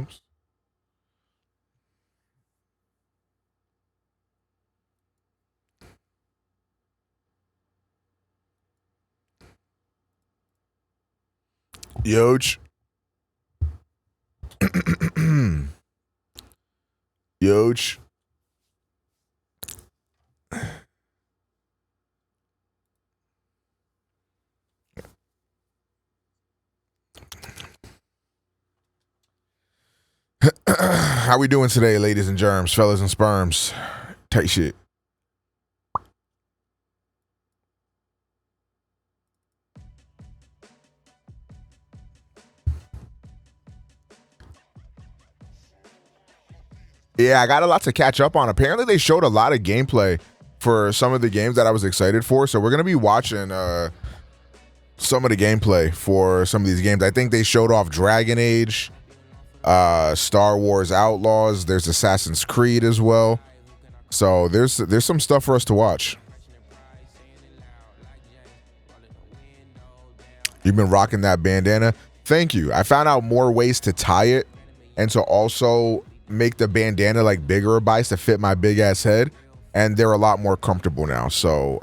Oops. Yoj. Yoj. How we doing today, ladies and germs, fellas and sperms? Tight shit. Yeah, I got a lot to catch up on. Apparently, they showed a lot of gameplay for some of the games that I was excited for. So we're going to be watching some of the gameplay for some of these games. I think they showed off Dragon Age, Star Wars Outlaws. There's Assassin's Creed as well. So there's some stuff for us to watch. You've been rocking that bandana. Thank you. I found out more ways to tie it and to also make the bandana like bigger bites to fit my big ass head, and they're a lot more comfortable now. So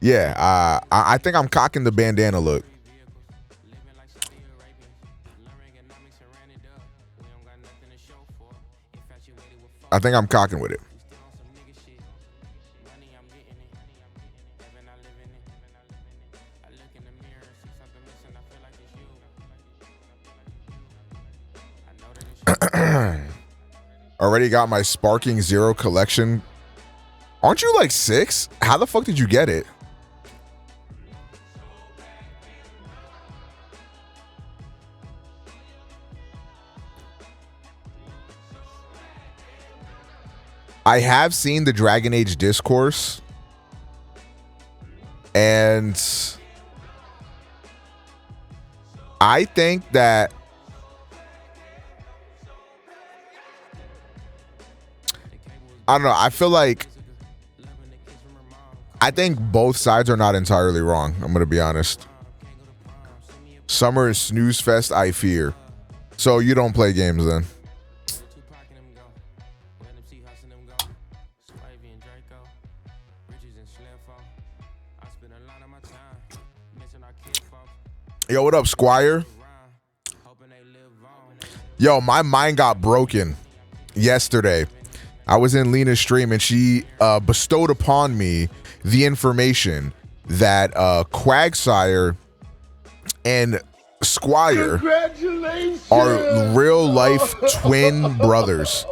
yeah, I think I'm cocking the bandana look. I think I'm cocking with it. Already got my Sparking Zero collection. Aren't you like 6? How the fuck did you get it? I have seen the Dragon Age discourse, and I think that I don't know. I feel like I think both sides are not entirely wrong. I'm going to be honest. Summer is snooze fest, I fear. So you don't play games then. Yo, what up, Squire? Yo, my mind got broken yesterday. I was in Lena's stream and she bestowed upon me the information that Quagsire and Squire are real life twin brothers.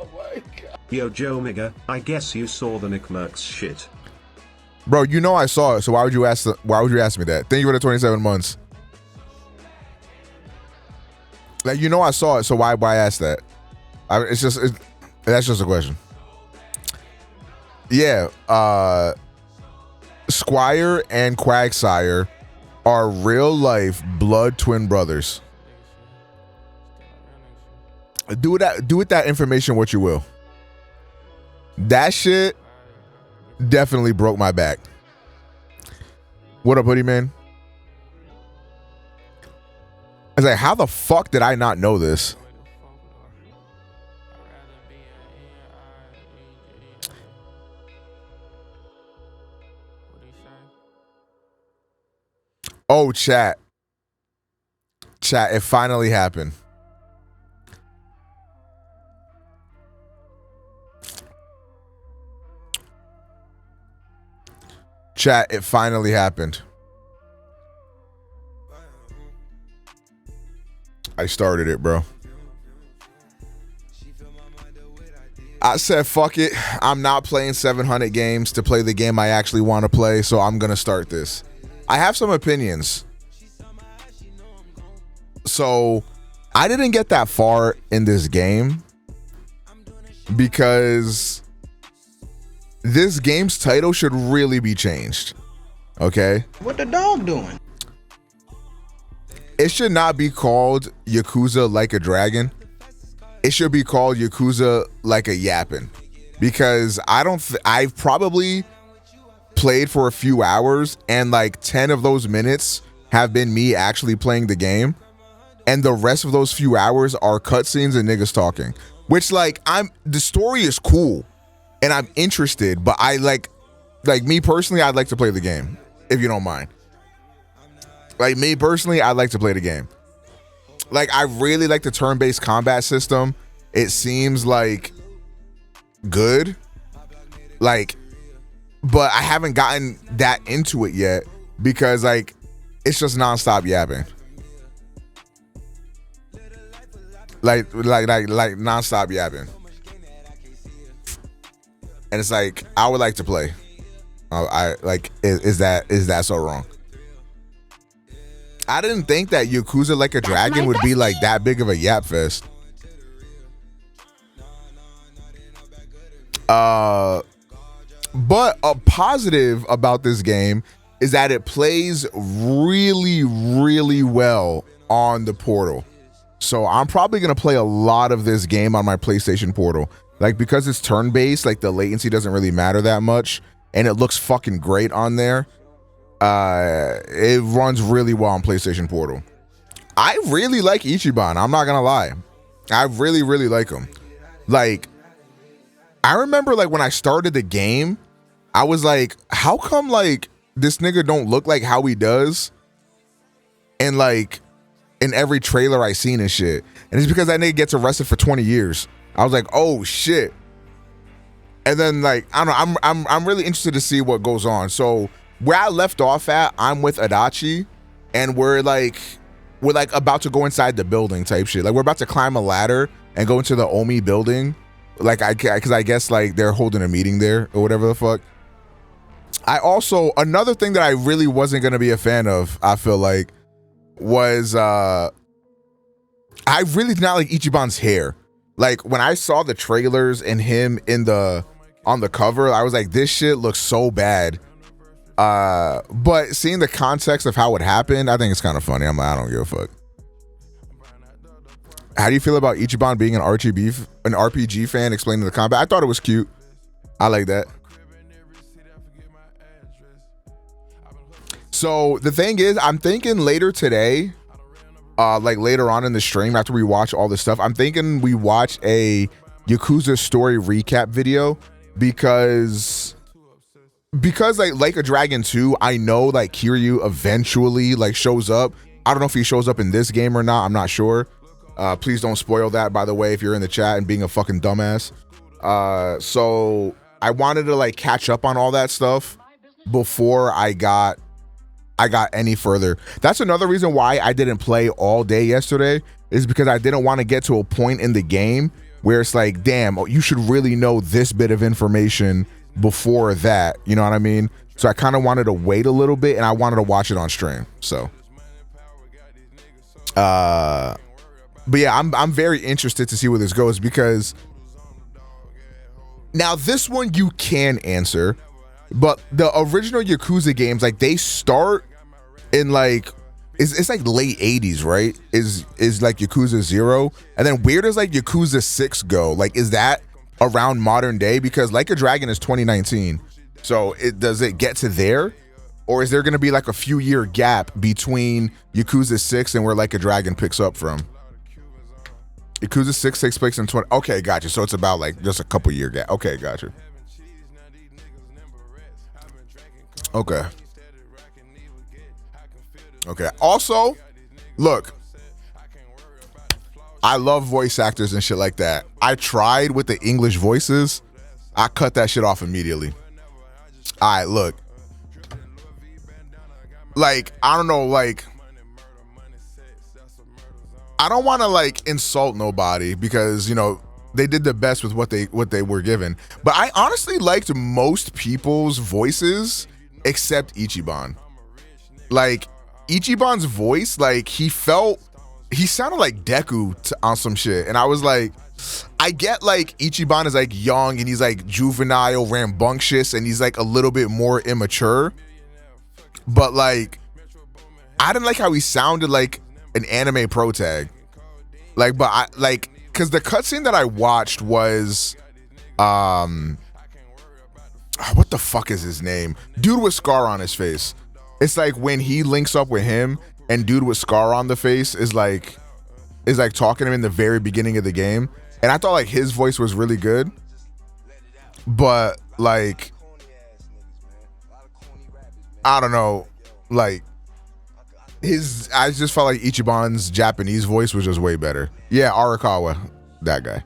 Yo, Joe Mega, I guess you saw the Nick Merckx shit. Bro, you know I saw it, so why would you ask me that? Thank you for the 27 months. Like, you know I saw it, so why ask that? That's just a question. Yeah, Squire and Quagsire are real life blood twin brothers. Do with that information what you will. That shit definitely broke my back. What up, hoodie man? I was like, how the fuck did I not know this? Oh, chat, it finally happened. Chat, it finally happened. I started it, bro. I said, fuck it. I'm not playing 700 games to play the game I actually want to play, so I'm going to start this. I have some opinions. So, I didn't get that far in this game because this game's title should really be changed. Okay? What the dog doing? It should not be called Yakuza Like a Dragon. It should be called Yakuza Like a Yappin'. Because I've probably played for a few hours and like 10 of those minutes have been me actually playing the game. and the rest of those few hours are cutscenes and niggas talking. Which like the story is cool, and I'm interested, but I like me personally, I'd like to play the game, if you don't mind. Like me personally, I'd like to play the game. Like I really like the turn-based combat system. It seems like good. Like, but I haven't gotten that into it yet because like it's just nonstop yapping. Like nonstop yapping. And it's like I would like to play. I like is that so wrong? I didn't think that Yakuza Like a Dragon would be like that big of a yap fest. But a positive about this game is that it plays really, really well on the Portal. So I'm probably gonna play a lot of this game on my PlayStation Portal. Like because it's turn-based, like the latency doesn't really matter that much, and it looks fucking great on there. It runs really well on PlayStation Portal. I really like Ichiban. I'm not gonna lie. I really, really like him. Like, I remember like when I started the game, I was like, how come like this nigga don't look like how he does? And like in every trailer I seen and shit. And it's because that nigga gets arrested for 20 years. I was like, oh shit. And then like, I don't know, I'm really interested to see what goes on. So where I left off at, I'm with Adachi, and we're like about to go inside the building type shit. Like we're about to climb a ladder and go into the Omi building. Like because I guess like they're holding a meeting there or whatever the fuck. I also, another thing that I really wasn't gonna be a fan of, I feel like, was I really did not like Ichiban's hair. Like when I saw the trailers and him on the cover, I was like, this shit looks so bad. But seeing the context of how it happened, I think it's kind of funny. I'm like, I don't give a fuck. How do you feel about Ichiban being an RPG fan explaining the combat? I thought it was cute. I like that. So the thing is, I'm thinking later today, like later on in the stream after we watch all this stuff, I'm thinking we watch a Yakuza story recap video because like a Dragon 2, I know like Kiryu eventually like shows up. I don't know if he shows up in this game or not. I'm not sure. Please don't spoil that, by the way, if you're in the chat and being a fucking dumbass. So I wanted to like catch up on all that stuff before I got any further. That's another reason why I didn't play all day yesterday, is because I didn't want to get to a point in the game where it's like, damn, you should really know this bit of information before that, you know what I mean? So I kind of wanted to wait a little bit, and I wanted to watch it on stream. So but yeah, I'm very interested to see where this goes, because now this one you can answer, but the original Yakuza games, like they start in like it's like late 80s, right? Is like Yakuza 0, and then where does like Yakuza 6 go? Like, is that around modern day? Because Like a Dragon is 2019, so does it get to there, or is there going to be like a few year gap between Yakuza 6 and where Like a Dragon picks up from? Yakuza 6 takes place in 20. Okay, gotcha. So it's about like just a couple year gap. Okay, gotcha. Okay. Okay. Also, look, I love voice actors and shit like that. I tried with the English voices. I cut that shit off immediately. All right, look. Like, I don't know, like, I don't want to like insult nobody, because, you know, they did the best with what they were given. But I honestly liked most people's voices except Ichiban. Like, Ichiban's voice, like, he sounded like Deku on some shit. And I was like, I get like Ichiban is like young and he's like juvenile, rambunctious, and he's like a little bit more immature. But like, I didn't like how he sounded like an anime pro tag. Like, but I like, cause the cutscene that I watched was, what the fuck is his name? Dude with scar on his face. It's like when he links up with him, and dude with scar on the face is like is like talking to him in the very beginning of the game, and I thought like his voice was really good, but like I don't know, like I just felt like Ichiban's Japanese voice was just way better. Yeah, Arakawa, that guy.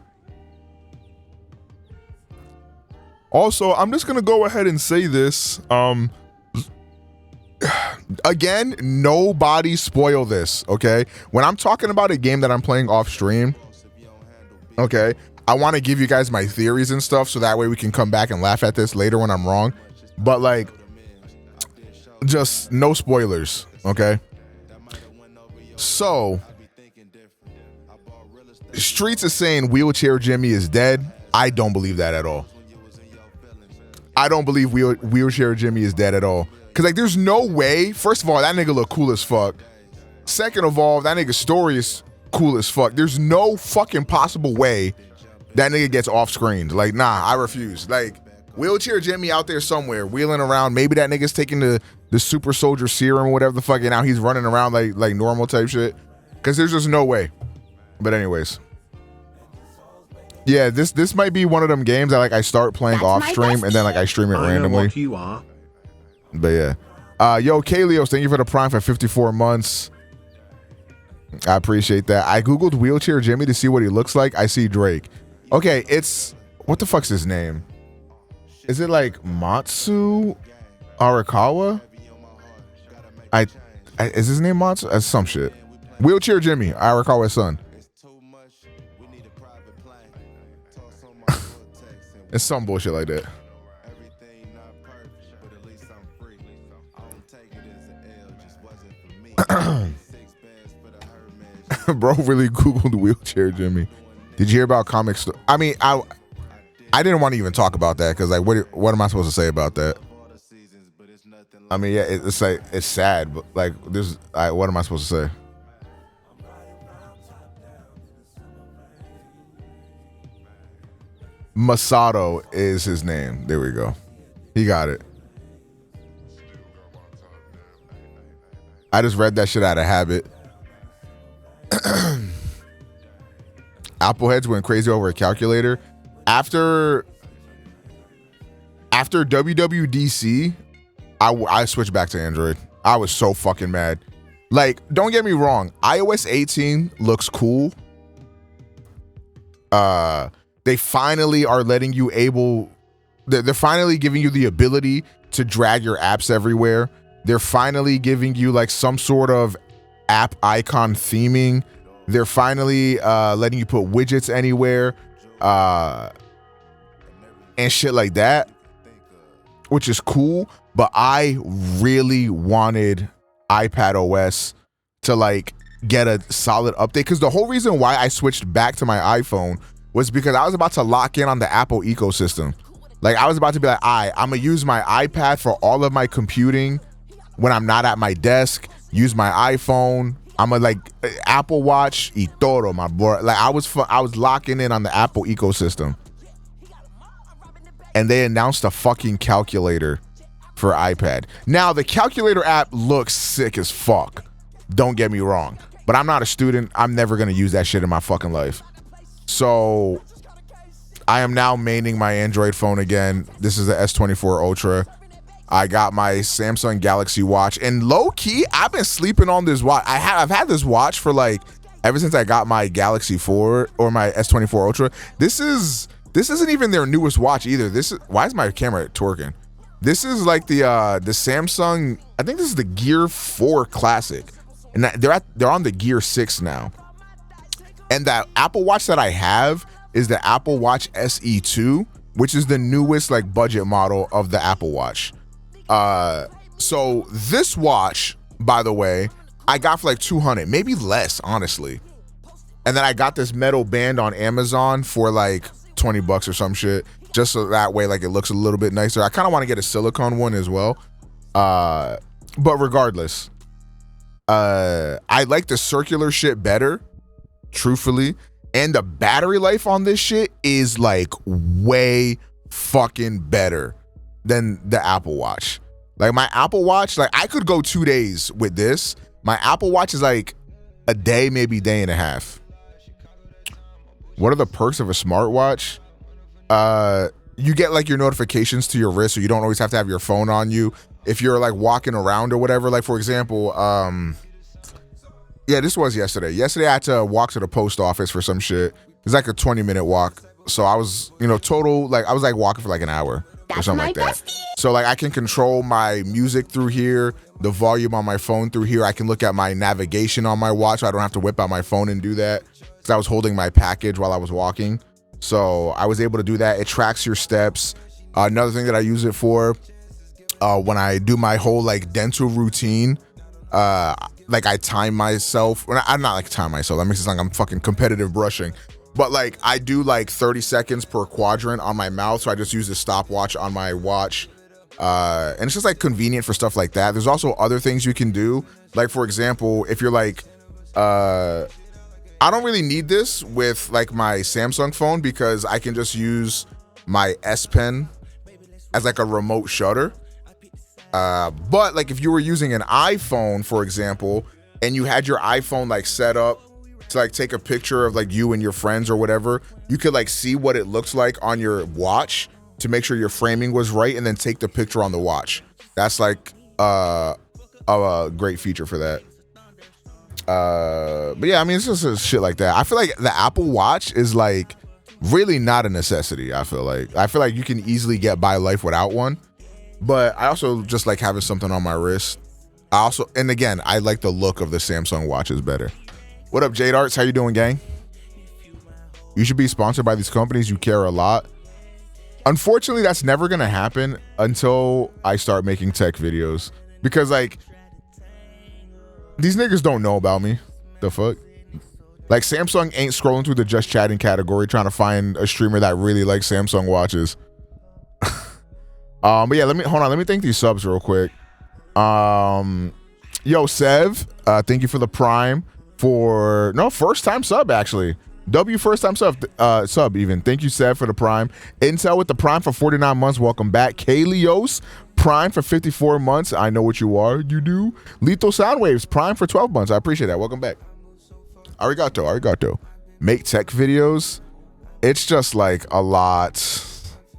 Also, I'm just gonna go ahead and say this. Again, nobody spoil this, okay? When I'm talking about a game that I'm playing off stream, okay, I want to give you guys my theories and stuff so that way we can come back and laugh at this later when I'm wrong. But like, just no spoilers, okay? So, Streets is saying Wheelchair Jimmy is dead. I don't believe that at all. I don't believe Wheelchair Jimmy is dead at all. Cause like there's no way, first of all, that nigga look cool as fuck. Second of all, that nigga's story is cool as fuck. There's no fucking possible way that nigga gets off screen. Like, nah, I refuse. Like, Wheelchair Jimmy out there somewhere wheeling around. Maybe that nigga's taking the super soldier serum or whatever the fuck, and now he's running around like normal type shit. Cause there's just no way. But anyways. Yeah, this might be one of them games that like I start playing off stream and then like I stream it randomly. What you are. But yeah. Yo, Kalios, thank you for the Prime for 54 months. I appreciate that. I Googled Wheelchair Jimmy to see what he looks like. I see Drake. Okay, it's what the fuck's his name? Is it like Matsu Arakawa? Is his name Matsu? That's some shit. Wheelchair Jimmy, Arakawa's son. It's some bullshit like that. Bro really Googled Wheelchair Jimmy. Did you hear about comics? I mean, I didn't want to even talk about that because like what am I supposed to say about that? I mean, yeah, it's like it's sad, but like what am I supposed to say? Masato is his name. There we go. He got it. I just read that shit out of habit. Appleheads went crazy over a calculator. After WWDC, I switched back to Android. I was so fucking mad. Like, don't get me wrong. iOS 18 looks cool. They finally are letting you they're finally giving you the ability to drag your apps everywhere. They're finally giving you like some sort of app icon theming. They're finally letting you put widgets anywhere and shit like that, which is cool. But I really wanted iPad OS to like get a solid update, because the whole reason why I switched back to my iPhone was because I was about to lock in on the Apple ecosystem. Like, I was about to be like, I'm gonna use my iPad for all of my computing when I'm not at my desk, use my iPhone. I'm gonna like Apple Watch y todo, my boy. Like, I was locking in on the Apple ecosystem. And they announced a fucking calculator for iPad. Now, the calculator app looks sick as fuck. Don't get me wrong. But I'm not a student. I'm never gonna use that shit in my fucking life. So I am now maining my Android phone again. This is the S24 Ultra. I got my Samsung Galaxy Watch, and low key, I've been sleeping on this watch. I've had this watch for like ever since I got my Galaxy 4 or my S24 Ultra. This isn't even their newest watch either. Why is my camera twerking? This is like the Samsung. I think this is the Gear 4 Classic, and they're on the Gear 6 now. And that Apple Watch that I have is the Apple Watch SE2, which is the newest like budget model of the Apple Watch. So this watch, by the way, I got for like $200, maybe less, honestly. And then I got this metal band on Amazon for like $20 or some shit, just so that way like it looks a little bit nicer. I kind of want to get a silicone one as well. But regardless, I like the circular shit better, truthfully. And the battery life on this shit is like way fucking better than the Apple Watch. Like, my Apple Watch, like, I could go 2 days with this. My Apple Watch is like a day, maybe day and a half. What are the perks of a smartwatch? You get like your notifications to your wrist, so you don't always have to have your phone on you. If you're like walking around or whatever, like for example, yeah, this was yesterday. Yesterday I had to walk to the post office for some shit. It's like a 20-minute walk. So I was, total, like I was like walking for like an hour or something like that. So like I can control my music through here, the volume on my phone through here. I can look at my navigation on my watch. So I don't have to whip out my phone and do that because I was holding my package while I was walking. So I was able to do that. It tracks your steps. Another thing that I use it for, when I do my whole like dental routine, like I time myself. I'm not like time myself. That makes it sound like I'm fucking competitive brushing. But like I do like 30 seconds per quadrant on my mouth. So I just use the stopwatch on my watch. And it's just like convenient for stuff like that. There's also other things you can do. Like for example, if you're like, I don't really need this with like my Samsung phone because I can just use my S Pen as like a remote shutter. But like if you were using an iPhone, for example, and you had your iPhone like set up to like take a picture of like you and your friends or whatever, you could like see what it looks like on your watch to make sure your framing was right and then take the picture on the watch. That's like a great feature for that. But yeah, I mean, it's just shit like that. I feel like the Apple Watch is like really not a necessity. I feel like you can easily get by life without one. But I also just like having something on my wrist. And again, I like the look of the Samsung watches better. What up, Jade Arts? How you doing, gang? You should be sponsored by these companies. You care a lot. Unfortunately, that's never gonna happen until I start making tech videos. Because like, these niggas don't know about me. The fuck? Like Samsung ain't scrolling through the just chatting category trying to find a streamer that really likes Samsung watches. But yeah, let me thank these subs real quick. Yo, Sev, thank you for the Prime first time sub actually. First time sub even. Thank you, Sev, for the Prime. Intel with the Prime for 49 months. Welcome back. Kalios, Prime for 54 months. I know what you are. You do. Lethal Soundwaves, Prime for 12 months. I appreciate that. Welcome back. Arigato. Make tech videos. It's just like a lot.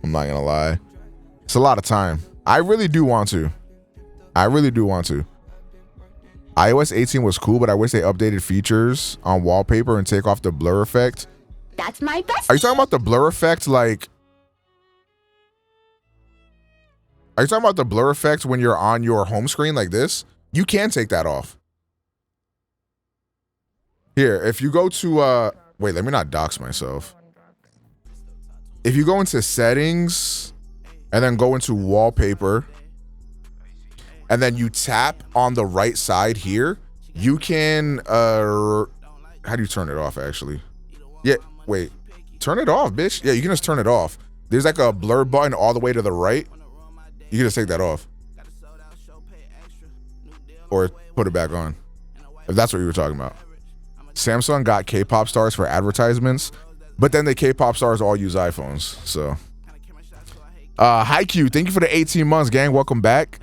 I'm not gonna lie. It's a lot of time. I really do want to. iOS 18 was cool, but I wish they updated features on wallpaper and take off the blur effect. That's my best. Are you talking about the blur effect? Like, are you talking about the blur effect when you're on your home screen like this? You can take that off. Here, if you go to, wait, let me not dox myself. If you go into settings and then go into wallpaper, and then you tap on the right side here, you can, how do you turn it off actually? Yeah, wait, turn it off, bitch. Yeah, you can just turn it off. There's like a blur button all the way to the right. You can just take that off. Or put it back on, if that's what you were talking about. Samsung got K-pop stars for advertisements, but then the K-pop stars all use iPhones, so. Hi Q, thank you for the 18 months, gang. Welcome back.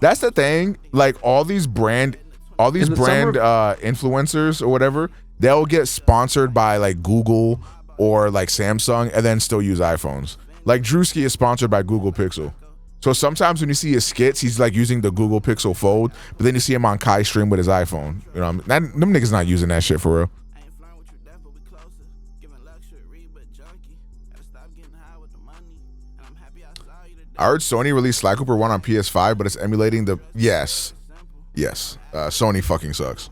That's the thing. Like all these brand influencers or whatever, they'll get sponsored by like Google or like Samsung and then still use iPhones. Like Drewski is sponsored by Google Pixel. So sometimes when you see his skits, he's like using the Google Pixel Fold, but then you see him on Kai stream with his iPhone. You know, them niggas not using that shit for real. I heard Sony released Sly Cooper 1 on PS5, but it's emulating the... Yes. Sony fucking sucks.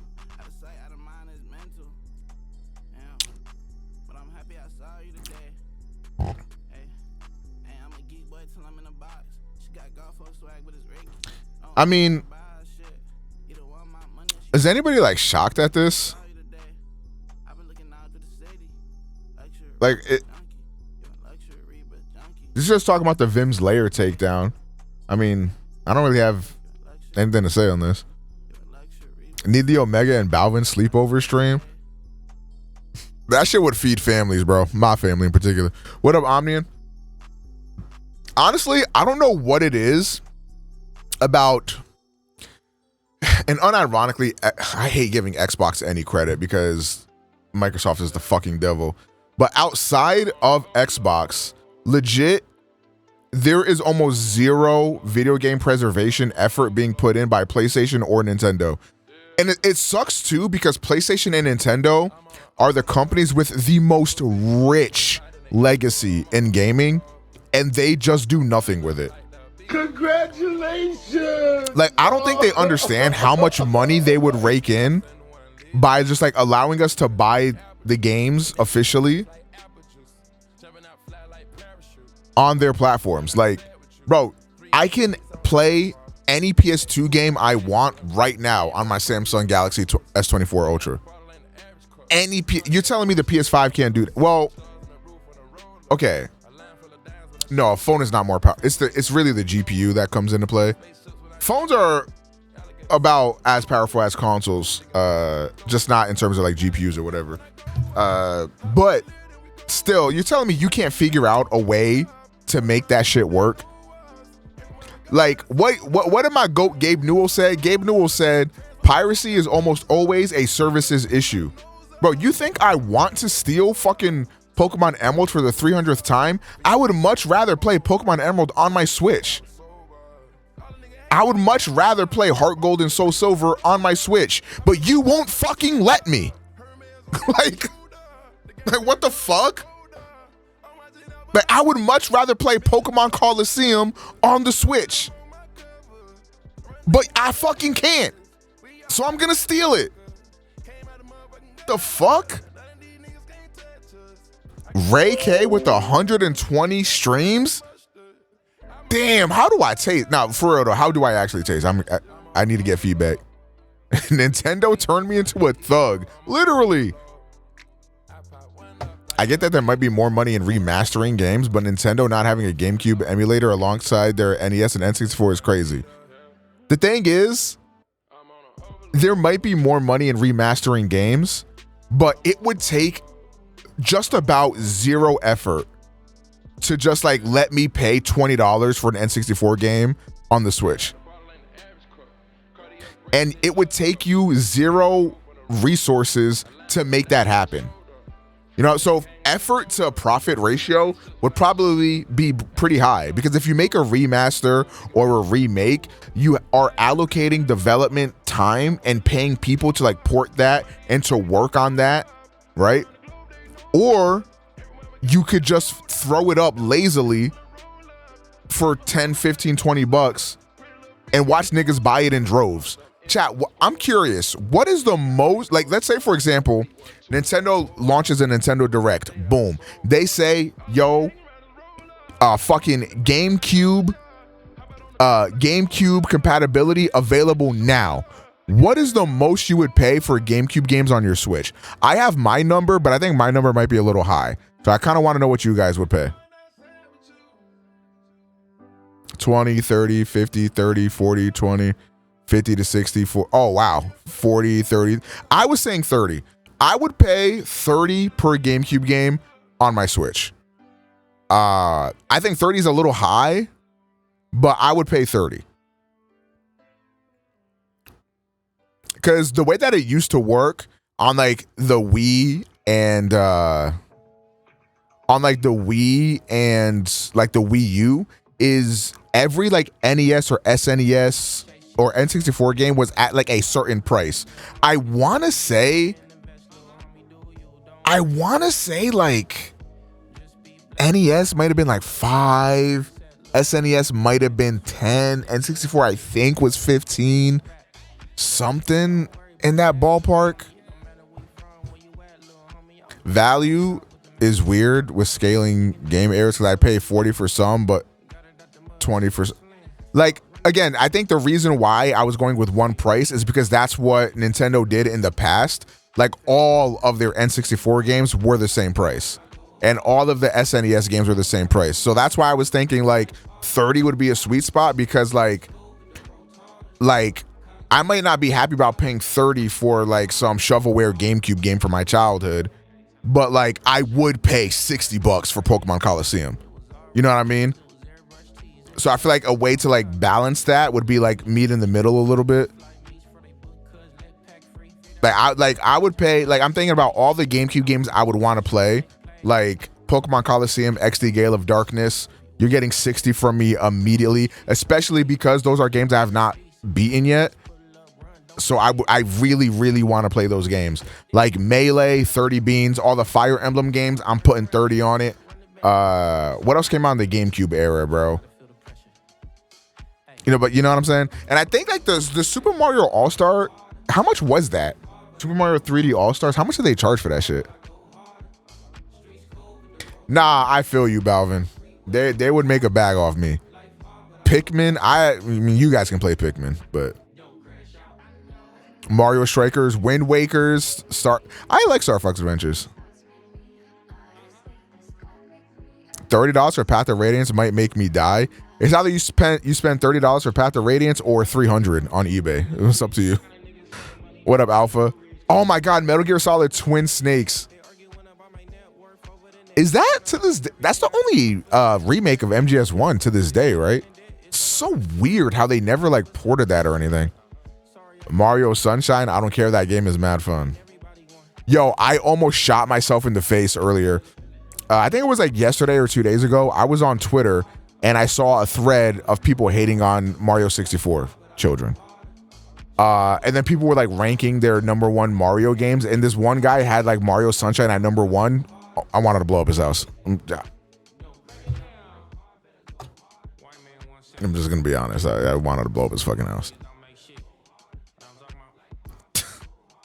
I mean... Is anybody like shocked at this? Like, this is just talking about the Vim's layer takedown. I mean, I don't really have anything to say on this. Need the Omega and Balvin sleepover stream? That shit would feed families, bro. My family in particular. What up, Omnian? Honestly, I don't know what it is about. And unironically, I hate giving Xbox any credit because Microsoft is the fucking devil. But outside of Xbox, legit, there is almost zero video game preservation effort being put in by PlayStation or Nintendo. And it sucks too because PlayStation and Nintendo are the companies with the most rich legacy in gaming, and they just do nothing with it. Congratulations! Like, I don't think they understand how much money they would rake in by just like allowing us to buy the games officially on their platforms. Like, bro, I can play any PS2 game I want right now on my Samsung Galaxy S24 Ultra. You're telling me the PS5 can't do that? Well, okay. No, a phone is not more powerful. It's really the GPU that comes into play. Phones are about as powerful as consoles, just not in terms of like GPUs or whatever. But still, you're telling me you can't figure out a way to make that shit work? Like, what did my GOAT Gabe Newell say? Gabe Newell said, piracy is almost always a services issue. Bro, you think I want to steal fucking Pokemon Emerald for the 300th time? I would much rather play Pokemon Emerald on my Switch. I would much rather play Heart Gold and Soul Silver on my Switch, but you won't fucking let me. like what the fuck? Like, I would much rather play Pokemon Coliseum on the Switch, but I fucking can't. So I'm gonna steal it. The fuck? Ray K with 120 streams? Damn, how do I taste? Now, for real though, how do I actually taste? I need to get feedback. Nintendo turned me into a thug. Literally. I get that there might be more money in remastering games, but Nintendo not having a GameCube emulator alongside their NES and N64 is crazy. The thing is, there might be more money in remastering games, but it would take just about zero effort to just like let me pay $20 for an N64 game on the Switch. And it would take you zero resources to make that happen. You know, so effort to profit ratio would probably be pretty high, because if you make a remaster or a remake, you are allocating development time and paying people to like port that and to work on that, right? Or you could just throw it up lazily for 10, 15, 20 bucks and watch niggas buy it in droves. Chat, I'm curious, what is the most, like, let's say, for example, Nintendo launches a Nintendo Direct. Boom. They say, yo, fucking GameCube compatibility available now. What is the most you would pay for GameCube games on your Switch? I have my number, but I think my number might be a little high. So I kind of want to know what you guys would pay. 20, 30, 50, 30, 40, 20, 50 to 60. Oh, wow. 40, 30. I was saying 30. I would pay 30 per GameCube game on my Switch. I think 30 is a little high, but I would pay 30. Because the way that it used to work on like the Wii and like the Wii U is every like NES or SNES or N64 game was at like a certain price. I want to say like NES might have been like 5, SNES might have been 10, N64 I think was 15, something in that ballpark. Value is weird with scaling game errors because I pay 40 for some, but 20 for like, again, I think the reason why I was going with one price is because that's what Nintendo did in the past. Like, all of their N64 games were the same price, and all of the SNES games were the same price. So that's why I was thinking like 30 would be a sweet spot, because like I might not be happy about paying 30 for like some shovelware GameCube game from my childhood, but like I would pay 60 bucks for Pokemon Coliseum. You know what I mean? So I feel like a way to like balance that would be like meet in the middle a little bit. I would pay, like, I'm thinking about all the GameCube games I would want to play, like Pokemon Coliseum, XD Gale of Darkness. You're getting 60 from me immediately, especially because those are games I have not beaten yet. So I really, really want to play those games. Like Melee, 30 beans, all the Fire Emblem games, I'm putting 30 on it. What else came out in the GameCube era, bro? But you know what I'm saying? And I think like the Super Mario All-Star, how much was that? Super Mario 3D All-Stars, how much did they charge for that shit? Nah, I feel you, Balvin. They would make a bag off me. Pikmin, I mean, you guys can play Pikmin, but Mario Strikers, Wind Wakers, I like Star Fox Adventures. $30 for Path of Radiance might make me die. It's either you spend $30 for Path of Radiance or $300 on eBay. It's up to you. What up, Alpha? Oh my God, Metal Gear Solid Twin Snakes. Is that to this day? That's the only remake of MGS1 to this day, right? It's so weird how they never like ported that or anything. Mario Sunshine, I don't care. That game is mad fun. Yo, I almost shot myself in the face earlier. I think it was like yesterday or 2 days ago. I was on Twitter and I saw a thread of people hating on Mario 64 children. And then people were like ranking their number 1 Mario games. And this one guy had like Mario Sunshine at number 1. I wanted to blow up his house. I'm just going to be honest. I wanted to blow up his fucking house.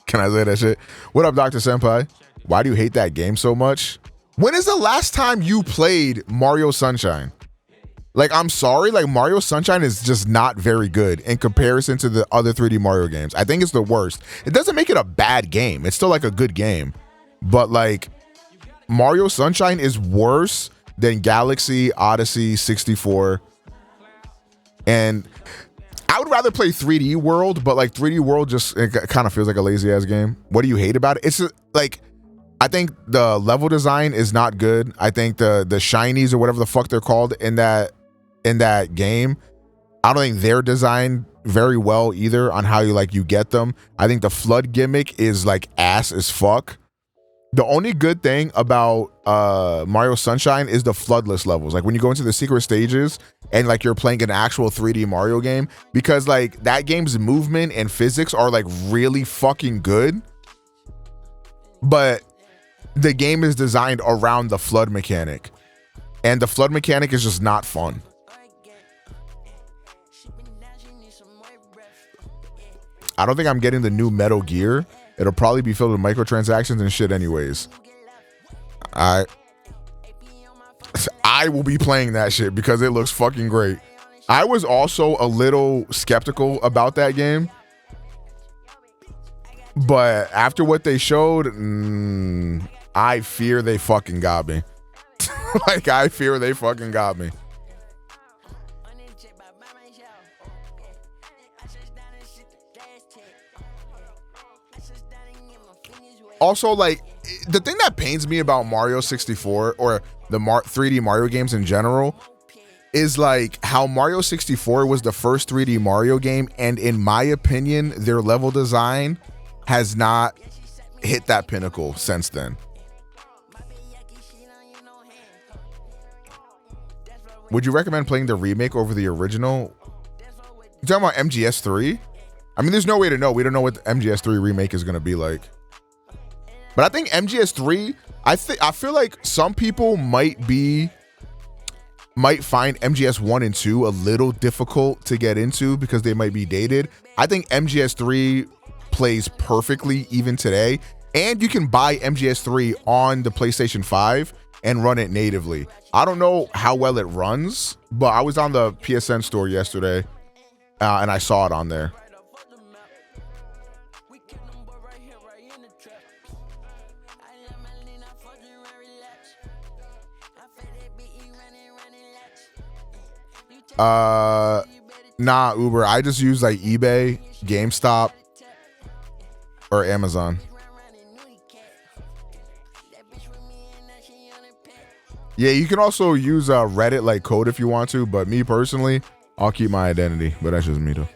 Can I say that shit? What up, Dr. Senpai? Why do you hate that game so much? When is the last time you played Mario Sunshine? Like, I'm sorry, like Mario Sunshine is just not very good in comparison to the other 3D Mario games. I think it's the worst. It doesn't make it a bad game. It's still like a good game. But like, Mario Sunshine is worse than Galaxy, Odyssey, 64. And I would rather play 3D World, but like 3D World just kind of feels like a lazy ass game. What do you hate about it? It's just, like, I think the level design is not good. I think the shinies or whatever the fuck they're called in that game, I don't think they're designed very well either on how you get them. I think the flood gimmick is like ass as fuck. The only good thing about Mario Sunshine is the floodless levels. Like when you go into the secret stages and like you're playing an actual 3D Mario game, because like that game's movement and physics are like really fucking good. But the game is designed around the flood mechanic. And the flood mechanic is just not fun. I don't think I'm getting the new Metal Gear. It'll probably be filled with microtransactions and shit anyways. I will be playing that shit because it looks fucking great. I was also a little skeptical about that game. But after what they showed, I fear they fucking got me. Like, I fear they fucking got me. Also, like, the thing that pains me about Mario 64 or the 3D Mario games in general is like how Mario 64 was the first 3D Mario game, and in my opinion, their level design has not hit that pinnacle since then. Would you recommend playing the remake over the original? You talking about MGS3? I mean, there's no way to know. We don't know what the MGS3 remake is going to be like. But I think MGS3, I feel like some people might find MGS 1 and 2 a little difficult to get into because they might be dated. I think MGS3 plays perfectly even today. And you can buy MGS3 on the PlayStation 5 and run it natively. I don't know how well it runs, but I was on the PSN store yesterday and I saw it on there. Nah, Uber. I just use like eBay, GameStop, or Amazon. Yeah, you can also use Reddit like code if you want to, but me personally, I'll keep my identity. But that's just me though.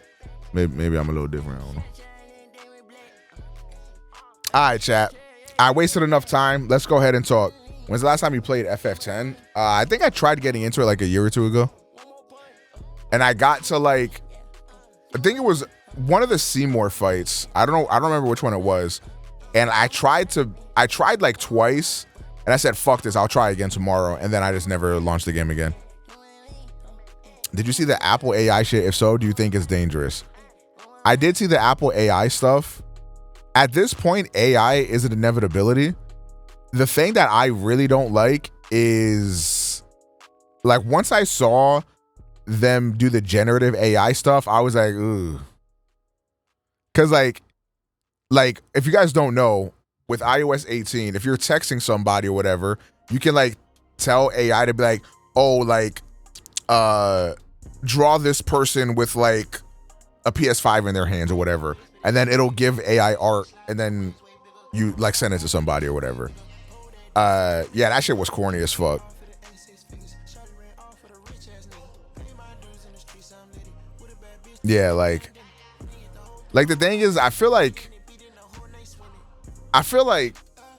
Maybe I'm a little different. I don't know. All right, chat. I wasted enough time. Let's go ahead and talk. When's the last time you played FF10? I think I tried getting into it like a year or two ago. And I got to like, I think it was one of the Seymour fights. I don't know. I don't remember which one it was. And I tried like twice. And I said, fuck this. I'll try again tomorrow. And then I just never launched the game again. Did you see the Apple AI shit? If so, do you think it's dangerous? I did see the Apple AI stuff. At this point, AI is an inevitability. The thing that I really don't like is, like, once I saw them do the generative AI stuff, I was like, ooh. Because, like, if you guys don't know, with iOS 18, if you're texting somebody or whatever, you can, like, tell AI to be like, oh, like, draw this person with, like, a PS5 in their hands or whatever. And then it'll give AI art, and then you like send it to somebody or whatever. Yeah, that shit was corny as fuck. Yeah, like the thing is, I feel like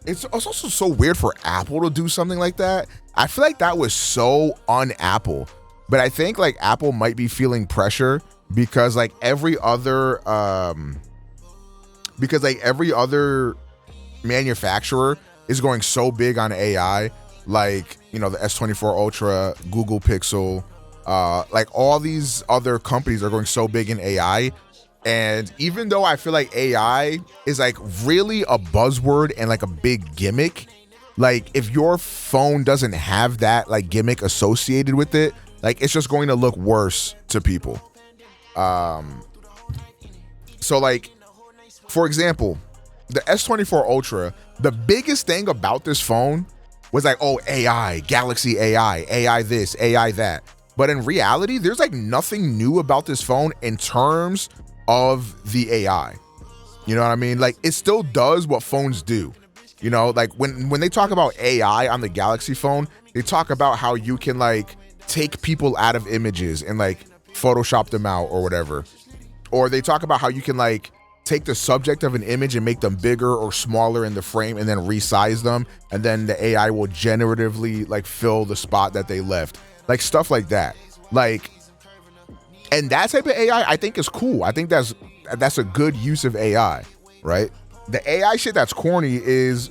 it's also so weird for Apple to do something like that. I feel like that was so un-Apple. But I think like Apple might be feeling pressure because like every other manufacturer is going so big on AI, like, you know, the S24 Ultra, Google Pixel, like all these other companies are going so big in AI. And even though I feel like AI is like really a buzzword and like a big gimmick, like if your phone doesn't have that like gimmick associated with it, like it's just going to look worse to people. So like, for example, the S24 Ultra, the biggest thing about this phone was like, oh, AI, Galaxy AI this, AI that. But in reality, there's like nothing new about this phone in terms of the AI. You know what I mean? Like it still does what phones do. You know, like when they talk about AI on the Galaxy phone, they talk about how you can like take people out of images and like Photoshop them out or whatever. Or they talk about how you can like take the subject of an image and make them bigger or smaller in the frame and then resize them, and then the AI will generatively like fill the spot that they left. Like stuff like that. Like, and that type of AI I think is cool. I think that's a good use of AI, right? The AI shit that's corny is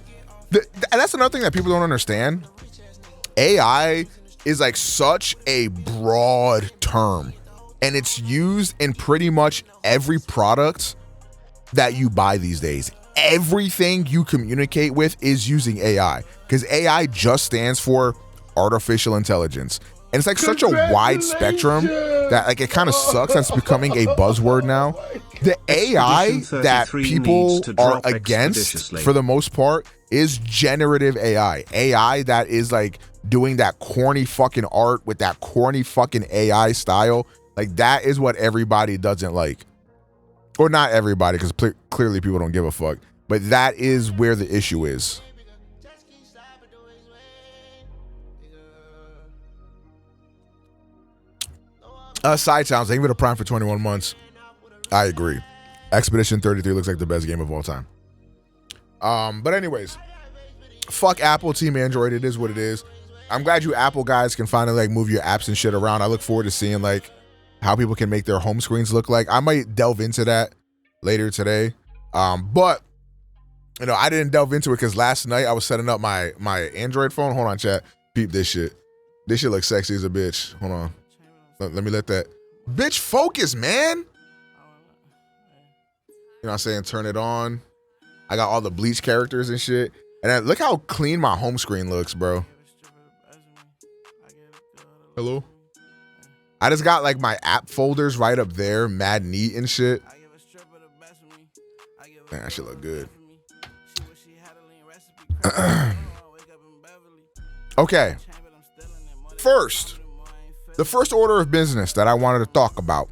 and that's another thing that people don't understand. AI is like such a broad term, and it's used in pretty much every product that you buy these days. Everything you communicate with is using AI, because AI just stands for artificial intelligence. And it's like such a wide spectrum that like it kind of sucks that it's becoming a buzzword now. The AI that people are against for the most part is generative AI. AI that is like doing that corny fucking art with that corny fucking AI style. Like that is what everybody doesn't like. Or not everybody, because clearly people don't give a fuck. But that is where the issue is. Side sounds, thank you for the Prime for 21 months. I agree. Expedition 33 looks like the best game of all time. But anyways, fuck Apple, Team Android. It is what it is. I'm glad you Apple guys can finally like move your apps and shit around. I look forward to seeing like how people can make their home screens look like. I might delve into that later today. But you know, I didn't delve into it because last night I was setting up my Android phone. Hold on, chat. Peep this shit. This shit looks sexy as a bitch. Hold on. Let me let that bitch focus, man. You know what I'm saying? Turn it on. I got all the Bleach characters and shit. And then look how clean my home screen looks, bro. Hello? I just got like my app folders right up there, mad neat and shit. Man, that shit look good. Okay. First, the first order of business that I wanted to talk about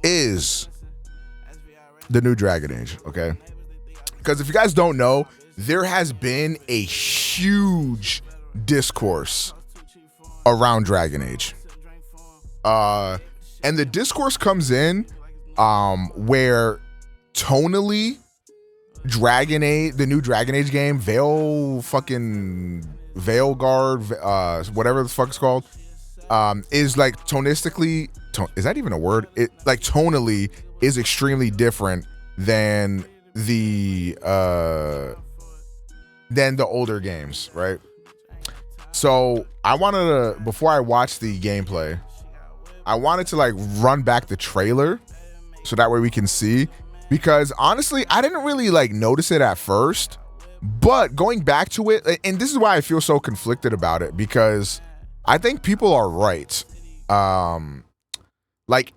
is the new Dragon Age, okay? Because if you guys don't know, there has been a huge discourse around Dragon Age. And the discourse comes in where tonally Dragon Age, the new Dragon Age game, Veilguard, whatever the fuck it's called, is like tonistically, is that even a word? It like tonally is extremely different than the older games, right? So I wanted to, before I watched the gameplay, I wanted to like run back the trailer so that way we can see, because honestly, I didn't really like notice it at first, but going back to it, and this is why I feel so conflicted about it, because I think people are right. Like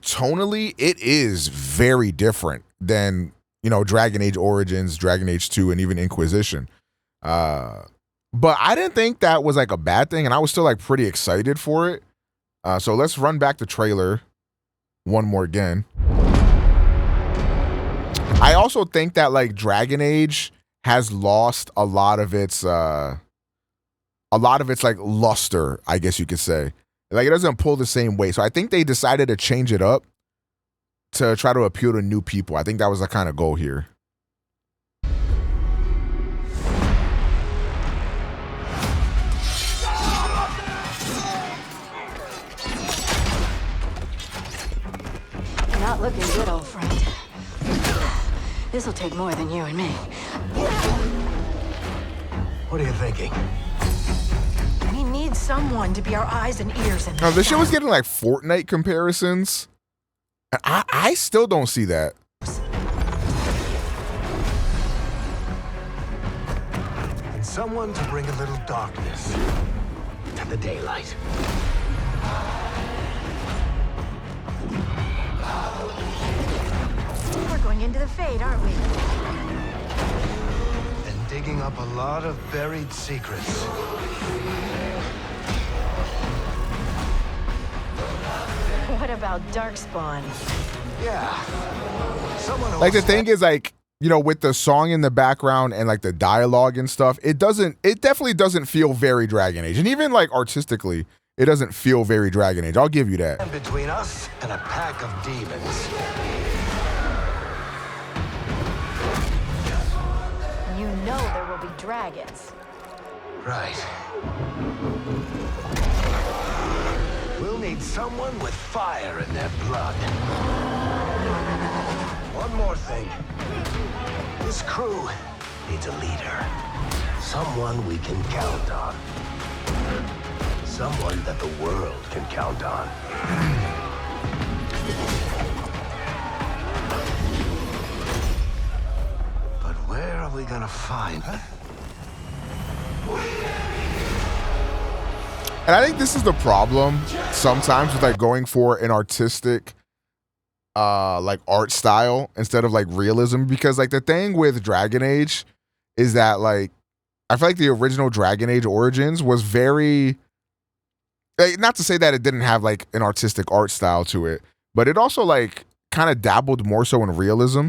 tonally, it is very different than, you know, Dragon Age Origins, Dragon Age 2, and even Inquisition. But I didn't think that was like a bad thing, and I was still like pretty excited for it. So let's run back the trailer one more again. I also think that like Dragon Age has lost a lot of its like luster, I guess you could say. Like it doesn't pull the same way. So I think they decided to change it up to try to appeal to new people. I think that was the kind of goal here. Not looking good, old friend. This'll take more than you and me. What are you thinking? We need someone to be our eyes and ears in this. Now, this shit was getting like Fortnite comparisons. And I still don't see that. And someone to bring a little darkness to the daylight. We're going into the fade, aren't we? And digging up a lot of buried secrets. What about Darkspawn? Yeah. Someone Like the thing is, like, you know, with the song in the background and like the dialogue and stuff, it definitely doesn't feel very Dragon Age. And even like artistically, it doesn't feel very Dragon Age. I'll give you that. between us and a pack of demons. You know there will be dragons. Right. We'll need someone with fire in their blood. One more thing. This crew needs a leader. Someone we can count on. Someone that the world can count on. But where are we gonna find her? And I think this is the problem sometimes with like going for an artistic like art style instead of like realism, because like the thing with Dragon Age is that like I feel like the original Dragon Age Origins was very, like, not to say that it didn't have like an artistic art style to it, but it also like kind of dabbled more so in realism.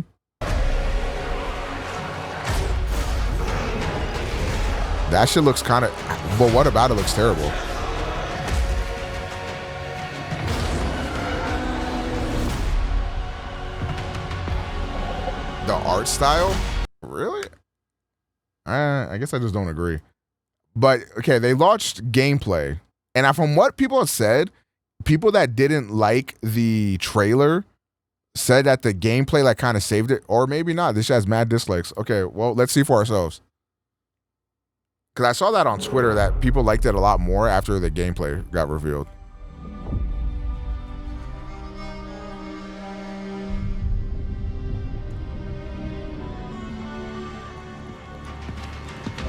That shit looks kind of, but what about it looks terrible? The art style? Really? I guess I just don't agree. But okay, they launched gameplay. And from what people have said, people that didn't like the trailer said that the gameplay like kind of saved it. Or maybe not. This has mad dislikes. Okay, well, let's see for ourselves. Because I saw that on Twitter that people liked it a lot more after the gameplay got revealed.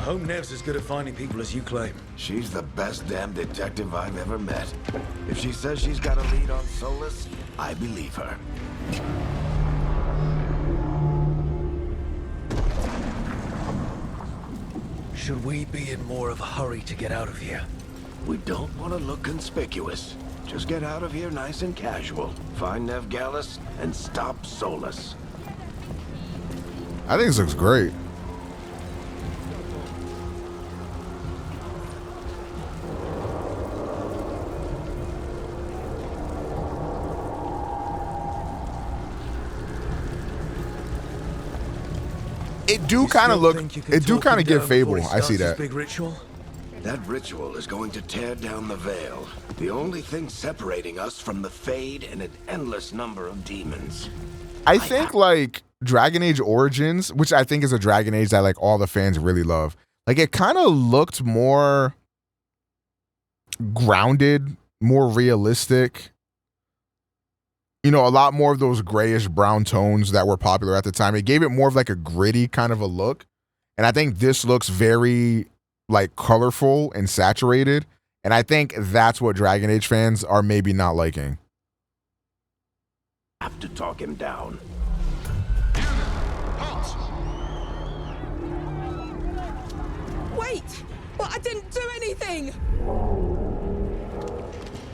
Home Nev's as good at finding people as you claim. She's the best damn detective I've ever met. If she says she's got a lead on Solus, I believe her. Should we be in more of a hurry to get out of here? We don't want to look conspicuous. Just get out of here nice and casual. Find Nev Gallus and stop Solus. I think this looks great. it do kind of look, it do kind of give Fable. I see that. Big ritual. That ritual is going to tear down the veil. The only thing separating us from the Fade and an endless number of demons. I think like Dragon Age Origins, which I think is a Dragon Age that like all the fans really love. Like it kind of looked more grounded, more realistic. You know, a lot more of those grayish brown tones that were popular at the time. It gave it more of like a gritty kind of a look. And I think this looks very like colorful and saturated. And I think that's what Dragon Age fans are maybe not liking. Have to talk him down. Wait! But I didn't do anything!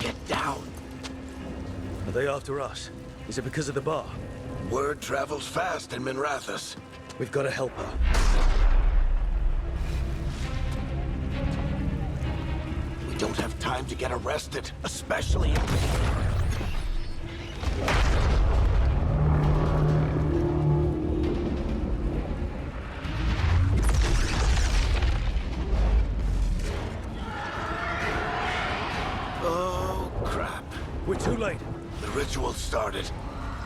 Get down. Are they after us? Is it because of the bar? Word travels fast in Minrathous. We've got to help her. We don't have time to get arrested, especially... Oh, crap. We're too late. The ritual started.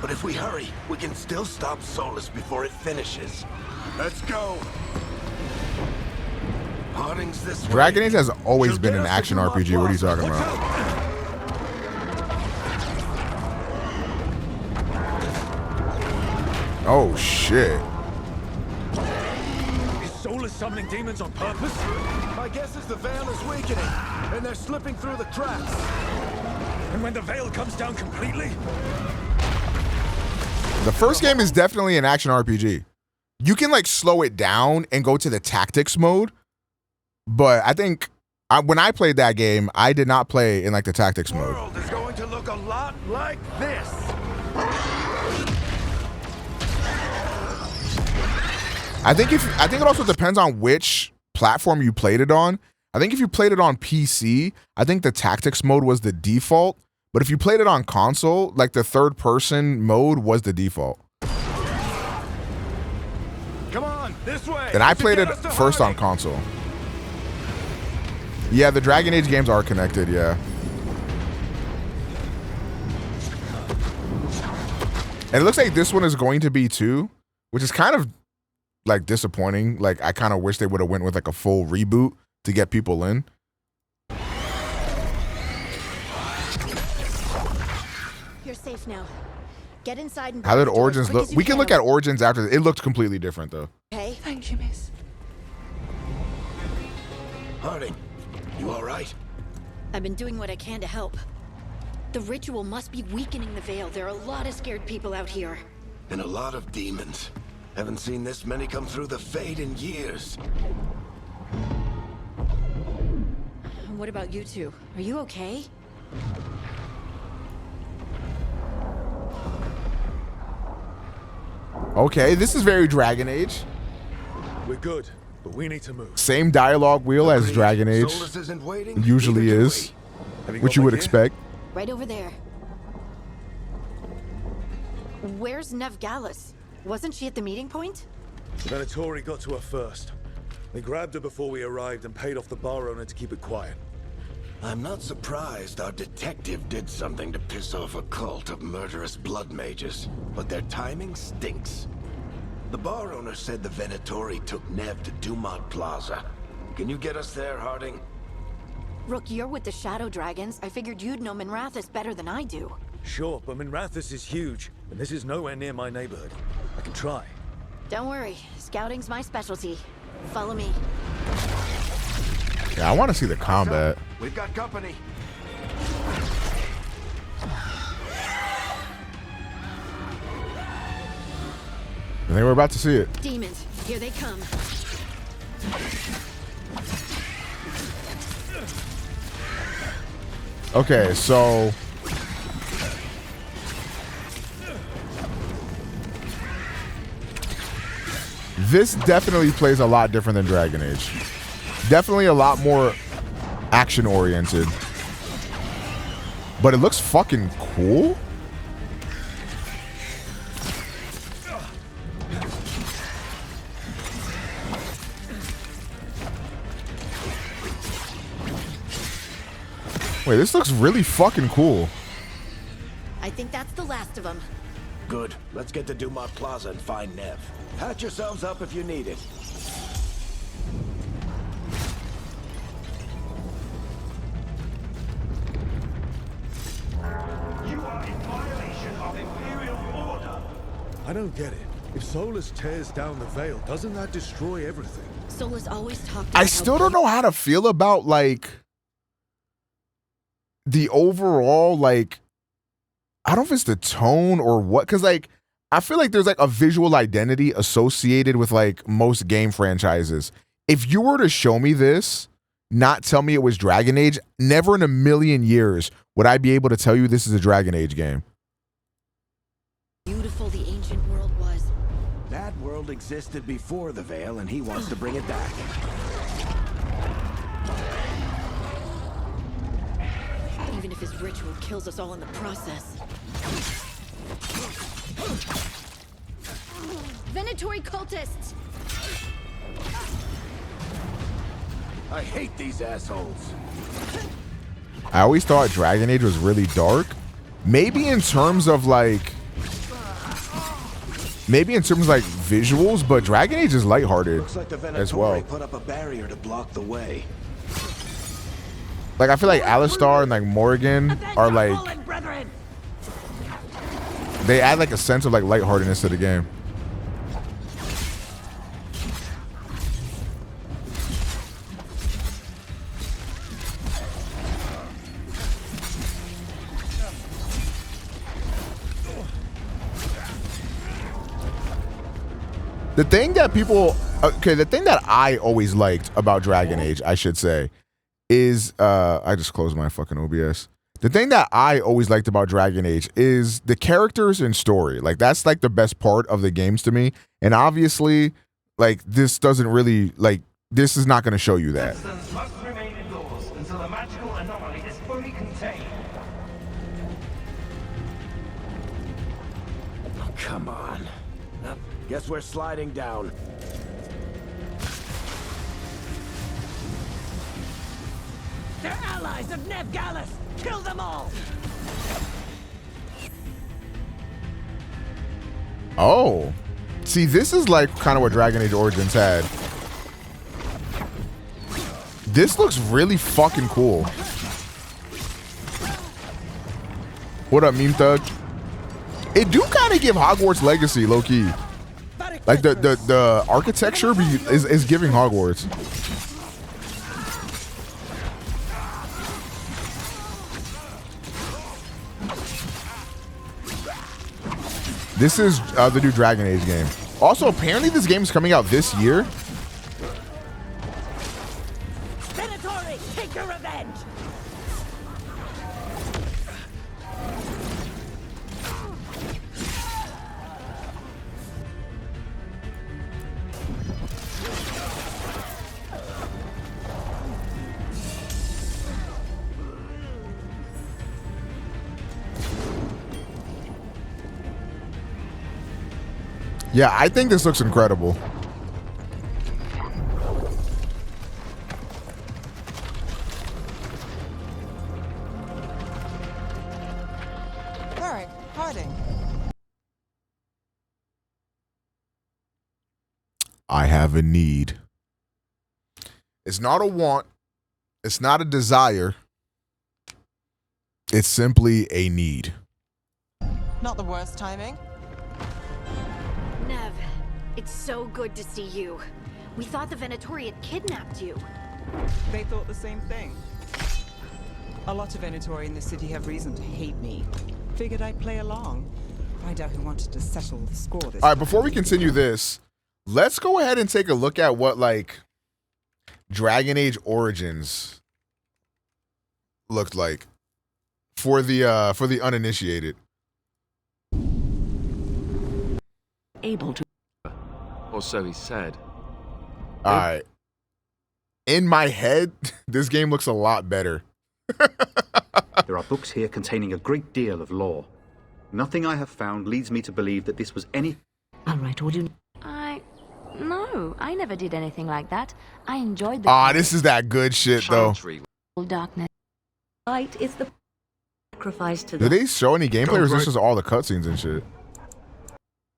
But if we hurry, we can still stop Solus before it finishes. Let's go. Harding's this way. Dragon Age has always been an action RPG. What are you talking about? Oh shit. Is Solus summoning demons on purpose? My guess is the veil is weakening, and they're slipping through the cracks. And when the veil comes down completely? The first game is definitely an action RPG. You can like slow it down and go to the tactics mode, but I think when I played that game, I did not play in like the tactics mode. The world is going to look a lot like this. I think it also depends on which platform you played it on. I think if you played it on PC, I think the tactics mode was the default. But if you played it on console, like the third person mode was the default. Come on, this way. And I played it first on console. Yeah, the Dragon Age games are connected, yeah. And it looks like this one is going to be too, which is kind of like disappointing. Like I kind of wish they would have went with like a full reboot to get people in. You're safe now. Get inside and How did Origins look? We can look at Origins after. It looked completely different though. Okay. Thank you, miss. Harding, you all right? I've been doing what I can to help. The ritual must be weakening the veil. There are a lot of scared people out here. And a lot of demons. Haven't seen this many come through the Fade in years. What about you two? Are you okay? Okay, this is very Dragon Age. We're good, but we need to move. Same dialogue wheel as Dragon Age. Solus isn't waiting. Usually Neither do is. we. Which you would expect. Right over there. Where's Nev Gallus? Wasn't she at the meeting point? The Venatori got to her first. They grabbed her before we arrived and paid off the bar owner to keep it quiet. I'm not surprised our detective did something to piss off a cult of murderous blood mages, but their timing stinks. The bar owner said the Venatori took Nev to Dumont Plaza. Can you get us there, Harding? Rook, you're with the Shadow Dragons. I figured you'd know Minrathous better than I do. Sure, but Minrathous is huge, and this is nowhere near my neighborhood. I can try. Don't worry. Scouting's my specialty. Follow me. Yeah, I want to see the combat. We've got company. I think we're about to see it. Demons, here they come. Okay, so this definitely plays a lot different than Dragon Age. Definitely a lot more action oriented. But it looks fucking cool. Wait, this looks really fucking cool. I think that's the last of them. Good. Let's get to Dumont Plaza and find Nev. Patch yourselves up if you need it. You are in violation of Imperial order. I don't get it. If Solus tears down the veil, doesn't that destroy everything? Solus always talked about I still don't know how to feel about like the overall, like, I don't know if it's the tone or what, because like I feel like there's like a visual identity associated with like most game franchises. If you were to show me this, not tell me it was Dragon Age, never in a million years would I be able to tell you this is a Dragon Age game. Beautiful the ancient world was. That world existed before the Veil, and he wants to bring it back. Even if his ritual kills us all in the process. Venatori cultists! I hate these assholes. I always thought Dragon Age was really dark. Maybe in terms of like visuals, but Dragon Age is lighthearted Looks like the Venatori as well. put up a barrier to block the way. Like I feel like Alistar and like Morgan are like, they add like a sense of like lightheartedness to the game. The thing that the thing that I always liked about Dragon Age, I should say, is I just closed my fucking OBS. The thing that I always liked about Dragon Age is the characters and story. Like that's like the best part of the games to me. And obviously, like this doesn't really like this is not going to show you that. Citizens must remain indoors until the magical anomaly is fully contained. Oh, come on. Guess we're sliding down. They're allies of Neb Gallus! Kill them all! Oh. See, this is like kind of what Dragon Age Origins had. This looks really fucking cool. What up, Meme Thug? It do kind of give Hogwarts Legacy, low-key. Like the architecture is giving Hogwarts. This is the new Dragon Age game. Also, apparently this game is coming out this year. Venatori, take your revenge! Yeah, I think this looks incredible. Alright, hiding. I have a need. It's not a want. It's not a desire. It's simply a need. Not the worst timing. Nev, it's so good to see you. We thought the Venatori had kidnapped you. They thought the same thing. A lot of Venatori in the city have reason to hate me. Figured I'd play along. Find out who wanted to settle the score this All right, before we continue this, let's go ahead and take a look at what like Dragon Age Origins looked like for the uninitiated. Able to, or so he said. All right. In my head, this game looks a lot better. There are books here containing a great deal of lore. Nothing I have found leads me to believe that this was any... All right, what do you... No, I never did anything like that. I enjoyed the... Ah, this is that good shit, though. darkness. Light is the sacrifice to Did the they show any gameplay, or is this just all the cutscenes and shit?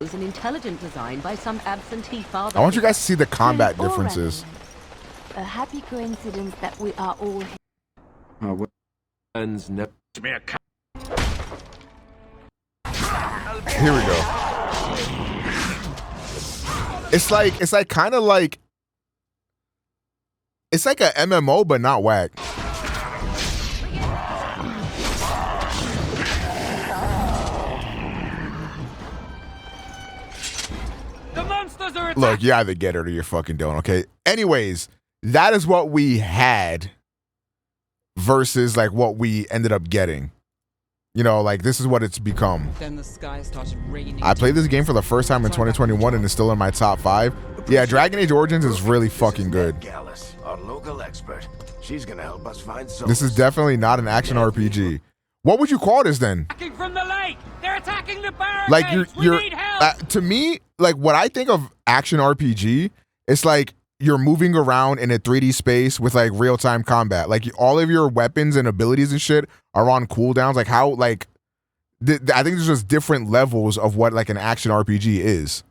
was an intelligent design by some absentee father. I want you guys to see the combat differences. A happy coincidence that we are all here. Here we go. It's like kind of like it's like a MMO but not whack. The monsters are Look, you either get it or you're fucking don't, okay? Anyways, that is what we had versus like what we ended up getting. You know, like this is what it's become. Then the sky started raining. I played this game for the first time in 2021 and it's still in my top 5. Yeah, Dragon Age Origins is really fucking good. Our local expert. She's gonna help us find This is definitely not an action RPG. What would you call this then? attacking from the lake. They're attacking the barricades. Like we need help. to me, like what I think of action RPG, it's like you're moving around in a 3D space with like real-time combat. Like all of your weapons and abilities and shit are on cooldowns. Like how like I think there's just different levels of what like an action RPG is.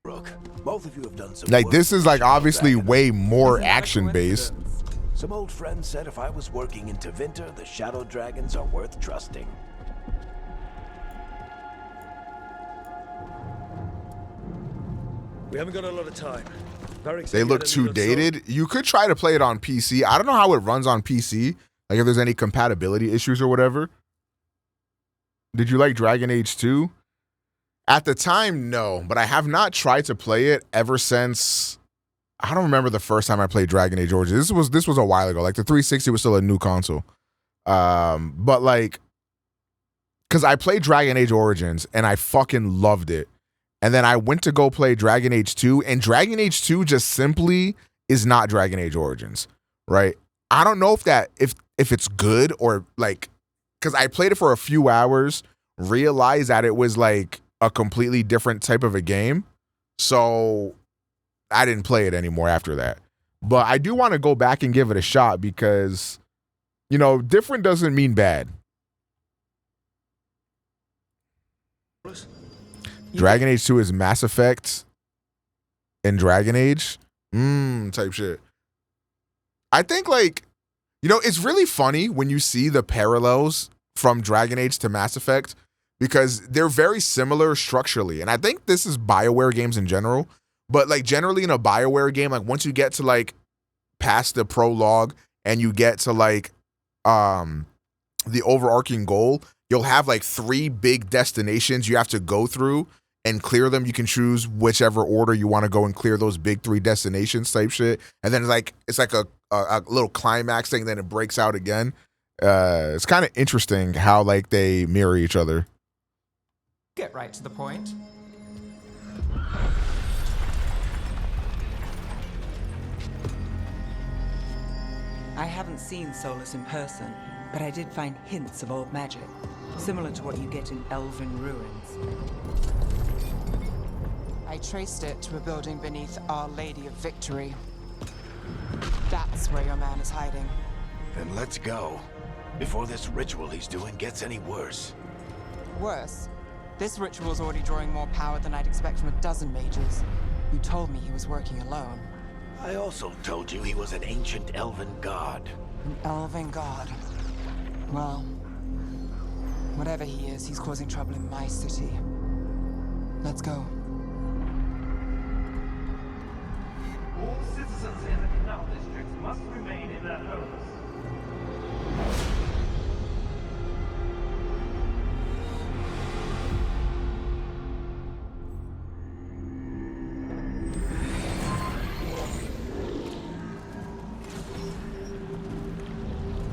Brooke, both of you have done some Like work this is like obviously Dragon. way more action based. Some old friend said if I was working in Tevinter, the Shadow Dragons are worth trusting. We haven't got a lot of time. They look too dated. You could try to play it on PC. I don't know how it runs on PC. Like if there's any compatibility issues or whatever. Did you like Dragon Age 2? At the time, no, but I have not tried to play it ever since. I don't remember the first time I played Dragon Age Origins. This was a while ago. Like the 360 was still a new console. But like, cause I played Dragon Age Origins and I fucking loved it. And then I went to go play Dragon Age 2, and Dragon Age 2 just simply is not Dragon Age Origins, right? I don't know if it's good or like, cause I played it for a few hours, realized that it was like a completely different type of a game. So I didn't play it anymore after that. But I do want to go back and give it a shot because, you know, different doesn't mean bad. Dragon Age 2 is Mass Effect and Dragon Age type shit. I think like, you know, it's really funny when you see the parallels from Dragon Age to Mass Effect because they're very similar structurally. And I think this is BioWare games in general, but like generally in a BioWare game, like once you get to like past the prologue and you get to like the overarching goal, you'll have like 3 big destinations you have to go through and clear them. You can choose whichever order you want to go and clear those big 3 destinations type shit. And then it's like a little climax thing, then it breaks out again. It's kind of interesting how like they mirror each other. Get right to the point. I haven't seen Solus in person, but I did find hints of old magic, similar to what you get in Elven ruins. I traced it to a building beneath Our Lady of Victory. That's where your man is hiding. Then let's go, before this ritual he's doing gets any worse. Worse, this ritual's already drawing more power than I'd expect from a dozen mages. You told me he was working alone. I also told you he was an ancient elven god. An elven god. Well, whatever he is, he's causing trouble in my city. Let's go. All citizens in the canal district must remain in their homes.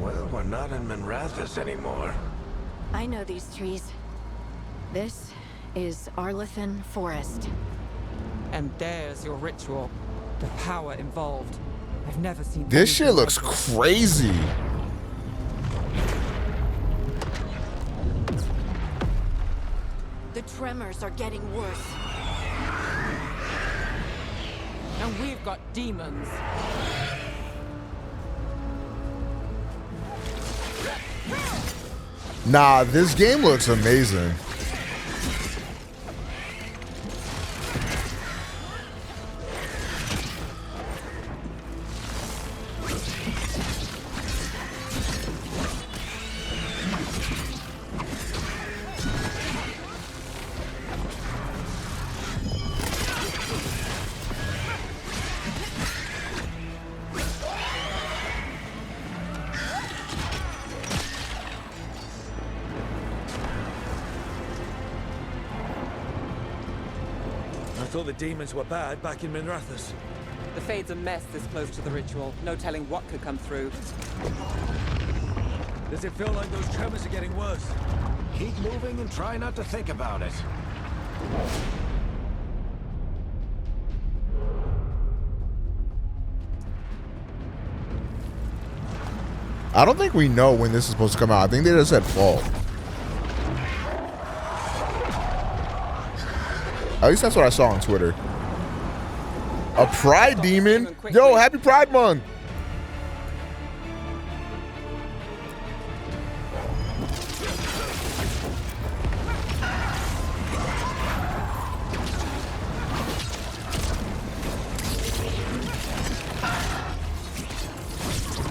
Well, we're not in Minrathous anymore. I know these trees. This is Arlethan Forest. And there's your ritual. The power involved. I've never seen This shit looks crazy. The tremors are getting worse. And we've got demons. Nah, this game looks amazing. I thought the demons were bad back in Minrathous. The Fade's a mess this close to the ritual. No telling what could come through. Does it feel like those tremors are getting worse? Keep moving and try not to think about it. I don't think we know when this is supposed to come out. I think they just said fall. At least that's what I saw on Twitter. A Pride Demon? Yo, happy Pride Month!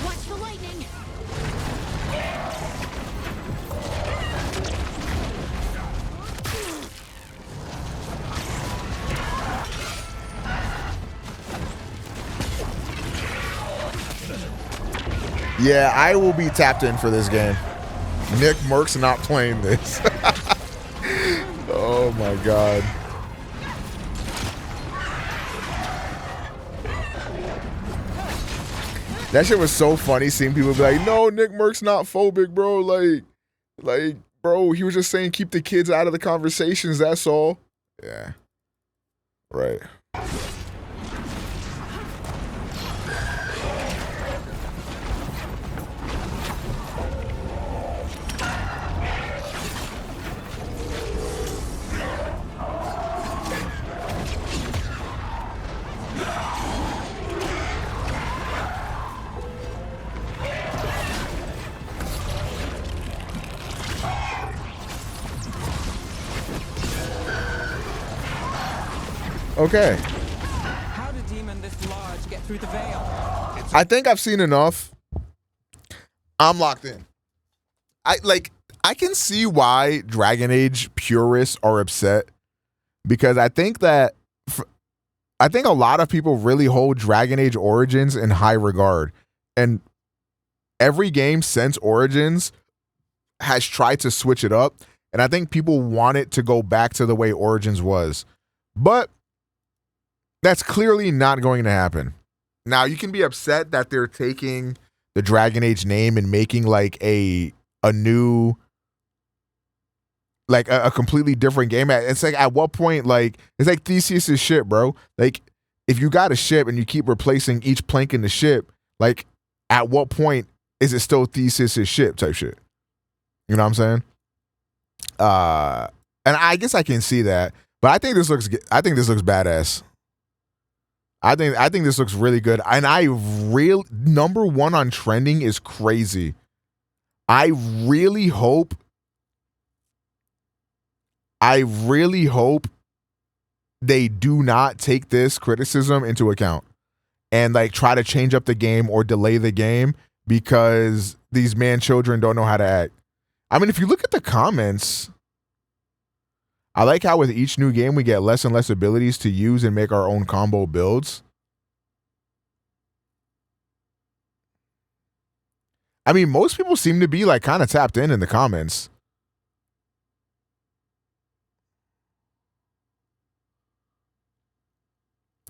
Watch the lightning. Yeah, I will be tapped in for this game. Nick Merck's not playing this. Oh my god. That shit was so funny seeing people be like, no, Nick Merck's not phobic, bro. Like, bro, he was just saying keep the kids out of the conversations, that's all. Yeah. Right. Okay. How did demon this large get through the veil? I think I've seen enough. I'm locked in. I can see why Dragon Age purists are upset because I think that I think a lot of people really hold Dragon Age Origins in high regard, and every game since Origins has tried to switch it up, and I think people want it to go back to the way Origins was, but that's clearly not going to happen. Now, you can be upset that they're taking the Dragon Age name and making like a new, like a completely different game. It's like, at what point, like, it's like Theseus' ship, bro. Like, if you got a ship and you keep replacing each plank in the ship, like, at what point is it still Theseus' ship type shit? You know what I'm saying? And I guess I can see that, but I think this looks badass. I think this looks really good. And number one on trending is crazy. I really hope they do not take this criticism into account and like try to change up the game or delay the game because these man children don't know how to act. I mean, if you look at the comments, I like how with each new game we get less and less abilities to use and make our own combo builds. I mean, most people seem to be like kind of tapped in the comments.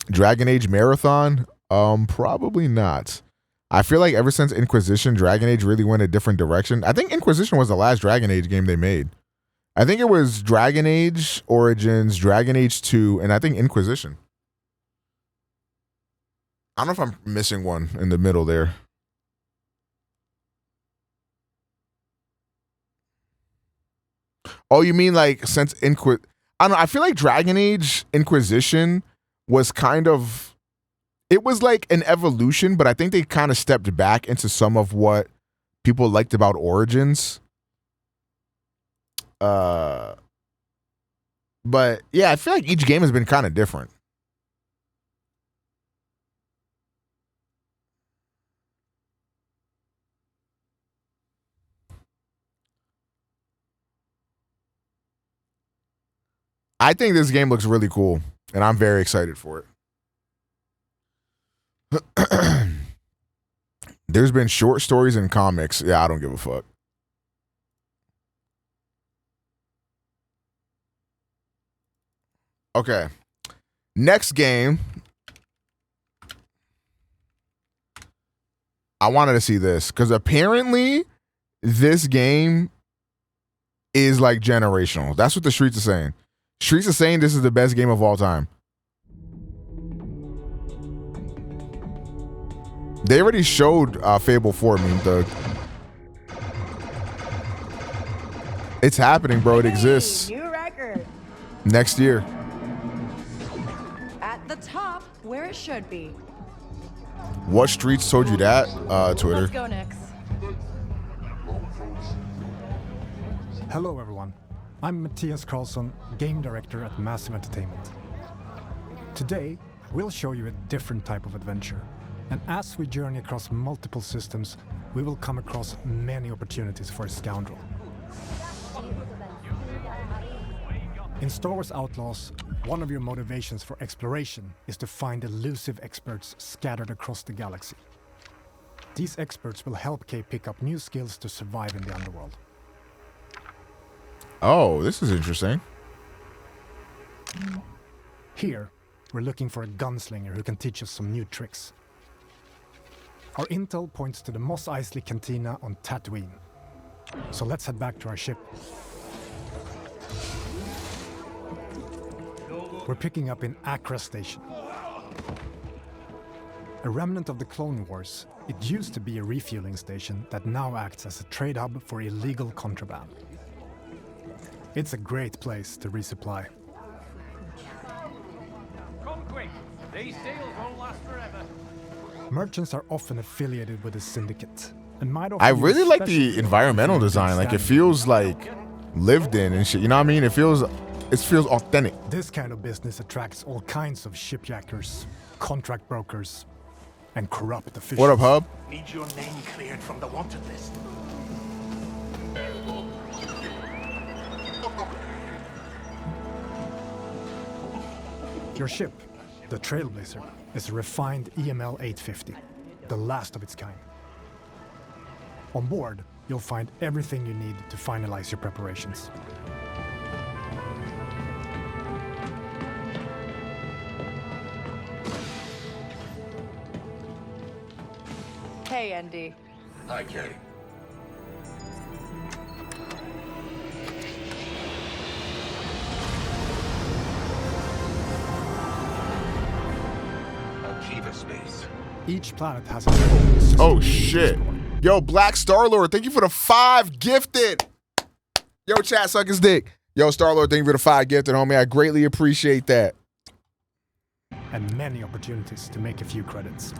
Dragon Age Marathon? Probably not. I feel like ever since Inquisition, Dragon Age really went a different direction. I think Inquisition was the last Dragon Age game they made. I think it was Dragon Age Origins, Dragon Age 2, and I think Inquisition. I don't know if I'm missing one in the middle there. Oh, you mean like since I don't know. I feel like Dragon Age Inquisition was kind of it was like an evolution, but I think they kind of stepped back into some of what people liked about Origins. But yeah, I feel like each game has been kind of different. I think this game looks really cool, and I'm very excited for it. There's been short stories and comics. Yeah, I don't give a fuck. Okay. Next game. I wanted to see this because apparently this game is like generational. That's what the streets are saying. Streets are saying this is the best game of all time. They already showed Fable 4. I mean, it's happening, bro. It exists. New record. Next year. At the top, where it should be. What streets told you that? Twitter. Let's go, Nix. Hello, everyone. I'm Matthias Karlsson, Game Director at Massive Entertainment. Today, we'll show you a different type of adventure. And as we journey across multiple systems, we will come across many opportunities for a scoundrel. In Star Wars Outlaws, one of your motivations for exploration is to find elusive experts scattered across the galaxy. These experts will help Kay pick up new skills to survive in the underworld. Oh, this is interesting. Here, we're looking for a gunslinger who can teach us some new tricks. Our intel points to the Mos Eisley Cantina on Tatooine. So let's head back to our ship. We're picking up in Accra Station. A remnant of the Clone Wars, it used to be a refueling station that now acts as a trade hub for illegal contraband. It's a great place to resupply. Come quick, these deals won't last forever. Merchants are often affiliated with a syndicate and might offer I really like the environmental design. Like, it feels like lived in and shit. You know what I mean? It feels authentic. This kind of business attracts all kinds of shipjackers, contract brokers, and corrupt officials. What up, Hub? Need your name cleared from the wanted list. Your ship, the Trailblazer, is a refined EML 850, the last of its kind. On board, you'll find everything you need to finalize your preparations. Hey, Andy. Hi, Kay. Space. Each planet has its own system. Oh shit. Yo, Black Star-Lord, thank you for the 5 gifted. Yo, chat, suck his dick. Yo, Star-Lord, thank you for the 5 gifted, homie. I greatly appreciate that. And many opportunities to make a few credits,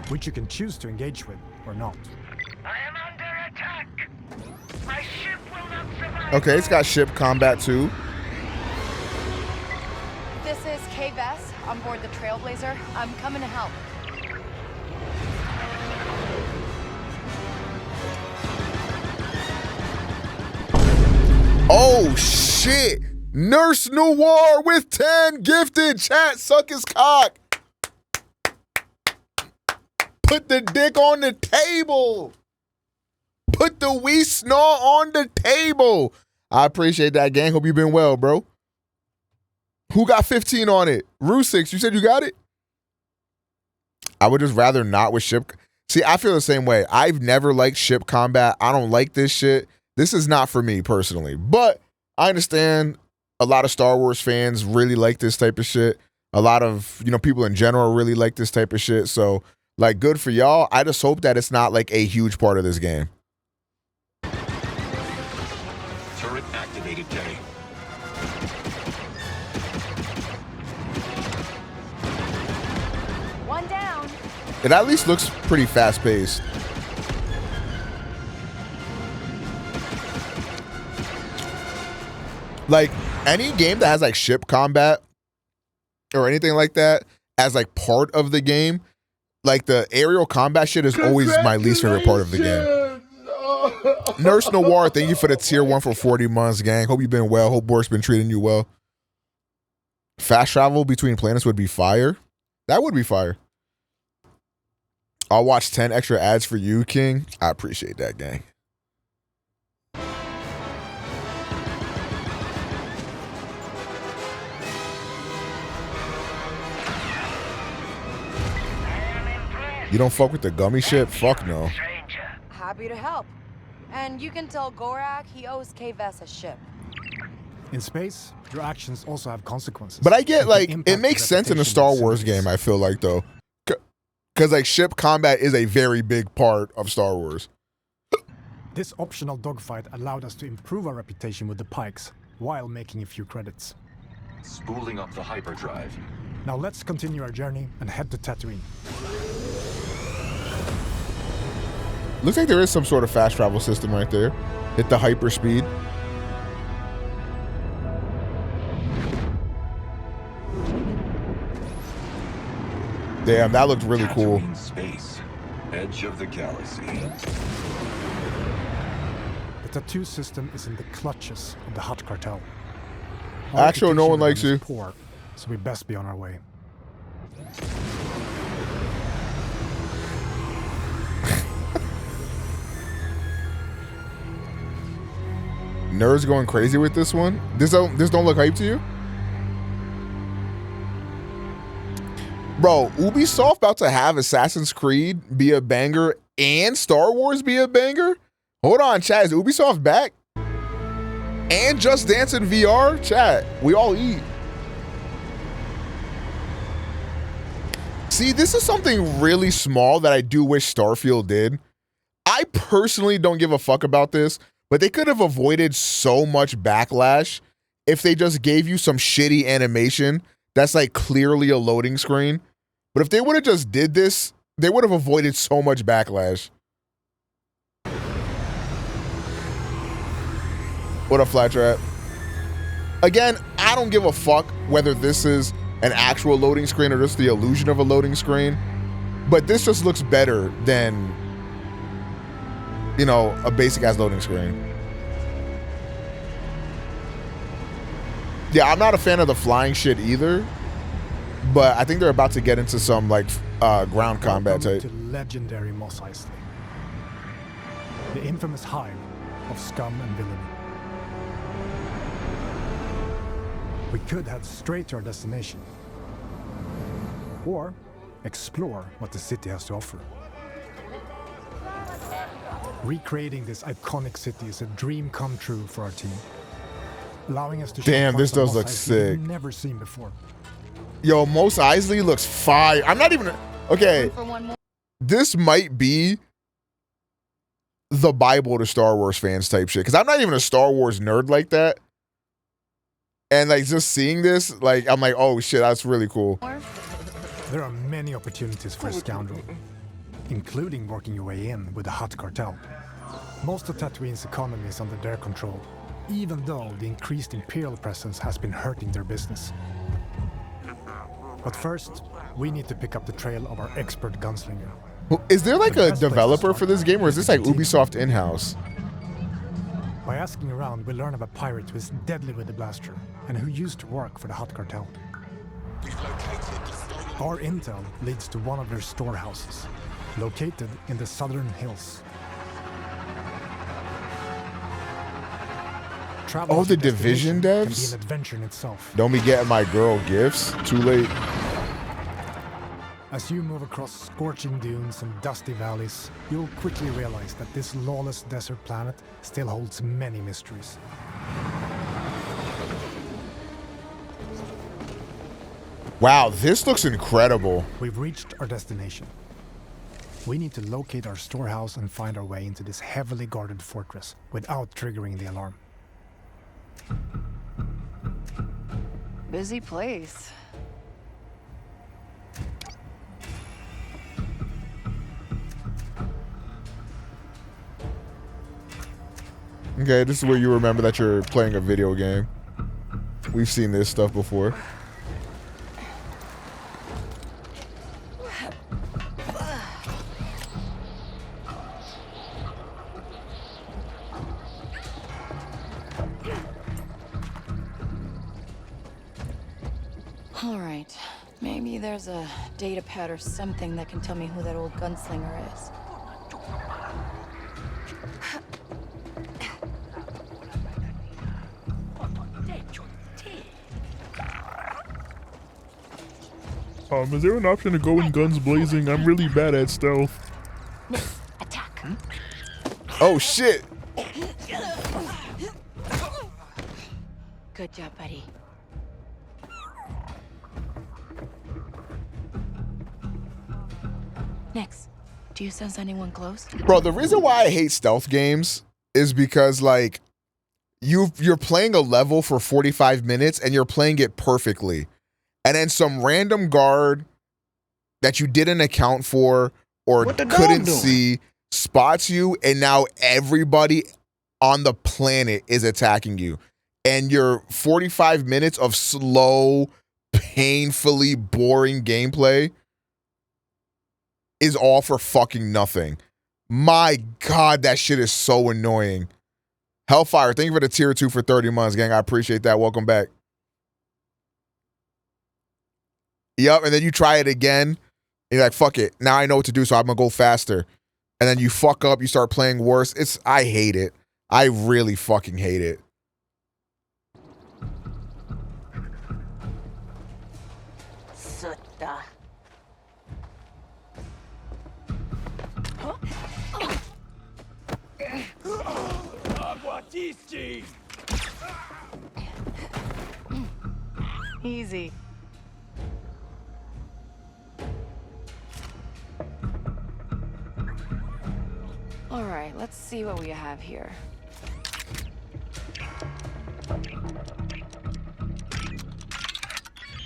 which you can choose to engage with or not. I am under attack. My ship will not survive. Okay, it's got ship combat too. This is Kay Vess on board the Trailblazer. I'm coming to help. Oh shit! Nurse Noir with 10 gifted. Chat, suck his cock. Put the dick on the table. Put the wee snore on the table. I appreciate that, gang. Hope you've been well, bro. Who got 15 on it? Rusix, you said you got it? I would just rather not with ship. See, I feel the same way. I've never liked ship combat. I don't like this shit. This is not for me personally. But I understand a lot of Star Wars fans really like this type of shit. A lot of, people in general really like this type of shit. So, like, good for y'all. I just hope that it's not like a huge part of this game. Turret activated, Kay. Man down. It at least looks pretty fast-paced. Like, any game that has like ship combat or anything like that as like part of the game, like the aerial combat shit is always my least favorite part of the game. Nurse Noir, thank you for the tier 1 for 40 months, gang. Hope you've been well. Hope work's been treating you well. Fast travel between planets would be fire. That would be fire. I'll watch 10 extra ads for you, King. I appreciate that, gang. You don't fuck with the gummy shit? Fuck no. Happy to help. And you can tell Gorak he owes K-Vess a ship. In space, your actions also have consequences. But I get, like, it makes sense in a Star Wars game, I feel like, though. Because, like, ship combat is a very big part of Star Wars. This optional dogfight allowed us to improve our reputation with the Pikes, while making a few credits. Spooling up the hyperdrive. Now let's continue our journey and head to Tatooine. Looks like there is some sort of fast travel system right there. Hit the hyperspeed. Damn, that looked really cool. Space, edge of the galaxy. The tattoo system is in the clutches of the Hutt cartel. Actually, no one likes you. Poor, so we best be on our way. Nerds going crazy with this one. This don't look hype to you? Bro, Ubisoft about to have Assassin's Creed be a banger and Star Wars be a banger? Hold on, chat. Is Ubisoft back? And Just Dance in VR? Chat, we all eat. See, this is something really small that I do wish Starfield did. I personally don't give a fuck about this, but they could have avoided so much backlash if they just gave you some shitty animation that's like clearly a loading screen. But if they would have just did this, they would have avoided so much backlash. What a flat trap. Again, I don't give a fuck whether this is an actual loading screen or just the illusion of a loading screen. But this just looks better than, you know, a basic ass loading screen. Yeah, I'm not a fan of the flying shit either, but I think they're about to get into some like ground combat type. To legendary Mos Eisley, the infamous hive of scum and villainy. We could head straight to our destination, or explore what the city has to offer. Recreating this iconic city is a dream come true for our team, allowing us to show damn, this does look sick. we've never seen before. Yo, Mos Eisley looks fire. I'm not even okay. This might be the Bible to Star Wars fans type shit, because I'm not even a Star Wars nerd like that. And like just seeing this, like I'm like, oh shit, that's really cool. There are many opportunities for a scoundrel, including working your way in with the Hutt cartel. Most of Tatooine's economy is under their control, even though the increased Imperial presence has been hurting their business. But first, we need to pick up the trail of our expert gunslinger. Is there like a developer for this game, or is this like Ubisoft in-house? By asking around, we learn of a pirate who is deadly with the blaster and who used to work for the Hutt cartel. Our intel leads to one of their storehouses, located in the southern hills. Oh, the Division devs? Can be an adventure in itself. Don't be getting my girl gifts. Too late. As you move across scorching dunes and dusty valleys, you'll quickly realize that this lawless desert planet still holds many mysteries. Wow, this looks incredible. We've reached our destination. We need to locate our storehouse and find our way into this heavily guarded fortress without triggering the alarm. Busy place. Okay, this is where you remember that you're playing a video game. We've seen this stuff before. All right. Maybe there's a data pad or something that can tell me who that old gunslinger is. Is there an option to go in guns blazing? I'm really bad at stealth. Attack. Oh shit! Good job, buddy. Next, do you sense anyone close? Bro, the reason why I hate stealth games is because like you're playing a level for 45 minutes and you're playing it perfectly. And then some random guard that you didn't account for or couldn't see spots you, and now everybody on the planet is attacking you. And your 45 minutes of slow, painfully boring gameplay is all for fucking nothing. My God, that shit is so annoying. Hellfire, thank you for the tier 2 for 30 months, gang. I appreciate that. Welcome back. Yep, and then you try it again. And you're like, fuck it. Now I know what to do, so I'm gonna go faster. And then you fuck up, you start playing worse. I hate it. I really fucking hate it. Sutta. Easy. All right, let's see what we have here.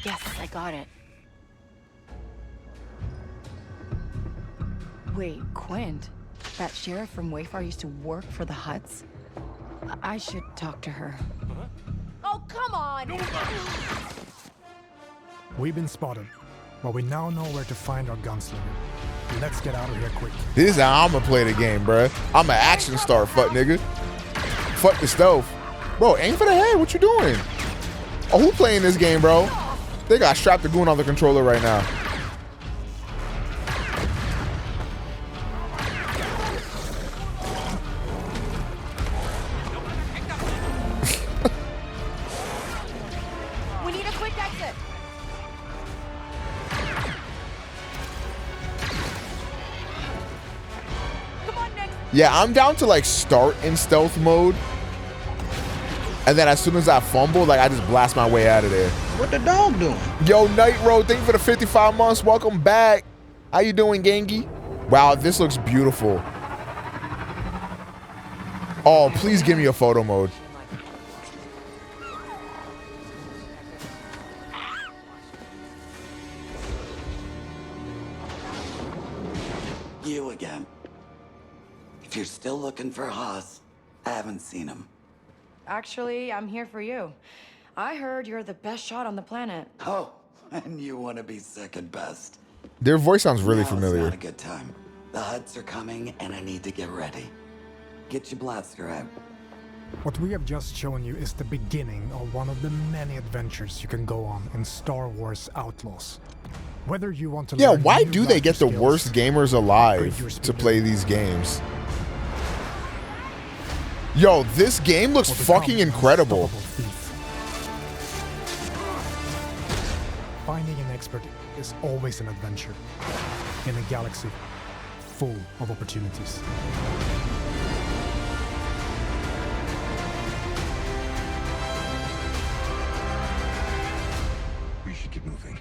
Yes, I got it. Wait, Quint? That sheriff from Wayfar used to work for the Huts? I should talk to her. Oh, come on! We've been spotted, but we now know where to find our gunslinger. Let's get out of here quick. This is how I'm gonna play the game, bruh. I'm an action star, fuck nigga. Fuck the stealth. Bro, aim for the head. What you doing? Oh, who playing this game, bro? They got strapped the goon on the controller right now. We need a quick exit. Come on, Nick. Yeah, I'm down to like start in stealth mode. And then as soon as I fumble, like I just blast my way out of there. What the dog doing? Yo, Night Road, thank you for the 55 months. Welcome back. How you doing, Gangy? Wow, this looks beautiful. Oh, please give me a photo mode. You again. If you're still looking for Haas, I haven't seen him. Actually, I'm here for you. I heard you're the best shot on the planet. Oh, and you want to be second best. Their voice sounds really Now familiar. It's not a good time. The Huts are coming, and I need to get ready. Get your blaster out. What we have just shown you is the beginning of one of the many adventures you can go on in Star Wars Outlaws. Whether you want to learn Why new do they get the skills, worst gamers alive upgrade your to speed play these games? Yo, this game looks fucking incredible. Finding an expert is always an adventure in a galaxy full of opportunities. We should get moving.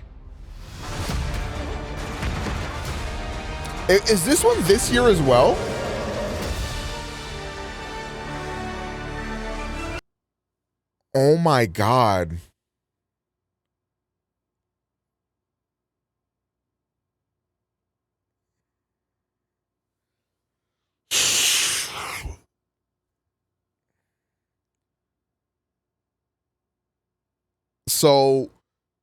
Is this one this year as well? Oh my God. So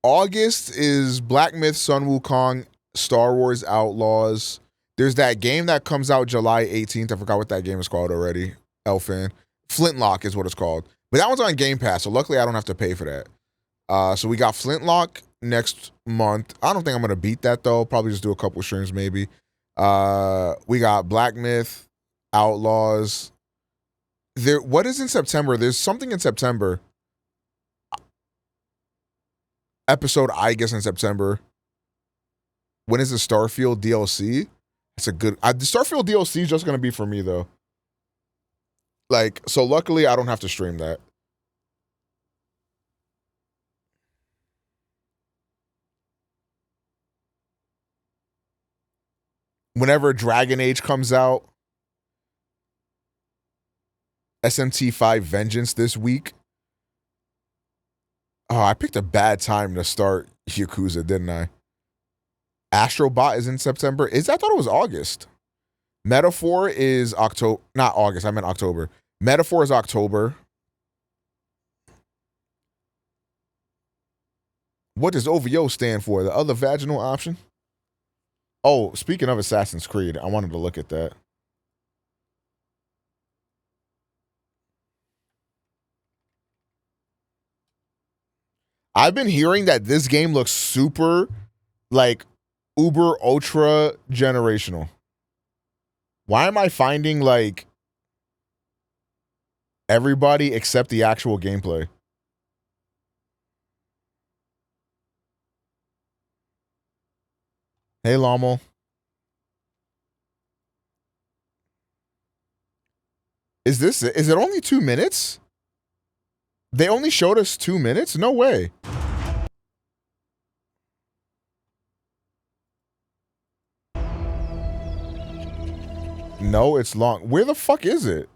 August is Black Myth, Sun Wukong, Star Wars Outlaws. There's that game that comes out July 18th. I forgot what that game is called already. Elfin. Flintlock is what it's called. But that one's on Game Pass, so luckily I don't have to pay for that. So we got Flintlock next month. I don't think I'm going to beat that, though. Probably just do a couple streams, maybe. We got Black Myth, Outlaws. What is in September? There's something in September. Episode, I guess, in September. When is the Starfield DLC? It's a good... the Starfield DLC is just going to be for me, though. Like, so luckily, I don't have to stream that. Whenever Dragon Age comes out, SMT5 Vengeance this week. Oh, I picked a bad time to start Yakuza, didn't I? Astrobot is in September. I thought it was August. Metaphor is October. Not August, I meant October. Metaphor is October. What does OVO stand for? The other vaginal option? Oh, speaking of Assassin's Creed, I wanted to look at that. I've been hearing that this game looks super, like, uber ultra generational. Why am I finding, like, everybody except the actual gameplay? Hey, Lommel. Is it only 2 minutes? They only showed us 2 minutes? No way. No, it's long. Where the fuck is it?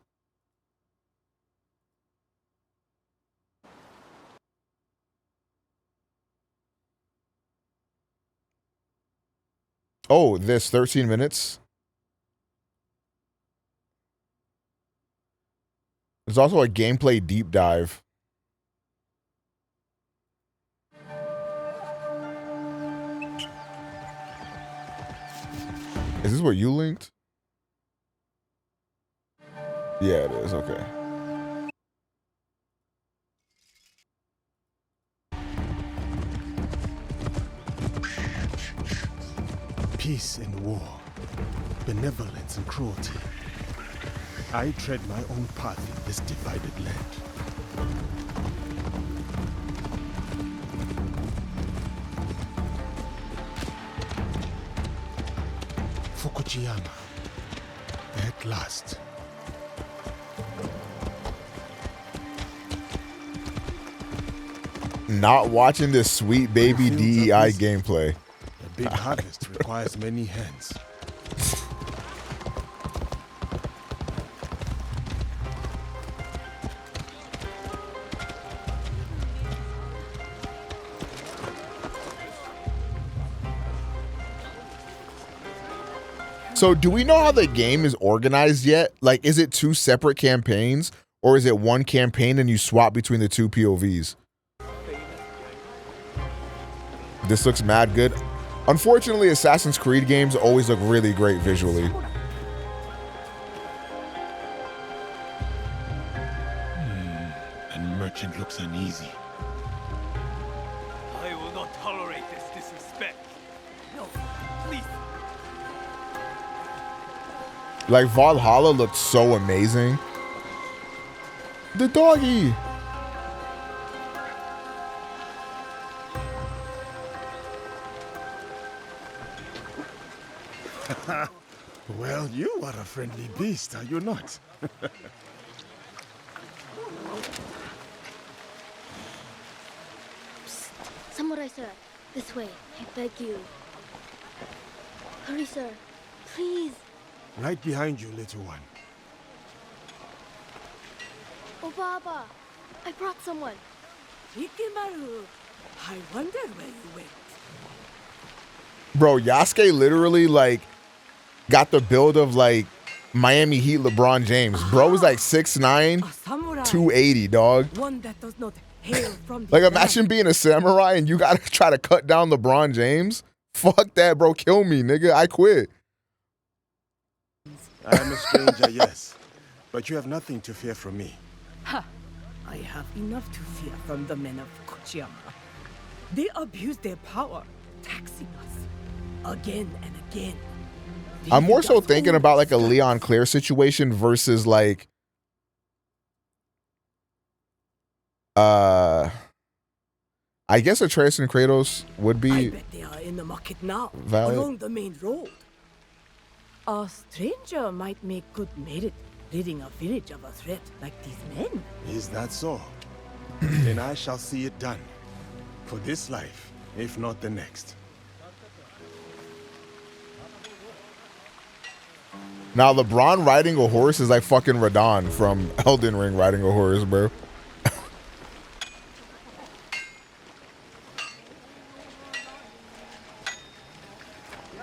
Oh, this 13 minutes. There's also a gameplay deep dive. Is this what you linked? Yeah, it is. Okay. Peace and war, benevolence and cruelty. I tread my own path in this divided land. Fukuyama, at last. Not watching this sweet baby DEI gameplay. A big harvest requires many hands. So do we know how the game is organized yet? Like, is it 2 separate campaigns or is it one campaign and you swap between the 2 POVs? This looks mad good. Unfortunately, Assassin's Creed games always look really great visually. And merchant looks uneasy. I will not tolerate this disrespect. No, please. Like, Valhalla looked so amazing. The doggy. Well, you are a friendly beast, are you not? Samurai sir, this way, I beg you. Hurry, sir, please. Right behind you, little one. Oh, Baba, I brought someone. Ikimaru, I wonder where you went. Bro, Yasuke literally, like, got the build of, like, Miami Heat LeBron James. Bro was like 6'9", 280, dog. One that does not Hail from the Like, land. imagine being a samurai and you gotta try to cut down LeBron James. Fuck that, bro. Kill me, nigga. I quit. I am a stranger, yes. But you have nothing to fear from me. Ha! I have enough to fear from the men of Kochiyama. They abuse their power, taxing us again and again. I'm more so thinking about like a Leon Claire situation versus like I guess Atreus and Kratos would I be bet they are in the market now, valid. along the main road. A stranger might make good merit, ridding a village of a threat like these men. Is that so? Then I shall see it done. For this life, if not the next. Now LeBron riding a horse is like fucking Radon from Elden Ring riding a horse, bro.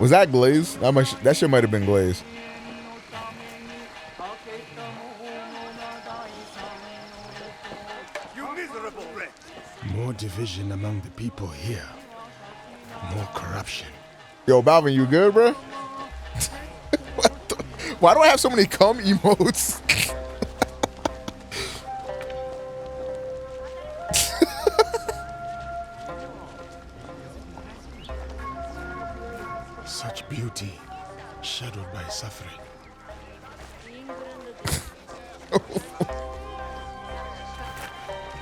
Was that Glaze? That shit might have been Glaze. You miserable wretch! More division among the people here. More corruption. Yo, Balvin, you good, bro? Why do I have so many cum emotes? Such beauty, shadowed by suffering.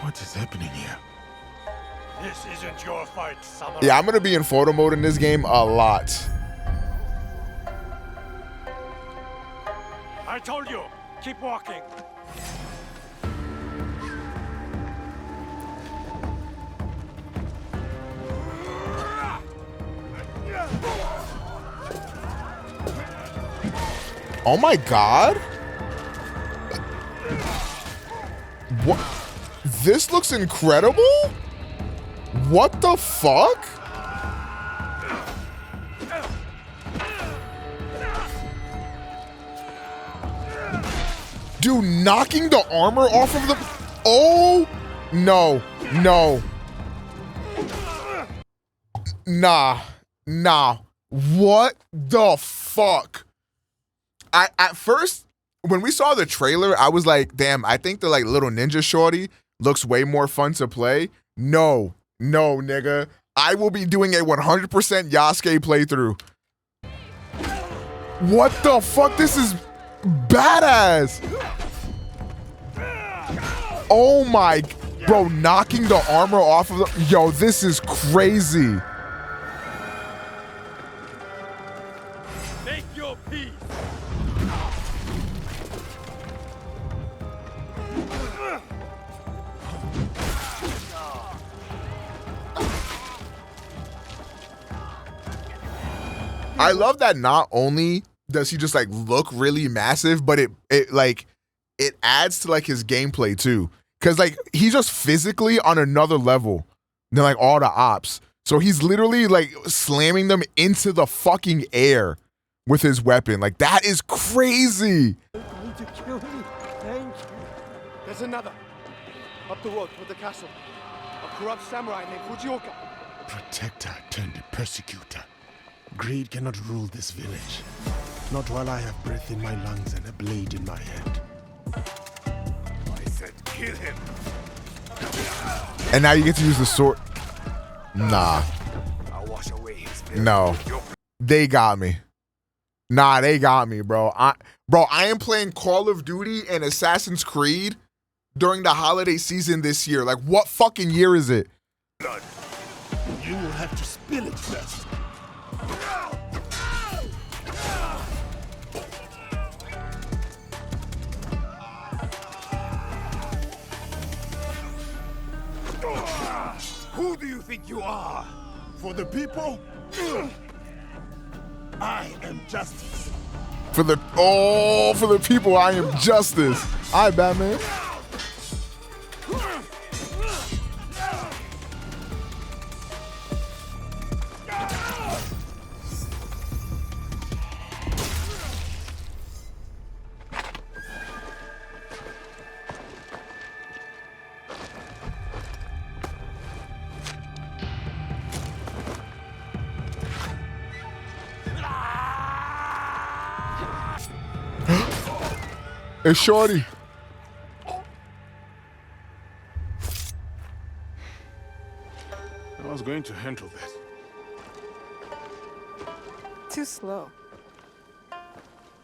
What is happening here? This isn't your fight, samurai. Yeah, I'm gonna be in photo mode in this game a lot. I told you, keep walking. Oh my god. What? This looks incredible? What the fuck? Dude, knocking the armor off of the... Oh, no, no. Nah. What the fuck? At first, when we saw the trailer, I was like, damn, I think the like little ninja shorty looks way more fun to play. No, nigga. I will be doing a 100% Yasuke playthrough. What the fuck? This is badass. Oh my, bro, knocking the armor off of the, yo, this is crazy. Make your peace. I love that not only does he just like look really massive, but it adds to like his gameplay too. Cause like he's just physically on another level than like all the ops. So he's literally like slamming them into the fucking air with his weapon. Like that is crazy. You're going to kill me. Thank you. There's another. Up the road toward the castle. A corrupt samurai named Fujioka. Protector turned persecutor. Greed cannot rule this village. Not while I have breath in my lungs and a blade in my hand. I said kill him. And now you get to use the sword. Nah. I'll wash away his No. They got me. Nah, they got me, bro. I am playing Call of Duty and Assassin's Creed during the holiday season this year. Like, what fucking year is it? blood. You will have to spill it first. Who do you think you are? For the people? I am justice. For the people, I am justice. All right, Batman. It's Shorty. I was going to handle that. Too slow.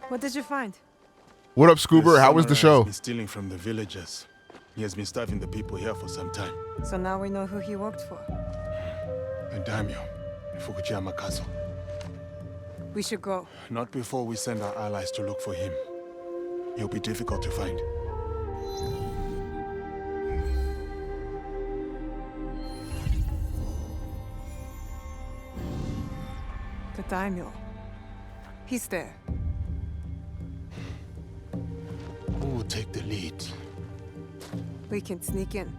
What did you find? What up, Scoober? How was the show? He's been stealing from the villagers. He has been starving the people here for some time. So now we know who he worked for. A daimyo, Fukuchiyama Castle. We should go. Not before we send our allies to look for him. He'll be difficult to find. The daimyo. He's there. Who will take the lead? We can sneak in.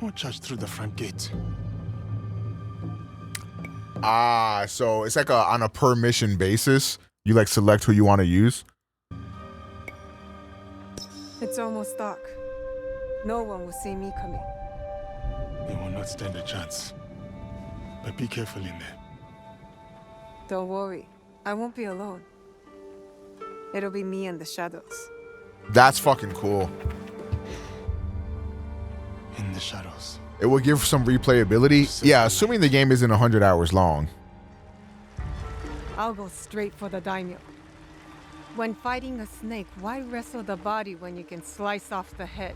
Or charge through the front gate. Ah, so it's like on a per mission basis. You like select who you want to use. It's almost dark. No one will see me coming. They will not stand a chance. But be careful in there. Don't worry. I won't be alone. It'll be me and the shadows. That's fucking cool. In the shadows. It will give some replayability. Yeah, assuming the game isn't 100 hours long. I'll go straight for the daimyo. When fighting a snake, why wrestle the body when you can slice off the head?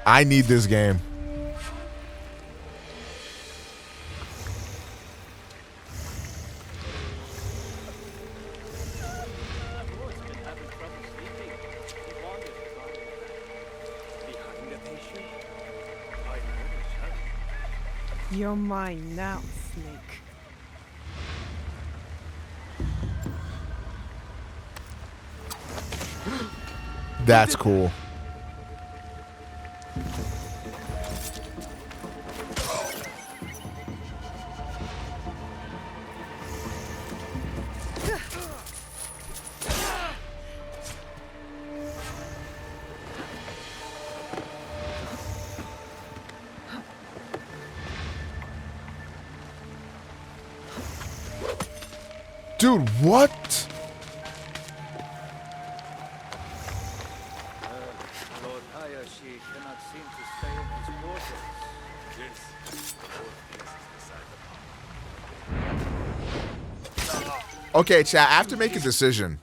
I need this game. You're mine now, Snake. That's cool. Dude, what? Lord Hayashi cannot seem to stay in his quarters. Okay, chat, I have to make a decision.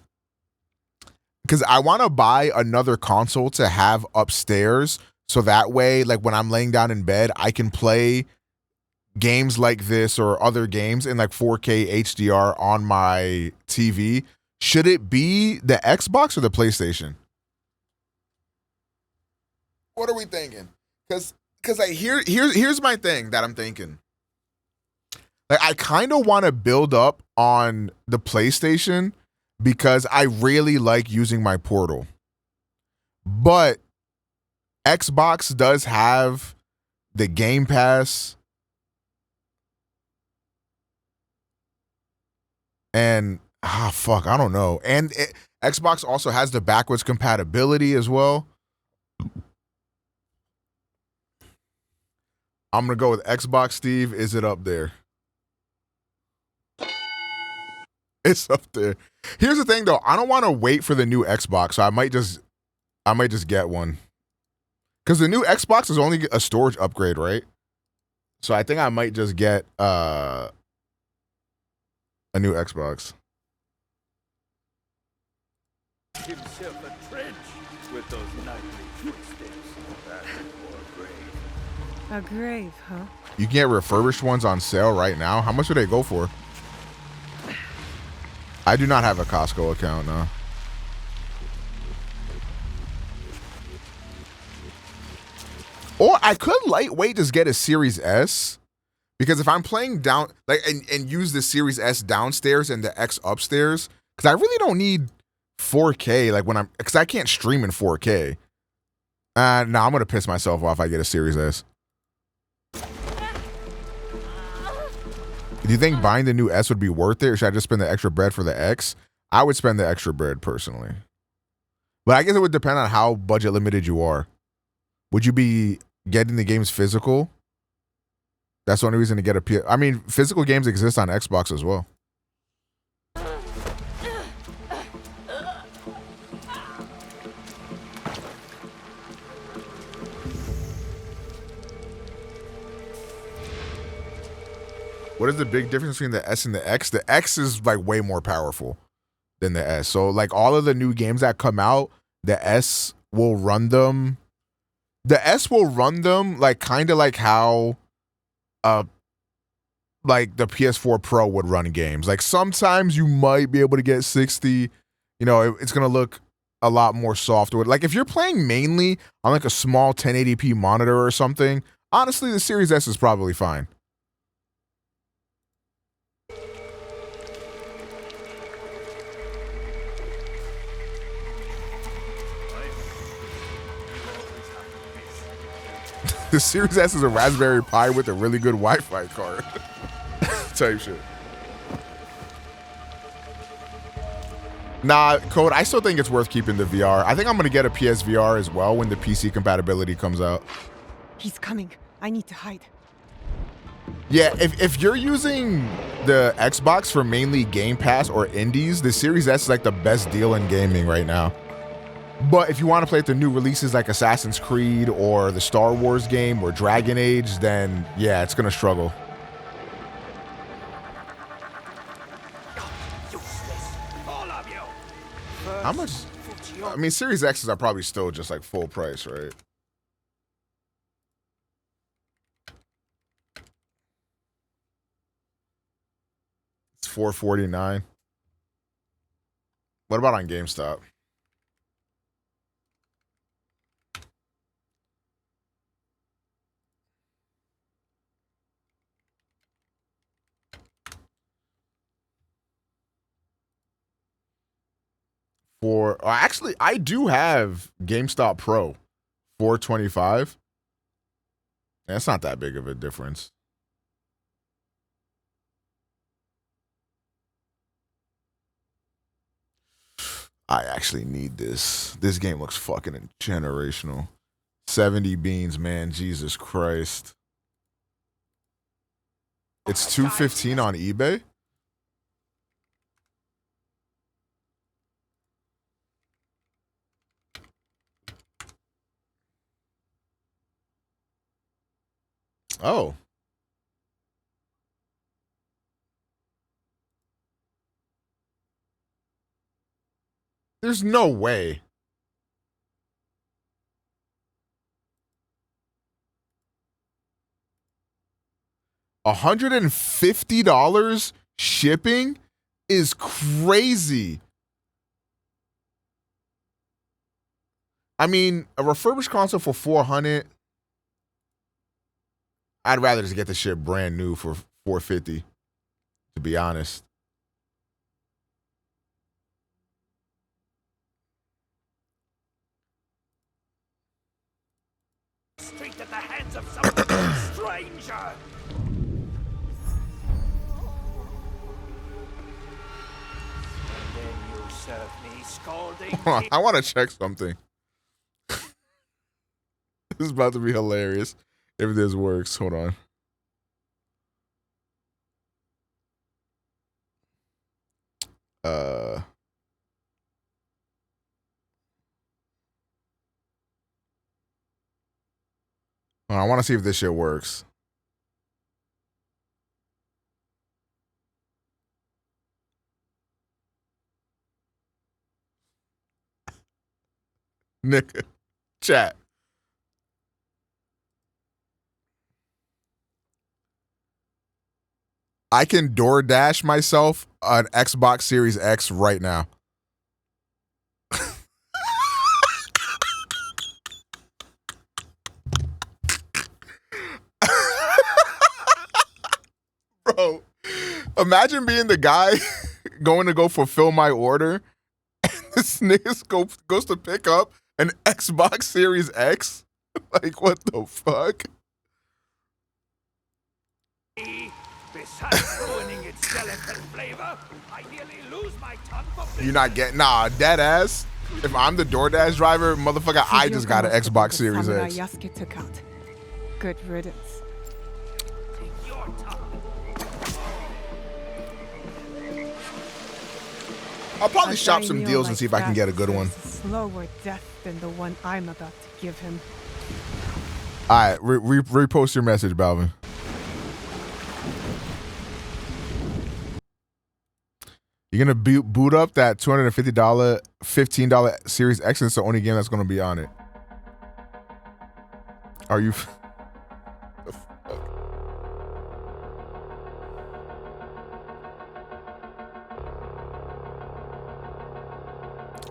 Because I want to buy another console to have upstairs. So that way, like when I'm laying down in bed, I can play games like this or other games in like 4K HDR on my TV. Should it be the Xbox or the PlayStation? What are we thinking? Because here's my thing that I'm thinking. Like I kind of want to build up on the PlayStation because I really like using my portal. But Xbox does have the Game Pass. And fuck, I don't know. And Xbox also has the backwards compatibility as well. I'm gonna go with Xbox, Steve. Is it up there? It's up there. Here's the thing though, I don't want to wait for the new Xbox, so I might just get one. Because the new Xbox is only a storage upgrade, right? So I think I might just get a new Xbox. Himself a trench with those nightly footsteps. That or a grave. A grave, huh? You can get refurbished ones on sale right now. How much do they go for? I do not have a Costco account now. Or I could lightweight just get a Series S. Because if I'm playing down, like, and use the Series S downstairs and the X upstairs, because I really don't need 4K, like when because I can't stream in 4K. No, I'm going to piss myself off if I get a Series S. Do you think buying the new S would be worth it, or should I just spend the extra bread for the X? I would spend the extra bread personally. But I guess it would depend on how budget limited you are. Would you be getting the games physical? That's the only reason to get a PS. I mean, physical games exist on Xbox as well. What is the big difference between the S and the X? The X is like way more powerful than the S. So like all of the new games that come out, the S will run them. The S will run them like kind of like how like the PS4 Pro would run games. Like sometimes you might be able to get 60, you know, it's going to look a lot more software. Like if you're playing mainly on like a small 1080p monitor or something, honestly the Series S is probably fine. The Series S is a Raspberry Pi with a really good Wi-Fi card. Type shit. Nah, Code, I still think it's worth keeping the VR. I think I'm going to get a PSVR as well when the PC compatibility comes out. He's coming. I need to hide. Yeah, if you're using the Xbox for mainly Game Pass or indies, the Series S is like the best deal in gaming right now. But if you want to play the new releases like Assassin's Creed or the Star Wars game or Dragon Age, then yeah, it's going to struggle. How much? I mean, Series X's are probably still just like full price, right? It's $449. What about on GameStop? Actually, I do have GameStop Pro, $425. That's not that big of a difference. I actually need this. This game looks fucking generational. 70 beans, man. Jesus Christ. It's $215 on eBay. Oh. There's no way. $150 shipping is crazy. I mean, a refurbished console for $400. I'd rather just get the shit brand new for $450, to be honest. Straight at the hands of some stranger. And then you serve me scalding. I want to check something. This is about to be hilarious if this works. Hold on. I want to see if this shit works. Nigga, chat. I can DoorDash myself an Xbox Series X right now. Bro, imagine being the guy going to go fulfill my order, and this nigga goes to pick up an Xbox Series X. Like, what the fuck? Besides ruining its delicate flavor, I hear You're not getting dead ass. If I'm the DoorDash driver, motherfucker, I just got an Xbox Series X. Yasuke took out. Good riddance. I'll probably shop some deals and see if I can get a good one. Slower death than the one I'm about to give him. All right, repost your message, Balvin. You're gonna boot up that $250, $15 Series X. It's the only game that's gonna be on it. Are you?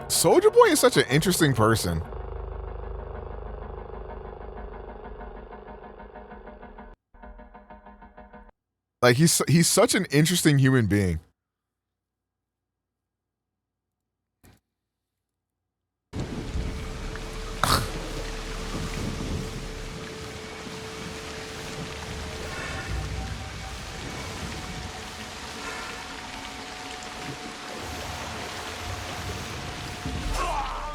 Soldier Boy is such an interesting person. Like he's such an interesting human being.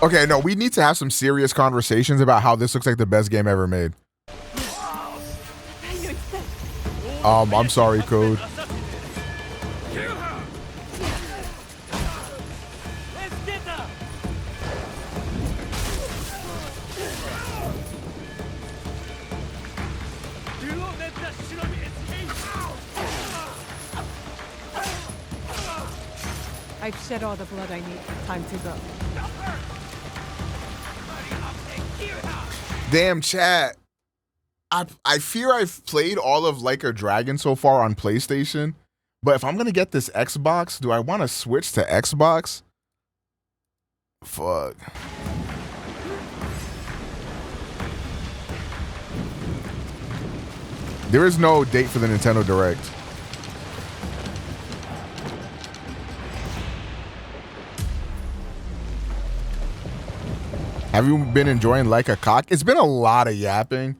Okay, no, we need to have some serious conversations about how this looks like the best game ever made. I'm sorry, Code. I've shed all the blood I need. Time to go. Damn, chat. I fear I've played all of Like a Dragon so far on PlayStation, but if I'm gonna get this Xbox, do I want to switch to Xbox? Fuck. There is no date for the Nintendo Direct. Have you been enjoying Like a Cock? It's been a lot of yapping.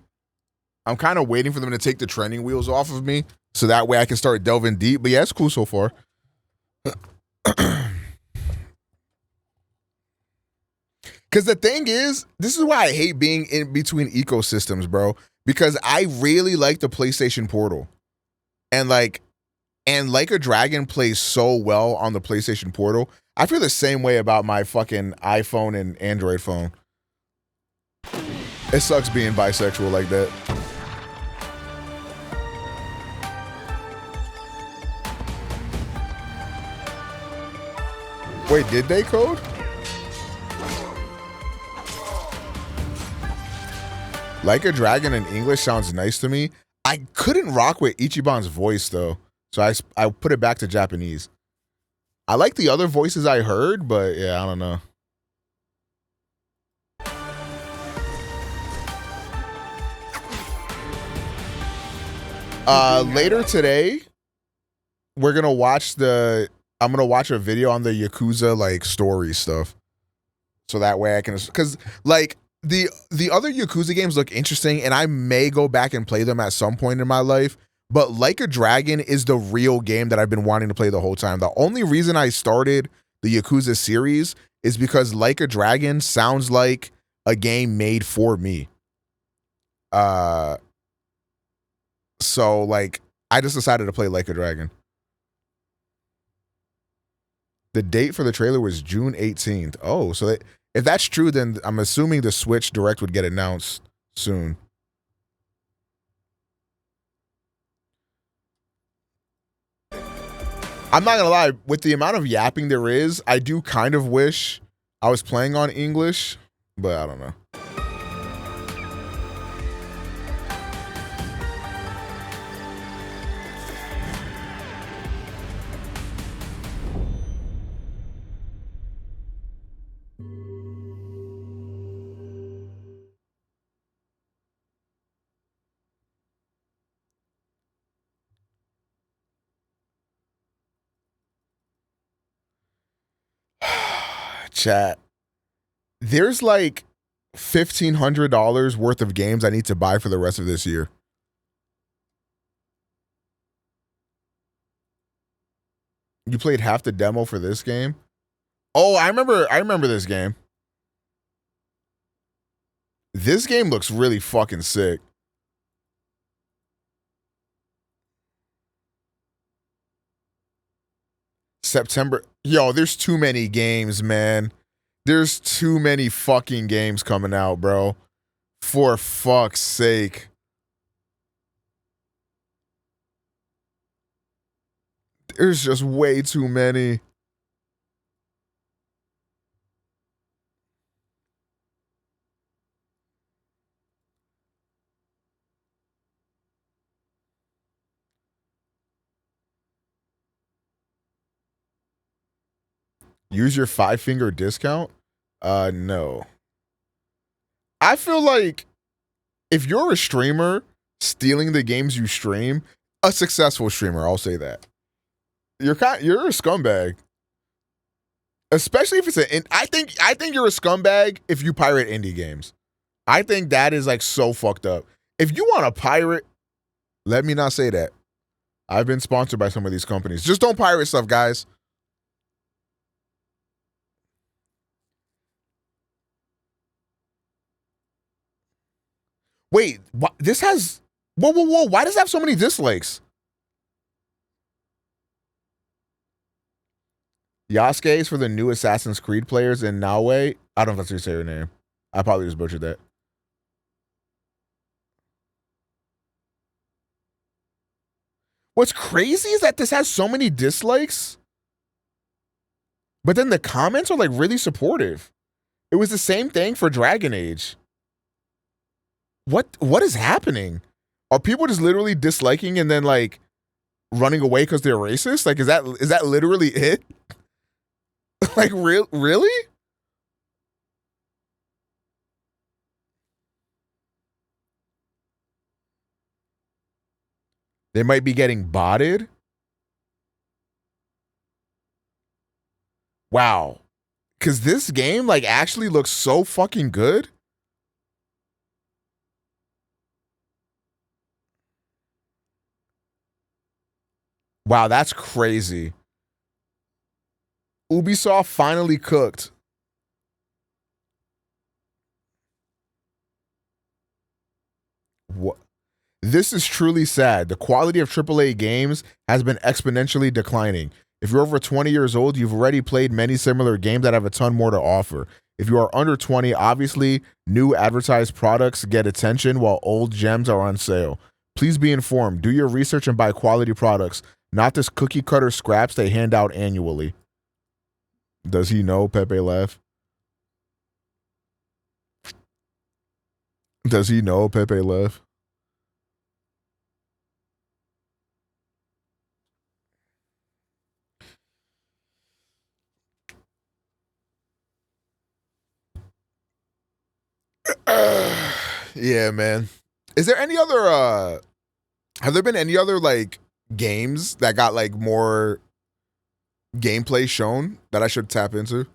I'm kind of waiting for them to take the training wheels off of me so that way I can start delving deep. But yeah, it's cool so far. Because the thing is, this is why I hate being in between ecosystems, bro. Because I really like the PlayStation Portal. And Like a Dragon plays so well on the PlayStation Portal. I feel the same way about my fucking iPhone and Android phone. It sucks being bisexual like that. Wait, did they code? Like a Dragon in English sounds nice to me. I couldn't rock with Ichiban's voice though, so I put it back to Japanese. I like the other voices I heard, but yeah, I don't know. Later today, I'm gonna watch a video on the Yakuza like story stuff. So that way I can, cause like the other Yakuza games look interesting and I may go back and play them at some point in my life, but Like a Dragon is the real game that I've been wanting to play the whole time. The only reason I started the Yakuza series is because Like a Dragon sounds like a game made for me. So like I just decided to play Like a Dragon. The date for the trailer was June 18th. Oh, so if that's true, then I'm assuming the Switch Direct would get announced soon. I'm not gonna lie, with the amount of yapping there is, I do kind of wish I was playing on English, but I don't know. Chat. There's like $1,500 worth of games I need to buy for the rest of this year. You played half the demo for this game? Oh, I remember this game. This game looks really fucking sick. September. Yo, there's too many games, man. There's too many fucking games coming out, bro. For fuck's sake. There's just way too many. Use your 5-finger discount? No. I feel like if you're a streamer stealing the games you stream, a successful streamer, I'll say that. You're a scumbag. Especially if it's I think you're a scumbag if you pirate indie games. I think that is like so fucked up. If you want to pirate, let me not say that. I've been sponsored by some of these companies. Just don't pirate stuff, guys. Wait, what? This has... Whoa. Why does it have so many dislikes? Yasuke is for the new Assassin's Creed players in Naue. I don't know if that's how you say her name. I probably just butchered that. What's crazy is that this has so many dislikes, but then the comments are like really supportive. It was the same thing for Dragon Age. What is happening? Are people just literally disliking and then like running away because they're racist? Like, is that literally it? Like, really? They might be getting botted. Wow. Because this game like actually looks so fucking good. Wow, that's crazy. Ubisoft finally cooked. What? This is truly sad. The quality of AAA games has been exponentially declining. If you're over 20 years old, you've already played many similar games that have a ton more to offer. If you are under 20, obviously, new advertised products get attention while old gems are on sale. Please be informed. Do your research and buy quality products, not this cookie cutter scraps they hand out annually. Does he know? Pepe laugh. Does he know? Pepe laugh. Yeah, man. Is there any other have there been any other like games that got like more gameplay shown that I should tap into?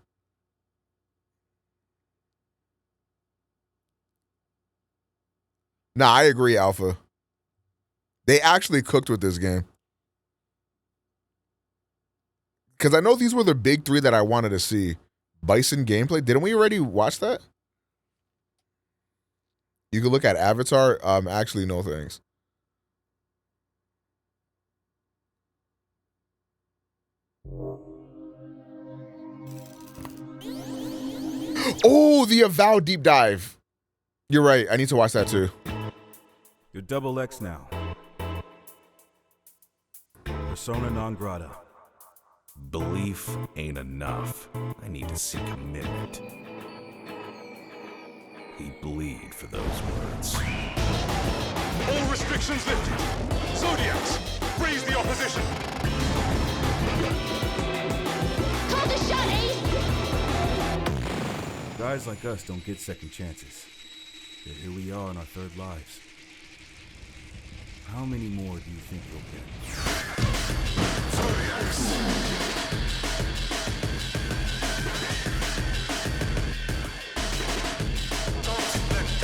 Nah, I agree, Alpha. They actually cooked with this game. Because I know these were the big three that I wanted to see. Bison gameplay. Didn't we already watch that? You can look at Avatar. Actually, no thanks. Oh, the Avowed deep dive. You're right. I need to watch that too. You're double X now. Persona non grata. Belief ain't enough. I need to see commitment. We bleed for those words. All restrictions lifted. Zodiacs, raise the opposition. Call the shot, Ace! Guys like us don't get second chances. Yet here we are in our third lives. How many more do you think you'll get?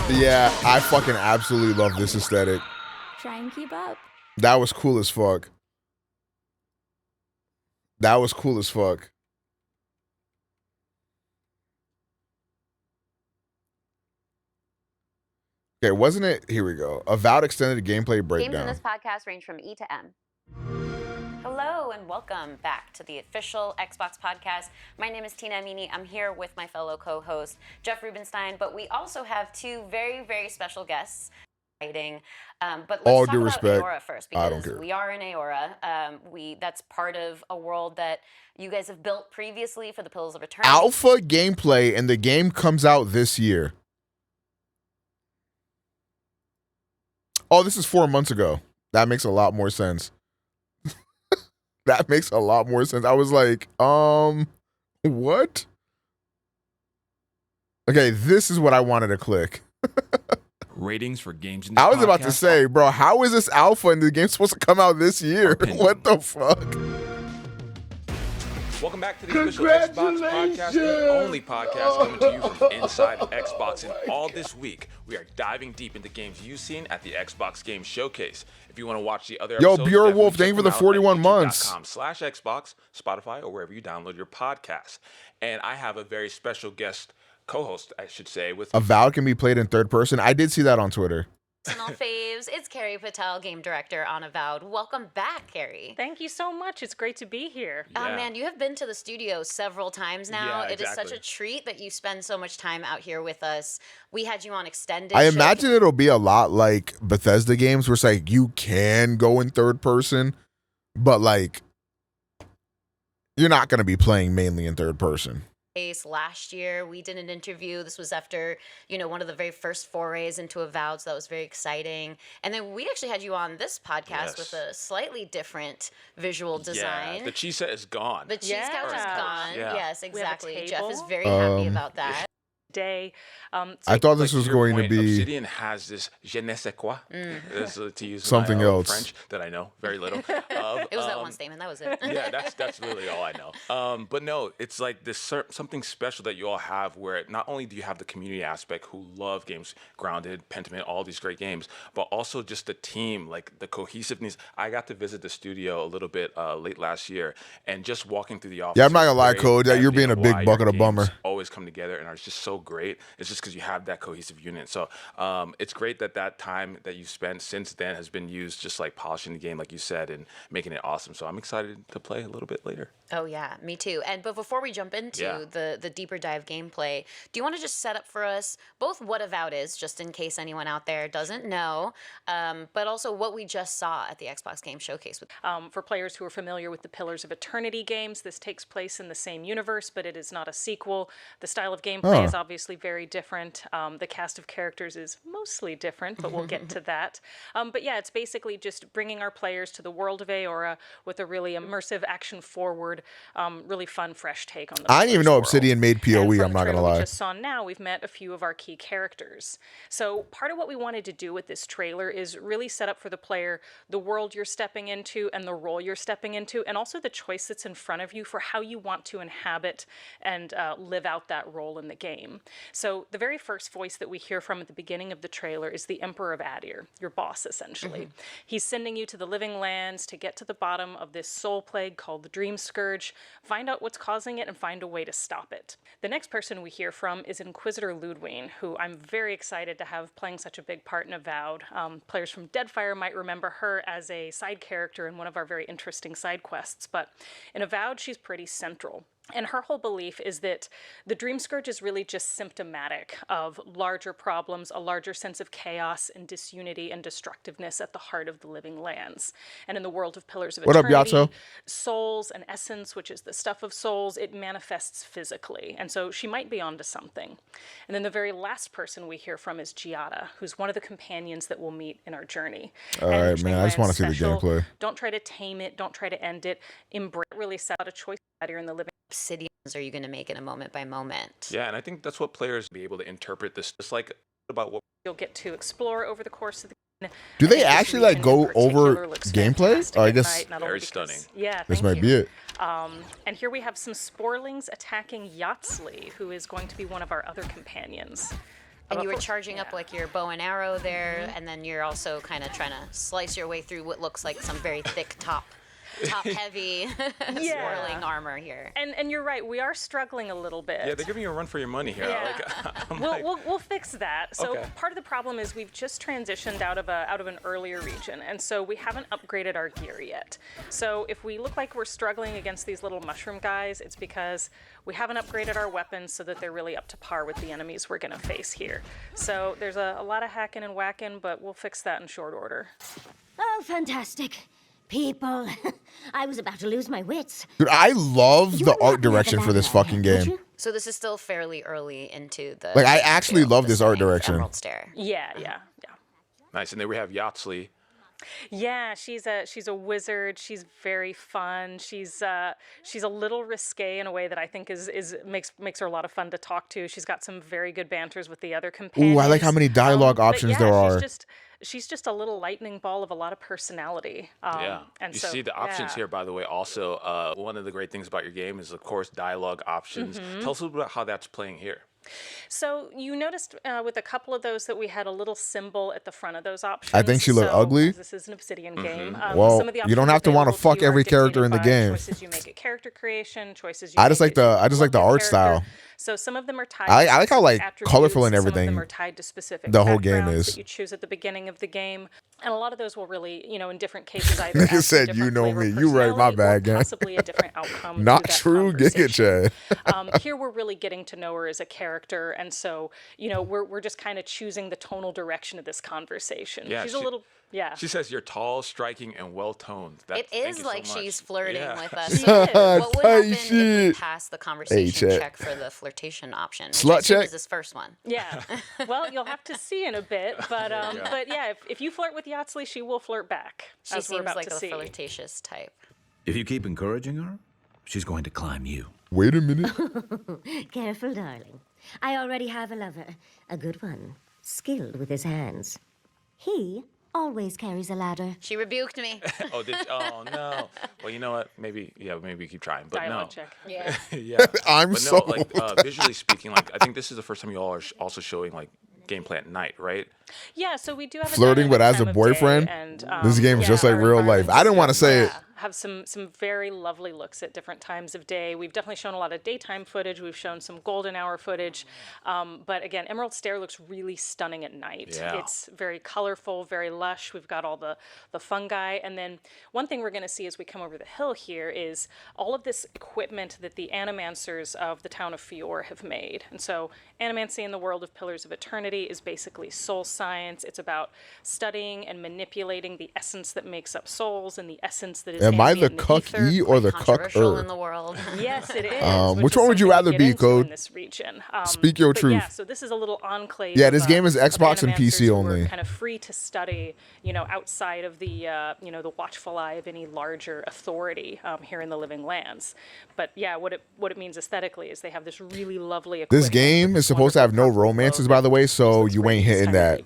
Yeah, I fucking absolutely love this aesthetic. Try and keep up. That was cool as fuck. That was cool as fuck. Okay, wasn't it? Here we go. Avowed extended gameplay breakdown. Games in this podcast range from E to M. Hello and welcome back to the official Xbox podcast. My name is Tina Amini. I'm here with my fellow co-host Jeff Rubenstein, but we also have two very, very special guests. But let's All talk due about respect, Aora first, I don't because care. we are in Aora. That's part of a world that you guys have built previously for the Pillars of Eternity. Alpha gameplay, and the game comes out this year. Oh, this is 4 months ago. That makes a lot more sense. That makes a lot more sense. I was like, what? Okay, this is what I wanted to click. Ratings for games in this I was about to podcast say, bro, how is this alpha and the game's supposed to come out this year? What the fuck? Welcome back to the official Xbox podcast, the only podcast coming to you from inside Xbox. And all this week, we are diving deep into games you've seen at the Xbox Game Showcase. If you want to watch the other episodes, Pure Wolf, thank you for the 41 months. YouTube.com/Xbox, Spotify, or wherever you download your podcasts. And I have a very special guest co-host, I should say, with Avowed can be played in third person. I did see that on Twitter. Personal faves, it's Carrie Patel, game director on Avowed. Welcome back, Carrie. Thank you so much. It's great to be here. Oh man, you have been to the studio several times now. Yeah, It is such a treat that you spend so much time out here with us. We had you on extended. I imagine it'll be a lot like Bethesda games where it's like you can go in third person, but like you're not going to be playing mainly in third person. Last year we did an interview. This was after one of the very first forays into Avowed, so that was very exciting. And then we actually had you on this podcast with a slightly different visual design. Yeah, the cheese set is gone. The cheese couch is gone. Yeah. Yes, exactly. Jeff is very Um, happy about that. Day. I thought this was to your going to point, be Obsidian has this je ne sais quoi, to use something my else. French that I know very little. It was that one statement. That was it. Yeah, that's really all I know. But no, it's like this something special that you all have, where not only do you have the community aspect who love games, Grounded, Pentiment, all these great games, but also just the team, like the cohesiveness. I got to visit the studio a little bit late last year, and just walking through the office. Yeah, I'm not was gonna lie, great, Code. You're being a why big your bucket of games bummer. always come together and are just so great. It's just because you have that cohesive unit. So it's great that time that you've spent since then has been used just like polishing the game, like you said, and making it awesome. So I'm excited to play a little bit later. Oh yeah, me too. But before we jump into the deeper dive gameplay, do you want to just set up for us both what Avowed is, just in case anyone out there doesn't know, but also what we just saw at the Xbox Game Showcase? For players who are familiar with the Pillars of Eternity games, this takes place in the same universe, but it is not a sequel. The style of gameplay is obviously very different. The cast of characters is mostly different, but we'll get to that. But yeah, it's basically just bringing our players to the world of Aora with a really immersive, action-forward, really fun, fresh take on the I didn't even know world. Obsidian made PoE. I'm not gonna We lie. just saw now, we've met a few of our key characters. So part of what we wanted to do with this trailer is really set up for the player the world you're stepping into and the role you're stepping into, and also the choice that's in front of you for how you want to inhabit and live out that role in the game. So the very first voice that we hear from at the beginning of the trailer is the Emperor of Adir, your boss essentially. He's sending you to the living lands to get to the bottom of this soul plague called the Dream Scourge, find out what's causing it, and find a way to stop it. The next person we hear from is Inquisitor Ludwine, who I'm very excited to have playing such a big part in Avowed. Players from Deadfire might remember her as a side character in one of our very interesting side quests, but in Avowed she's pretty central. And her whole belief is that the Dream Scourge is really just symptomatic of larger problems, a larger sense of chaos and disunity and destructiveness at the heart of the living lands. And in the world of Pillars of Eternity, Yato? souls and essence, which is the stuff of souls, it manifests physically. And so she might be onto something. And then the very last person we hear from is Giada, who's one of the companions that we'll meet in our journey. All right, man. I just want to see the gameplay. Don't try to tame it. Don't try to end it. Embrace really set out a choice out here in the living. Obsidians are you going to make in a moment by moment? Yeah, and I think that's what players be able to interpret this, just like about what you'll get to explore over the course of the game. Do they actually like go over gameplay? Oh, I guess very stunning. Yeah, this might be it. And here we have some Sporlings attacking Yatsli, who is going to be one of our other companions. And you were charging up like your bow and arrow there, and then you're also kind of trying to slice your way through what looks like some very thick top. top-heavy swirling armor here. And you're right, we are struggling a little bit. Yeah, they're giving you a run for your money here. Yeah. We'll fix that. So part of the problem is we've just transitioned out of an earlier region, and so we haven't upgraded our gear yet. So if we look like we're struggling against these little mushroom guys, it's because we haven't upgraded our weapons so that they're really up to par with the enemies we're gonna face here. So there's a lot of hacking and whacking, but we'll fix that in short order. Oh, fantastic. People, I was about to lose my wits. Dude, I love the art direction for this fucking game. So this is still fairly early into the... Like, I actually love this art direction. Emerald Stare. Yeah. Nice, and then we have Yatsli. Yeah, she's a wizard. She's very fun. She's a little risque in a way that I think makes her a lot of fun to talk to. She's got some very good banters with the other companions. Ooh, I like how many dialogue options there are. She's just a little lightning ball of a lot of personality. And you see the options here, by the way. Also, one of the great things about your game is, of course, dialogue options. Tell us a little bit about how that's playing here. So you noticed with a couple of those that we had a little symbol at the front of those options. I think she looked ugly. This is an Obsidian game. Well, some of the you don't have to want to fuck every character in the game. Choices you make at character creation, choices you I just like the art style. So some of them are tied. I like how like colorful and everything. Some of them are tied to specific the whole game is. That you choose at the beginning of the game, and a lot of those will really, in different cases either. Nigga said, "You know me, you right, my bad, gang." Possibly a different outcome. Not true, Giga Chad. Here we're really getting to know her as a character, and so we're just kind of choosing the tonal direction of this conversation. Yeah, she's a little. Yeah. She says you're tall, striking, and well-toned. It is like she's flirting with us. She So what would happen shit. if we pass the conversation check for the flirtation option? Slut check? Is this first one? Yeah. Well, you'll have to see in a bit, but yeah, if you flirt with Yatsli, she will flirt back. She seems like a flirtatious type. If you keep encouraging her, she's going to climb you. Wait a minute. Careful, darling. I already have a lover. A good one. Skilled with his hands. He always carries a ladder. She rebuked me. Oh no. Well, you know what? Maybe keep trying. But dialogue check. Yeah. Yeah. Visually speaking, like I think this is the first time you all are also showing like gameplay at night, right? Yeah. So we do have flirting, but as a boyfriend. This game is just like real life. I didn't want to say it. Have some very lovely looks at different times of day. We've definitely shown a lot of daytime footage. We've shown some golden hour footage. But again, Emerald Stair looks really stunning at night. Yeah. It's very colorful, very lush. We've got all the fungi. And then one thing we're going to see as we come over the hill here is all of this equipment that the animancers of the town of Fior have made. And so animancy in the world of Pillars of Eternity is basically soul science. It's about studying and manipulating the essence that makes up souls and the essence that is Am I the cuck E or the cuck in the world. Yes, it is. Which one would you rather be, Code? In this region. Speak your truth. Yeah, so this is a little enclave. Yeah, this game is Xbox and PC only. Kind of free to study, outside of the, the watchful eye of any larger authority here in the Living Lands. But yeah, what it means aesthetically is they have this really lovely equipment. This game is supposed to have no romances, by the way, so you ain't hitting that.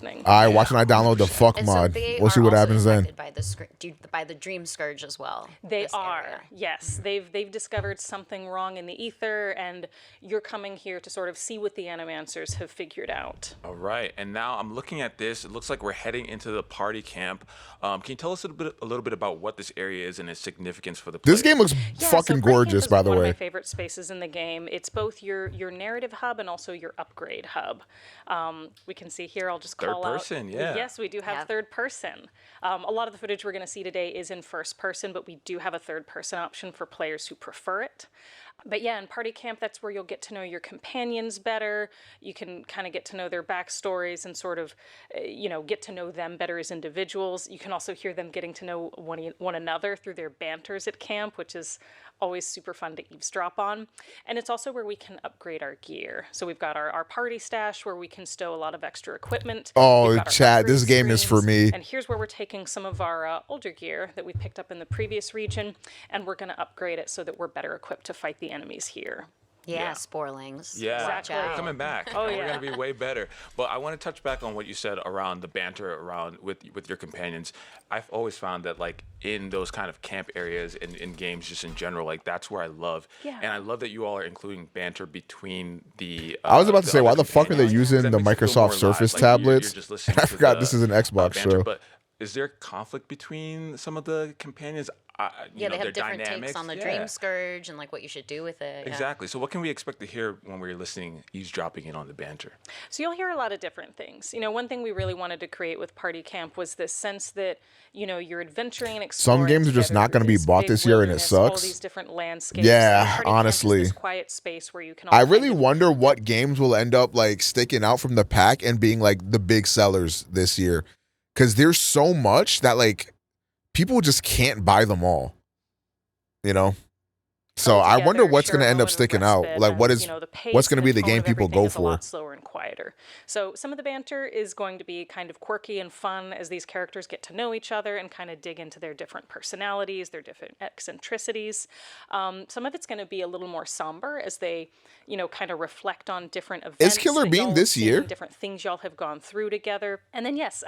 Watch when I download the fuck mod. We'll see what happens then. By the Dream Scourge as well. They are, yes. They've discovered something wrong in the ether, and you're coming here to sort of see what the animancers have figured out. All right, and now I'm looking at this. It looks like we're heading into the party camp. Can you tell us a little bit about what this area is and its significance for the players? This game looks fucking gorgeous, by the way. One of my favorite spaces in the game. It's both your narrative hub and also your upgrade hub. We can see here. I'll just call third person, yeah. Yes, we do have third person. A lot of the footage we're going to see today is in first person, but we do have a third person option for players who prefer it. But yeah, in Party Camp, that's where you'll get to know your companions better. You can kind of get to know their backstories and sort of, get to know them better as individuals. You can also hear them getting to know one another through their banters at camp, which is always super fun to eavesdrop on. And it's also where we can upgrade our gear. So we've got our party stash where we can stow a lot of extra equipment. Oh, chat, this game is for me. And here's where we're taking some of our older gear that we picked up in the previous region, and we're going to upgrade it so that we're better equipped to fight the enemies here. Yeah, Sporlings. Yeah, exactly. We're coming back. Oh, We're yeah. going to be way better. But I want to touch back on what you said around the banter around with your companions. I've always found that like in those kind of camp areas and in games just in general, like that's where I love. Yeah. And I love that you all are including banter between the. I was about to say, why the fuck are they using the Microsoft Surface tablets? You're just listening I forgot this is an Xbox banter, show. But is there conflict between some of the companions? Yeah, they have their different dynamics? takes on the Dream Scourge and like what you should do with it. Yeah. Exactly. So what can we expect to hear when we're listening, eavesdropping in on the banter? So you'll hear a lot of different things. One thing we really wanted to create with Party Camp was this sense that, you're adventuring and exploring. Some games are just not going to be bought this year, and it sucks. All these different landscapes. Yeah, honestly. This quiet space where you can. I really wonder what games will end up like sticking out from the pack and being like the big sellers this year, because there's so much that like people just can't buy them all. So I wonder what's going to end up sticking out. Like, what's going to be the game people go for? A lot slower and quieter. So some of the banter is going to be kind of quirky and fun as these characters get to know each other and kind of dig into their different personalities, their different eccentricities. Some of it's going to be a little more somber as they, kind of reflect on different events. Is Killer Bean this year? Different things y'all have gone through together. And then, yes,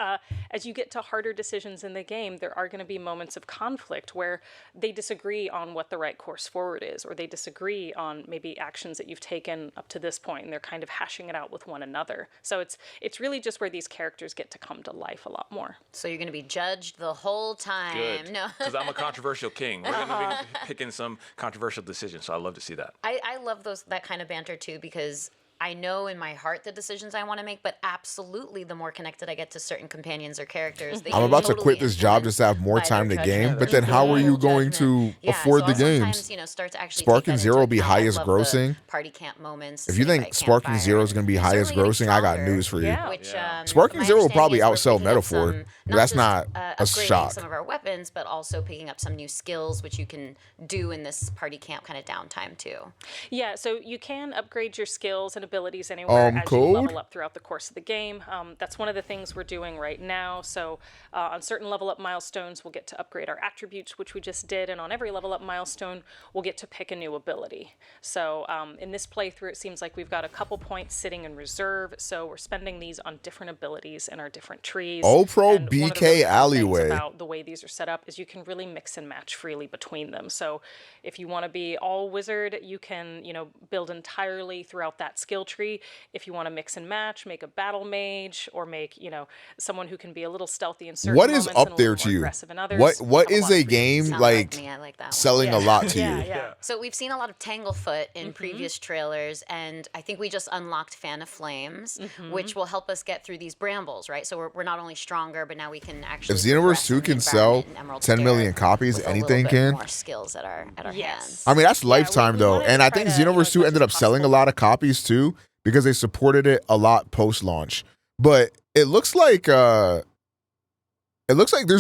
as you get to harder decisions in the game, there are going to be moments of conflict where they disagree on what the right course forward is, or they disagree on maybe actions that you've taken up to this point, and they're kind of hashing it out with one another. So it's really just where these characters get to come to life a lot more. So you're going to be judged the whole time. Good. No, because I'm a controversial king. We're going to be picking some controversial decisions, so I love to see that. I love that kind of banter too, because I know in my heart the decisions I want to make, but absolutely the more connected I get to certain companions or characters, I'm about to quit this job just to have more time to game, but then how are you going to afford the games? Start to actually Sparking Zero will be highest grossing. Party camp moments. If you think Sparking Zero is going to be highest grossing, I got news for you. Sparking my Zero will probably understanding is we're outsell picking up Metaphor. That's not a upgrading shock. some of our weapons, but also picking up some new skills, which you can do in this party camp kind of downtime too. Yeah, so you can upgrade your skills and abilities anywhere as you level up throughout the course of the game. That's one of the things we're doing right now. So on certain level up milestones, we'll get to upgrade our attributes, which we just did, and on every level up milestone, we'll get to pick a new ability. So in this playthrough, it seems like we've got a couple points sitting in reserve, so we're spending these on different abilities in our different trees. OmegaPro BK Alleyway. About the way these are set up is you can really mix and match freely between them. So if you want to be all wizard, you can, build entirely throughout that skill tree. If you want to mix and match, make a battle mage, or make, someone who can be a little stealthy in certain moments. What is up there to you? What is a game like selling a lot to you? Yeah. So we've seen a lot of Tanglefoot in previous trailers, and I think we just unlocked Fan of Flames, which will help us get through these brambles, right? So we're not only stronger, but now we can actually. If Xenoverse 2 can sell 10 million copies, anything can. More skills at our hands. I mean, that's Lifetime though, and I think Xenoverse 2 ended up selling a lot of copies too because they supported it a lot post-launch. But it looks like there's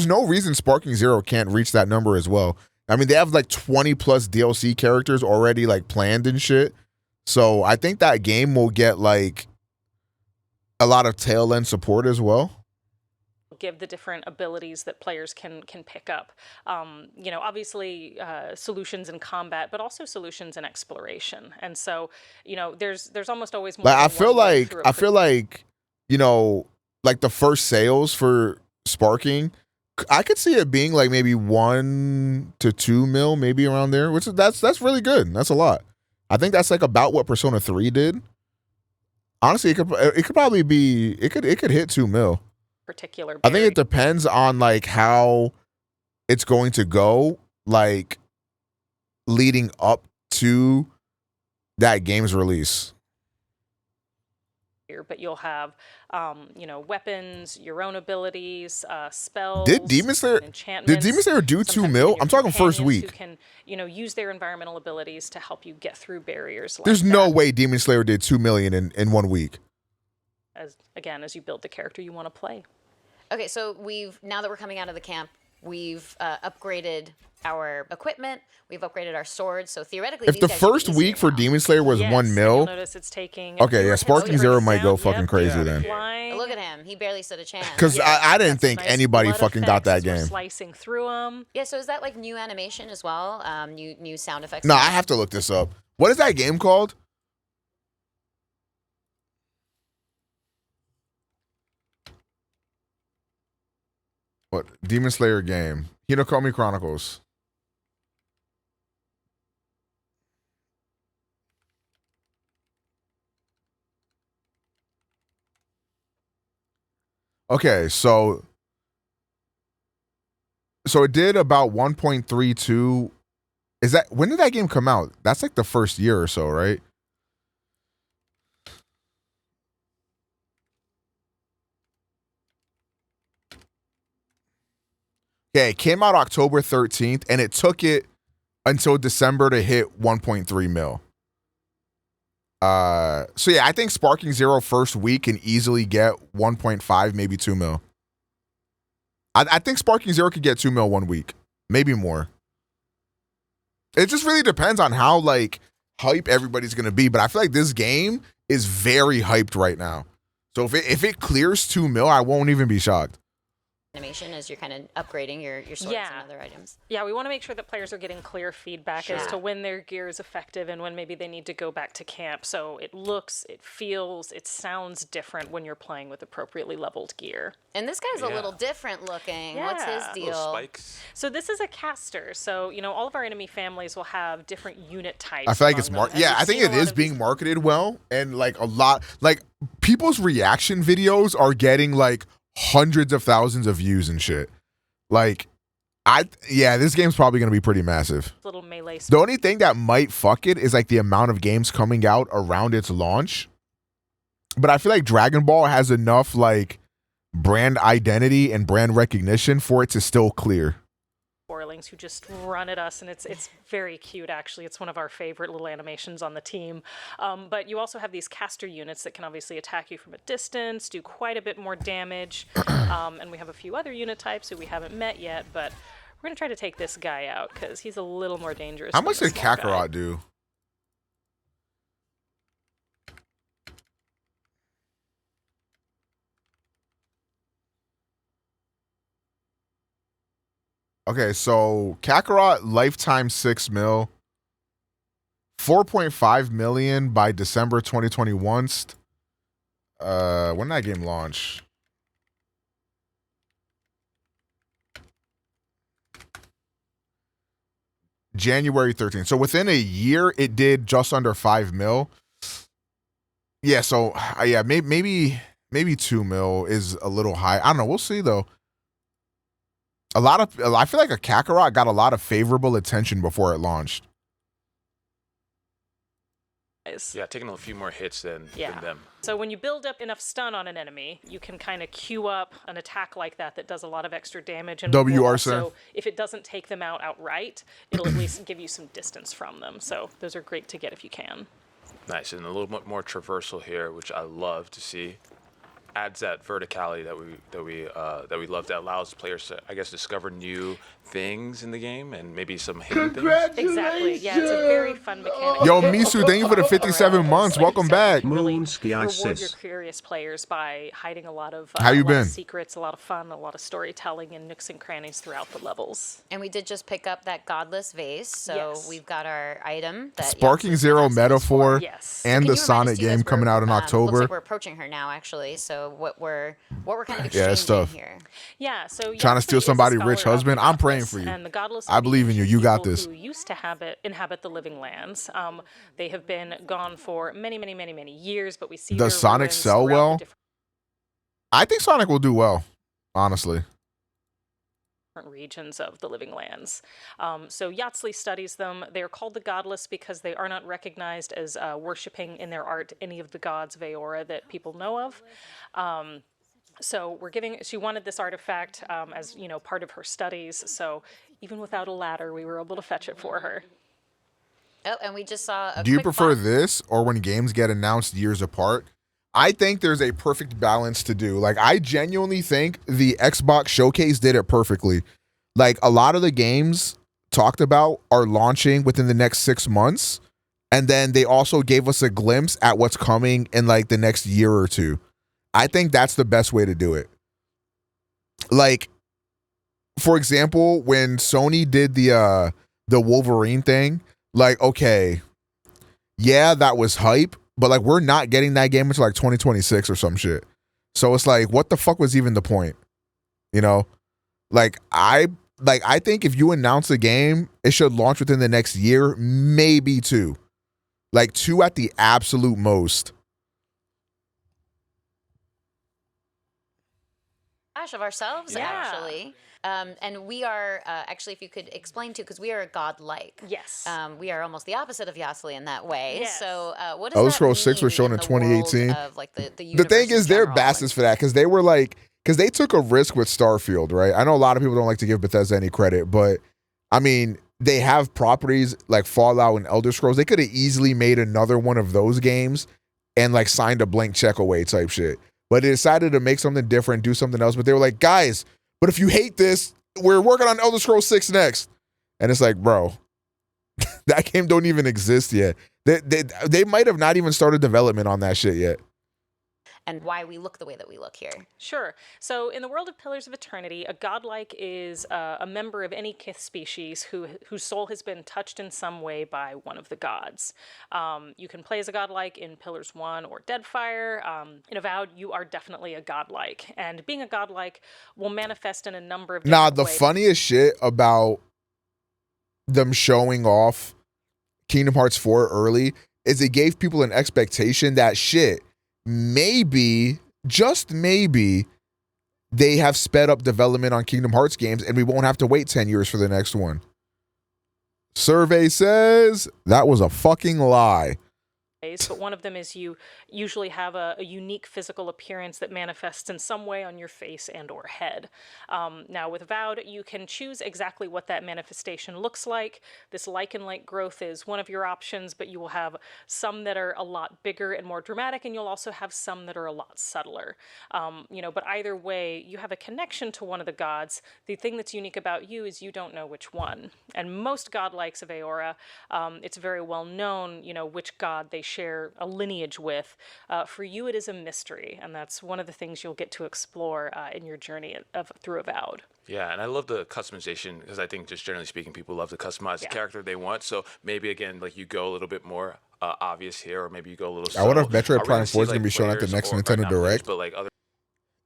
no reason Sparking Zero can't reach that number as well. I mean, they have like 20 plus DLC characters already like planned and shit. So I think that game will get like a lot of tail end support as well. Give the different abilities that players can pick up. Obviously solutions in combat, but also solutions in exploration. And so, there's almost always more. Like I feel like like the first sales for Sparking, I could see it being like maybe 1 to 2 mil, maybe around there, which is that's really good. That's a lot. I think that's like about what Persona 3 did. Honestly, it could probably be it could hit 2 mil. Particular. I think it depends on like how it's going to go, like leading up to that game's release. But you'll have, weapons, your own abilities, spells. Did Demon Slayer do 2 mil? I'm talking first week. Who can, use their environmental abilities to help you get through barriers. There's no way Demon Slayer did 2 million in 1 week. As you build the character you want to play. Okay, so now that we're coming out of the camp, we've upgraded our equipment, we've upgraded our swords, so theoretically if the first week for Demon Slayer was 1 mil, you'll notice it's taking Sparking Zero might go fucking crazy then. Look at him, he barely stood a chance. Because I didn't think anybody fucking got that game. Slicing through them. Yeah, so is that like new animation as well? New sound effects? No, I have to look this up. What is that game called? What? Demon Slayer game. Hinokami Chronicles. Okay, so So it did about 1.32. Is that when did that game come out? That's like the first year or so, right? Yeah, it came out October 13th, and it took it until December to hit 1.3 mil. So yeah, I think Sparking Zero first week can easily get 1.5, maybe 2 mil. I think Sparking Zero could get 2 mil 1 week, maybe more. It just really depends on how like hype everybody's gonna be. But I feel like this game is very hyped right now. So if it clears 2 mil, I won't even be shocked. Animation as you're kind of upgrading your swords and other items. Yeah, we want to make sure that players are getting clear feedback as to when their gear is effective and when maybe they need to go back to camp. So it looks, it feels, it sounds different when you're playing with appropriately leveled gear. And this guy's a little different looking. Yeah. What's his deal? Little spikes. So this is a caster. So, you know, all of our enemy families will have different unit types. I feel like it's I think it is being marketed well, and like a lot, like people's reaction videos are getting like hundreds of thousands of views and shit. Like, this game's probably gonna be pretty massive. Little melee. The only thing that might fuck it is like the amount of games coming out around its launch. But I feel like Dragon Ball has enough like brand identity and brand recognition for it to still clear. Borlings who just run at us, and it's very cute actually. It's one of our favorite little animations on the team. But you also have these caster units that can obviously attack you from a distance, do quite a bit more damage. And we have a few other unit types who we haven't met yet, but we're gonna try to take this guy out because he's a little more dangerous. How much did Kakarot do? Okay, so Kakarot lifetime 6 mil, 4.5 million by December 2021. When did that game launch? January 13th. So within a year, it did just under 5 mil. Yeah, so maybe 2 mil is a little high. I don't know. We'll see though. I feel like a Kakarot got a lot of favorable attention before it launched. Yeah, taking a few more hits than them. So when you build up enough stun on an enemy, you can kind of queue up an attack like that does a lot of extra damage. And WRSN. if it doesn't take them out outright, it'll at least give you some distance from them. So those are great to get if you can. Nice, and a little bit more traversal here, which I love to see. Adds that verticality that we love, that allows players to, I guess, discover new things in the game and maybe some hidden things. Exactly. Yeah, it's a very fun mechanic. Yo, Misu, thank you for the 57 months. Welcome back. Reward your curious players by hiding a lot of How you been? Secrets, a lot of fun, a lot of storytelling, and nooks and crannies throughout the levels. And we did just pick up that godless vase, so we've got our item. That Sparking Zero metaphor and the Sonic game coming out in October. Looks like we're approaching her now, actually. So what we're kind of exchanging here. Yeah, so trying to steal somebody's rich husband. I'm praying for you. And the godless I believe in you. You got this. Who used to inhabit the living lands. They have been gone for many, many, many, many years, but we see. Does Sonic sell well? I think Sonic will do well, honestly. Different regions of the living lands. So Yatsley studies them. They are called the godless because they are not recognized as worshipping in their art any of the gods of Aora that people know of. So she wanted this artifact as, you know, part of her studies. So even without a ladder, we were able to fetch it for her. Oh, and we just saw a Do you prefer this or when games get announced years apart? I think there's a perfect balance to do. Like, I genuinely think the Xbox Showcase did it perfectly. Like, a lot of the games talked about are launching within the next 6 months. And then they also gave us a glimpse at what's coming in like the next year or two. I think that's the best way to do it. Like, for example, when Sony did the Wolverine thing, like, okay, yeah, that was hype, but like we're not getting that game until like 2026 or some shit. So it's like, what the fuck was even the point? You know? Like I think if you announce a game, it should launch within the next year, maybe 2. Like 2 at the absolute most. flash of ourselves, actually. And we are, actually, if you could explain too, because we are godlike. Yes. We are almost the opposite of Yasli in that way. Yes. So what does Elder that Scrolls 6 was mean shown in the world 2018. Of, like, the The thing is, they're bastards for that because they were like, because they took a risk with Starfield, right? I know a lot of people don't like to give Bethesda any credit, but I mean, they have properties like Fallout and Elder Scrolls. They could have easily made another one of those games and like signed a blank check away type shit. But they decided to make something different, do something else. But they were like, guys, but if you hate this, we're working on Elder Scrolls 6 next. And it's like, bro, that game don't even exist yet. They might have not even started development on that shit yet. And why we look the way that we look here. Sure. So in the world of Pillars of Eternity, a godlike is a member of any kith species whose soul has been touched in some way by one of the gods. You can play as a godlike in Pillars 1 or Deadfire. In Avowed, you are definitely a godlike. And being a godlike will manifest in a number of different ways. Funniest shit about them showing off Kingdom Hearts 4 early is it gave people an expectation that shit, maybe, just maybe, they have sped up development on Kingdom Hearts games and we won't have to wait 10 years for the next one. Survey says that was a fucking lie. But one of them is you usually have a unique physical appearance that manifests in some way on your face and or head. Now with Avowed, you can choose exactly what that manifestation looks like. This lichen-like growth is one of your options, but you will have some that are a lot bigger and more dramatic, and you'll also have some that are a lot subtler. But either way, you have a connection to one of the gods. The thing that's unique about you is you don't know which one. And most godlikes of Aora, it's very well known, which god they share a lineage with. For you, it is a mystery, and that's one of the things you'll get to explore in your journey through Avowed. Yeah, and I love the customization because I think just generally speaking, people love to customize the character they want. So maybe again, like you go a little bit more obvious here, or maybe you go a little. I wonder if Metroid Prime 4 is going to be shown at the next Nintendo Direct. But like other.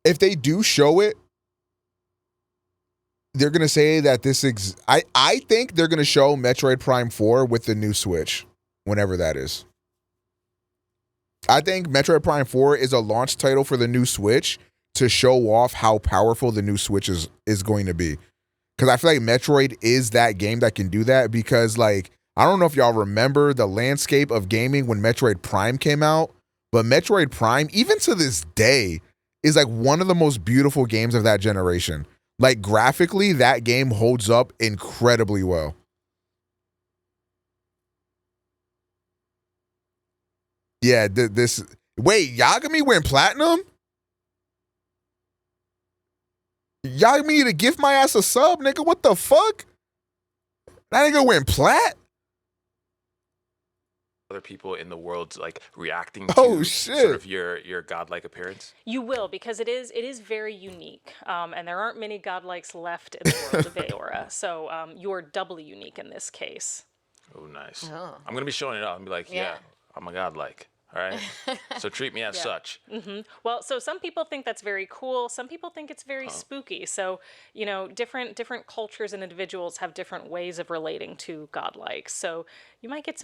If they do show it, they're going to say that this I think they're going to show Metroid Prime 4 with the new Switch, whenever that is. I think Metroid Prime 4 is a launch title for the new Switch to show off how powerful the new Switch is going to be. Because I feel like Metroid is that game that can do that because, like, I don't know if y'all remember the landscape of gaming when Metroid Prime came out, but Metroid Prime, even to this day, is like one of the most beautiful games of that generation. Like, graphically, that game holds up incredibly well. Yeah, wait, Yagami went platinum? Yagami to give my ass a sub, nigga, what the fuck? That nigga went plat? Other people in the world like reacting to sort of your godlike appearance? You will, because it is very unique, and there aren't many godlikes left in the world of Aora, so you're doubly unique in this case. Oh, nice. I'm gonna be showing it up and be like, yeah I'm a godlike. All right. So treat me as such. Mm-hmm. Well, so some people think that's very cool. Some people think it's very spooky. So, different cultures and individuals have different ways of relating to godlikes. So you might get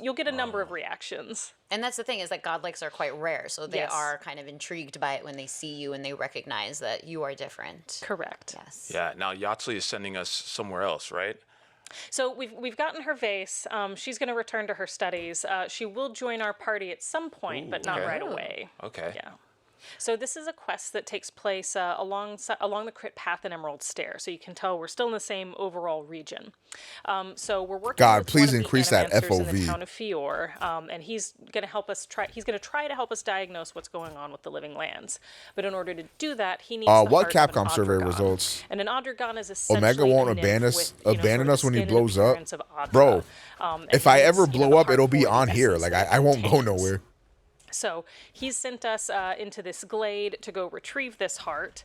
you'll get a number of reactions. And that's the thing is that godlikes are quite rare. So they are kind of intrigued by it when they see you and they recognize that you are different. Correct. Yes. Yeah. Now Yatsui is sending us somewhere else, right? So we've gotten her vase. She's going to return to her studies. She will join our party at some point, but not right away. Okay. Yeah. So this is a quest that takes place along the Crit Path and Emerald Stair. So you can tell we're still in the same overall region. So we're working with please one of increase the that animancers in the FOV. town of Fior, and he's going to help us He's going to try to help us diagnose what's going on with the living lands. But in order to do that, he needs the what heart of an Capcom survey Odrigon. results? And an Odrigon is essentially Omega won't a nymph abandon with, us when he skin and blows up, appearance of Adra. bro. If I he's, ever blow up, the it'll be hardcore on here. essence Like that I won't go contains. nowhere. So he's sent us into this glade to go retrieve this heart.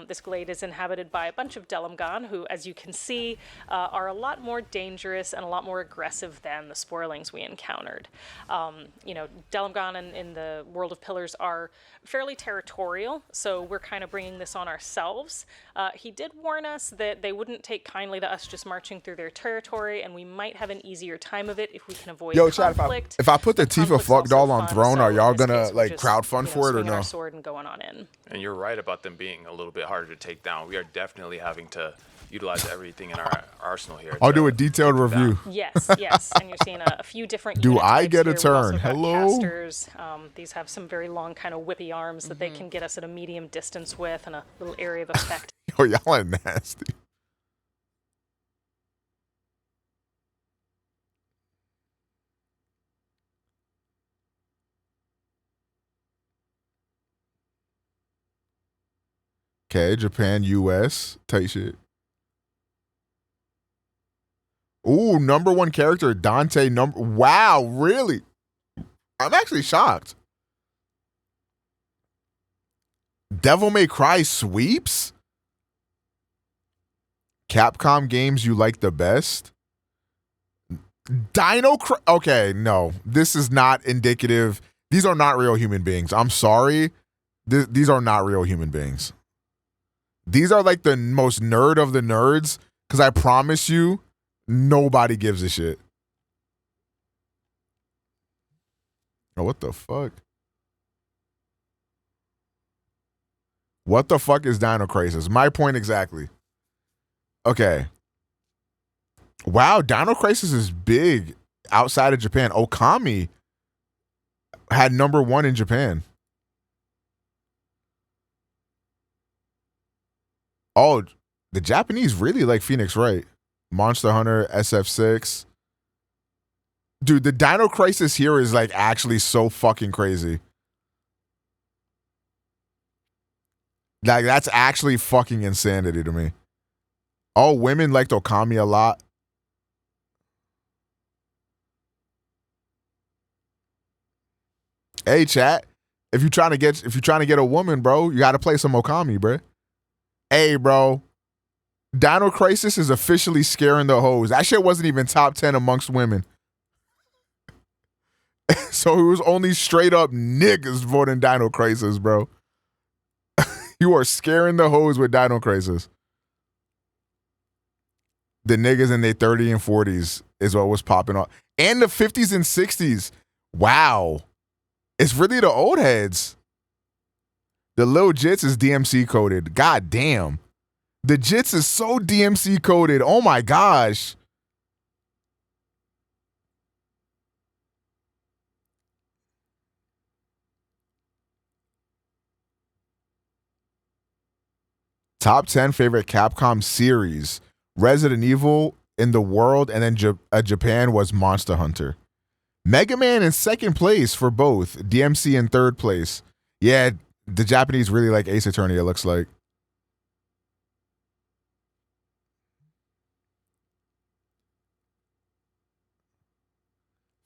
This glade is inhabited by a bunch of Delamgon who, as you can see, are a lot more dangerous and a lot more aggressive than the Spoilings we encountered. Delamgon in the world of Pillars are fairly territorial, so we're kind of bringing this on ourselves. He did warn us that they wouldn't take kindly to us just marching through their territory, and we might have an easier time of it if we can avoid conflict. Chat, if I put the Tifa fuck doll on throne, are y'all y'all this gonna case, we're like just, crowdfund for it or swinging no? our sword and going on in. And you're right about them being a little bit harder to take down. We are definitely having to utilize everything in our arsenal here. I'll do a detailed review. Yes, yes, and you're seeing a few different Do unit I types get a here. We've also turn? got Hello? casters. These have some very long kind of whippy arms that they can get us at a medium distance with and a little area of effect. Oh, y'all are nasty. Okay, Japan, US, tight shit. Ooh, number one character, Dante. Wow, really? I'm actually shocked. Devil May Cry sweeps? Capcom games you like the best? Okay, no. This is not indicative. These are not real human beings. I'm sorry. These are not real human beings. These are like the most nerd of the nerds, because I promise you, nobody gives a shit. Oh, what the fuck? What the fuck is Dino Crisis? My point exactly. Okay. Wow, Dino Crisis is big outside of Japan. Okami had number one in Japan. Oh, the Japanese really like Phoenix Wright. Monster Hunter, SF6. Dude, the Dino Crisis here is like actually so fucking crazy. Like, that's actually fucking insanity to me. Oh, women liked Okami a lot. Hey, chat. If you're trying to get a woman, bro, you got to play some Okami, bro. Hey, bro. Dino Crisis is officially scaring the hoes. That shit wasn't even top 10 amongst women. So it was only straight up niggas voting Dino Crisis, bro. You are scaring the hoes with Dino Crisis. The niggas in their 30s and 40s is what was popping off. And the 50s and 60s. Wow. It's really the old heads. The Lil Jits is DMC coded. God damn. The Jits is so DMC coded. Oh my gosh. Top 10 favorite Capcom series. Resident Evil in the world, and then Japan was Monster Hunter. Mega Man in second place for both. DMC in third place. Yeah, the Japanese really like Ace Attorney, it looks like.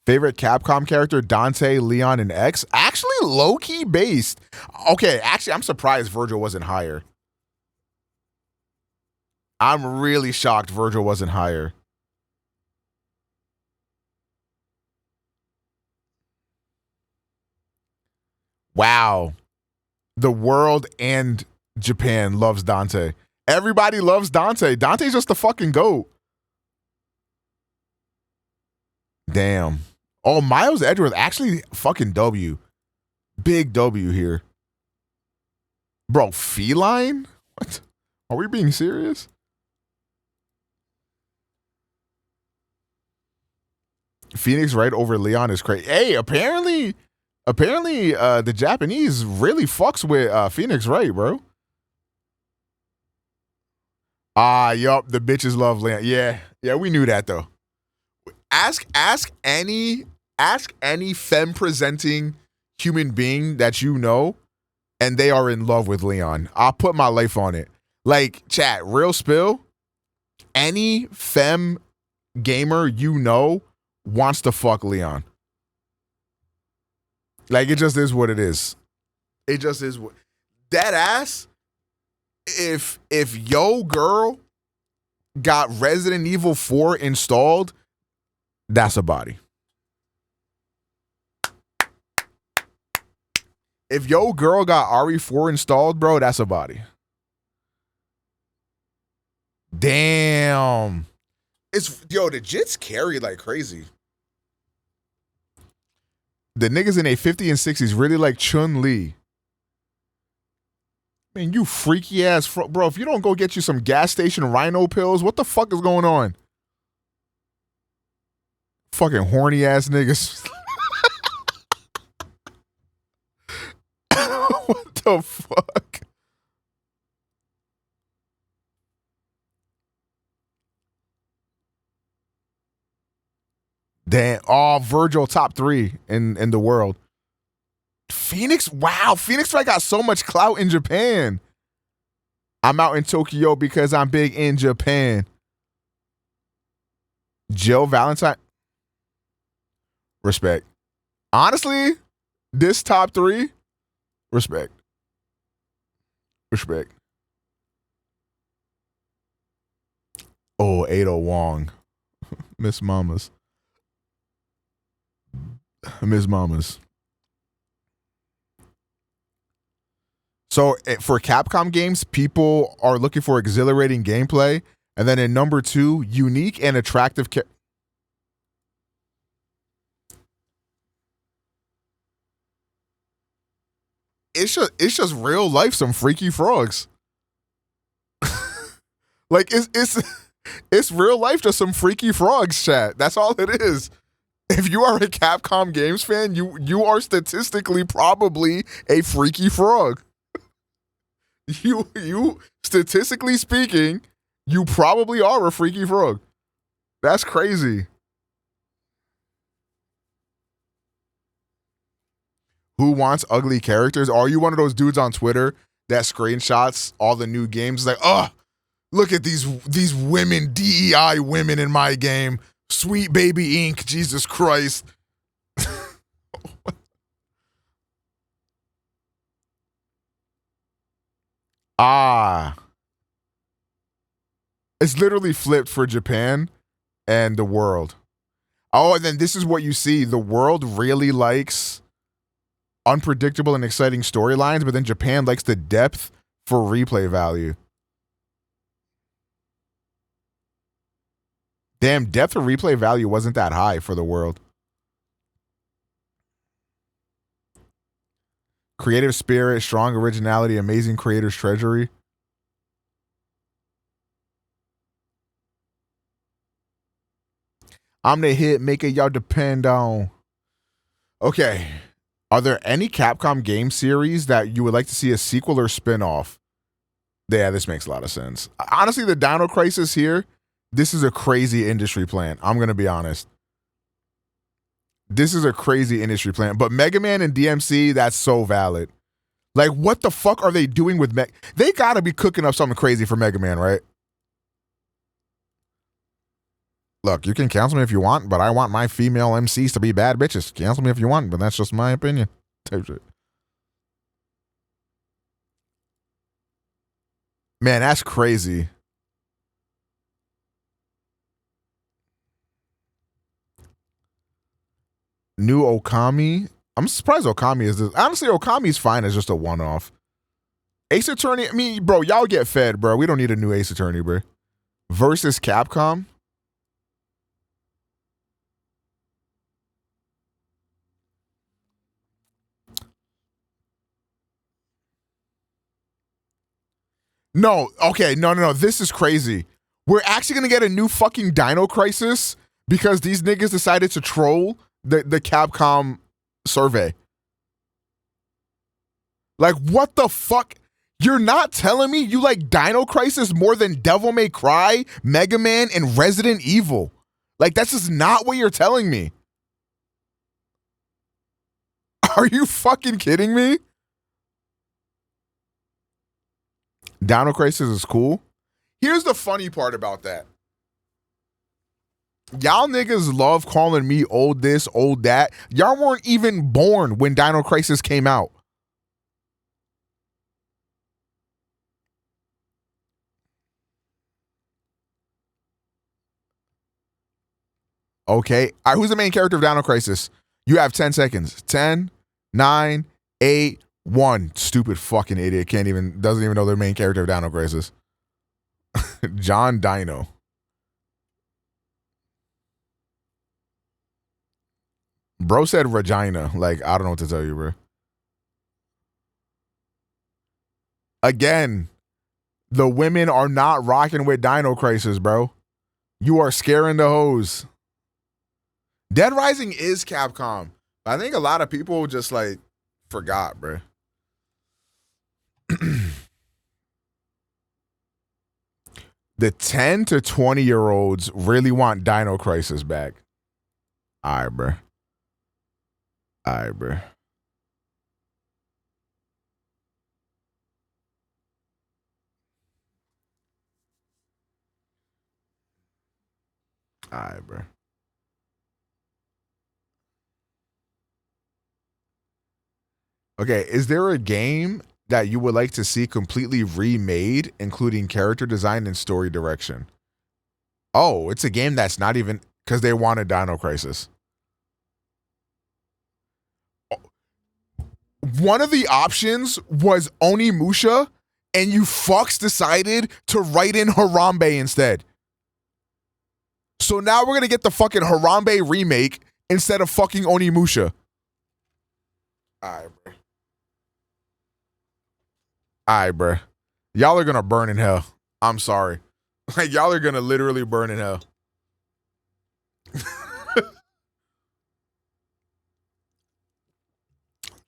Favorite Capcom character, Dante, Leon, and X. Actually, low-key based. Okay, actually, I'm surprised Virgil wasn't higher. I'm really shocked Virgil wasn't higher. Wow. The world and Japan loves Dante. Everybody loves Dante. Dante's just the fucking GOAT. Damn. Oh, Miles Edgeworth actually fucking W. Big W here. Bro, Feline? What? Are we being serious? Phoenix Wright over Leon is crazy. Hey, apparently the Japanese really fucks with Phoenix Wright, bro. Yup, the bitches love Leon. Yeah, we knew that though. Ask any femme presenting human being that you know, and they are in love with Leon. I'll put my life on it. Like, chat, real spill. Any femme gamer you know wants to fuck Leon. Like, it just is what it is. It just is what. That ass. If yo girl got Resident Evil 4 installed, that's a body. If yo girl got RE4 installed, bro, that's a body. Damn. The Jits carry like crazy. The niggas in their 50s and 60s really like Chun-Li. Man, you freaky ass, bro. If you don't go get you some gas station rhino pills, what the fuck is going on? Fucking horny ass niggas. What the fuck? Damn. Oh, Virgil top 3 in the world. Phoenix? Wow. Phoenix Wright got so much clout in Japan. I'm out in Tokyo because I'm big in Japan. Jill Valentine. Respect. Honestly, this top 3, respect. Respect. Oh, Ada Wong. Miss Mamas. Miss Mamas. So for Capcom games, people are looking for exhilarating gameplay. And then in number 2, unique and attractive it's just real life, some freaky frogs. Like it's real life, just some freaky frogs, chat. That's all it is. If you are a Capcom games fan, you are statistically probably a freaky frog. You statistically speaking, you probably are a freaky frog. That's crazy. Who wants ugly characters? Are you one of those dudes on Twitter that screenshots all the new games like, oh, look at these women, DEI women in my game. Sweet Baby Ink, Jesus Christ. It's literally flipped for Japan and the world. Oh, and then this is what you see. The world really likes unpredictable and exciting storylines, but then Japan likes the depth for replay value. Damn, depth of replay value wasn't that high for the world. Creative spirit, strong originality, amazing creator's treasury. I'm the hit maker y'all depend on. Okay. Are there any Capcom game series that you would like to see a sequel or spin-off? Yeah, this makes a lot of sense. Honestly, the Dino Crisis here, this is a crazy industry plan. I'm going to be honest. This is a crazy industry plan. But Mega Man and DMC, that's so valid. Like, what the fuck are they doing with They got to be cooking up something crazy for Mega Man, right? Look, you can cancel me if you want, but I want my female MCs to be bad bitches. Cancel me if you want, but that's just my opinion. Type shit. Man, that's crazy. New Okami. I'm surprised Okami is this. Honestly, Okami's fine as just a one-off. Ace Attorney, I mean, bro, y'all get fed, bro. We don't need a new Ace Attorney, bro. Versus Capcom. No, okay, no. This is crazy. We're actually gonna get a new fucking Dino Crisis because these niggas decided to troll the Capcom survey. Like, what the fuck? You're not telling me you like Dino Crisis more than Devil May Cry, Mega Man, and Resident Evil. Like, that's just not what you're telling me. Are you fucking kidding me? Dino Crisis is cool. Here's the funny part about that. Y'all niggas love calling me old this, old that. Y'all weren't even born when Dino Crisis came out. Okay. All right, who's the main character of Dino Crisis? You have 10 seconds. 10, 9, 8, 1. Stupid fucking idiot. Doesn't even know their main character of Dino Crisis. John Dino. Bro said vagina. Like, I don't know what to tell you, bro. Again, the women are not rocking with Dino Crisis, bro. You are scaring the hoes. Dead Rising is Capcom. I think a lot of people just like forgot, bro. The 10 to 20-year-olds really want Dino Crisis back. All right, bro. All right, bro. All right, bro. Okay, is there a game that you would like to see completely remade, including character design and story direction? Oh, it's a game that's not even because they wanted Dino Crisis. One of the options was Onimusha, and you fucks decided to write in Harambe instead. So now we're gonna get the fucking Harambe remake instead of fucking Onimusha. Alright, bro. Alright, bro. Y'all are gonna burn in hell. I'm sorry. Like, y'all are gonna literally burn in hell.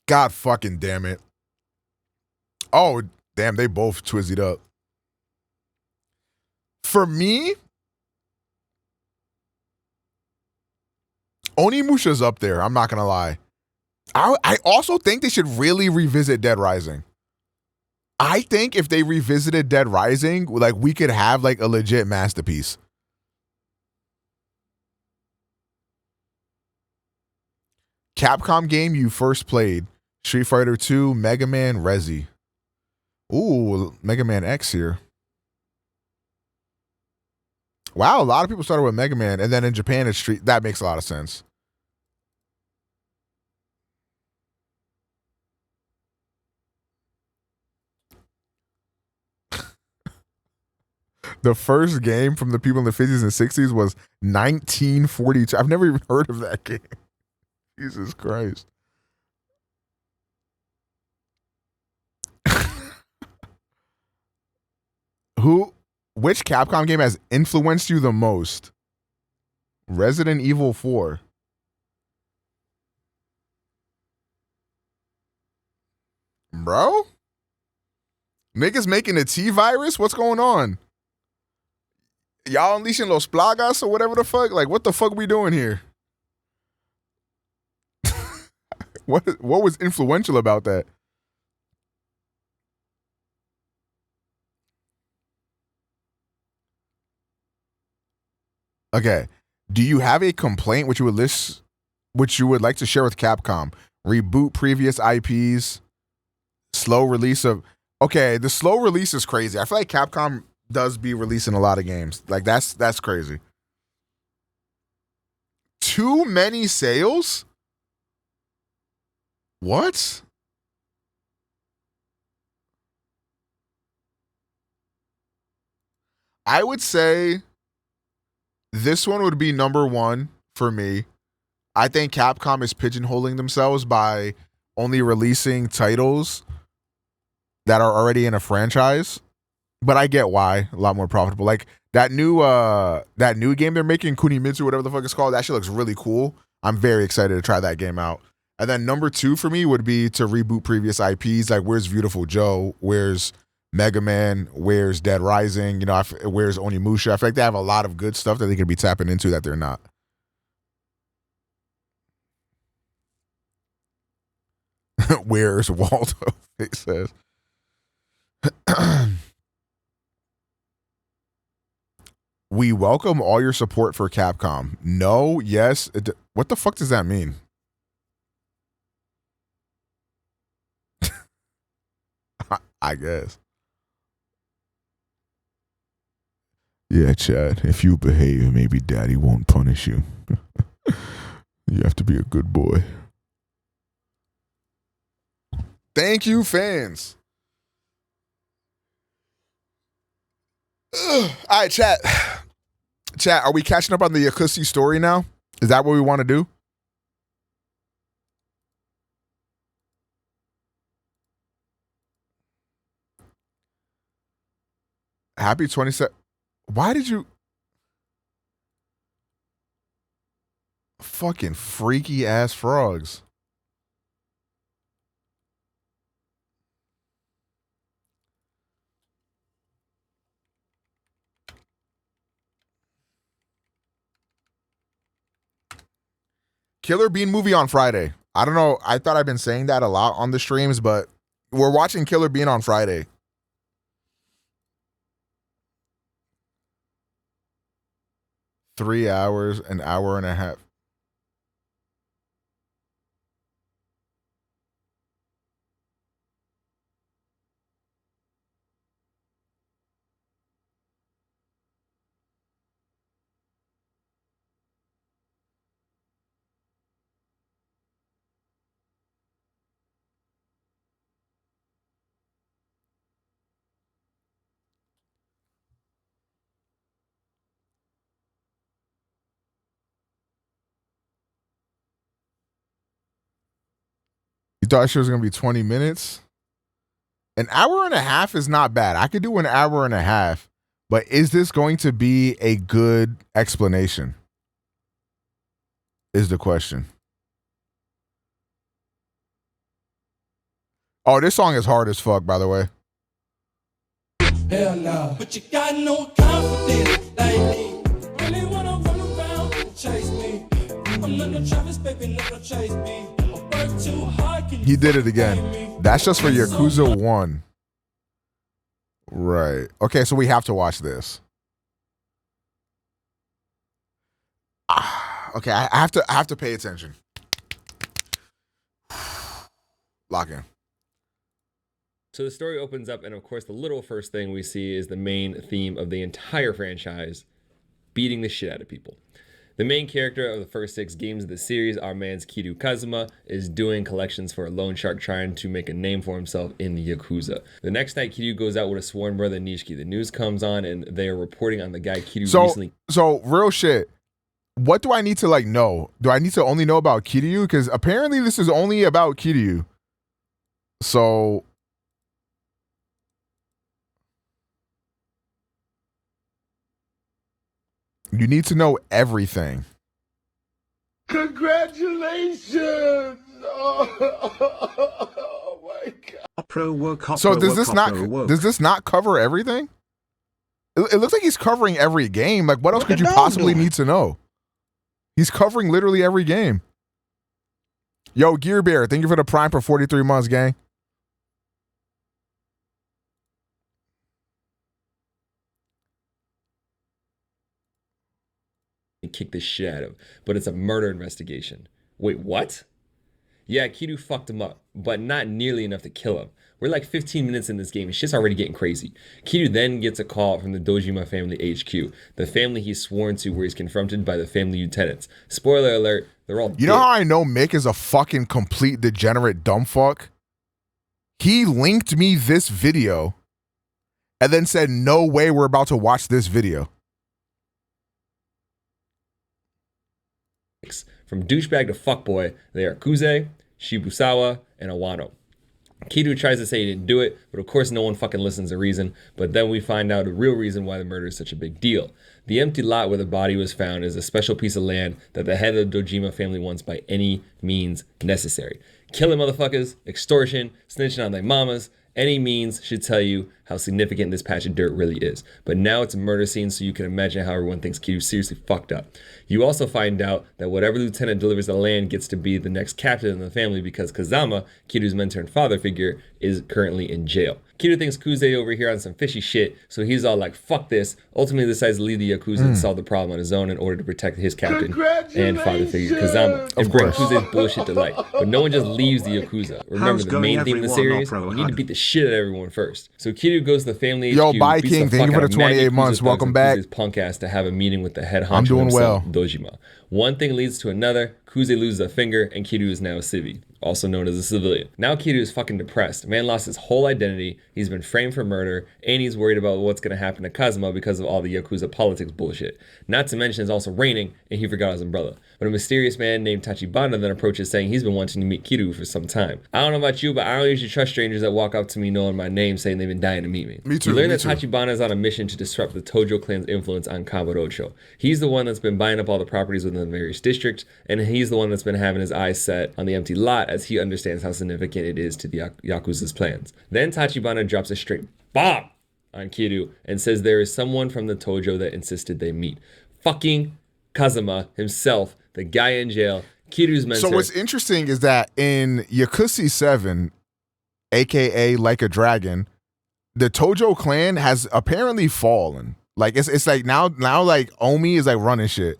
God fucking damn it. Oh, damn, they both twizzied up. For me, Onimusha's up there. I'm not gonna lie. I also think they should really revisit Dead Rising. I think if they revisited Dead Rising, like, we could have like a legit masterpiece. Capcom game you first played: Street Fighter 2, Mega Man, Resi. Ooh, Mega Man X here. Wow, a lot of people started with Mega Man, and then in Japan it's Street. That makes a lot of sense. The first game from the people in the 50s and 60s was 1942. I've never even heard of that game. Jesus Christ. Which Capcom game has influenced you the most? Resident Evil 4. Bro? Niggas making a T-virus? What's going on? Y'all unleashing Los Plagas or whatever the fuck? Like, what the fuck we doing here? What was influential about that? Okay. Do you have a complaint which you would like to share with Capcom? Reboot previous IPs, slow release of... Okay, the slow release is crazy. I feel like Capcom does be releasing a lot of games. Like, that's crazy. Too many sales? What? I would say this one would be number one for me. I think Capcom is pigeonholing themselves by only releasing titles that are already in a franchise. But I get why. A lot more profitable. Like that new game they're making, Kunimitsu, whatever the fuck it's called, that shit looks really cool. I'm very excited to try that game out. And then number two for me would be to reboot previous IPs. Like, where's Beautiful Joe? Where's Mega Man? Where's Dead Rising? You know, where's Onimusha? I feel like they have a lot of good stuff that they could be tapping into that they're not. Where's Waldo? It says. We welcome all your support for Capcom. No, yes. What the fuck does that mean? I guess. Yeah, Chad, if you behave, maybe daddy won't punish you. You have to be a good boy. Thank you, fans. All right, chat. Chat, are we catching up on the Yakuza story now? Is that what we want to do? Happy 27. Why did you? Fucking freaky ass frogs. Killer Bean movie on Friday. I don't know. I thought I've been saying that a lot on the streams, but we're watching Killer Bean on Friday. $3 an hour and a half. You thought she was going to be 20 minutes? An hour and a half is not bad. I could do an hour and a half, but is this going to be a good explanation? Is the question. Oh, this song is hard as fuck, by the way. Hell no. But you got no confidence like me. Really wanna run around and chase me. I'm not no Travis, baby, not no chase me. I work too hard. He did it again. That's just for Yakuza 1. Right. Okay, so we have to watch this. Okay, I have to pay attention. Lock in. So the story opens up, and of course, the literal first thing we see is the main theme of the entire franchise, beating the shit out of people. The main character of the first 6 games of the series, our man's Kiryu Kazuma, is doing collections for a loan shark trying to make a name for himself in the Yakuza. The next night, Kiryu goes out with a sworn brother, Nishiki. The news comes on, and they are reporting on the guy Kiryu recently. So, real shit. What do I need to, like, know? Do I need to only know about Kiryu? Because apparently this is only about Kiryu. So... you need to know everything. Congratulations! Oh my god. So does this not cover everything? It looks like he's covering every game. Like, what else could you possibly need to know? He's covering literally every game. Yo, Gear Bear, thank you for the Prime for 43 months, gang. Kick the shit out of him, but it's a murder investigation. Wait, what? Yeah, Kiryu fucked him up, but not nearly enough to kill him. We're like 15 minutes in this game and shit's already getting crazy. Kiryu then gets a call from the Dojima family HQ, the family he's sworn to, where he's confronted by the family lieutenants. Spoiler alert, they're all You know how I know Mick is a fucking complete degenerate dumb fuck? He linked me this video and then said, no way we're about to watch this video. From douchebag to fuckboy, they are Kuze, Shibusawa, and Awano. Kiryu tries to say he didn't do it, but of course no one fucking listens to reason. But then we find out the real reason why the murder is such a big deal. The empty lot where the body was found is a special piece of land that the head of the Dojima family wants by any means necessary. Killing motherfuckers, extortion, snitching on their mamas, any means should tell you how significant this patch of dirt really is. But now it's a murder scene, so you can imagine how everyone thinks Kiryu seriously fucked up. You also find out that whatever lieutenant delivers the land gets to be the next captain in the family because Kazama, Kiryu's mentor and father figure, is currently in jail. Kiryu thinks Kuze over here on some fishy shit, so he's all like, fuck this, ultimately decides to leave the Yakuza and solve the problem on his own in order to protect his captain and father figure Kazama, and bring Kuze's bullshit to light. But no one just leaves the Yakuza. Remember, the main theme of the series, you need to beat the shit out of everyone first. So Kiryu goes to the family HQ, Yo, Bye King, thank you for the 28 months. Welcome back. Kuze's punk ass to have a meeting with the head honcho I'm doing himself, well. Dojima. One thing leads to another. Kuze loses a finger, and Kiryu is now a civvy, also known as a civilian. Now Kiryu is fucking depressed. Man lost his whole identity, he's been framed for murder, and he's worried about what's gonna happen to Kazuma because of all the Yakuza politics bullshit. Not to mention it's also raining, and he forgot his umbrella. But a mysterious man named Tachibana then approaches saying he's been wanting to meet Kiryu for some time. I don't know about you, but I don't usually trust strangers that walk up to me knowing my name saying they've been dying to meet me. Me too. We learn that Tachibana is on a mission to disrupt the Tojo clan's influence on Kamurocho. He's the one that's been buying up all the properties within the various districts, and he's the one that's been having his eyes set on the empty lot as he understands how significant it is to the Yakuza's plans. Then Tachibana drops a straight bomb on Kiryu and says there is someone from the Tojo that insisted they meet. Fucking Kazuma himself, the guy in jail, Kiryu's mentor. So what's interesting is that in Yakuza 7, aka Like a Dragon, the Tojo clan has apparently fallen. Like it's like now like Omi is like running shit.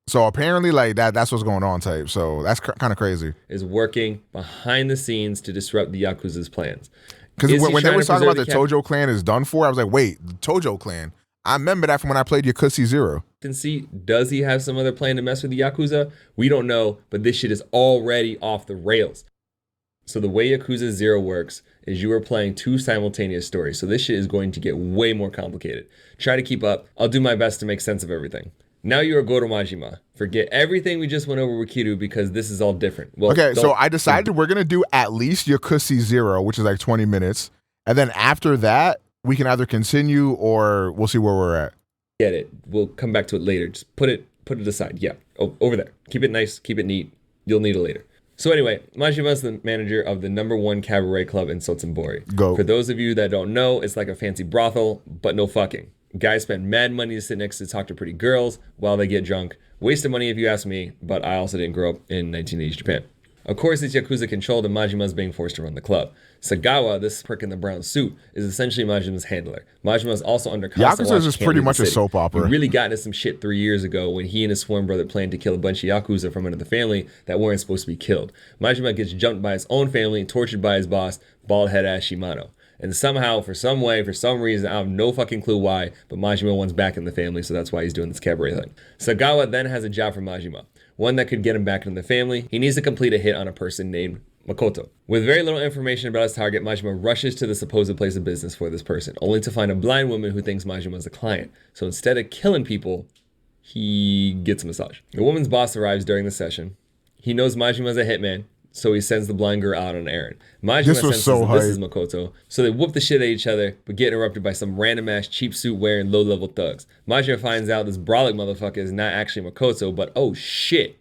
So apparently like that's what's going on type. So that's kind of crazy. Is working behind the scenes to disrupt the Yakuza's plans. Because when they were talking about the Tojo clan is done for, I was like, wait, the Tojo clan. I remember that from when I played Yakuza 0. Can see, does he have some other plan to mess with the Yakuza? We don't know, but this shit is already off the rails. So the way Yakuza 0 works is you are playing 2 simultaneous stories. So this shit is going to get way more complicated. Try to keep up. I'll do my best to make sense of everything. Now you are Goro Majima. Forget everything we just went over with Kiryu because this is all different. Well, okay, so I decided we're going to do at least Yakuza 0, which is like 20 minutes. And then after that, we can either continue or we'll see where we're at. Get it. We'll come back to it later. Just put it aside. Yeah, over there. Keep it nice. Keep it neat. You'll need it later. So anyway, Majima is the manager of the #1 cabaret club in Sotsunbori. Go. For those of you that don't know, it's like a fancy brothel, but no fucking. Guys spend mad money to sit next to talk to pretty girls while they get drunk. Wasted money if you ask me, but I also didn't grow up in 1980s Japan. Of course, it's Yakuza controlled and Majima is being forced to run the club. Sagawa, this prick in the brown suit, is essentially Majima's handler. Majima is also under constant watch. Yakuza is pretty much a soap opera. He really got into some shit 3 years ago when he and his sworn brother planned to kill a bunch of Yakuza from another family that weren't supposed to be killed. Majima gets jumped by his own family and tortured by his boss, bald-head ass Shimano. And somehow, for some reason, I have no fucking clue why, but Majima wants back in the family, so that's why he's doing this cabaret thing. Sagawa then has a job for Majima, one that could get him back into the family. He needs to complete a hit on a person named Makoto. With very little information about his target, Majima rushes to the supposed place of business for this person, only to find a blind woman who thinks Majima is a client. So instead of killing people, he gets a massage. The woman's boss arrives during the session. He knows Majima is a hitman, so he sends the blind girl out on an errand. Majima senses this is Makoto, so they whoop the shit at each other, but get interrupted by some random-ass cheap suit wearing low-level thugs. Majima finds out this brolic motherfucker is not actually Makoto, but oh shit,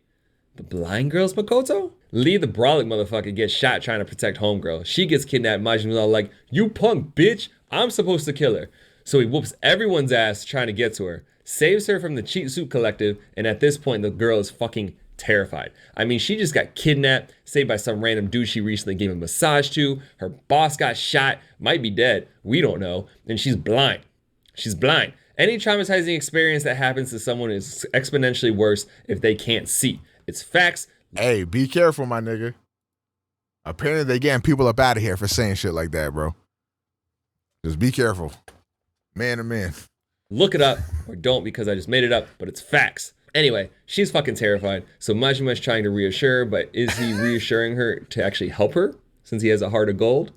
the blind girl's Makoto? Lee, the brolic motherfucker, gets shot trying to protect homegirl. She gets kidnapped. Majima's all like, "You punk bitch, I'm supposed to kill her." So he whoops everyone's ass trying to get to her, saves her from the cheap suit collective, and at this point the girl is fucking terrified. I mean, she just got kidnapped, saved by some random dude she recently gave a massage to. Her boss got shot, might be dead, we don't know, and she's blind. She's blind. Any traumatizing experience that happens to someone is exponentially worse if they can't see. It's facts. Hey, be careful, my nigga. Apparently they getting people up out of here for saying shit like that, bro. Just be careful. Man to man. Look it up, or don't because I just made it up, but it's facts. Anyway, she's fucking terrified, so Majima is trying to reassure her, but is he reassuring her to actually help her, since he has a heart of gold?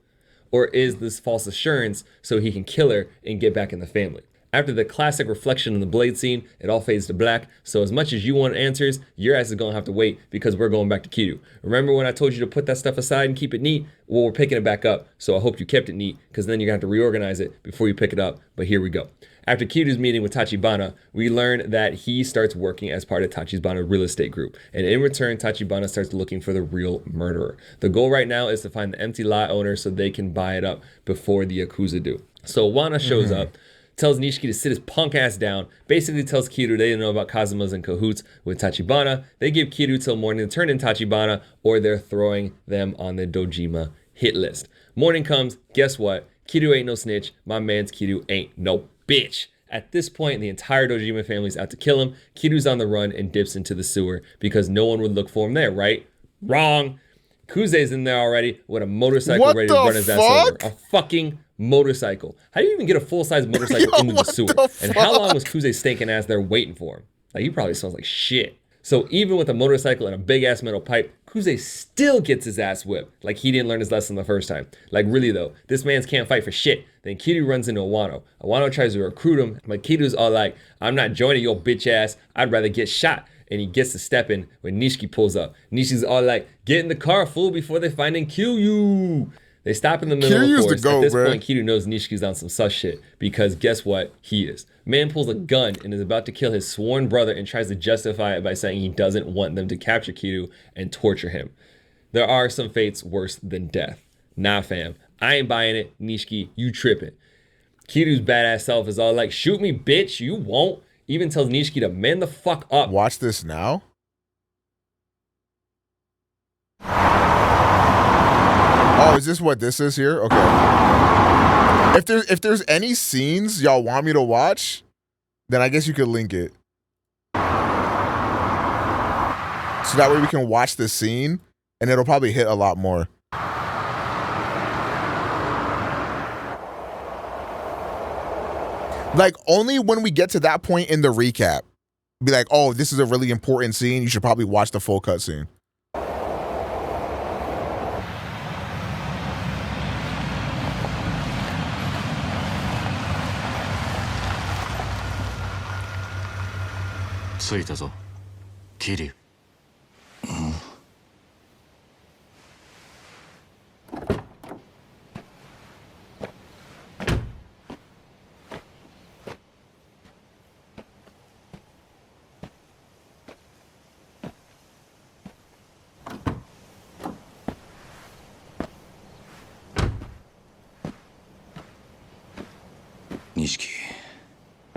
Or is this false assurance so he can kill her and get back in the family? After the classic reflection in the blade scene, it all fades to black, so as much as you want answers, your ass is gonna have to wait because we're going back to Kiryu. Remember when I told you to put that stuff aside and keep it neat? Well, we're picking it back up, so I hope you kept it neat, because then you're gonna have to reorganize it before you pick it up, but here we go. After Kiryu's meeting with Tachibana, we learn that he starts working as part of Tachibana's real estate group, and in return, Tachibana starts looking for the real murderer. The goal right now is to find the empty lot owner so they can buy it up before the Yakuza do. So Wana shows up, tells Nishiki to sit his punk ass down, basically tells Kiryu they didn't know about Kazuma's in cahoots with Tachibana. They give Kiryu till morning to turn in Tachibana, or they're throwing them on the Dojima hit list. Morning comes, guess what? Kiryu ain't no snitch. My man's Kiryu ain't no bitch. At this point, the entire Dojima family's out to kill him. Kiryu's on the run and dips into the sewer because no one would look for him there, right? Wrong. Kuze's in there already with a motorcycle ready to run his ass over. A fucking motorcycle. How do you even get a full-size motorcycle into the sewer? And how long was Kuze stinking ass there waiting for him? Like, he probably smells like shit. So even with a motorcycle and a big ass metal pipe, Kuze still gets his ass whipped. Like he didn't learn his lesson the first time. Like really though, this man's can't fight for shit. Then Kiryu runs into Awano. Awano tries to recruit him, but Kiryu's all like, I'm not joining your bitch ass. I'd rather get shot. And he gets to step in when Nishiki pulls up. Nishiki's all like, get in the car, fool, before they find and kill you. They stop in the middle of the forest. At this point, Kiryu knows Nishiki's on some sus shit because guess what? He is. Man pulls a gun and is about to kill his sworn brother and tries to justify it by saying he doesn't want them to capture Kiryu and torture him. There are some fates worse than death. Nah, fam. I ain't buying it. Nishiki, you tripping. Kiryu's badass self is all like, shoot me, bitch. You won't. Even tells Nishiki to man the fuck up. Watch this now. Oh, is this what this is here? Okay. If there's any scenes y'all want me to watch, then I guess you could link it. So that way we can watch the scene and it'll probably hit a lot more. Like only when we get to that point in the recap, be like, oh, this is a really important scene. You should probably watch the full cutscene. Kiryu.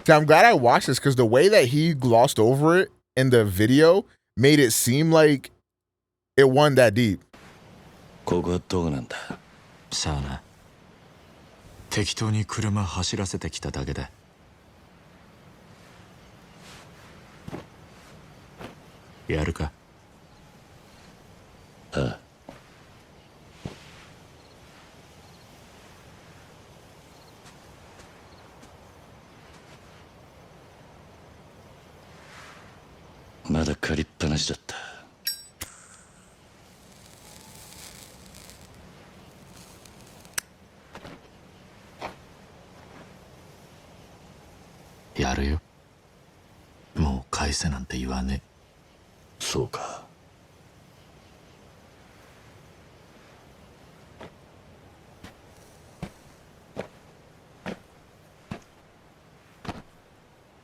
See, I'm glad I watched this because the way that he glossed over it in the video made it seem like it wasn't that deep. ここはどうなんだ。さあな。適当に車走らせてきただけだ。やるか。ああ。まだ借りっぱなしだった。やるよ。もう返せなんて言わねえ。そうか。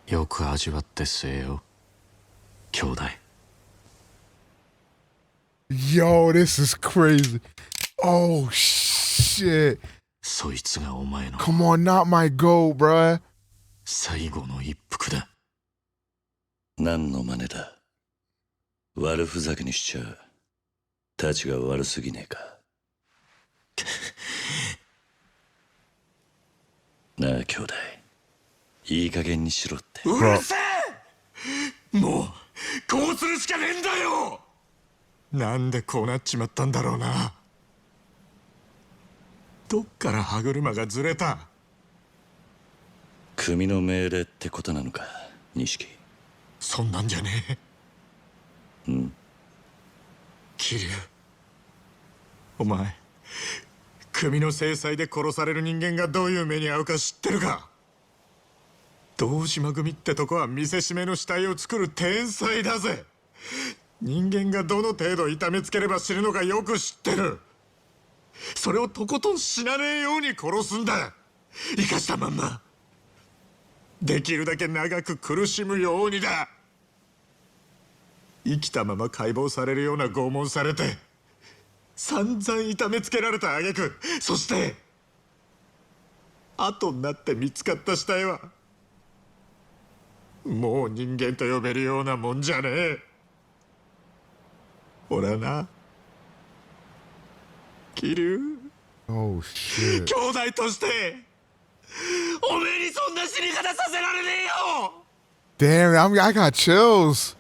よく味わって据えよ。兄弟。 Yo, this is crazy. Oh shit. そいつがお前の Come on, not my goat, bruh. 最後の一服だ。何の真似だ。悪ふざけにしちゃたちが悪すぎねえか。なあ兄弟、いい加減にしろって。うるせえ。もうこうするしかねえんだよ。なんでこうなっちまったんだろうな。どっから歯車がずれた。組の命令ってことなのか、錦。そんなんじゃねえ。うん。桐生、お前組の制裁で殺される人間がどういう目に遭うか知ってるか。堂島組ってとこは見せしめの死体を作る天才だぜ。人間がどの程度痛めつければ死ぬのかよく知ってる。それをとことん死なねえように殺すんだ。生かしたまんまできるだけ長く苦しむようにだ。生きたまま解剖されるような拷問されて散々痛めつけられた挙句、そして後になって見つかった死体はもう人間と呼べるようなもんじゃねえ。俺はな、桐生、Oh shit. 兄弟としておめえにそんな死に方させられねえよ。 Damn, I got chills.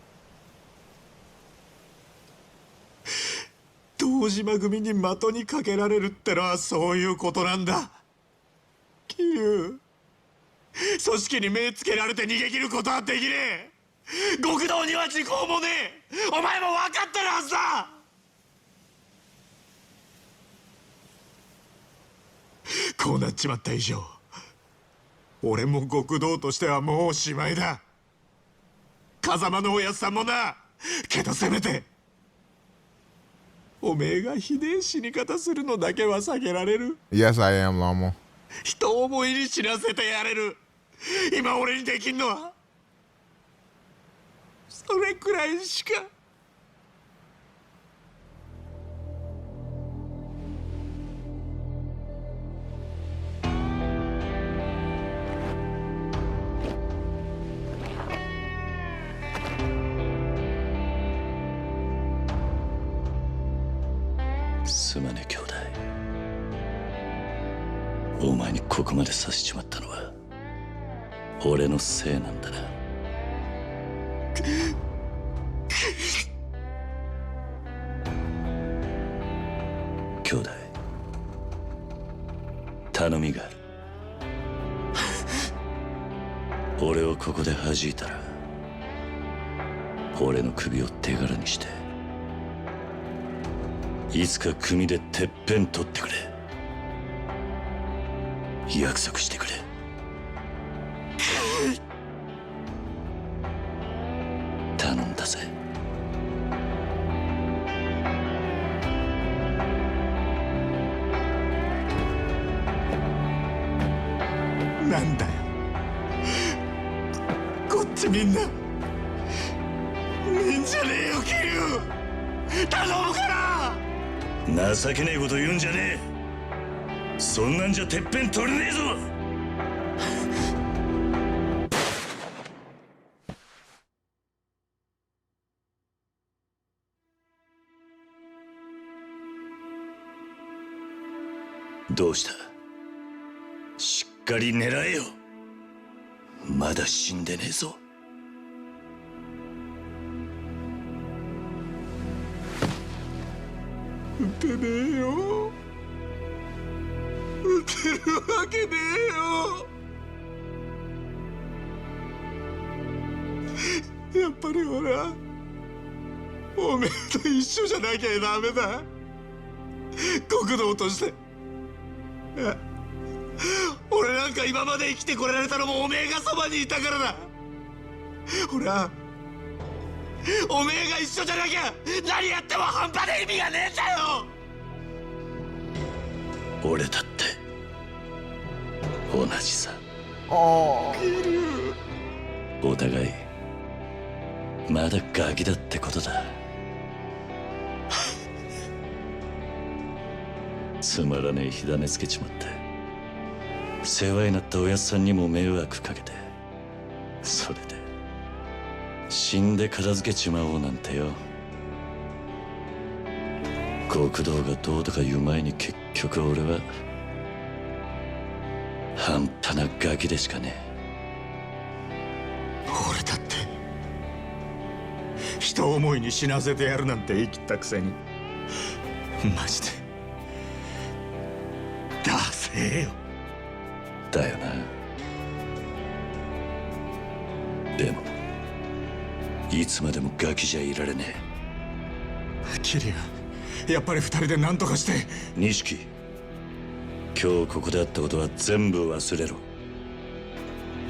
堂島組に的にかけられるってのはそういうことなんだ。桐生、組織に目つけられて逃げ切ることはできねえ。極道には時効もねえ。お前も分かってるはずだ。こうなっちまった以上、俺も極道としてはもうおしまいだ。風間のおやつさんもな。けどせめておめえがひでえ死に方するのだけは避けられる。 Yes, I am, Lamo. 人思いに死なせてやれる。今俺にできんのはそれくらいしか。すまねえ兄弟。お前にここまでさせちまったのは俺のせいなんだな。兄弟、頼みがある。俺をここで弾いたら俺の首を手柄にしていつか組でてっぺん取ってくれ。約束してくれ。頼んだぜ。なんだよこっちみんな見んじゃねえよキリュウ。頼むから情けねえこと言うんじゃねえ。そんなんじゃてっぺん取れねえぞ。どうした？しっかり狙えよ。まだ死んでねえぞ。撃てねえよ。撃てるわけねえよ。やっぱり俺はおめえと一緒じゃなきゃダメだ。極道として。俺なんか今まで生きてこられたのもおめえがそばにいたからだ。俺はおめえが一緒じゃなきゃ何やっても半端で意味がねえんだよ。俺だって同じさ。お互いまだガキだってことだ。つまらねえ火種つけちまって、世話になったおやつさんにも迷惑かけて、それで死んで片付けちまおうなんてよ。極道がどうとか言う前に結局俺は半端なガキでしかねえ。俺だって人思いに死なせてやるなんて言い切ったくせにマジでダセえよ。だよな。でもいつまでもガキじゃいられねえ。キリュウ、やっぱり二人で何とかして。錦、今日ここであったことは全部忘れろ。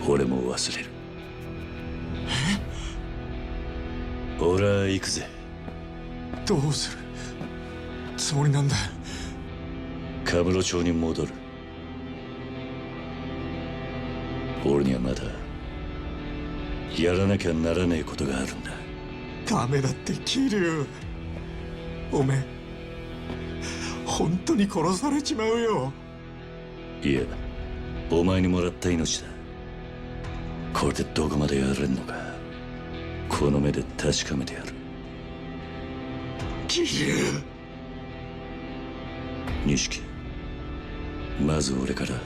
俺も忘れる。俺は行くぜ。どうするつもりなんだ。カムロ町に戻る。俺にはまだやらなきゃならねえことがあるんだ。ダメだってキリュウ。おめえ本当に殺されちまうよ。いや、お前にもらった命だ。これでどこまでやれんのかこの目で確かめてやる。キリュウ。錦、まず俺から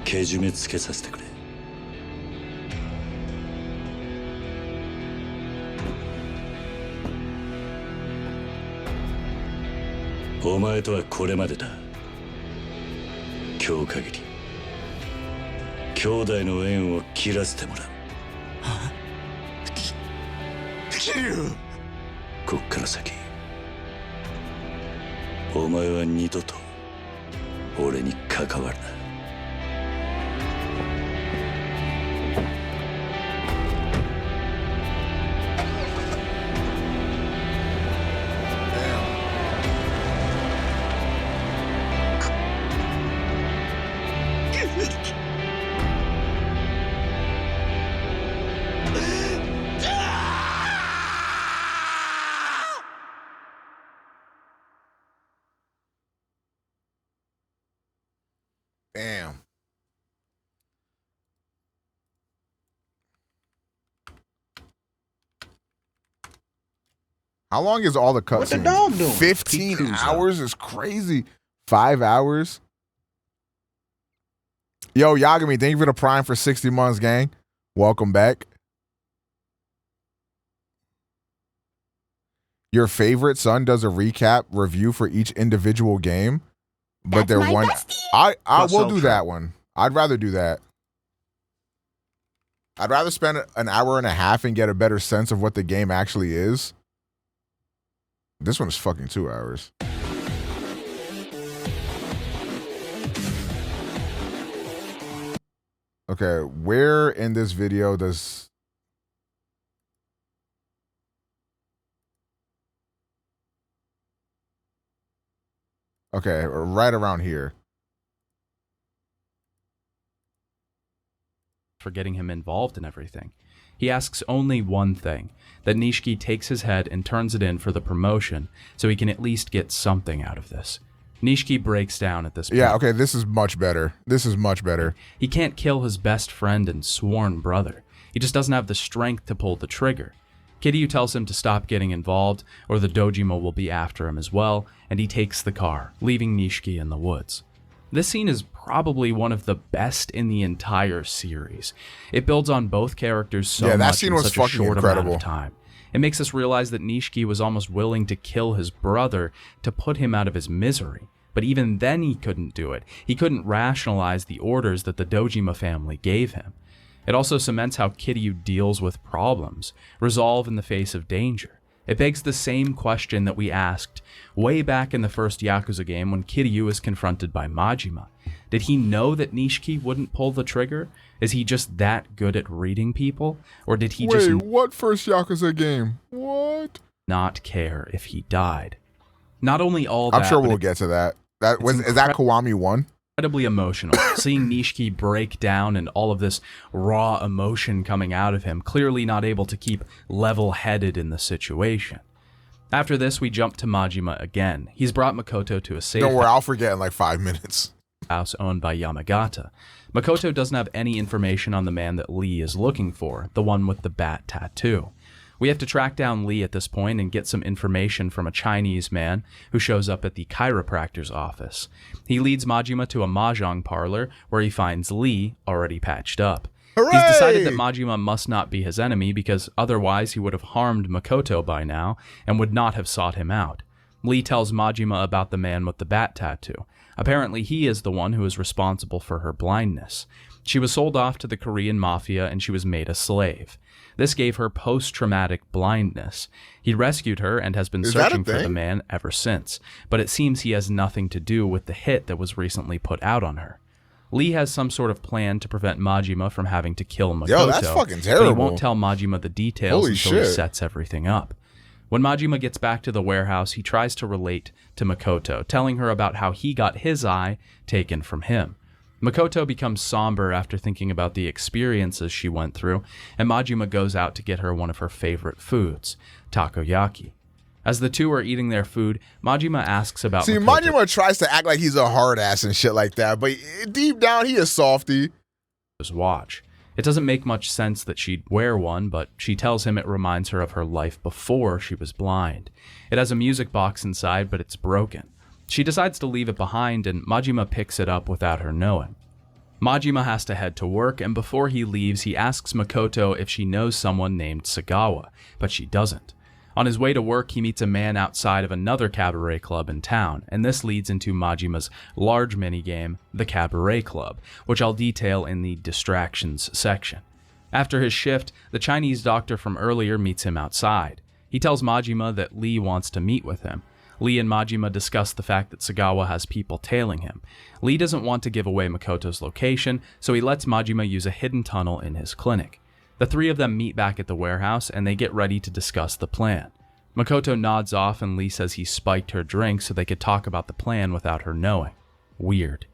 けじめつけさせてくれ。お前とはこれまでだ。今日限り兄弟の縁を切らせてもらう。Kiryu! こっから先お前は二度と俺に関わるな Damn. How long is all the cutscenes? What the dog doing? 15 hours is crazy. 5 hours. Yo, Yagami, thank you for the Prime for 60 months, gang. Welcome back. Your favorite son does a recap review for each individual game, but they're one. I will do that one. I'd rather do that. I'd rather spend an hour and a half and get a better sense of what the game actually is. This one is fucking 2 hours. Okay, where in this video does... Okay, right around here. For getting him involved in everything. He asks only one thing, that Nishiki takes his head and turns it in for the promotion so he can at least get something out of this. Nishiki breaks down at this point. Yeah, okay, this is much better. This is much better. He can't kill his best friend and sworn brother. He just doesn't have the strength to pull the trigger. Kiryu tells him to stop getting involved, or the Dojima will be after him as well, and he takes the car, leaving Nishiki in the woods. This scene is probably one of the best in the entire series. It builds on both characters so that much scene in was such a fucking short incredible. amount of time. It makes us realize that Nishiki was almost willing to kill his brother to put him out of his misery. But even then he couldn't do it. He couldn't rationalize the orders that the Dojima family gave him. It also cements how Kiryu deals with problems, resolve in the face of danger. It begs the same question that we asked way back in the first Yakuza game when Kiryu is confronted by Majima. Did he know that Nishiki wouldn't pull the trigger? Is he just that good at reading people? Or did he just what first Yakuza game? What? Not care if he died? Not only all that, I'm sure we'll get to that. Is that Kiwami 1? Incredibly emotional. Seeing Nishiki break down and all of this raw emotion coming out of him, clearly not able to keep level-headed in the situation. After this, we jump to Majima again. He's brought Makoto to a safe Don't worry, I'll forget in like 5 minutes. House owned by Yamagata. Makoto doesn't have any information on the man that Lee is looking for, the one with the bat tattoo. We have to track down Lee at this point and get some information from a Chinese man who shows up at the chiropractor's office. He leads Majima to a mahjong parlor where he finds Lee already patched up. Hooray! He's decided that Majima must not be his enemy because otherwise he would have harmed Makoto by now and would not have sought him out. Lee tells Majima about the man with the bat tattoo. Apparently he is the one who is responsible for her blindness. She was sold off to the Korean mafia and she was made a slave. This gave her post-traumatic blindness. He rescued her and has been searching for the man ever since, but it seems he has nothing to do with the hit that was recently put out on her. Lee has some sort of plan to prevent Majima from having to kill Makoto. Yo, that's fucking terrible. But he won't tell Majima the details Holy until shit. he sets everything up. When Majima gets back to the warehouse, he tries to relate to Makoto, telling her about how he got his eye taken from him. Makoto becomes somber after thinking about the experiences she went through, and Majima goes out to get her one of her favorite foods, takoyaki. As the two are eating their food, Majima asks about See, Majima tries to act like he's a hard ass and shit like that, but deep down he is softy. Watch. It doesn't make much sense that she'd wear one, but she tells him it reminds her of her life before she was blind. It has a music box inside, but it's broken. She decides to leave it behind, and Majima picks it up without her knowing. Majima has to head to work, and before he leaves, he asks Makoto if she knows someone named Sagawa, but she doesn't. On his way to work, he meets a man outside of another cabaret club in town, and this leads into Majima's large minigame, the Cabaret Club, which I'll detail in the distractions section. After his shift, the Chinese doctor from earlier meets him outside. He tells Majima that Lee wants to meet with him. Lee and Majima discuss the fact that Sagawa has people tailing him. Lee doesn't want to give away Makoto's location, so he lets Majima use a hidden tunnel in his clinic. The three of them meet back at the warehouse and they get ready to discuss the plan. Makoto nods off and Lee says he spiked her drink so they could talk about the plan without her knowing. Weird.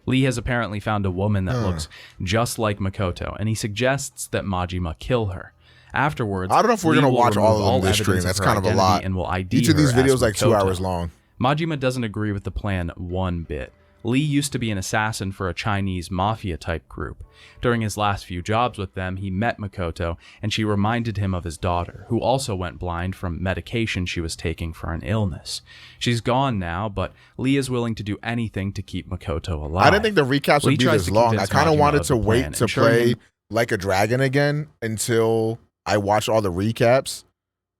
Lee has apparently found a woman that looks just like Makoto, and he suggests that Majima kill her. Afterwards, I don't know if we're Lee going to will watch all remove of them this evidence stream. That's her kind of a identity lot. And will ID Each of these her as videos like 2 Makoto. hours long. Majima doesn't agree with the plan one bit. Lee used to be an assassin for a Chinese mafia-type group. During his last few jobs with them, he met Makoto, and she reminded him of his daughter, who also went blind from medication she was taking for an illness. She's gone now, but Lee is willing to do anything to keep Makoto alive. I didn't think the recaps would be this long. I kind of wanted to wait plan, to play Like a Dragon again until I watched all the recaps.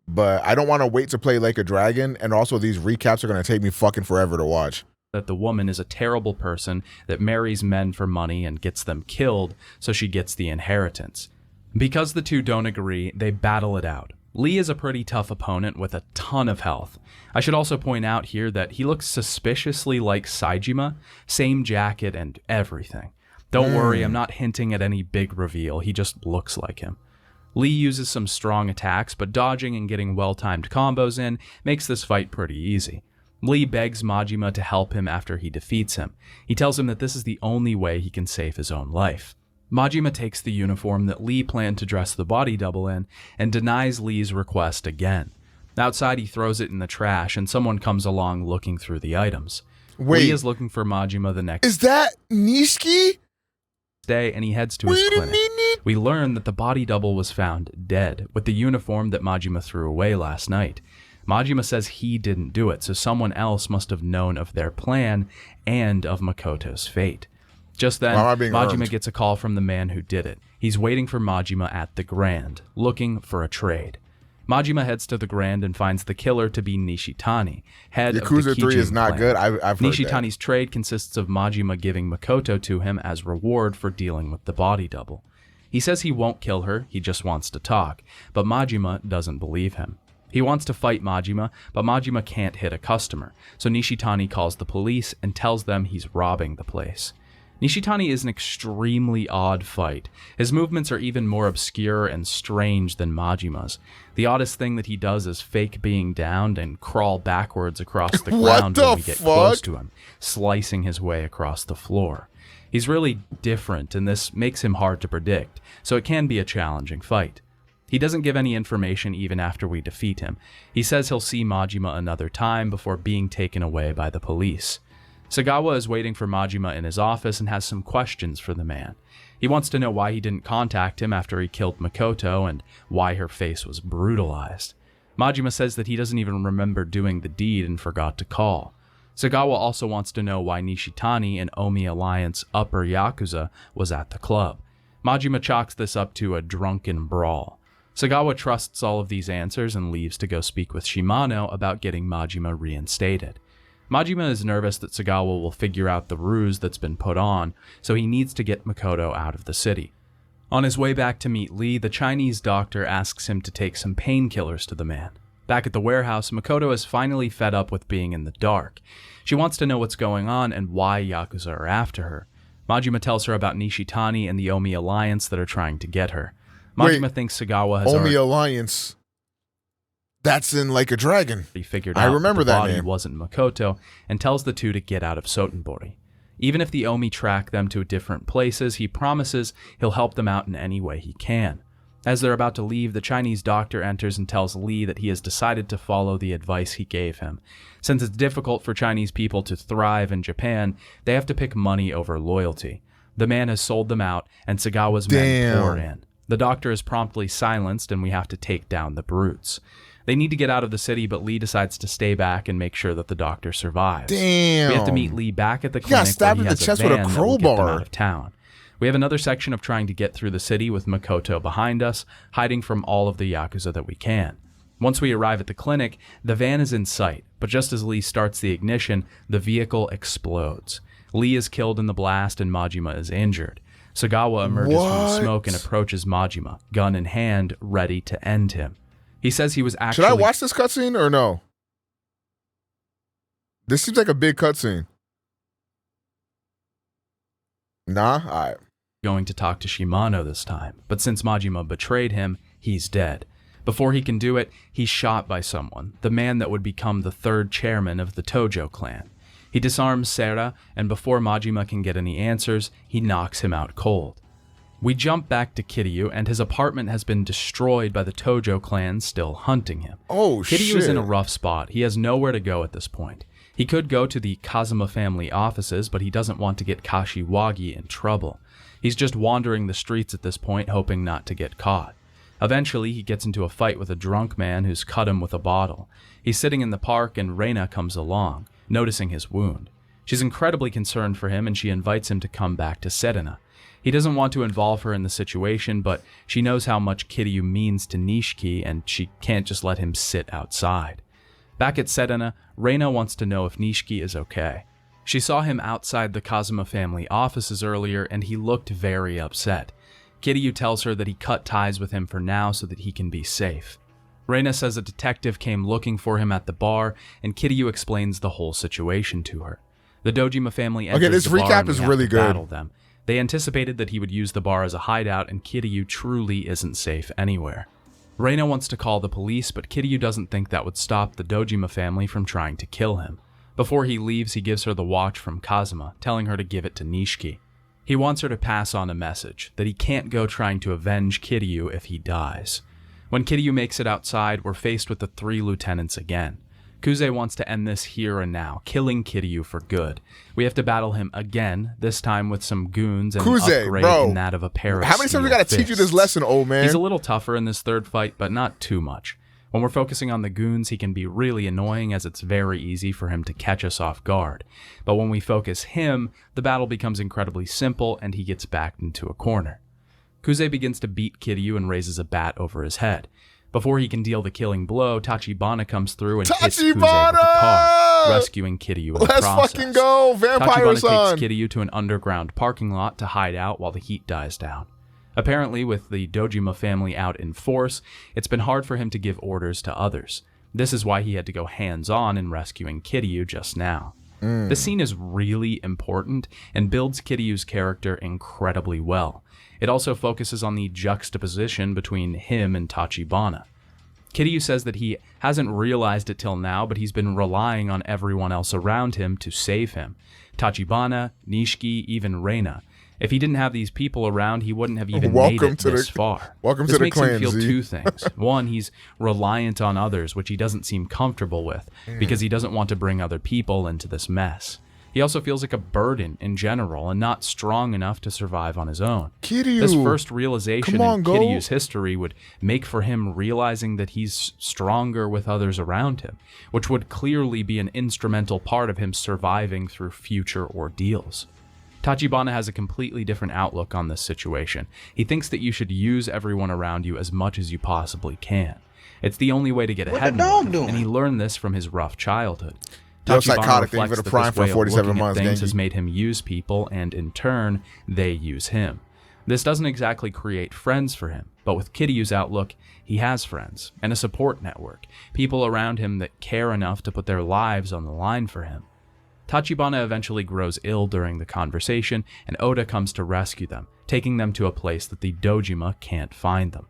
But I don't want to wait to play Like a Dragon, and also these recaps are going to take me fucking forever to watch. That the woman is a terrible person that marries men for money and gets them killed so she gets the inheritance. Because the two don't agree, they battle it out. Lee is a pretty tough opponent with a ton of health. I should also point out here that he looks suspiciously like Saejima, same jacket and everything. Don't worry, I'm not hinting at any big reveal, he just looks like him. Lee uses some strong attacks, but dodging and getting well-timed combos in makes this fight pretty easy. Lee begs Majima to help him after he defeats him. He tells him that this is the only way he can save his own life. Majima takes the uniform that Lee planned to dress the body double in and denies Lee's request again. Outside, he throws it in the trash and someone comes along looking through the items. Wait, Lee is looking for Majima the next Is that Nishiki? day and he heads to his clinic. We learn that the body double was found dead with the uniform that Majima threw away last night. Majima says he didn't do it, so someone else must have known of their plan and of Makoto's fate. Just then, Majima gets a call from the man who did it. He's waiting for Majima at the Grand, looking for a trade. Majima heads to the Grand and finds the killer to be Nishitani, head Yakuza of the 3 is Kijin not clan. good. I've heard Nishitani's trade consists of Majima giving Makoto to him as reward for dealing with the body double. He says he won't kill her, he just wants to talk, but Majima doesn't believe him. He wants to fight Majima, but Majima can't hit a customer, so Nishitani calls the police and tells them he's robbing the place. Nishitani is an extremely odd fight. His movements are even more obscure and strange than Majima's. The oddest thing that he does is fake being downed and crawl backwards across the ground when we get close to him, slicing his way across the floor. He's really different, and this makes him hard to predict, so it can be a challenging fight. He doesn't give any information even after we defeat him. He says he'll see Majima another time before being taken away by the police. Sagawa is waiting for Majima in his office and has some questions for the man. He wants to know why he didn't contact him after he killed Makoto and why her face was brutalized. Majima says that he doesn't even remember doing the deed and forgot to call. Sagawa also wants to know why Nishitani and Omi Alliance Upper Yakuza was at the club. Majima chalks this up to a drunken brawl. Sagawa trusts all of these answers and leaves to go speak with Shimano about getting Majima reinstated. Majima is nervous that Sagawa will figure out the ruse that's been put on, so he needs to get Makoto out of the city. On his way back to meet Lee, the Chinese doctor asks him to take some painkillers to the man. Back at the warehouse, Makoto is finally fed up with being in the dark. She wants to know what's going on and why Yakuza are after her. Majima tells her about Nishitani and the Omi Alliance that are trying to get her. Majima thinks Sagawa has Omi Alliance. That's in Like a Dragon. Figured I out remember that the that body name. wasn't Makoto and tells the two to get out of Sotenbori. Even if the Omi track them to different places, he promises he'll help them out in any way he can. As they're about to leave, the Chinese doctor enters and tells Lee that he has decided to follow the advice he gave him. Since it's difficult for Chinese people to thrive in Japan, they have to pick money over loyalty. The man has sold them out, and Sagawa's men pour in. The doctor is promptly silenced, and we have to take down the brutes. They need to get out of the city, but Lee decides to stay back and make sure that the doctor survives. Damn. We have to meet Lee back at the He got clinic stabbed where he in the has chest a with a van that will get them crowbar. out of town. We have another section of trying to get through the city with Makoto behind us, hiding from all of the Yakuza that we can. Once we arrive at the clinic, the van is in sight, but just as Lee starts the ignition, the vehicle explodes. Lee is killed in the blast and Majima is injured. Sagawa emerges from the smoke and approaches Majima, gun in hand, ready to end him. He says he was actually... Should I watch this cutscene or no? This seems like a big cutscene. Nah? All right. Going to talk to Shimano this time, but since Majima betrayed him, he's dead. Before he can do it, he's shot by someone, the man that would become the third chairman of the Tojo clan. He disarms Sera, and before Majima can get any answers, he knocks him out cold. We jump back to Kiryu, and his apartment has been destroyed by the Tojo clan still hunting him. Oh, shit. Kiryu is in a rough spot. He has nowhere to go at this point. He could go to the Kazuma family offices, but he doesn't want to get Kashiwagi in trouble. He's just wandering the streets at this point, hoping not to get caught. Eventually, he gets into a fight with a drunk man who's cut him with a bottle. He's sitting in the park, and Reina comes along, noticing his wound. She's incredibly concerned for him, and she invites him to come back to Serena. He doesn't want to involve her in the situation, but she knows how much Kiryu means to Nishiki, and she can't just let him sit outside. Back at Serena, Reina wants to know if Nishiki is okay. She saw him outside the Kazuma family offices earlier, and he looked very upset. Kiryu tells her that he cut ties with him for now so that he can be safe. Reina says a detective came looking for him at the bar, and Kiryu explains the whole situation to her. The Dojima family enters the bar recap and we is have really to good. battle them. They anticipated that he would use the bar as a hideout, and Kiryu truly isn't safe anywhere. Reina wants to call the police, but Kiryu doesn't think that would stop the Dojima family from trying to kill him. Before he leaves, he gives her the watch from Kazuma, telling her to give it to Nishiki. He wants her to pass on a message, that he can't go trying to avenge Kiryu if he dies. When Kiryu makes it outside, we're faced with the three lieutenants again. Kuze wants to end this here and now, killing Kiryu for good. We have to battle him again, this time with some goons and an upgrade in that of a pair of How many times we gotta teach you this lesson, old man? He's a little tougher in this third fight, but not too much. When we're focusing on the goons, he can be really annoying as it's very easy for him to catch us off guard. But when we focus him, the battle becomes incredibly simple and he gets backed into a corner. Kuze begins to beat Kiryu and raises a bat over his head. Before he can deal the killing blow, Tachibana comes through and hits Kuze with a car, rescuing Kiryu in the process. Let's fucking go, VampireSon! Tachibana takes Kiryu to an underground parking lot to hide out while the heat dies down. Apparently, with the Dojima family out in force, it's been hard for him to give orders to others. This is why he had to go hands-on in rescuing Kiryu just now. The scene is really important and builds Kiryu's character incredibly well. It also focuses on the juxtaposition between him and Tachibana. Kiryu says that he hasn't realized it till now, but he's been relying on everyone else around him to save him. Tachibana, Nishiki, even Reina. If he didn't have these people around, he wouldn't have even made it this far. This makes him feel two things. One, he's reliant on others, which he doesn't seem comfortable with, because he doesn't want to bring other people into this mess. He also feels like a burden in general and not strong enough to survive on his own. Kiryu, this first realization in Kiryu's history would make for him realizing that he's stronger with others around him, which would clearly be an instrumental part of him surviving through future ordeals. Tachibana has a completely different outlook on this situation. He thinks that you should use everyone around you as much as you possibly can. It's the only way to get ahead in life, and he learned this from his rough childhood. Tachibana reflects that this way of looking at things has made him use people, and in turn, they use him. This doesn't exactly create friends for him, but with Kiryu's outlook, he has friends, and a support network, people around him that care enough to put their lives on the line for him. Tachibana eventually grows ill during the conversation, and Oda comes to rescue them, taking them to a place that the Dojima can't find them.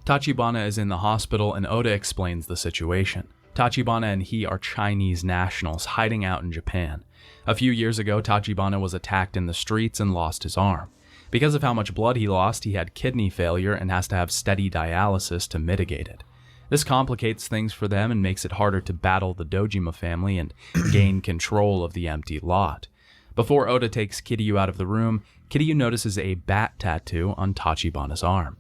Tachibana is in the hospital, and Oda explains the situation. Tachibana and he are Chinese nationals hiding out in Japan. A few years ago, Tachibana was attacked in the streets and lost his arm. Because of how much blood he lost, he had kidney failure and has to have steady dialysis to mitigate it. This complicates things for them and makes it harder to battle the Dojima family and gain control of the empty lot. Before Oda takes Kiryu out of the room, Kiryu notices a bat tattoo on Tachibana's arm.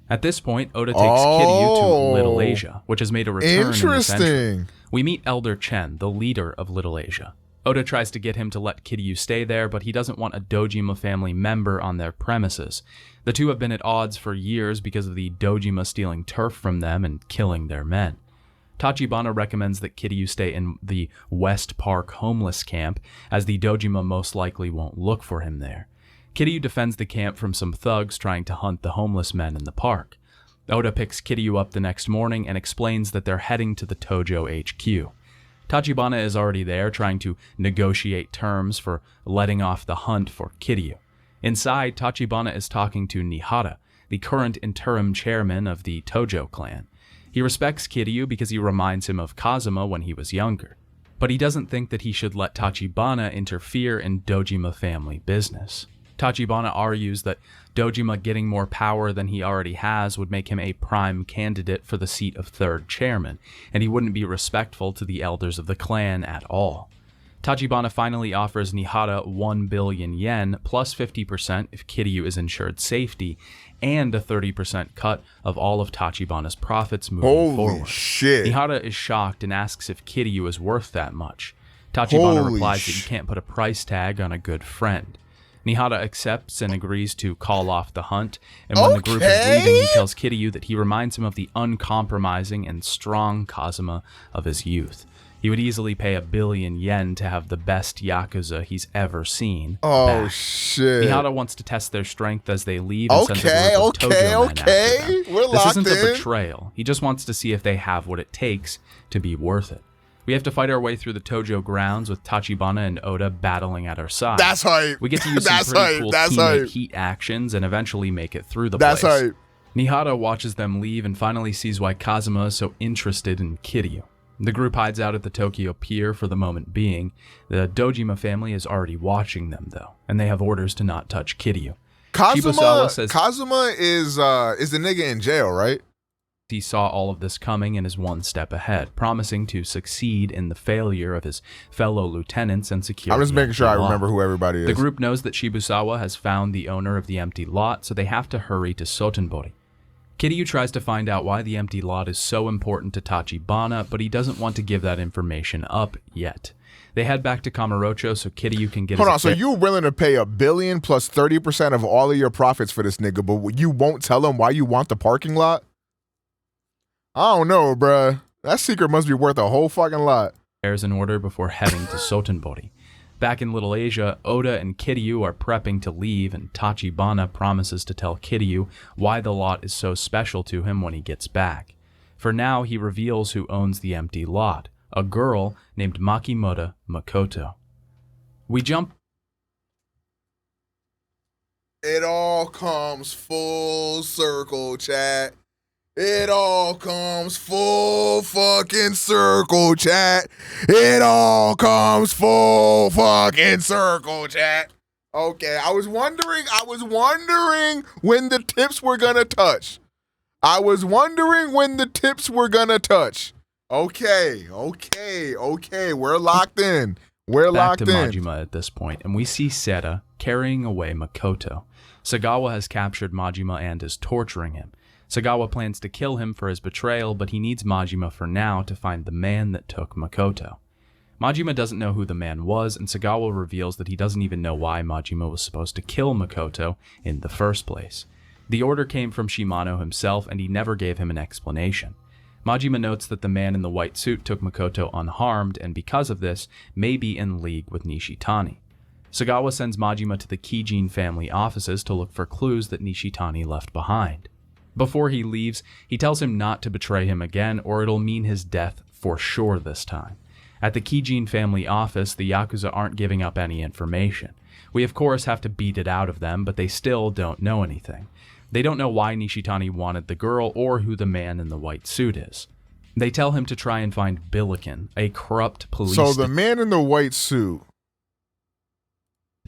At this point, Oda takes Kiryu to Little Asia, which has made a return in the century. We meet Elder Chen, the leader of Little Asia. Oda tries to get him to let Kiryu stay there, but he doesn't want a Dojima family member on their premises. The two have been at odds for years because of the Dojima stealing turf from them and killing their men. Tachibana recommends that Kiryu stay in the West Park homeless camp, as the Dojima most likely won't look for him there. Kiryu defends the camp from some thugs trying to hunt the homeless men in the park. Oda picks Kiryu up the next morning and explains that they're heading to the Tojo HQ. Tachibana is already there trying to negotiate terms for letting off the hunt for Kiryu. Inside, Tachibana is talking to Nihara, the current interim chairman of the Tojo clan. He respects Kiryu because he reminds him of Kazuma when he was younger, but he doesn't think that he should let Tachibana interfere in Dojima family business. Tachibana argues that Dojima getting more power than he already has would make him a prime candidate for the seat of third chairman, and he wouldn't be respectful to the elders of the clan at all. Tachibana finally offers Nihara 1 billion yen plus 50% if Kiryu is ensured safety, and a 30% cut of all of Tachibana's profits moving forward. Holy shit. Nihara is shocked and asks if Kiryu is worth that much. Tachibana Holy replies that you can't put a price tag on a good friend. Nihara accepts and agrees to call off the hunt, and when the group is leaving, he tells Kiryu that he reminds him of the uncompromising and strong Kazuma of his youth. He would easily pay 1 billion yen to have the best Yakuza he's ever seen. Oh, back. shit. Nihara wants to test their strength as they leave and sends a group of Tojo men after them. We're This locked isn't in. a betrayal. He just wants to see if they have what it takes to be worth it. We have to fight our way through the Tojo grounds with Tachibana and Oda battling at our side. That's hype. We get to use some That's pretty hype. cool That's teammate hype. heat actions and eventually make it through the That's place. hype. Nihara watches them leave and finally sees why Kazuma is so interested in Kiryu. The group hides out at the Tokyo Pier for the moment being. The Dojima family is already watching them though, and they have orders to not touch Kiryu. Shibusawa says Kazuma is the nigga in jail, right? he saw all of this coming and is one step ahead, promising to succeed in the failure of his fellow lieutenants and secure. I'm just making sure I remember who everybody is. The group knows that Shibusawa has found the owner of the empty lot, so they have to hurry to Sotenbori. Kiryu tries to find out why the empty lot is so important to Tachibana, but he doesn't want to give that information up yet. They head back to Kamurocho so Kiryu can get Hold his on, so you're willing to pay $1 billion plus 30% of all of your profits for this nigga, but you won't tell him why you want the parking lot? I don't know, bruh. That secret must be worth a whole fucking lot. In order before heading to Sotenbori. Back in Little Asia, Oda and Kiryu are prepping to leave, and Tachibana promises to tell Kiryu why the lot is so special to him when he gets back. For now, he reveals who owns the empty lot, a girl named Makimoto Makoto. We jump. It all comes full circle, chat. It all comes full fucking circle, chat. It all comes full fucking circle, chat. Okay, I was wondering when the tips were gonna touch. Okay, we're locked in. Back to Majima at this point, and we see Seta carrying away Makoto. Sagawa has captured Majima and is torturing him. Sagawa plans to kill him for his betrayal, but he needs Majima for now to find the man that took Makoto. Majima doesn't know who the man was, and Sagawa reveals that he doesn't even know why Majima was supposed to kill Makoto in the first place. The order came from Shimano himself, and he never gave him an explanation. Majima notes that the man in the white suit took Makoto unharmed, and because of this, may be in league with Nishitani. Sagawa sends Majima to the Kijin family offices to look for clues that Nishitani left behind. Before he leaves, he tells him not to betray him again, or it'll mean his death for sure this time. At the Kijin family office, the Yakuza aren't giving up any information. We of course have to beat it out of them, but they still don't know anything. They don't know why Nishitani wanted the girl or who the man in the white suit is. They tell him to try and find Billiken, a corrupt police So the man in the white suit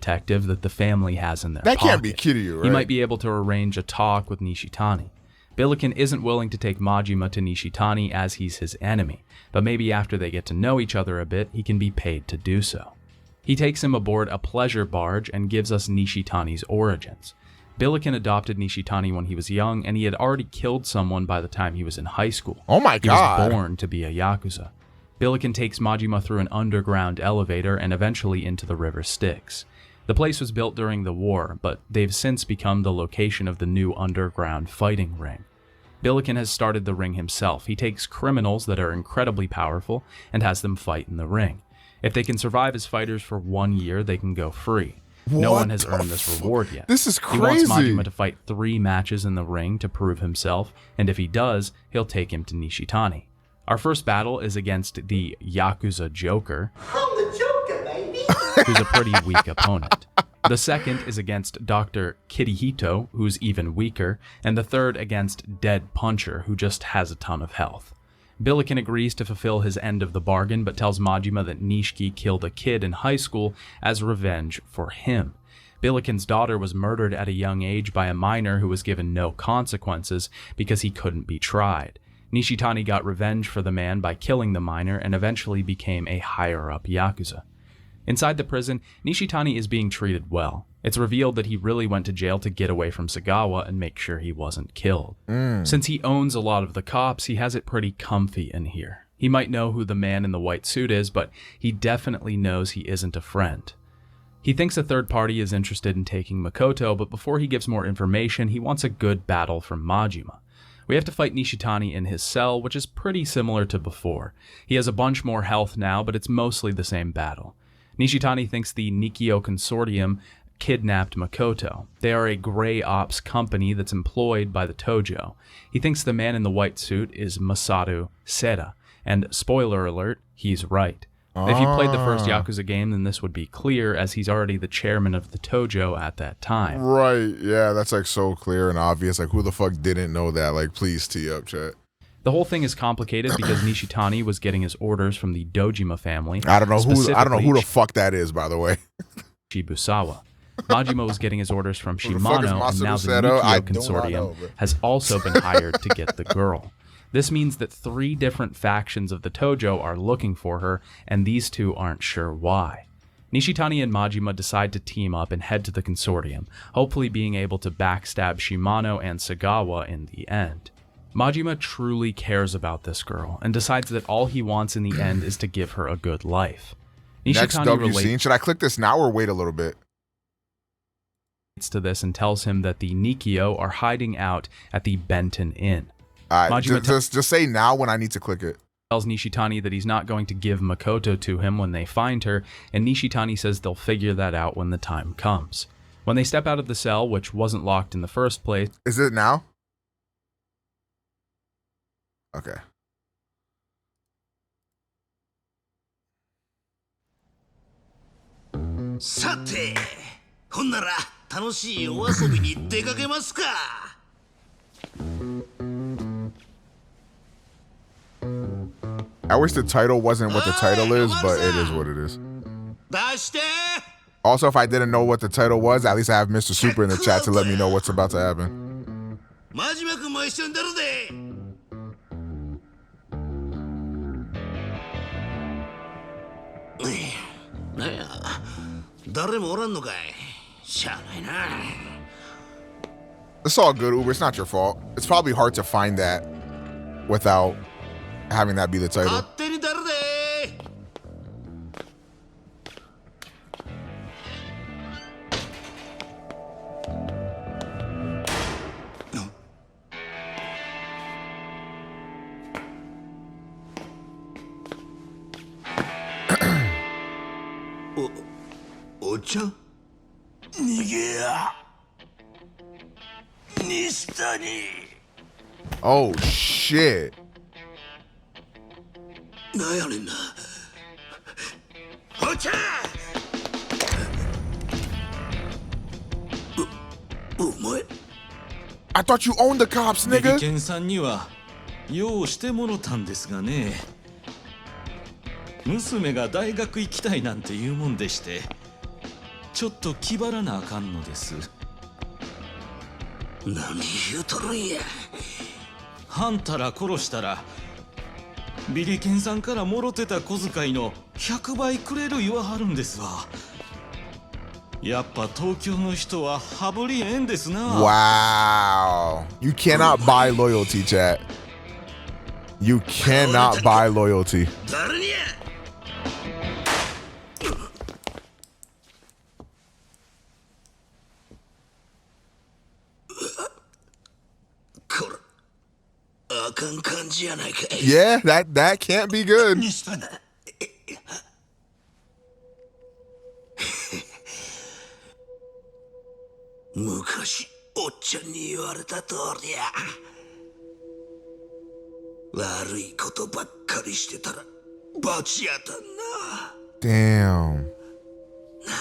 detective that the family has in their That pocket. can't be Kiryu, right? He might be able to arrange a talk with Nishitani. Billiken isn't willing to take Majima to Nishitani as he's his enemy, but maybe after they get to know each other a bit, he can be paid to do so. He takes him aboard a pleasure barge and gives us Nishitani's origins. Billiken adopted Nishitani when he was young, and he had already killed someone by the time he was in high school. Oh my God. He was born to be a Yakuza. Billiken takes Majima through an underground elevator and eventually into the River Styx. The place was built during the war, but they've since become the location of the new underground fighting ring. Billiken has started the ring himself. He takes criminals that are incredibly powerful and has them fight in the ring. If they can survive as fighters for 1 year, they can go free. No one has earned this reward yet. This is He wants crazy. Majima to fight 3 matches in the ring to prove himself, and if he does, he'll take him to Nishitani. Our first battle is against the Yakuza Joker, who's a pretty weak opponent. The second is against Dr. Kirihito, who's even weaker, and the third against Dead Puncher, who just has a ton of health. Billiken agrees to fulfill his end of the bargain, but tells Majima that Nishiki killed a kid in high school as revenge for him. Billiken's daughter was murdered at a young age by a minor who was given no consequences because he couldn't be tried. Nishitani got revenge for the man by killing the minor and eventually became a higher-up Yakuza. Inside the prison, Nishitani is being treated well. It's revealed that he really went to jail to get away from Sagawa and make sure he wasn't killed. Since he owns a lot of the cops, he has it pretty comfy in here. He might know who the man in the white suit is, but he definitely knows he isn't a friend. He thinks a third party is interested in taking Makoto, but before he gives more information, he wants a good battle from Majima. We have to fight Nishitani in his cell, which is pretty similar to before. He has a bunch more health now, but it's mostly the same battle. Nishitani thinks the Nikio Consortium kidnapped Makoto. They are a gray ops company that's employed by the Tojo. He thinks the man in the white suit is Masaru Seda, and spoiler alert, he's right. If you played the first Yakuza game, then this would be clear, as he's already the chairman of the Tojo at that time. Right, yeah, that's like so clear and obvious. Like, who the fuck didn't know that? Like, please tee up, chat. The whole thing is complicated because Nishitani was getting his orders from the Dojima family. I don't know who the fuck that is, by the way. Shibusawa. Majima was getting his orders from Who the fuck is Shimano, and now the Masaru Seto? I Nikio do not Consortium know, but- has also been hired to get the girl. This means that 3 different factions of the Tojo are looking for her, and these 2 aren't sure why. Nishitani and Majima decide to team up and head to the Consortium, hopefully being able to backstab Shimano and Sagawa in the end. Majima truly cares about this girl, and decides that all he wants in the end is to give her a good life. Next W scene. Should I click this now or wait a little bit? To this and tells him that the Nikio are hiding out at the Benton Inn. Majima just say now when I need to click it. Tells Nishitani that he's not going to give Makoto to him when they find her, and Nishitani says they'll figure that out when the time comes. When they step out of the cell, which wasn't locked in the first place... Is it now? Okay. Sate, ほんなら楽しいお遊びに出かけますか。I wish the title wasn't what the title is, but it is what it is. 出して。 Also, if I didn't know what the title was, at least I have Mr. Super in the chat to let me know what's about to happen. 真島君も一緒に出るで。なんや、誰もおらんのかい。しゃあないな。 It's all good, Uber. It's not your fault. It's probably hard to find that without having that be the title. 勝手に出るで。お茶逃げや西谷 Oh, shit. なんやねんなお茶お前 I thought you owned the cops, ビリ nigga. ケンさんには用してもろたんですがね娘が大学行きたいなんて言うもんでしてちょっと気張らなあかんのです何言うとるんやはんたら殺したらビリケンさんからもろてた小遣いの100倍くれる言わはるんですわやっぱ東京の人は羽振りええんですな Wow. You cannot buy loyalty, chat. You cannot buy loyalty. 誰にやこらあかん感じやないかい Yeah, that can't be good. 西谷われた通りや。悪いことばっかりしてたら罰当たんな。 Damn. な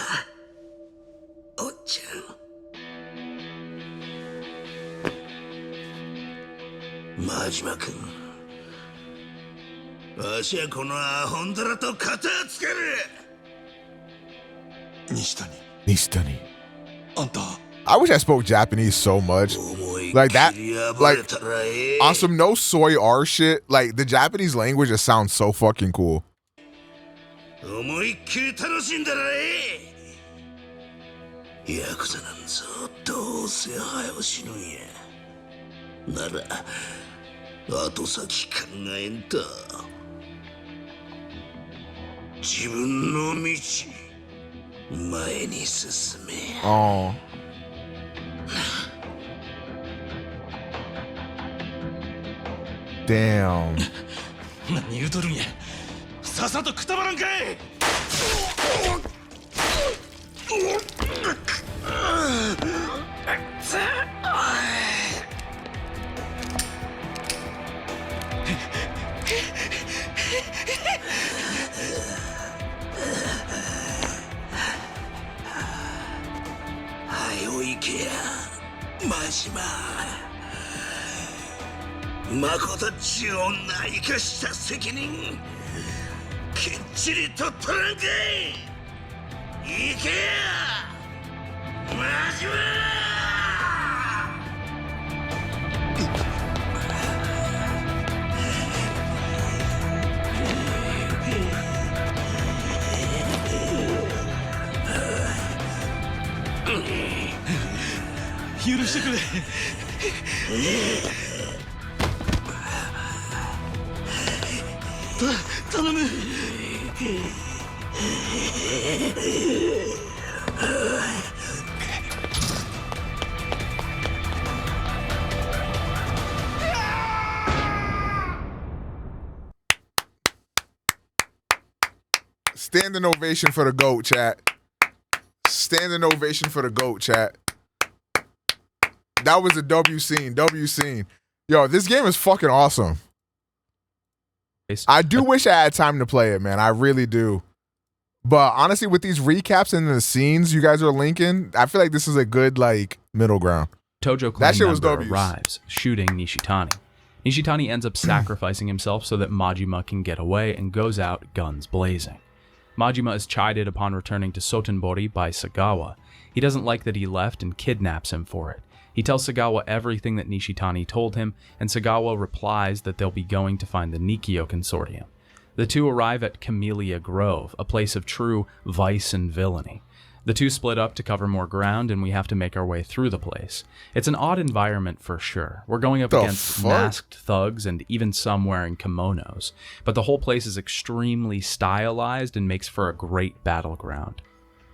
あ、おっちゃん。真島君、わしはこのアホンダラと片つける。西谷。 Nishitani. あんた。 I wish I spoke Japanese so much. Like that, like on some no soy R shit. Like the Japanese language just sounds so fucking cool. 思いっきり楽しんだらええ。ヤクザなんぞどうせ早う死ぬんや。なら後先考えんと。自分の道前に進め。 Oh. Damn. 何言うとるんや。さっさとくたばらんかい。はいおいけや、真島。誠っちゅう女生かした責任きっちりと取らんかい。行けや、真島。許してくれ。頼む。Standing ovation for the GOAT, chat. Standing ovation for the GOAT, chat. That was a W scene. W scene. Yo, this game is fucking awesome. I do wish I had time to play it, man. I really do. But honestly, with these recaps and the scenes you guys are linking, I feel like this is a good like middle ground. Tojo clan member arrives, shooting Nishitani. Nishitani ends up sacrificing himself so that Majima can get away and goes out guns blazing. Majima is chided upon returning to Sotenbori by Sagawa. He doesn't like that he left and kidnaps him for it. He tells Sagawa everything that Nishitani told him, and Sagawa replies that they'll be going to find the Nikio Consortium. The two arrive at Camellia Grove, a place of true vice and villainy. The two split up to cover more ground, and we have to make our way through the place. It's an odd environment for sure. We're going up against masked thugs and even some wearing kimonos, but the whole place is extremely stylized and makes for a great battleground.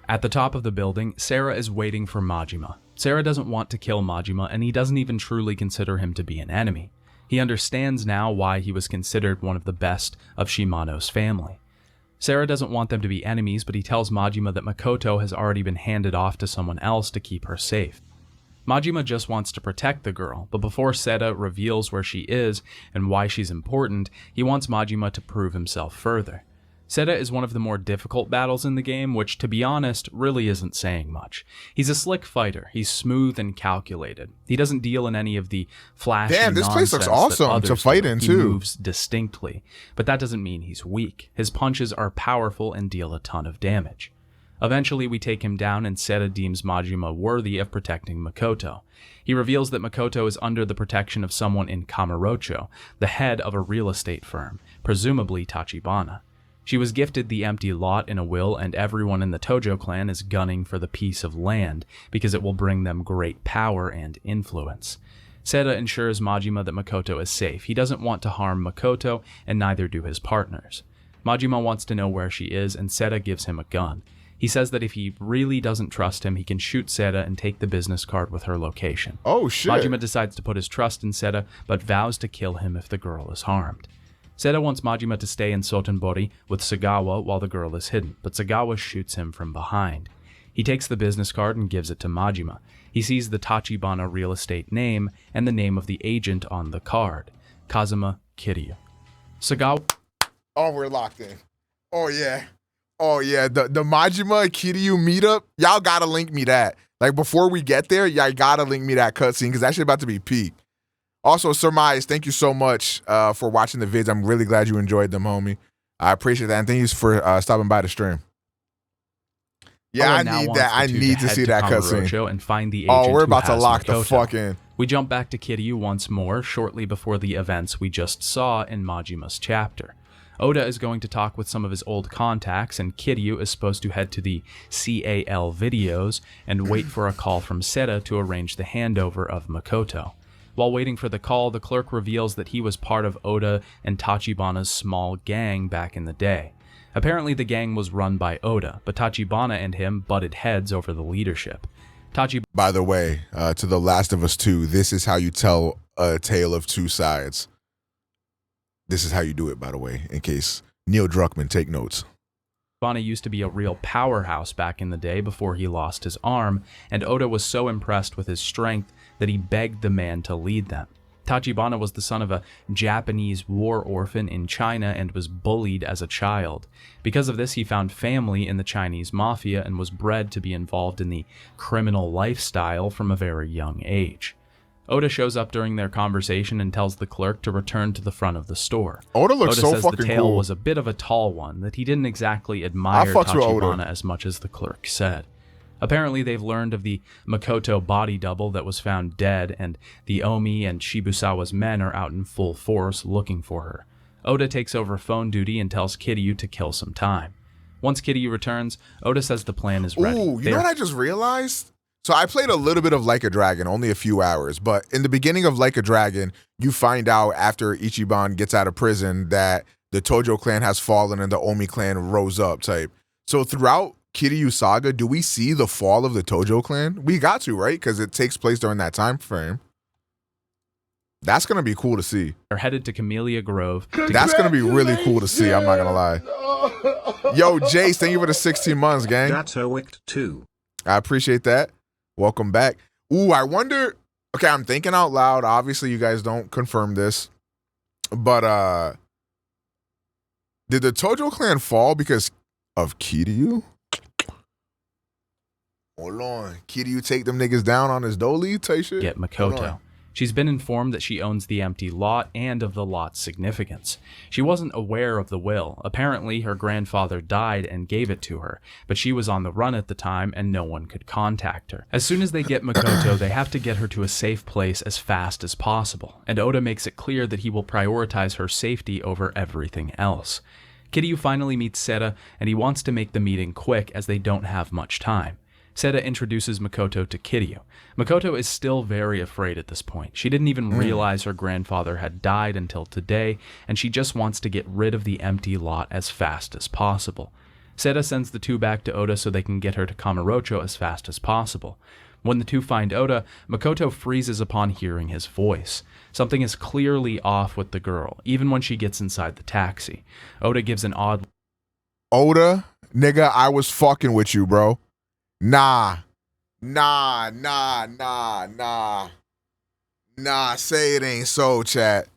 At the top of the building, Sarah is waiting for Majima. Sarah doesn't want to kill Majima, and he doesn't even truly consider him to be an enemy. He understands now why he was considered one of the best of Shimano's family. Sarah doesn't want them to be enemies, but he tells Majima that Makoto has already been handed off to someone else to keep her safe. Majima just wants to protect the girl, but before Seda reveals where she is and why she's important, he wants Majima to prove himself further. Seda is one of the more difficult battles in the game, which, to be honest, really isn't saying much. He's a slick fighter. He's smooth and calculated. He doesn't deal in any of the flashy nonsense. Damn, this place looks awesome to fight in, too. He moves distinctly, but that doesn't mean he's weak. His punches are powerful and deal a ton of damage. Eventually, we take him down, and Seda deems Majima worthy of protecting Makoto. He reveals that Makoto is under the protection of someone in Kamurocho, the head of a real estate firm, presumably Tachibana. She was gifted the empty lot in a will, and everyone in the Tojo clan is gunning for the piece of land because it will bring them great power and influence. Seda ensures Majima that Makoto is safe. He doesn't want to harm Makoto, and neither do his partners. Majima wants to know where she is, and Seda gives him a gun. He says that if he really doesn't trust him, he can shoot Seda and take the business card with her location. Oh shit. Majima decides to put his trust in Seda, but vows to kill him if the girl is harmed. Seda wants Majima to stay in Sotenbori with Sagawa while the girl is hidden, but Sagawa shoots him from behind. He takes the business card and gives it to Majima. He sees the Tachibana real estate name and the name of the agent on the card, Kazuma Kiryu. Saga. Oh, we're locked in. Oh, yeah. Oh, yeah. The Majima Kiryu meetup, y'all gotta link me that. Like, before we get there, y'all gotta link me that cutscene, because that shit about to be peak. Also, Surmise, thank you so much for watching the vids. I'm really glad you enjoyed them, homie. I appreciate that. And thank you for stopping by the stream. Yeah, I need that. I need to see that cutscene. And find the agent we're about to lock Makoto. the fuck in. We jump back to Kiryu once more, shortly before the events we just saw in Majima's chapter. Oda is going to talk with some of his old contacts, and Kiryu is supposed to head to the CAL videos and wait for a call from Seta to arrange the handover of Makoto. While waiting for the call, the clerk reveals that he was part of Oda and Tachibana's small gang back in the day. Apparently the gang was run by Oda, but Tachibana and him butted heads over the leadership. By the way, to The Last of Us 2, this is how you tell a tale of two sides. This is how you do it, by the way, in case Neil Druckmann, take notes. Tachibana used to be a real powerhouse back in the day before he lost his arm, and Oda was so impressed with his strength that he begged the man to lead them. Tachibana was the son of a Japanese war orphan in China and was bullied as a child. Because of this, he found family in the Chinese mafia and was bred to be involved in the criminal lifestyle from a very young age. Oda shows up during their conversation and tells the clerk to return to the front of the store. Oda looks so says fucking the tale cool. was a bit of a tall one, that he didn't exactly admire Tachibana as much as the clerk said. Apparently, they've learned of the Makoto body double that was found dead, and the Omi and Shibusawa's men are out in full force looking for her. Oda takes over phone duty and tells Kiryu to kill some time. Once Kiryu returns, Oda says the plan is ready. Ooh, you know what I just realized? So I played a little bit of Like a Dragon, only a few hours, but in the beginning of Like a Dragon, you find out after Ichiban gets out of prison that the Tojo clan has fallen and the Omi clan rose up type. So throughout Kiryu Saga, do we see the fall of the Tojo clan? We got to, right? Because it takes place during that time frame. That's going to be cool to see. They're headed to Camellia Grove. That's going to be really cool to see, I'm not going to lie. Yo, Jace, thank you for the 16 months, gang. Datowicked too. I appreciate that. Welcome back. Ooh, I wonder... Okay, I'm thinking out loud. Obviously, you guys don't confirm this. But, did the Tojo clan fall because of Kiryu? Hold on. Kiryu take them niggas down on his dolly type shit? Get Makoto. She's been informed that she owns the empty lot and of the lot's significance. She wasn't aware of the will. Apparently, her grandfather died and gave it to her, but she was on the run at the time and no one could contact her. As soon as they get Makoto, they have to get her to a safe place as fast as possible, and Oda makes it clear that he will prioritize her safety over everything else. Kiryu finally meets Seta, and he wants to make the meeting quick as they don't have much time. Seta introduces Makoto to Kiryu. Makoto is still very afraid at this point. She didn't even realize her grandfather had died until today, and she just wants to get rid of the empty lot as fast as possible. Seta sends the two back to Oda so they can get her to Kamurocho as fast as possible. When the two find Oda, Makoto freezes upon hearing his voice. Something is clearly off with the girl, even when she gets inside the taxi. Oda gives an odd... Oda, nigga, I was fucking with you, bro. Nah, say it ain't so, chat.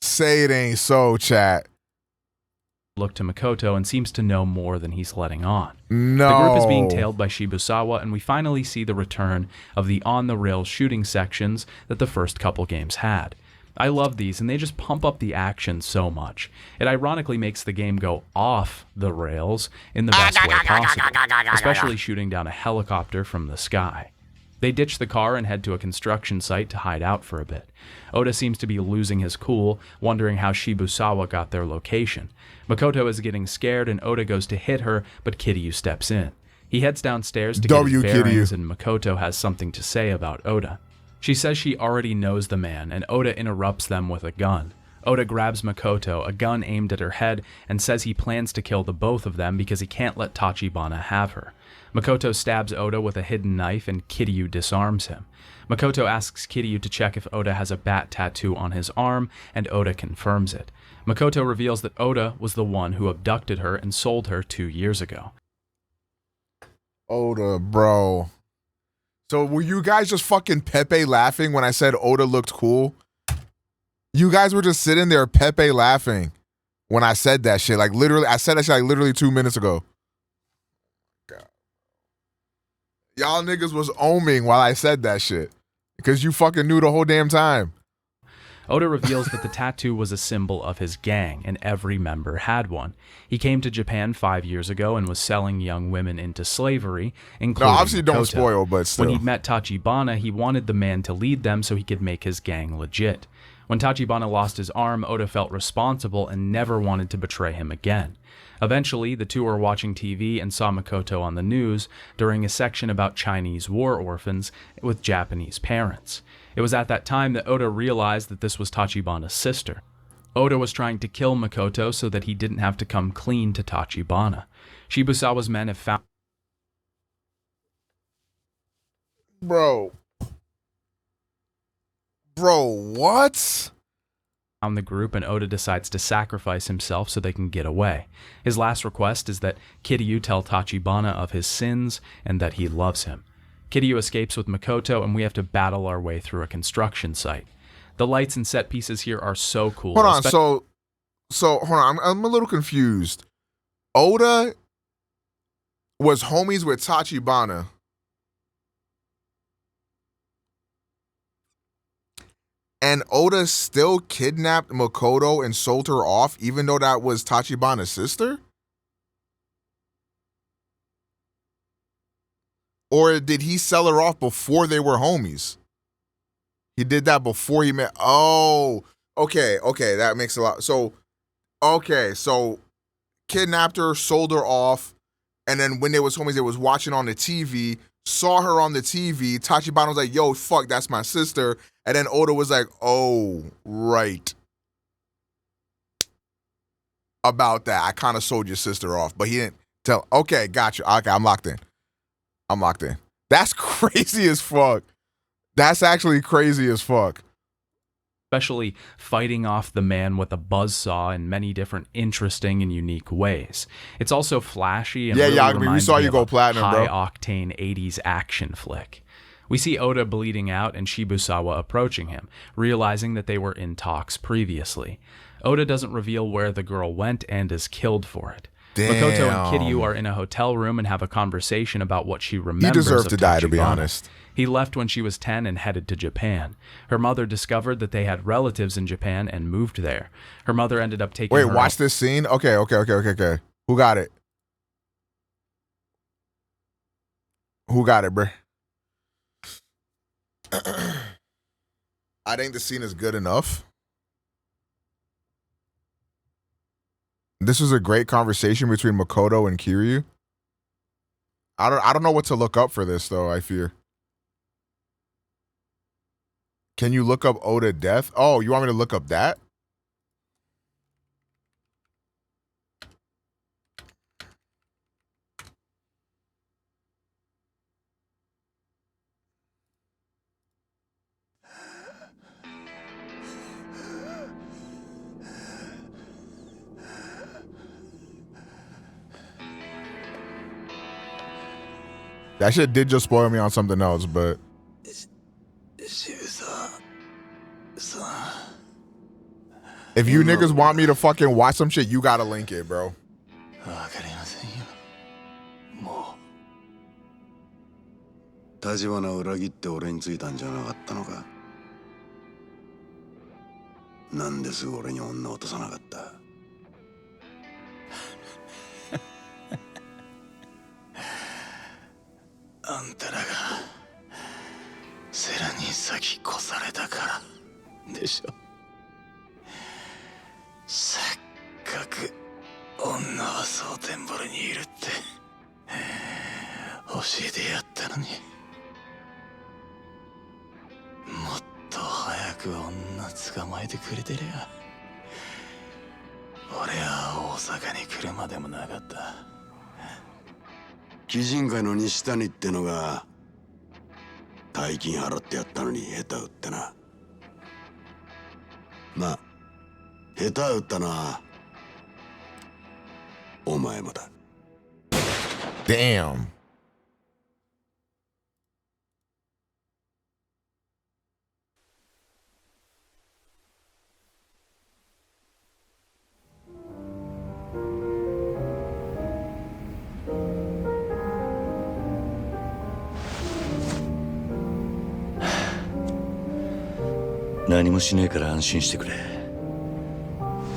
Say it ain't so, chat. Look to Makoto and seems to know more than he's letting on. No. The group is being tailed by Shibusawa, and we finally see the return of the on-the-rails shooting sections that the first couple games had. I love these, and they just pump up the action so much. It ironically makes the game go off the rails in the best way possible, especially shooting down a helicopter from the sky. They ditch the car and head to a construction site to hide out for a bit. Oda seems to be losing his cool, wondering how Shibusawa got their location. Makoto is getting scared, and Oda goes to hit her, but Kiryu steps in. He heads downstairs to get his bearings, and Makoto has something to say about Oda. She says she already knows the man, and Oda interrupts them with a gun. Oda grabs Makoto, a gun aimed at her head, and says he plans to kill the both of them because he can't let Tachibana have her. Makoto stabs Oda with a hidden knife, and Kiryu disarms him. Makoto asks Kiryu to check if Oda has a bat tattoo on his arm, and Oda confirms it. Makoto reveals that Oda was the one who abducted her and sold her 2 years ago. Oda, bro. So were you guys just fucking Pepe laughing when I said Oda looked cool? You guys were just sitting there Pepe laughing when I said that shit. Like literally, I said that shit like literally 2 minutes ago. God. Y'all niggas was oming while I said that shit. Because you fucking knew the whole damn time. Oda reveals that the tattoo was a symbol of his gang, and every member had one. He came to Japan 5 years ago and was selling young women into slavery, including No, obviously don't Makoto. spoil, but still. When he met Tachibana, he wanted the man to lead them so he could make his gang legit. When Tachibana lost his arm, Oda felt responsible and never wanted to betray him again. Eventually, the two were watching TV and saw Makoto on the news during a section about Chinese war orphans with Japanese parents. It was at that time that Oda realized that this was Tachibana's sister. Oda was trying to kill Makoto so that he didn't have to come clean to Tachibana. Shibusawa's men have found... Bro, what? The group, and Oda decides to sacrifice himself so they can get away. His last request is that Kiryu tell Tachibana of his sins and that he loves him. Kiryu escapes with Makoto, and we have to battle our way through a construction site. The lights and set pieces here are so cool. Hold on, so hold on, I'm a little confused. Oda was homies with Tachibana. And Oda still kidnapped Makoto and sold her off, even though that was Tachibana's sister? Or did he sell her off before they were homies? He did that before he met... Oh, okay, that makes a lot... So kidnapped her, sold her off, and then when they was homies, they was watching on the TV, saw her on the TV, Tachibana was like, yo, fuck, that's my sister. And then Oda was like, oh, right. About that, I kind of sold your sister off, but he didn't tell. Okay, gotcha. Okay, I'm locked in. That's crazy as fuck. That's actually crazy as fuck. Especially fighting off the man with a buzzsaw in many different interesting and unique ways. It's also flashy and we saw you go platinum, bro. High-octane 80s action flick. We see Oda bleeding out and Shibusawa approaching him, realizing that they were in talks previously. Oda doesn't reveal where the girl went and is killed for it. Damn. Makoto and Kiryu are in a hotel room and have a conversation about what she remembers. He deserved to die, to be Tachibana. honest. He left when she was 10 and headed to Japan. Her mother discovered that they had relatives in Japan and moved there. Her mother ended up taking her watch this scene? Okay. Who got it? Bruh? I think the scene is good enough. This was a great conversation between Makoto and Kiryu. I don't know what to look up for this though, I fear. Can you look up Oda death? Oh, you want me to look up that? That shit did just spoil me on something else, but... If you niggas want me to fucking watch some shit, you gotta link it, bro. 立花を裏切って俺についたんじゃなかったのか。なんですぐ俺に女を落とさなかった。あんたらがセラに先越されたからでしょ。せっかく女は蒼天堀にいるって教えてやったのに。もっと早く女捕まえてくれてりゃ俺は大阪に来るまでもなかった。鬼人会の西谷ってのが大金払ってやったのに下手打ってな。まあ下手打ったのはお前もだ。 Damn. 何もしねえから安心してくれ。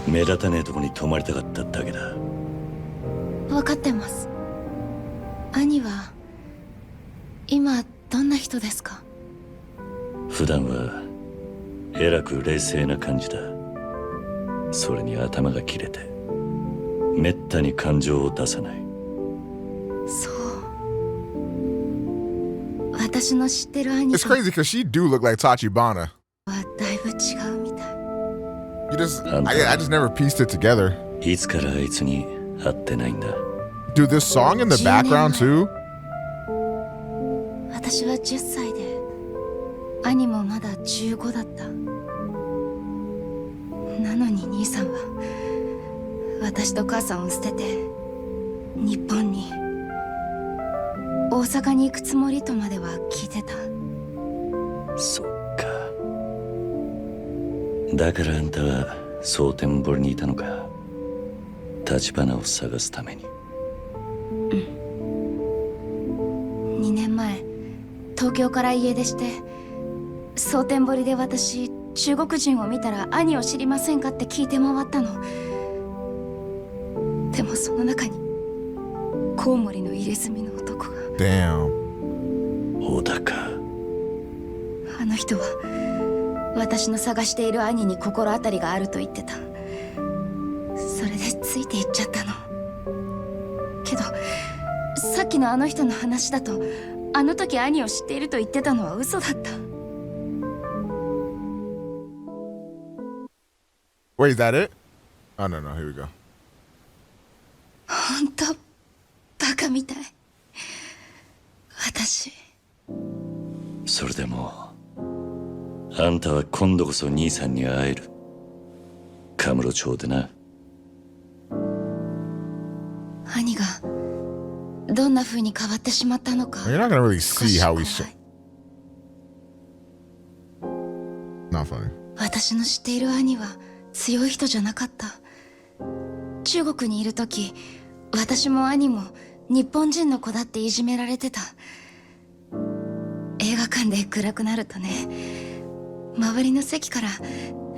目立たねえとこに泊まりたかっただけだ。分かってます。兄は今どんな人ですか？普段はえらく冷静な感じだ。それに頭が切れてめったに感情を出さない。そう。私の知ってる兄 It's crazy because she do look like Tachibana. はだいぶ違うみたい。I just never pieced it together. いつからあいつに会ってないんだ。 Dude, this song in the background too? 私は10歳で兄もまだ15だった。なのに兄さんは私と母さんを捨てて日本に大阪に行くつもりとまでは聞いてた。そっか。だからあんたは蒼天堀にいたのか。立花を探すために。2年前東京から家出して蒼天堀で私中国人を見たら兄を知りませんかって聞いて回ったの。でもその中にコウモリの入れ墨の男が。Damn. 小高。あの人は私の探している兄に心当たりがあると言ってた。それでついていっちゃったの。けどさっきのあの人の話だとあの時兄を知っていると言ってたのは嘘だった。Wait, is that it? Oh, no, here we go. ほんとバカみたい。私。それでもあんたは今度こそ兄さんに会える。カムロ町でな。兄がどんな風に変わってしまったのか。You're not gonna really see how we should. Not funny. 私の知っている兄は強い人じゃなかった。中国にいる時私も兄も日本人の子だっていじめられてた。映画館で暗くなるとね、周りの席から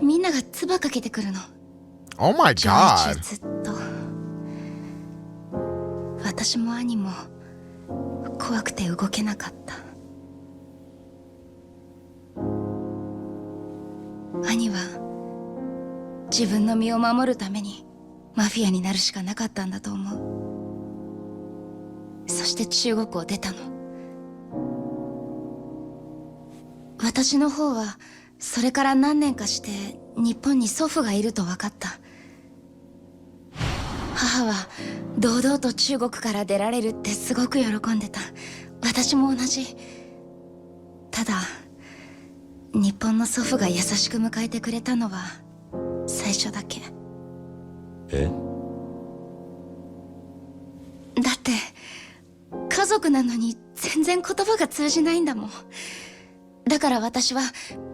みんなが唾かけてくるの。Oh my god. ずっと私も兄も怖くて動けなかった。兄は自分の身を守るためにマフィアになるしかなかったんだと思う。そして中国を出たの。私の方はそれから何年かして日本に祖父がいると分かった。母は堂々と中国から出られるってすごく喜んでた。私も同じ。ただ日本の祖父が優しく迎えてくれたのは最初だけ。え？だって家族なのに全然言葉が通じないんだもん。だから私は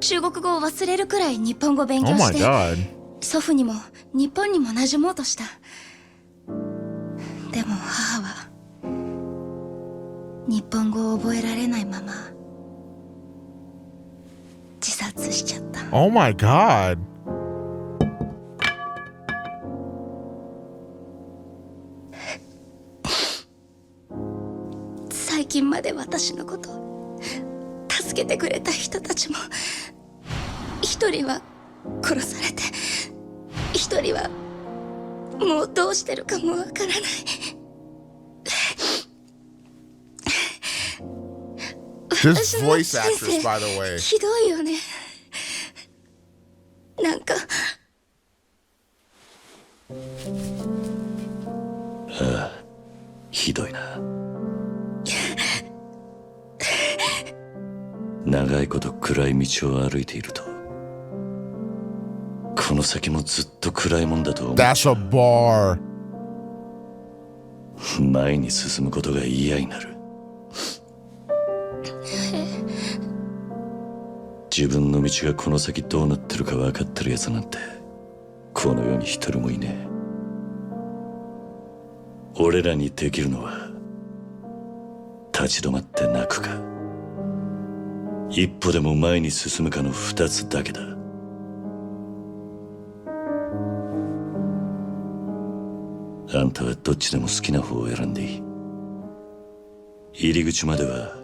中国語を忘れるくらい日本語勉強して、祖父にも日本にも馴染もうとした。でも母は日本語を覚えられないまま自殺しちゃった。Oh my god. 最近まで私のこと助けてくれた人たちも一人は殺されて一人はもうどうしてるかもわからない。This voice actress, by the way. ひどいよね。なんかああ、ひどいな。長いこと暗い道を歩いているとこの先もずっと暗いもんだと思う。 That's a bar. 前に進むことが嫌になる。自分の道がこの先どうなってるか分かってるやつなんてこの世に一人もいねえ。俺らにできるのは立ち止まって泣くか一歩でも前に進むかの二つだけだ。あんたはどっちでも好きな方を選んでいい。入り口までは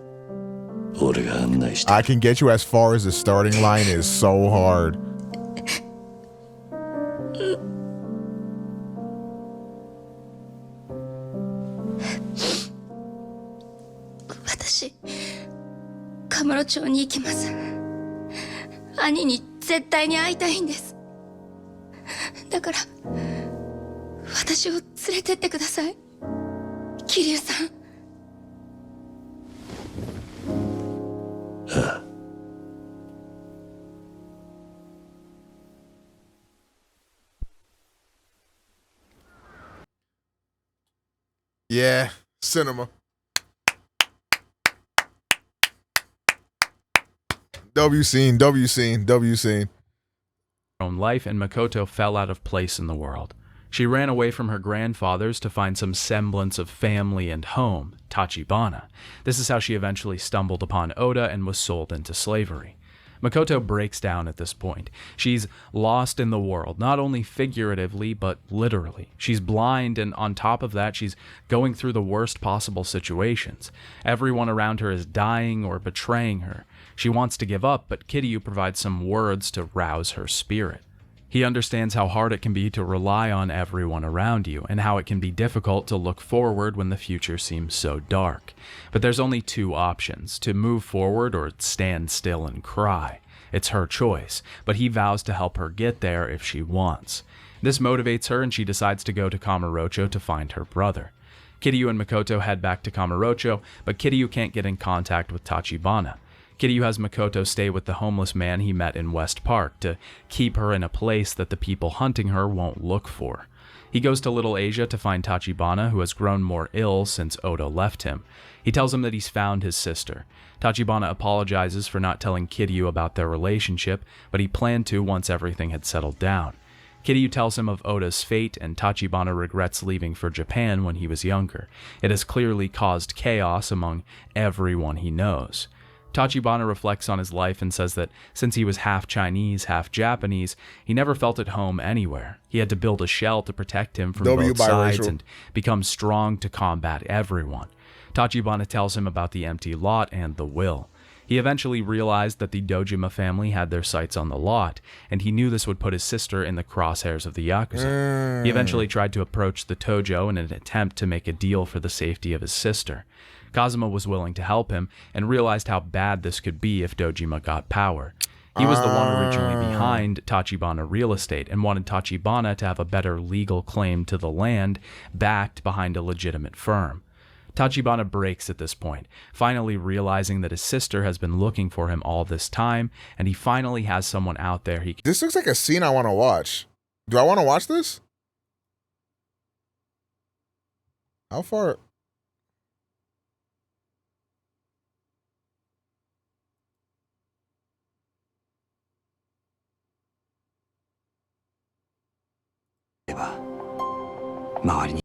俺が案内して。I can get you as far as the starting line is so hard. 私、カムロ町に行きます。兄に絶対に会いたいんです。だから私を連れてってください、桐生さん。ああ。Yeah, cinema. W scene. Own life, and Makoto fell out of place in the world. She ran away from her grandfather's to find some semblance of family and home, Tachibana. This is how she eventually stumbled upon Oda and was sold into slavery. Makoto breaks down at this point. She's lost in the world, not only figuratively, but literally. She's blind, and on top of that, she's going through the worst possible situations. Everyone around her is dying or betraying her. She wants to give up, but Kiryu provides some words to rouse her spirit. He understands how hard it can be to rely on everyone around you, and how it can be difficult to look forward when the future seems so dark. But there's only two options, to move forward or stand still and cry. It's her choice, but he vows to help her get there if she wants. This motivates her, and she decides to go to Kamurocho to find her brother. Kiryu and Makoto head back to Kamurocho, but Kiryu can't get in contact with Tachibana. Kiryu has Makoto stay with the homeless man he met in West Park to keep her in a place that the people hunting her won't look for. He goes to Little Asia to find Tachibana, who has grown more ill since Oda left him. He tells him that he's found his sister. Tachibana apologizes for not telling Kiryu about their relationship, but he planned to once everything had settled down. Kiryu tells him of Oda's fate, and Tachibana regrets leaving for Japan when he was younger. It has clearly caused chaos among everyone he knows. Tachibana reflects on his life and says that since he was half Chinese, half Japanese, he never felt at home anywhere. He had to build a shell to protect him from both sides and become strong to combat everyone. Tachibana tells him about the empty lot and the will. He eventually realized that the Dojima family had their sights on the lot, and he knew this would put his sister in the crosshairs of the Yakuza. He eventually tried to approach the Tojo in an attempt to make a deal for the safety of his sister. Kazuma was willing to help him, and realized how bad this could be if Dojima got power. He was the one originally behind Tachibana Real Estate, and wanted Tachibana to have a better legal claim to the land, backed behind a legitimate firm. Tachibana breaks at this point, finally realizing that his sister has been looking for him all this time, and he finally has someone out there he can... This looks like a scene I want to watch. Do I want to watch this? How far...周りに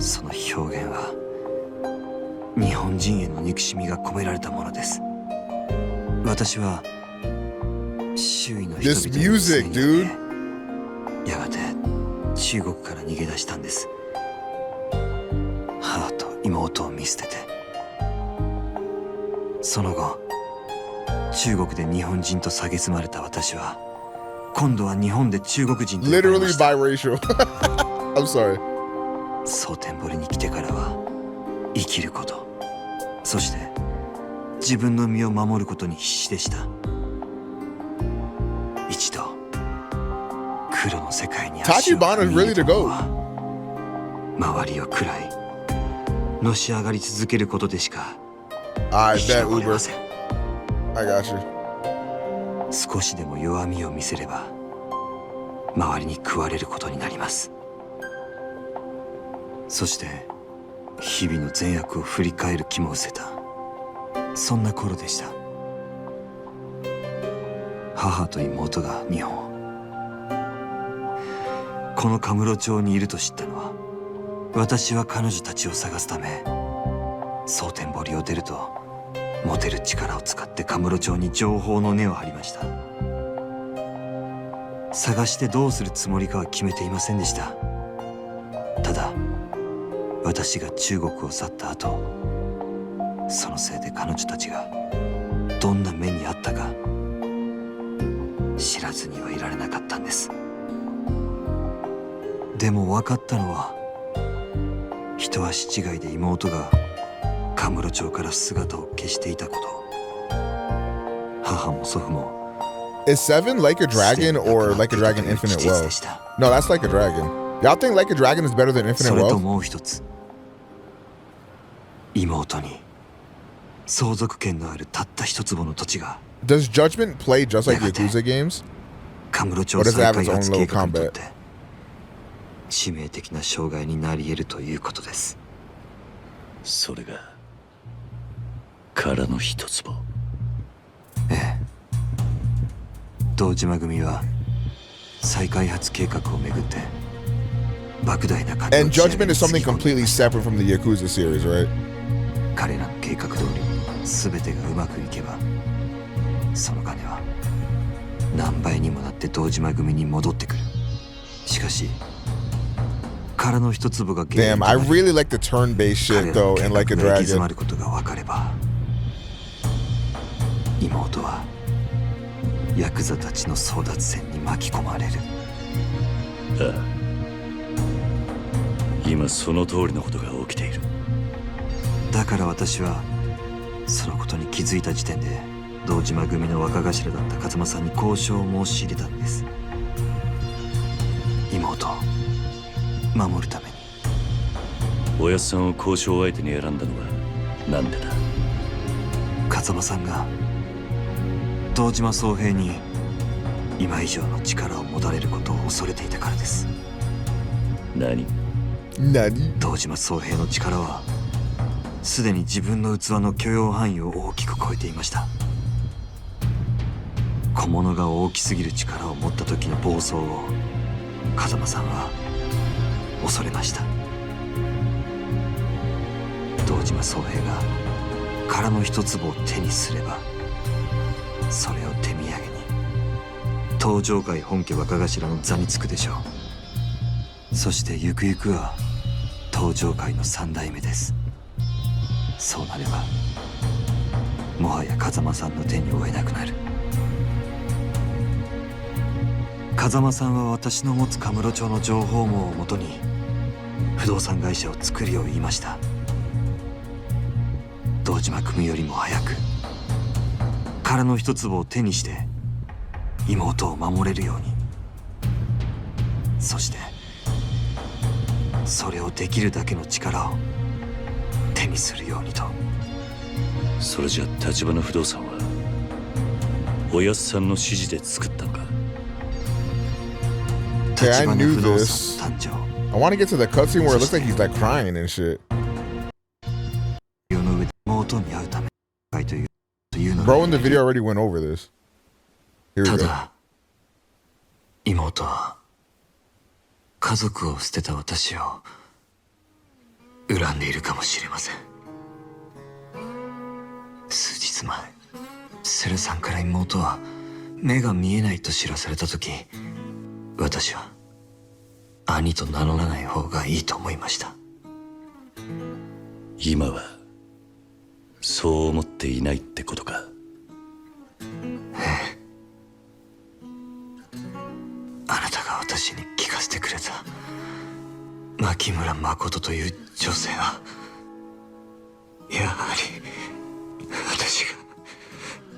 その表現は日本人への憎しみが込められたものです。私は周囲の人々に常に触れ、やがて中国から逃げ出したんです。母と妹を見捨てて、その後中国で日本人と蔑まれた私は今度は日本で中国人と呼ばれました。 Literally biracial. I'm sorry. 蒼天堀に来てからは生きること、そして自分の身を守ることに必死でした。一度黒の世界に足を踏み入れたのは周りを喰らいのし上がり続けることでしか生き残れません。 I got you. 少しでも弱みを見せれば周りに食われることになります。そして日々の善悪を振り返る気も失せた、そんな頃でした。母と妹が日本、このカムロ町にいると知ったのは、私は彼女たちを探すため蒼天堀を出ると持てる力を使ってカムロ町に情報の根を張りました。探してどうするつもりかは決めていませんでした。私が中国を去った後、そのせいで彼女たちがどんな目にあったか知らずにはいられなかったんです。でも分かったのは、一足違いで妹がカムロ町から姿を消していたこと。母も祖父も。Is 7 Like a Dragon or Like a Dragon Infinite Wealth? No, that's Like a Dragon. Y'all think Like a Dragon is better than Infinite それと Wealth? もう一つ、妹に相続権のあるたった一坪の土地が。 Does Judgment play just like Yakuza games? カムロ町 Or does it 再 have its 開 own 発 little 計画にとっ combat? て致命的な障害になり得るということです。それが殻の一坪。ええ。堂島組は再開発計画をめぐって莫大な金を And 打ち上げ Judgment に is つぎ something 込んでい completely ました。 separate from the Yakuza series, right? 彼らの計画通り全てがうまくいけば、その金は何倍にもなって堂島組に戻ってくる。しかし殻の一粒が Damn, I really like the turn-based shit though in Like a 行き詰ま Dragon. ることが分かれば、妹はヤクザたちの争奪戦に巻き込まれる。ああ、今その通りのことが起きている。だから私はそのことに気づいた時点で堂島組の若頭だった風間さんに交渉を申し入れたんです。妹を守るために。おやっさんを交渉相手に選んだのはなんでだ。風間さんが堂島宗平に今以上の力を持たれることを恐れていたからです。何？堂島宗平の力はすでに自分の器の許容範囲を大きく超えていました。小物が大きすぎる力を持った時の暴走を風間さんは恐れました。堂島宗平が殻の一粒を手にすれば、それを手土産に東上界本家若頭の座につくでしょう。そしてゆくゆくは東上界の三代目です。そうなればもはや風間さんの手に負えなくなる。風間さんは私の持つカムロ町の情報網をもとに不動産会社を作るよう言いました。堂島組よりも早く殻の一粒を手にして妹を守れるように。そしてそれをできるだけの力を手にするようにと。それじゃ立花不動産はおやっさんの指示で作ったのか。 Okay, I knew this. I want to get to the cutscene where it looks like he's like crying and shit. Bro in the video already went over this. Here we go. ただ妹は家族を捨てた私を恨んでいるかもしれません。数日前、セルさんから妹は目が見えないと知らされた時、私は兄と名乗らない方がいいと思いました。今はそう思っていないってことか。ええ。あなたが私に聞かせてくれた牧村誠という女性はやはり私が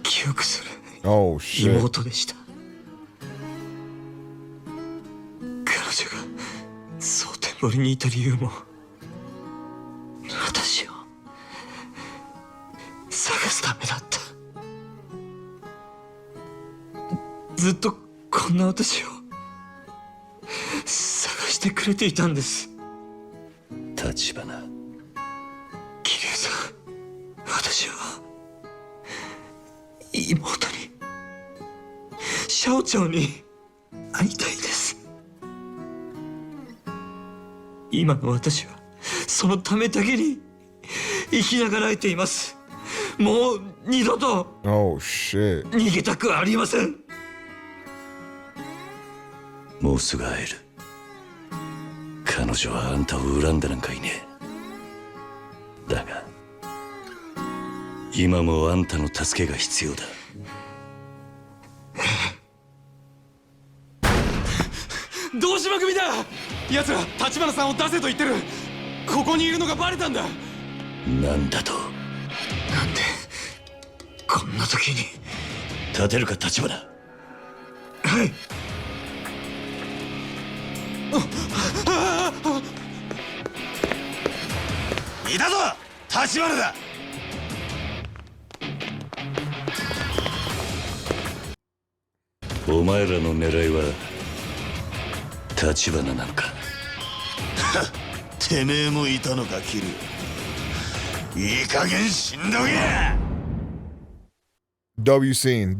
記憶する妹でした。彼女が蒼天堀にいた理由も私を探すためだった。ずっとこんな私を探してくれていたんです。立花、桐生さん、私は妹にシャオちゃんに会いたいです。今の私はそのためだけに生きながらえています。もう二度と逃げたくはありません。もうすぐ会える。彼女はあんたを恨んでなんかいねえ。今もあんたの助けが必要だ。堂島組だ。奴ら立花さんを出せと言ってる。ここにいるのがバレたんだ。なんだと。なんでこんな時に。立てるか立花。はい。いたぞ立花だ。お前らの狙いは立花なのか。てめえもいたのかキル。いい加減死んどけ。 W scene.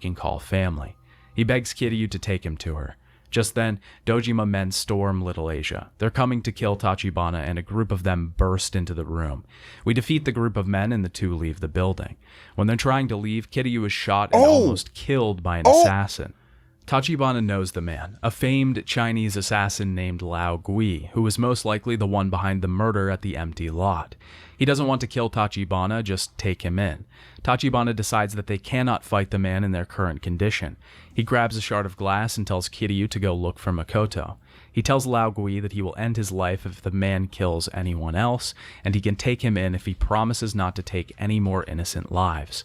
Can call family. He begs Kiryu to take him to her. Just then, Dojima men storm Little Asia. They're coming to kill Tachibana, and a group of them burst into the room. We defeat the group of men, and the two leave the building. When they're trying to leave, Kiryu is shot and almost killed by an assassin. Tachibana knows the man, a famed Chinese assassin named Lao Gui, who was most likely the one behind the murder at the empty lot. He doesn't want to kill Tachibana, just take him in. Tachibana decides that they cannot fight the man in their current condition. He grabs a shard of glass and tells Kiryu to go look for Makoto. He tells Lao Gui that he will end his life if the man kills anyone else, and he can take him in if he promises not to take any more innocent lives.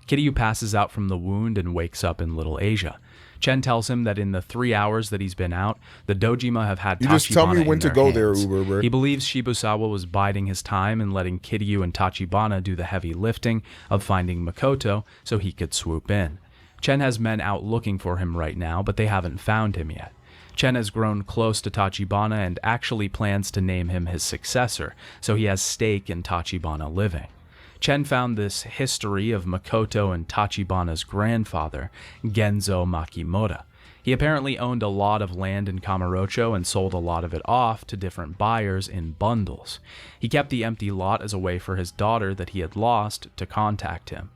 Kiryu passes out from the wound and wakes up in Little Asia. Chen tells him that in the 3 hours that he's been out, the Dojima have had Tachibana in their hands. You just tell me when to go there, Uber Bird. He believes Shibusawa was biding his time and letting Kiryu and Tachibana do the heavy lifting of finding Makoto so he could swoop in. Chen has men out looking for him right now, but they haven't found him yet. Chen has grown close to Tachibana and actually plans to name him his successor, so he has stake in Tachibana living. Chen found this history of Makoto and Tachibana's grandfather, Genzo Makimura. He apparently owned a lot of land in Kamurocho and sold a lot of it off to different buyers in bundles. He kept the empty lot as a way for his daughter that he had lost to contact him.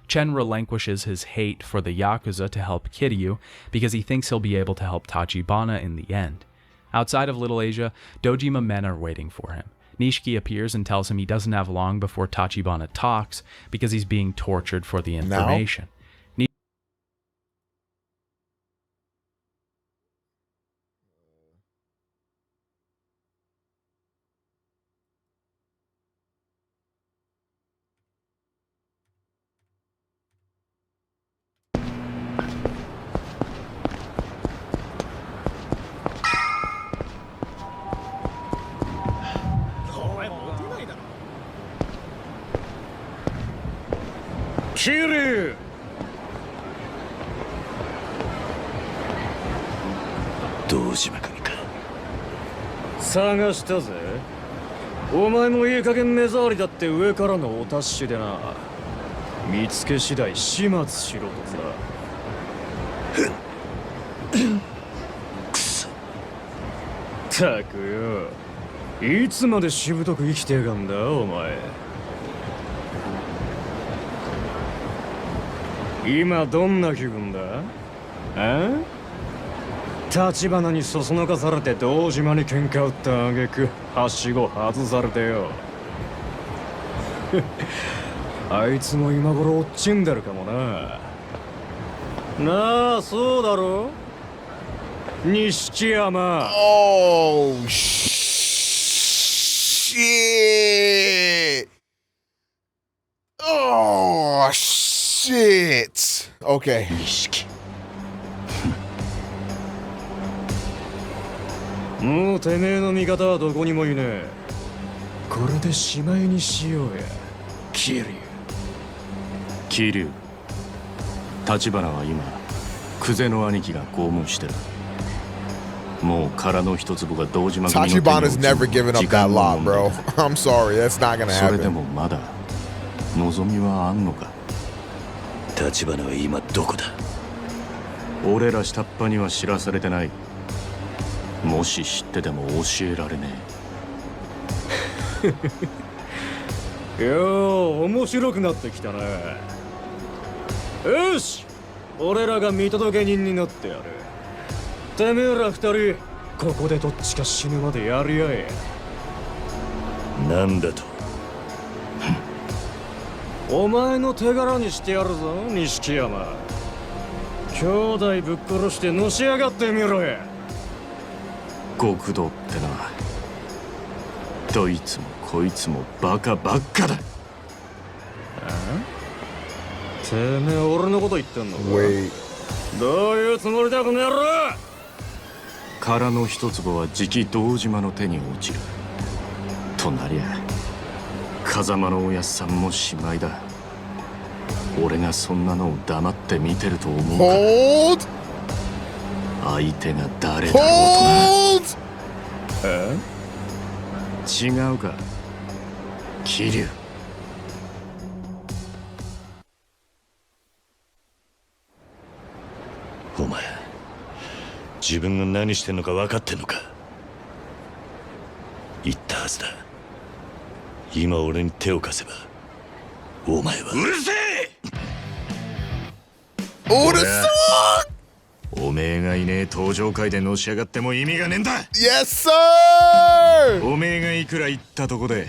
Chen relinquishes his hate for the Yakuza to help Kiryu because he thinks he'll be able to help Tachibana in the end. Outside of Little Asia, Dojima men are waiting for him. Nishiki appears and tells him he doesn't have long before Tachibana talks because he's being tortured for the information. Kiryu! 堂島組か。探したぜ。お前もいい加減目障りだって上からのお達しでな。見つけ次第始末しろとさ。くそ。たくよ。いつまでしぶとく生きてやがんだお前。今どんな気分だ？橘にそそのかされて堂島に喧嘩売った挙句はしご外されてよ。あいつも今頃落ちんでるかもな。なあ、そうだろ？錦山。Oh shit! Oh shit! Okay. 錦。もうてめえの味方はどこにもいねえ。これでしまいにしようや、桐生。桐生、橘は今久世の兄貴が拷問してる。もう殻の一粒が堂島組の手に落ちる。 Tachibana's never given up that lot, bro. I'm sorry, that's not gonna happen. それでもまだ望みはあんのか。橘は今どこだ？俺ら下っ端には知らされてない。もし知ってても教えられねえ。よう、面白くなってきたな。よし、俺らが見届け人になってやる。てめえら二人、ここでどっちか死ぬまでやり合え。なんだと？お前の手柄にしてやるぞ、錦山。兄弟ぶっ殺してのし上がってみろや。極道ってのはどいつもこいつもバカばっかだ。てめえ俺のこと言ってんのか。どういうつもりだこの野郎。殻の一坪はじき堂島の手に落ちるとなりゃ、風間のおやっさんもしまいだ。俺がそんなのを黙って見てると思うか。相手が誰だろうとな。違うか、桐生。お前、自分が何してんのか分かってんのか。言ったはずだ。今俺に手を貸せばお前は。うるせえ。うるせえ。おめえがいねえ登場会でのし上がっても意味がねえんだ。Yes sir。おめえがいくら言ったとこで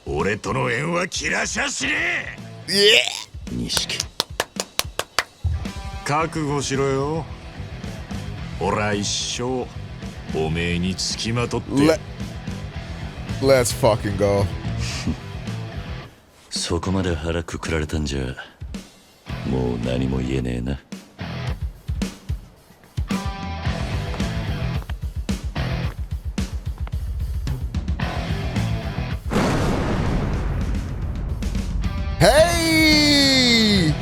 俺との縁は切らしゃしねえ。錦、覚悟しろよ。俺は一生おめえにつきまとって。Let's fucking go。そこまで腹くくられたんじゃもう何も言えねえな。Hey!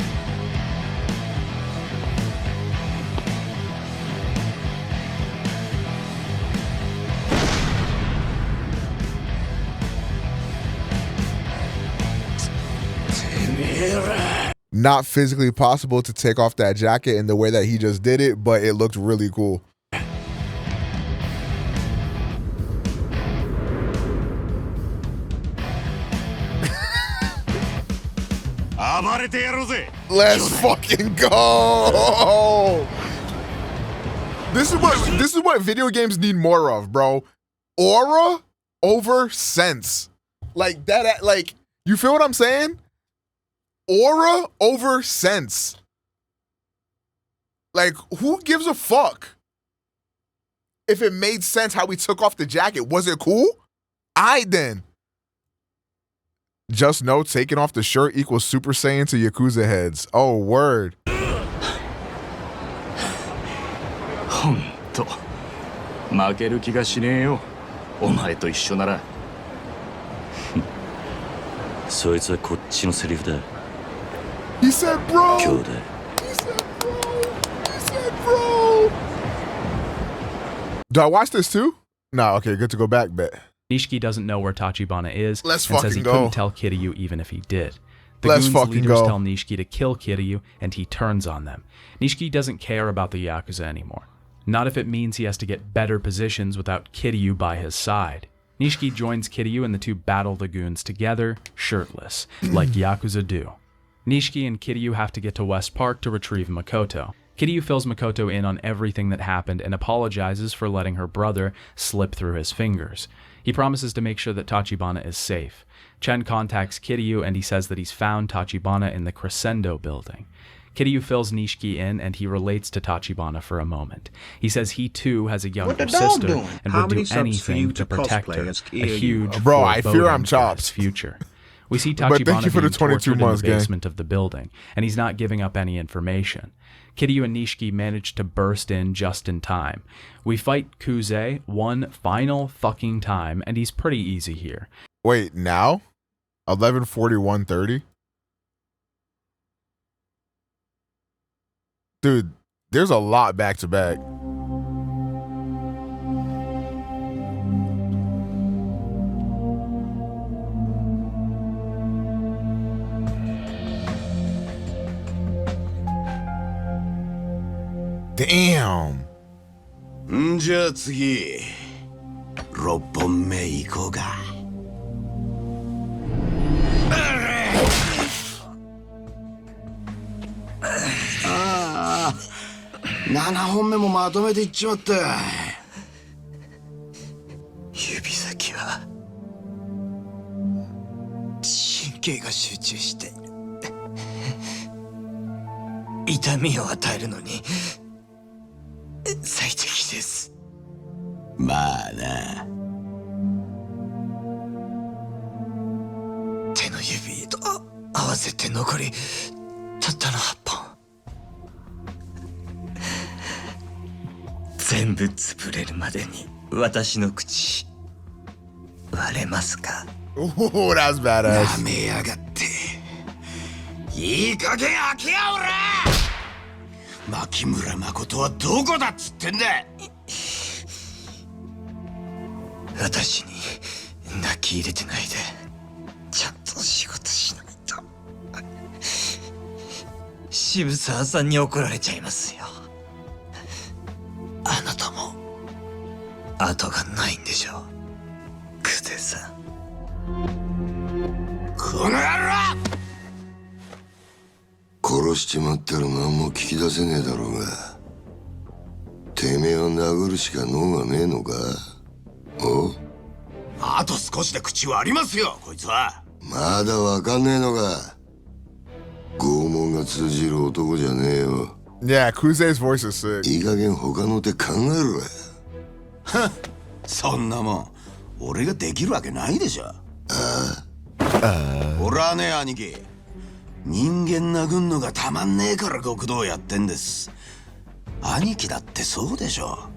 Not physically possible to take off that jacket in the way that he just did it, but it looked really cool. Let's fucking go. This is what video games need more of, bro. Aura over sense. Like that, like, you feel what I'm saying? Aura over sense. Like, who gives a fuck if it made sense how we took off the jacket? Was it cool? I then. Just know taking off the shirt equals Super Saiyan to Yakuza heads. Oh, word. ほんと負ける気がしねえよ、お前と一緒なら。そいつはこっちのセリフだ。He said, bro. 兄弟。 He said, bro. He said, bro. Do I watch this too? No, okay, good to go back, bet. Nishiki doesn't know where Tachibana is Let's and says he fucking go. couldn't tell Kiryu even if he did. The Let's goons' fucking leaders go. tell Nishiki to kill Kiryu, and he turns on them. Nishiki doesn't care about the Yakuza anymore. Not if it means he has to get better positions without Kiryu by his side. Nishiki joins Kiryu and the two battle the goons together, shirtless, like Yakuza do. Nishiki and Kiryu have to get to West Park to retrieve Makoto. Kiryu fills Makoto in on everything that happened and apologizes for letting her brother slip through his fingers. He promises to make sure that Tachibana is safe. Chen contacts Kiryu and he says that he's found Tachibana in the Crescendo building. Kiryu fills Nishiki in and he relates to Tachibana for a moment. He says he too has a younger sister and would do anything to protect her, a huge bro, I fear I'm chopped. Future. We see But thank Tachibana you for the being 22 tortured months, in the gang. basement of the building, and he's not giving up any information. Kiryu and Nishiki manage to burst in just in time. We fight Kuze one final fucking time, and he's pretty easy here. Wait, now? 11:41:30? Dude, there's a lot back to back. Damn. んじゃあ次6本目行こうか。ああ、7本目もまとめていっちまった。指先は神経が集中している。痛みを与えるのに最適です。まあな。手の指と合わせて残りたったの8本。全部潰れるまでに私の口割れますか？ Oh, that was badass. 舐めやがって。いい加減開けやおら。牧村誠はどこだっつってんだ。私に泣き入れてないでちゃんと仕事しないと渋沢さんに怒られちゃいますよ。あなたも後がないんでしょう、久手さん。この野郎！殺しちまったら何も聞き出せねえだろうが、てめえを殴るしか能がねえのか？お？あと少しで口割りますよ、こいつは。まだわかんねえのか。拷問が通じる男じゃねえよ。Yeah, Kuze's voice is sick. いい加減他の手考えろや。はっ、そんなもん俺ができるわけないでしょ。俺はね、兄貴、人間殴んのがたまんねえから極道やってんです。兄貴だってそうでしょ。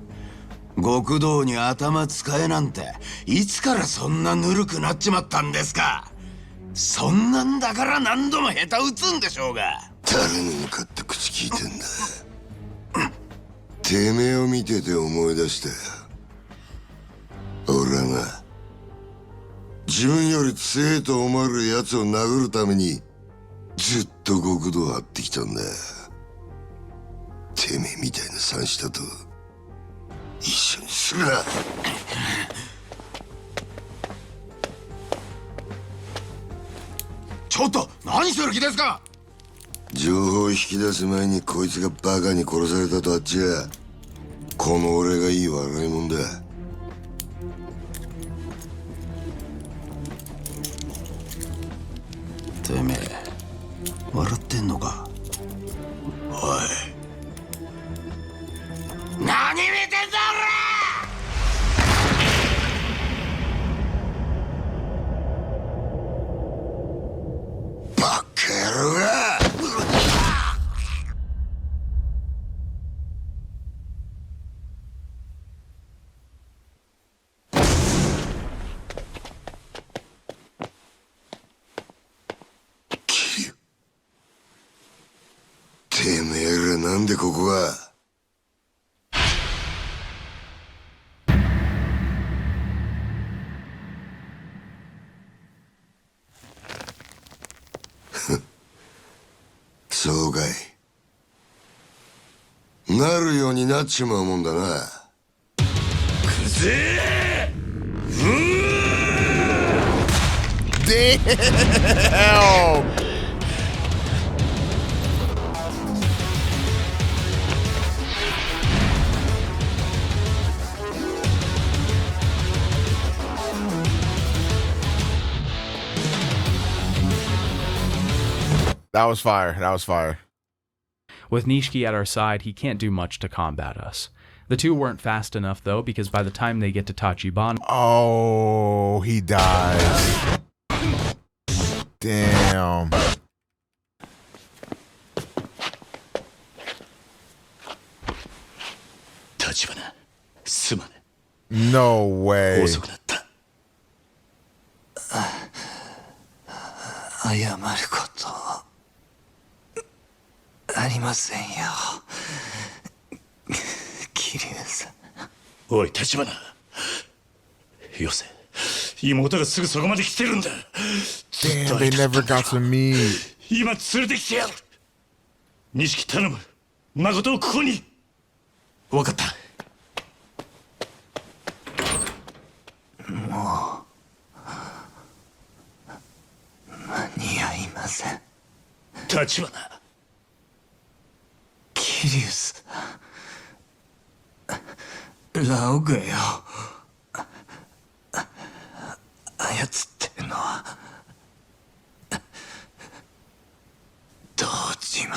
極道に頭使えなんていつからそんなぬるくなっちまったんですか。そんなんだから何度も下手打つんでしょうが。誰に向かって口聞いてんだ。てめえを見てて思い出したよ。俺はな、自分より強えと思われる奴を殴るためにずっと極道を張ってきたんだ。てめえみたいな三下と一緒にするな。ちょっと何する気ですか。情報を引き出す前にこいつがバカに殺されたとあっちゃ、この俺がいい笑いもんだ。てめえ笑ってんのか。おい、何見てんだ俺。バカ野郎が。てめえらなんでここが。そうかい。なるようになっちまうもんだな。くせえ！Damn! That was fire. That was fire. With Nishiki at our side, he can't do much to combat us. The two weren't fast enough, though, because by the time they get to Tachibana... Oh, he dies. Damn. Tachibana, sumane. No way. 遅くなった。謝ることありませんよ、桐生さん。おい、立花。よせ。妹がすぐそこまで来てるんだ。 Damn, they never got to meet. 今連れてきてやる。錦頼む。誠をここに。分かった。もう間に合いません。立花。桐生さん、ラオグよ。操ってんのは堂島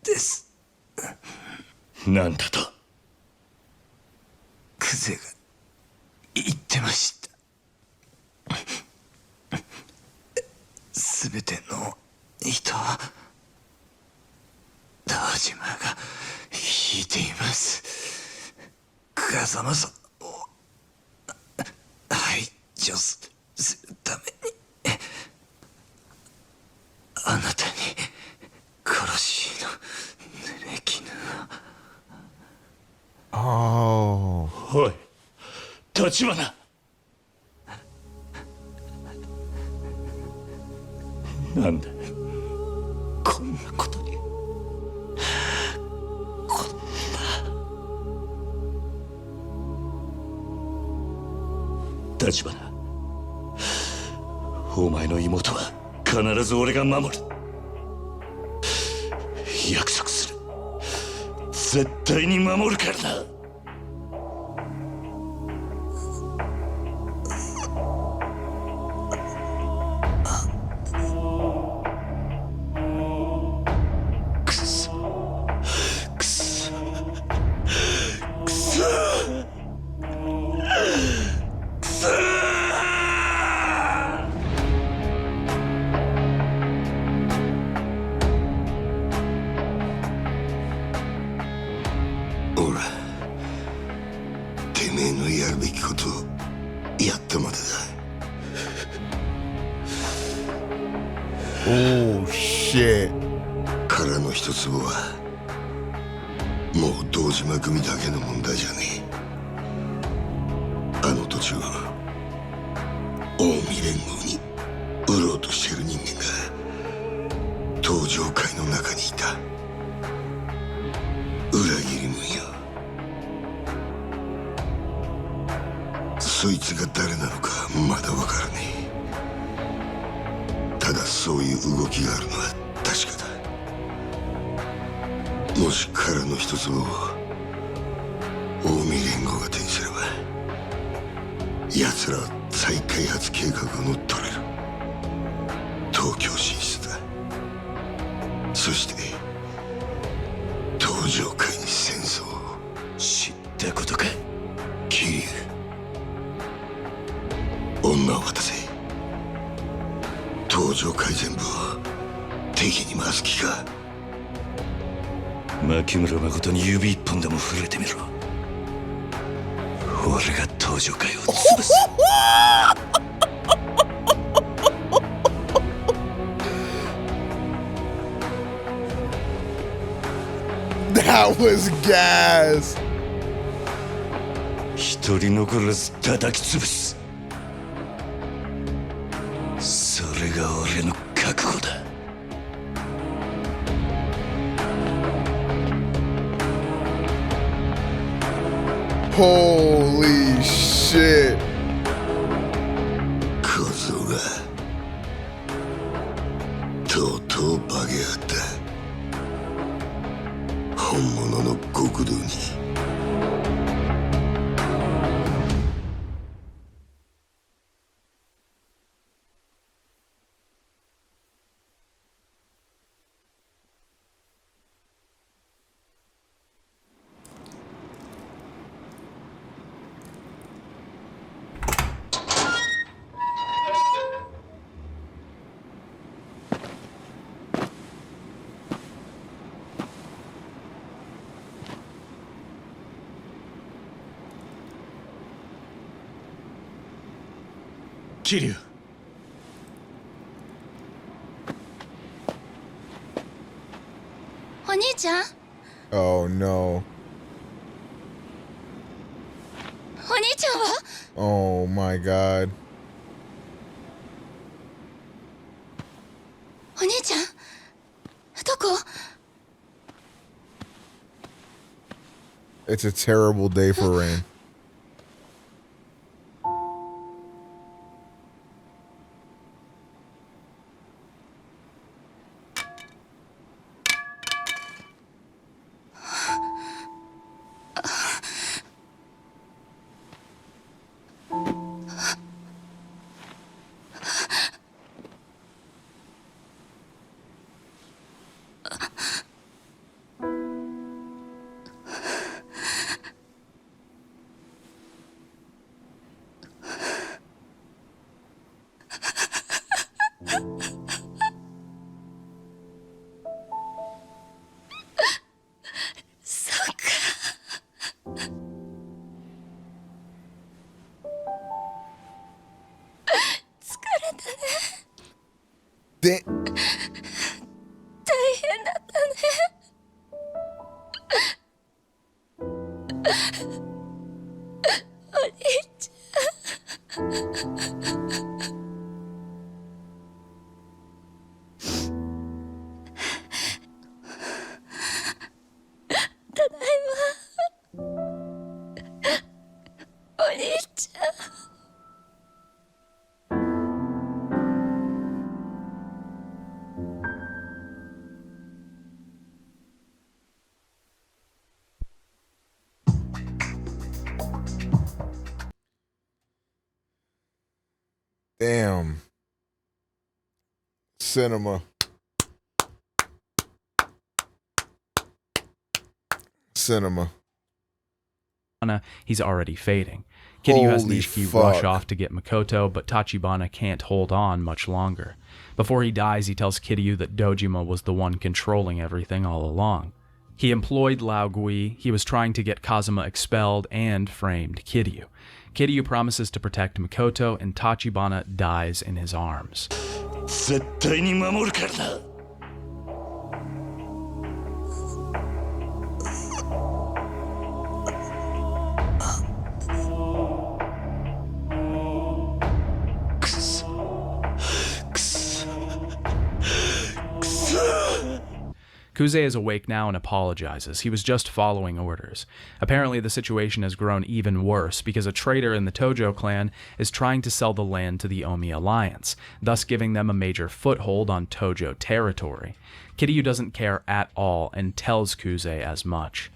です。なんだとクゼが言ってました。すべての人は堂島が引いています。風間さんを排除するためにあなたに殺しの濡れ衣を。おい立花、なんでこんなことに、こんな。立花、お前の妹は必ず俺が守る。約束する。絶対に守るからな。殻の一坪はもう堂島組だけの問題じゃねえ。あの土地を近江連合に売ろうとしている人間が東上会の中にいた。裏切り者よ。そいつが誰なのかまだわからねえ。ただそういう動きがあるのは確かだ。もし殻の一つを近江連合が手にすれば、奴らは再開発計画を乗っ取れる。東京進出だ。そして東上界に戦争を。知ったことか桐生。女を渡せ。東上界全部を敵に回す気か。牧村誠に指一本でも触れてみろ。俺が東上界を潰す。That was gas. 一人残らず叩き潰す。それが俺の覚悟だ。Holy shit. 小僧がとうとう化けやがった。本物の極道に。桐生。お兄ちゃん。 Oh no. お兄ちゃんは？ Oh my god. お兄ちゃんどこ？ It's a terrible day for Rain. 大変だったね。お兄ちゃん。ただいま。お兄ちゃん。Damn. Cinema. Cinema. He's already fading. Kiryu has Holy Nishiki fuck. rush off to get Makoto, but Tachibana can't hold on much longer. Before he dies, he tells Kiryu that Dojima was the one controlling everything all along. He employed Lao Gui, he was trying to get Kazuma expelled, and framed Kiryu. Kiryu promises to protect Makoto, and Tachibana dies in his arms. 絶対に守るからな。Kuze is awake now and apologizes. He was just following orders. Apparently, the situation has grown even worse because a traitor in the Tojo clan is trying to sell the land to the Omi Alliance, thus giving them a major foothold on Tojo territory. Kiryu doesn't care at all and tells Kuze as much.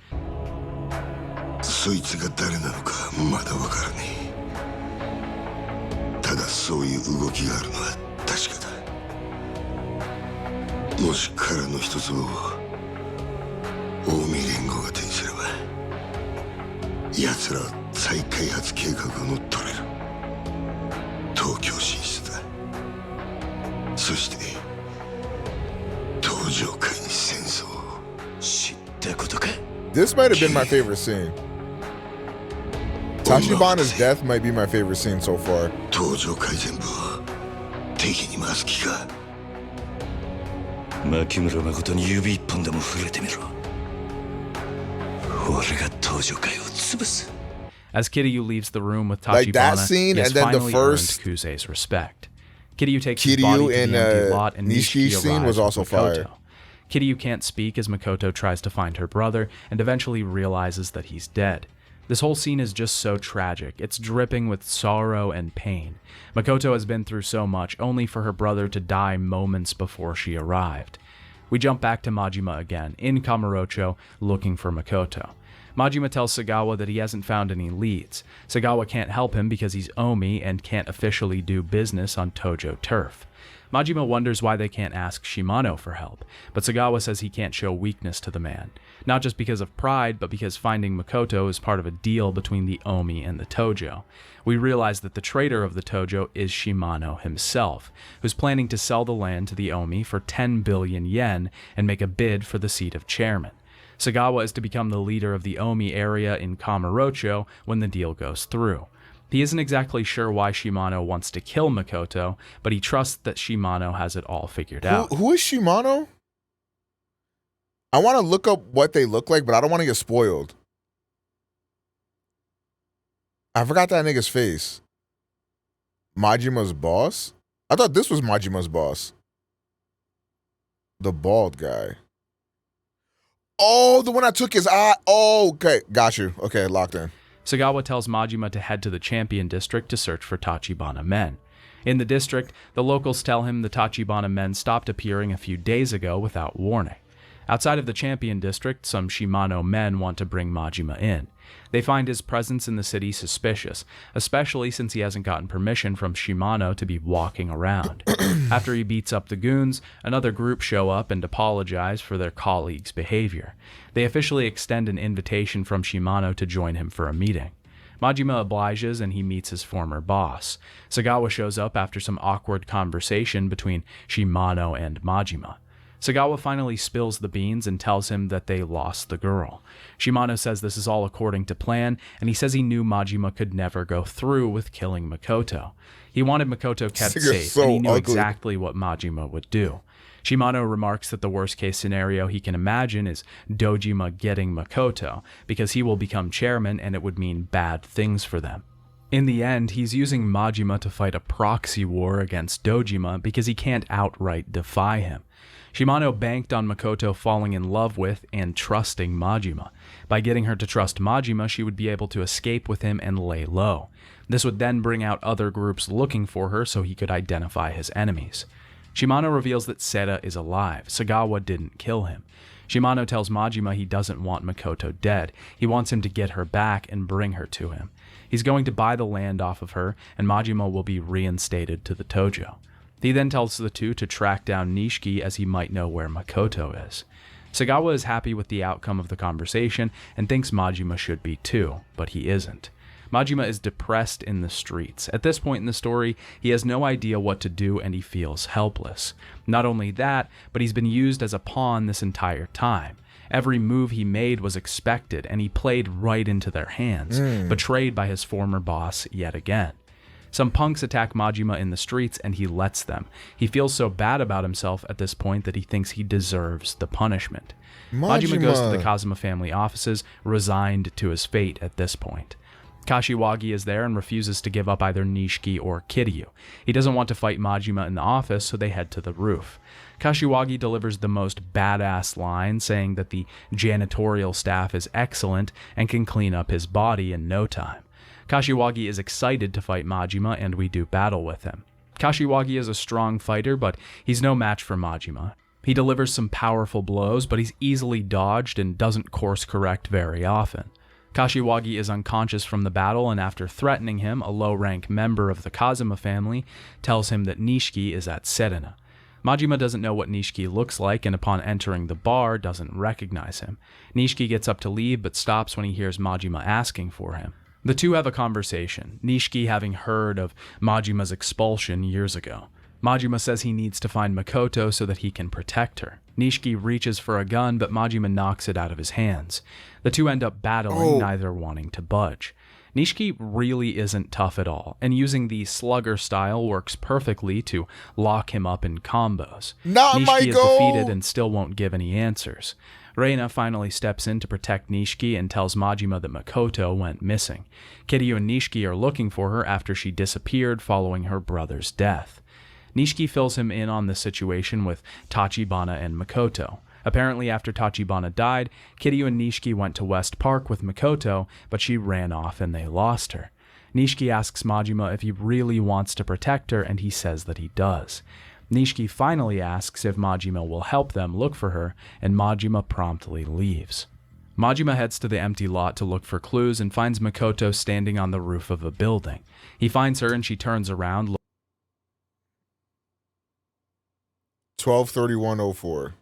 そいつが誰なのかまだわからねえ。ただそういう動きがあるのは確かだ。もし彼の一つを近江連合が手にすれば奴らは再開発計画を乗っ取れる。東京進出だ。そして東上界に戦争を知ったことか。 This might have been my favorite scene. Tachibana's death might be my favorite scene so far. 東上界全部を敵に回す気か。牧村誠に指一本でも触れてみろ。俺が東上界を潰す。 As Kiryu leaves the room with Like that Tachibana, scene, he has and then the finally first earned Kuze's respect. Kiryu takes his body Kiryu to in the empty lot, and Nishiki Nishiki scene was arrives also with fire. Makoto. Kiryu can't speak as Makoto tries to find her brother, and eventually realizes that he's dead. This whole scene is just so tragic. It's dripping with sorrow and pain. Makoto has been through so much, only for her brother to die moments before she arrived. We jump back to Majima again, in Kamurocho, looking for Makoto. Majima tells Sagawa that he hasn't found any leads. Sagawa can't help him because he's Omi and can't officially do business on Tojo turf. Majima wonders why they can't ask Shimano for help, but Sagawa says he can't show weakness to the man, not just because of pride, but because finding Makoto is part of a deal between the Omi and the Tojo. We realize that the traitor of the Tojo is Shimano himself, who's planning to sell the land to the Omi for 10 billion yen and make a bid for the seat of chairman. Sagawa is to become the leader of the Omi area in Kamurocho when the deal goes through. He isn't exactly sure why Shimano wants to kill Makoto, but he trusts that Shimano has it all figured out. Who is Shimano? I want to look up what they look like, but I don't want to get spoiled. I forgot that nigga's face. Majima's boss? I thought this was Majima's boss. The bald guy. Oh, the one I took his eye. Oh, okay. Got you. Okay, locked in. Sagawa tells Majima to head to the Champion District to search for Tachibana men. In the district, the locals tell him the Tachibana men stopped appearing a few days ago without warning. Outside of the Champion District, some Shimano men want to bring Majima in. They find his presence in the city suspicious, especially since he hasn't gotten permission from Shimano to be walking around. After he beats up the goons, another group show up and apologize for their colleagues' behavior. They officially extend an invitation from Shimano to join him for a meeting. Majima obliges and he meets his former boss. Sagawa shows up after some awkward conversation between Shimano and Majima. Sagawa finally spills the beans and tells him that they lost the girl. Shimano says this is all according to plan, and he says he knew Majima could never go through with killing Makoto. He wanted Makoto kept safe, and he knew exactly what Majima would do. Shimano remarks that the worst case scenario he can imagine is Dojima getting Makoto, because he will become chairman and it would mean bad things for them. In the end, he's using Majima to fight a proxy war against Dojima because he can't outright defy him. Shimano banked on Makoto falling in love with and trusting Majima. By getting her to trust Majima, she would be able to escape with him and lay low. This would then bring out other groups looking for her so he could identify his enemies. Shimano reveals that Seta is alive. Sagawa didn't kill him. Shimano tells Majima he doesn't want Makoto dead. He wants him to get her back and bring her to him. He's going to buy the land off of her, and Majima will be reinstated to the Tojo. He then tells the two to track down Nishiki as he might know where Makoto is. Sagawa is happy with the outcome of the conversation and thinks Majima should be too, but he isn't. Majima is depressed in the streets. At this point in the story, he has no idea what to do and he feels helpless. Not only that, but he's been used as a pawn this entire time. Every move he made was expected and he played right into their hands, betrayed by his former boss yet again. Some punks attack Majima in the streets and he lets them. He feels so bad about himself at this point that he thinks he deserves the punishment. Majima goes to the Kazuma family offices, resigned to his fate at this point. Kashiwagi is there and refuses to give up either Nishiki or Kiryu. He doesn't want to fight Majima in the office, so they head to the roof. Kashiwagi delivers the most badass line, saying that the janitorial staff is excellent and can clean up his body in no time. Kashiwagi is excited to fight Majima, and we do battle with him. Kashiwagi is a strong fighter, but he's no match for Majima. He delivers some powerful blows, but he's easily dodged and doesn't course correct very often. Kashiwagi is unconscious from the battle, and after threatening him, a low-rank member of the Kazuma family tells him that Nishiki is at Serena. Majima doesn't know what Nishiki looks like, and upon entering the bar, doesn't recognize him. Nishiki gets up to leave, but stops when he hears Majima asking for him. The two have a conversation, Nishiki having heard of Majima's expulsion years ago. Majima says he needs to find Makoto so that he can protect her. Nishiki reaches for a gun, but Majima knocks it out of his hands. The two end up battling, neither wanting to budge. Nishiki really isn't tough at all, and using the slugger style works perfectly to lock him up in combos. Nishiki is defeated and still won't give any answers. Reina finally steps in to protect Nishiki and tells Majima that Makoto went missing. Kiryu and Nishiki are looking for her after she disappeared following her brother's death. Nishiki fills him in on the situation with Tachibana and Makoto. Apparently, after Tachibana died, Kiryu and Nishiki went to West Park with Makoto, but she ran off and they lost her. Nishiki asks Majima if he really wants to protect her, and he says that he does. Nishiki finally asks if Majima will help them look for her, and Majima promptly leaves. Majima heads to the empty lot to look for clues and finds Makoto standing on the roof of a building. He finds her and she turns around. 12/31/04.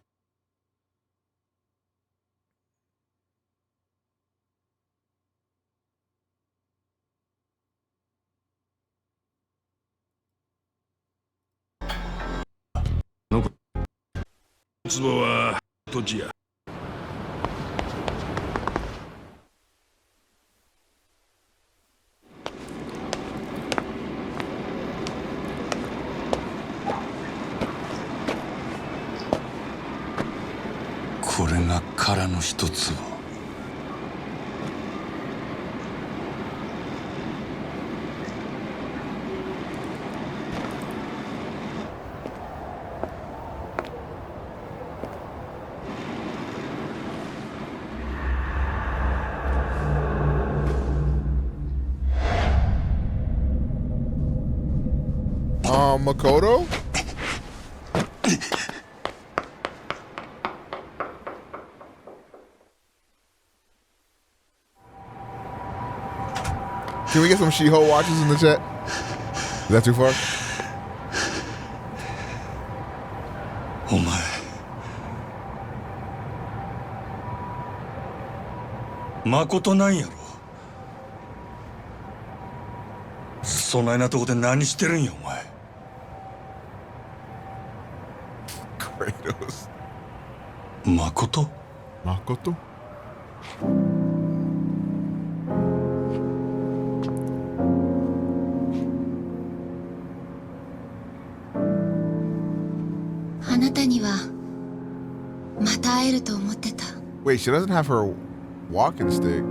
Makoto? Can we get some She-Ho watches in the chat? Is that too far? お前誠なんやろそないなとこで何してるんやお前 Kratos. Makoto? Makoto? Wait, she doesn't have her walking stick.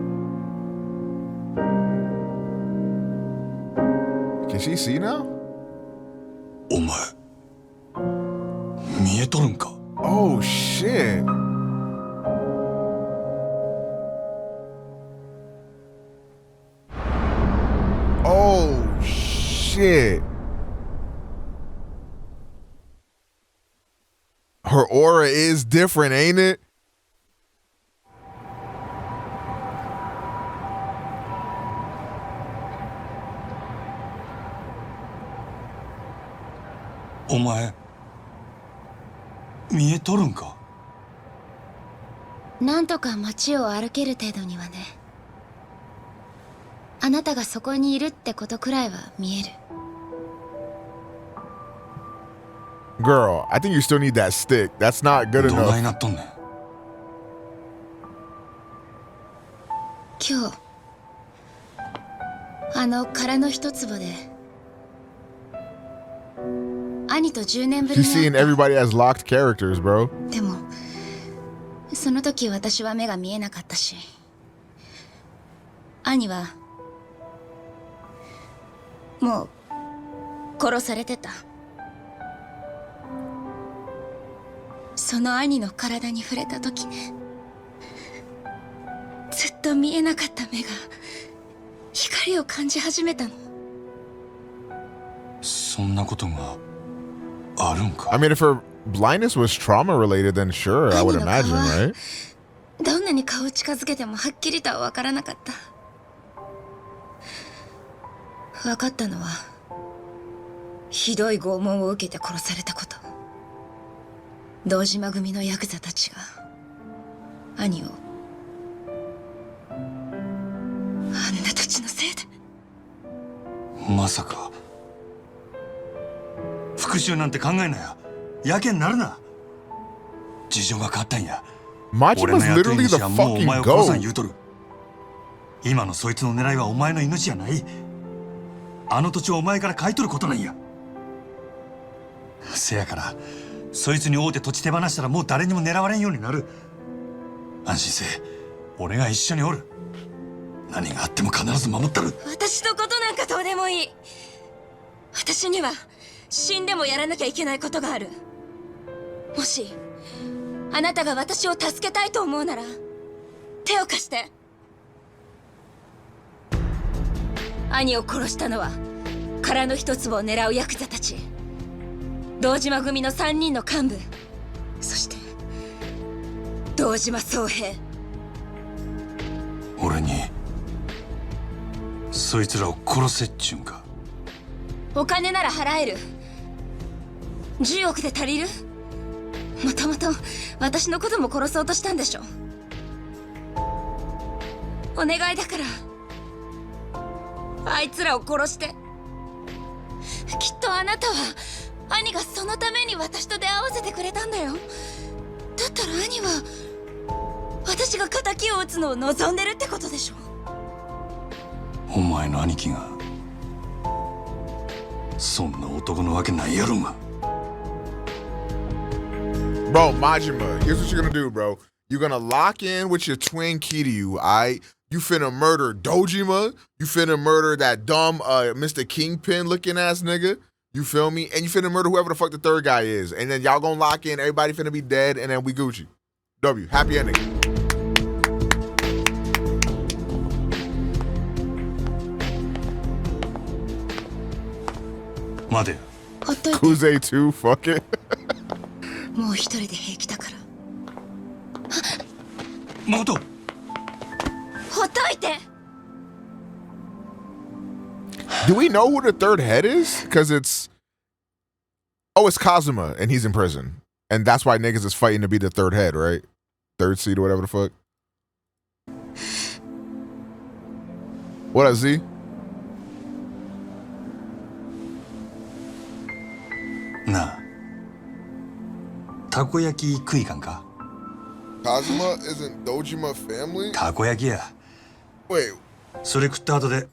Can she see now? お前、見えとるんか? Oh shit. Oh shit. Her aura is different, ain't it? Omae, 見えとるんか? なんとか街を歩ける程度にはね。あなたがそこにいるってことくらいは見える。Girl, I think you still need that stick. That's not good enough. どないなっとんねん。今日、あの殻の一坪で、兄と10年ぶりに She's 会っ seeing た。 everybody as locked characters, bro. でも、その時私は目が見えなかったし、兄はもう殺されてた。その兄の体に触れた時ね、ずっと見えなかった目が光を感じ始めたの。そんなことがあるんか? I mean, if her blindness was trauma related, then sure, I would imagine, right? どんなに顔を近づけてもはっきりとは分からなかった。分かったのは、ひどい拷問を受けて殺されたこと。堂島組のヤクザたちが兄をあんな土地のせいで。まさか復讐なんて考えなよ。やけになるな。事情が変わったんや。 Majima's literally the fucking goat. 言うとる。今のそいつの狙いはお前の命じゃない。あの土地をお前から買い取ることなんや。せやからそいつに会うて土地手放したらもう誰にも狙われんようになる。安心せえ。俺が一緒におる。何があっても必ず守ったる。私のことなんかどうでもいい。私には死んでもやらなきゃいけないことがある。もしあなたが私を助けたいと思うなら手を貸して。兄を殺したのは殻の一粒を狙うヤクザたち、堂島組の3人の幹部、そして堂島宗平。俺にそいつらを殺せっちゅうんか。お金なら払える。10億で足りる？もともと私のことも殺そうとしたんでしょ。お願いだからあいつらを殺して。きっとあなたは兄がそのために私と出会わせてくれたんだよ。だったら兄は私が仇を討つのを望んでるってことでしょ。お前の兄貴がそんな男のわけないやろが。Bro, Majima, here's what you're gonna do, bro. You're gonna lock in with your twin Kiryu, alright? You finna murder Dojima. You finna murder that dumb Mr. Kingpin looking ass nigga. You feel me? And you finna murder whoever the fuck the third guy is. And then y'all gonna lock in, everybody finna be dead, and then we Gucci. W, happy ending. Kuze 2, fuck it. もう一人で平気だから。誠、ほっといて。 Do we know who the third head is? Because it's... Oh, it's Kazuma, and he's in prison. And that's why niggas is fighting to be the third head, right? Third seed or whatever the fuck. What up, Z? なあ、たこ焼き食いかんか。Kazuma isn't Dojima family? たこ焼きや。 Wait. それ食った後で。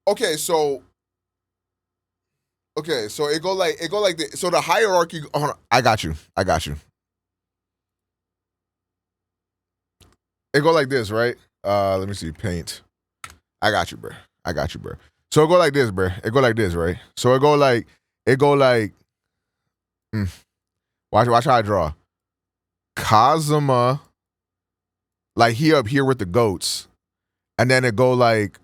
Okay, so it go like this. So the hierarchy. Hold on, I got you. It go like this, right? Let me see. Paint. I got you, bro. So it go like this, bro. It go like this, right? So it go like. Watch how I draw. Kazuma, like he up here with the goats, and then it go like,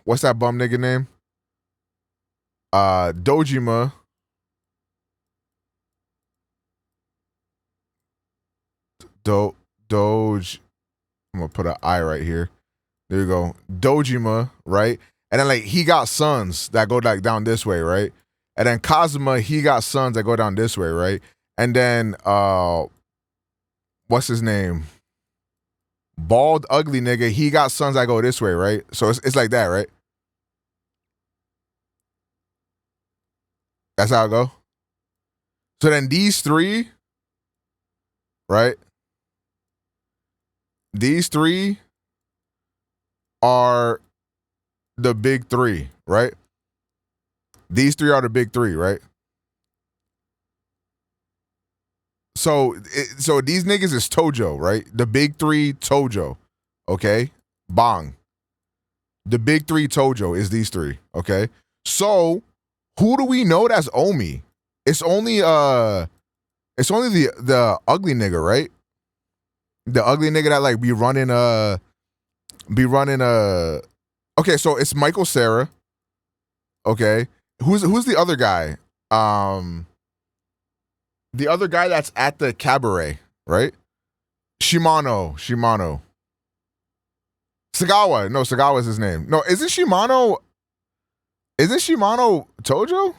what's that bum nigga name? Dojima. Doge. I'm gonna put an I right here. There you go. Dojima, right? And then like he got sons that go like down this way, right? And then Kazuma, he got sons that go down this way, right? And then what's his name? Bald, ugly nigga, he got sons that go this way, right? So it's like that, right? That's how it go. So then these three, right? These three are the big three, right? These three are the big three, right? So these niggas is Tojo, right? The big three Tojo, okay? Bang. The big three Tojo is these three, okay? So who do we know that's Omi? It's only the ugly nigga, right? The ugly nigga that like be running okay, so it's Michael Cera. Okay. Who's the other guy? The other guy that's at the cabaret, right? Shimano. Sagawa. No, Sagawa's his name. No, is it Shimano? Is it Shimano Tojo?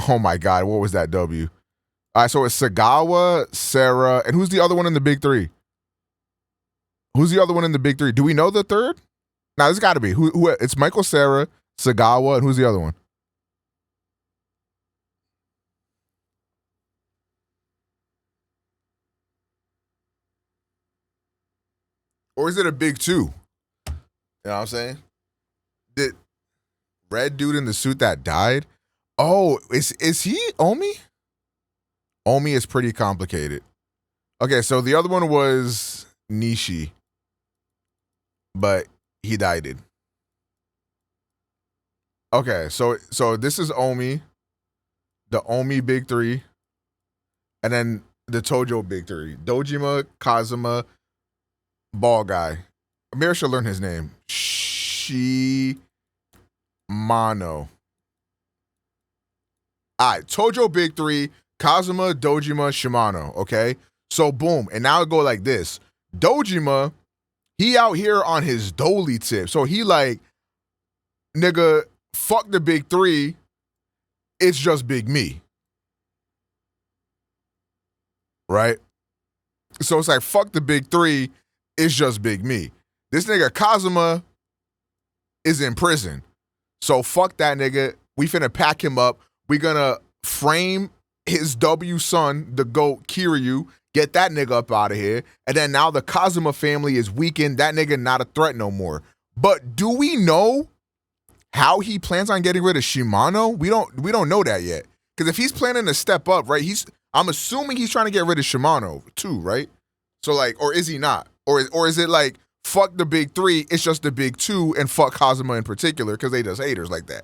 Oh my God, what was that W? All right, so it's Sagawa, Sarah, and who's the other one in the big three? Who's the other one in the big three? Do we know the third? Now, this got to be. Who? It's Michael Cera, Sagawa, and who's the other one? Or is it a big two? You know what I'm saying? The red dude in the suit that died? Oh, is he Omi? Omi is pretty complicated. Okay, so the other one was Nishi, but he died. Okay, so this is Omi, the Omi big three, and then the Tojo big three. Dojima, Kazuma, ball guy. Amir should learn his name. Shimano. All right, Tojo big three, Kazuma, Dojima, Shimano, okay? So boom, and now it go like this. Dojima, he out here on his dolly tip. So he like, nigga, fuck the big three, it's just big me. Right? So it's like, fuck the big three, it's just big me. This nigga Kazuma is in prison. So fuck that nigga. We finna pack him up. We gonna frame his W son, the GOAT, Kiryu, get that nigga up out of here. And then now the Kazuma family is weakened. That nigga not a threat no more. But do we know how he plans on getting rid of Shimano? We don't know that yet. Because if he's planning to step up, right, I'm assuming he's trying to get rid of Shimano too, right? So like, or is he not? Or is it like, fuck the big three, it's just the big two, and fuck Kazuma in particular, because they just haters like that.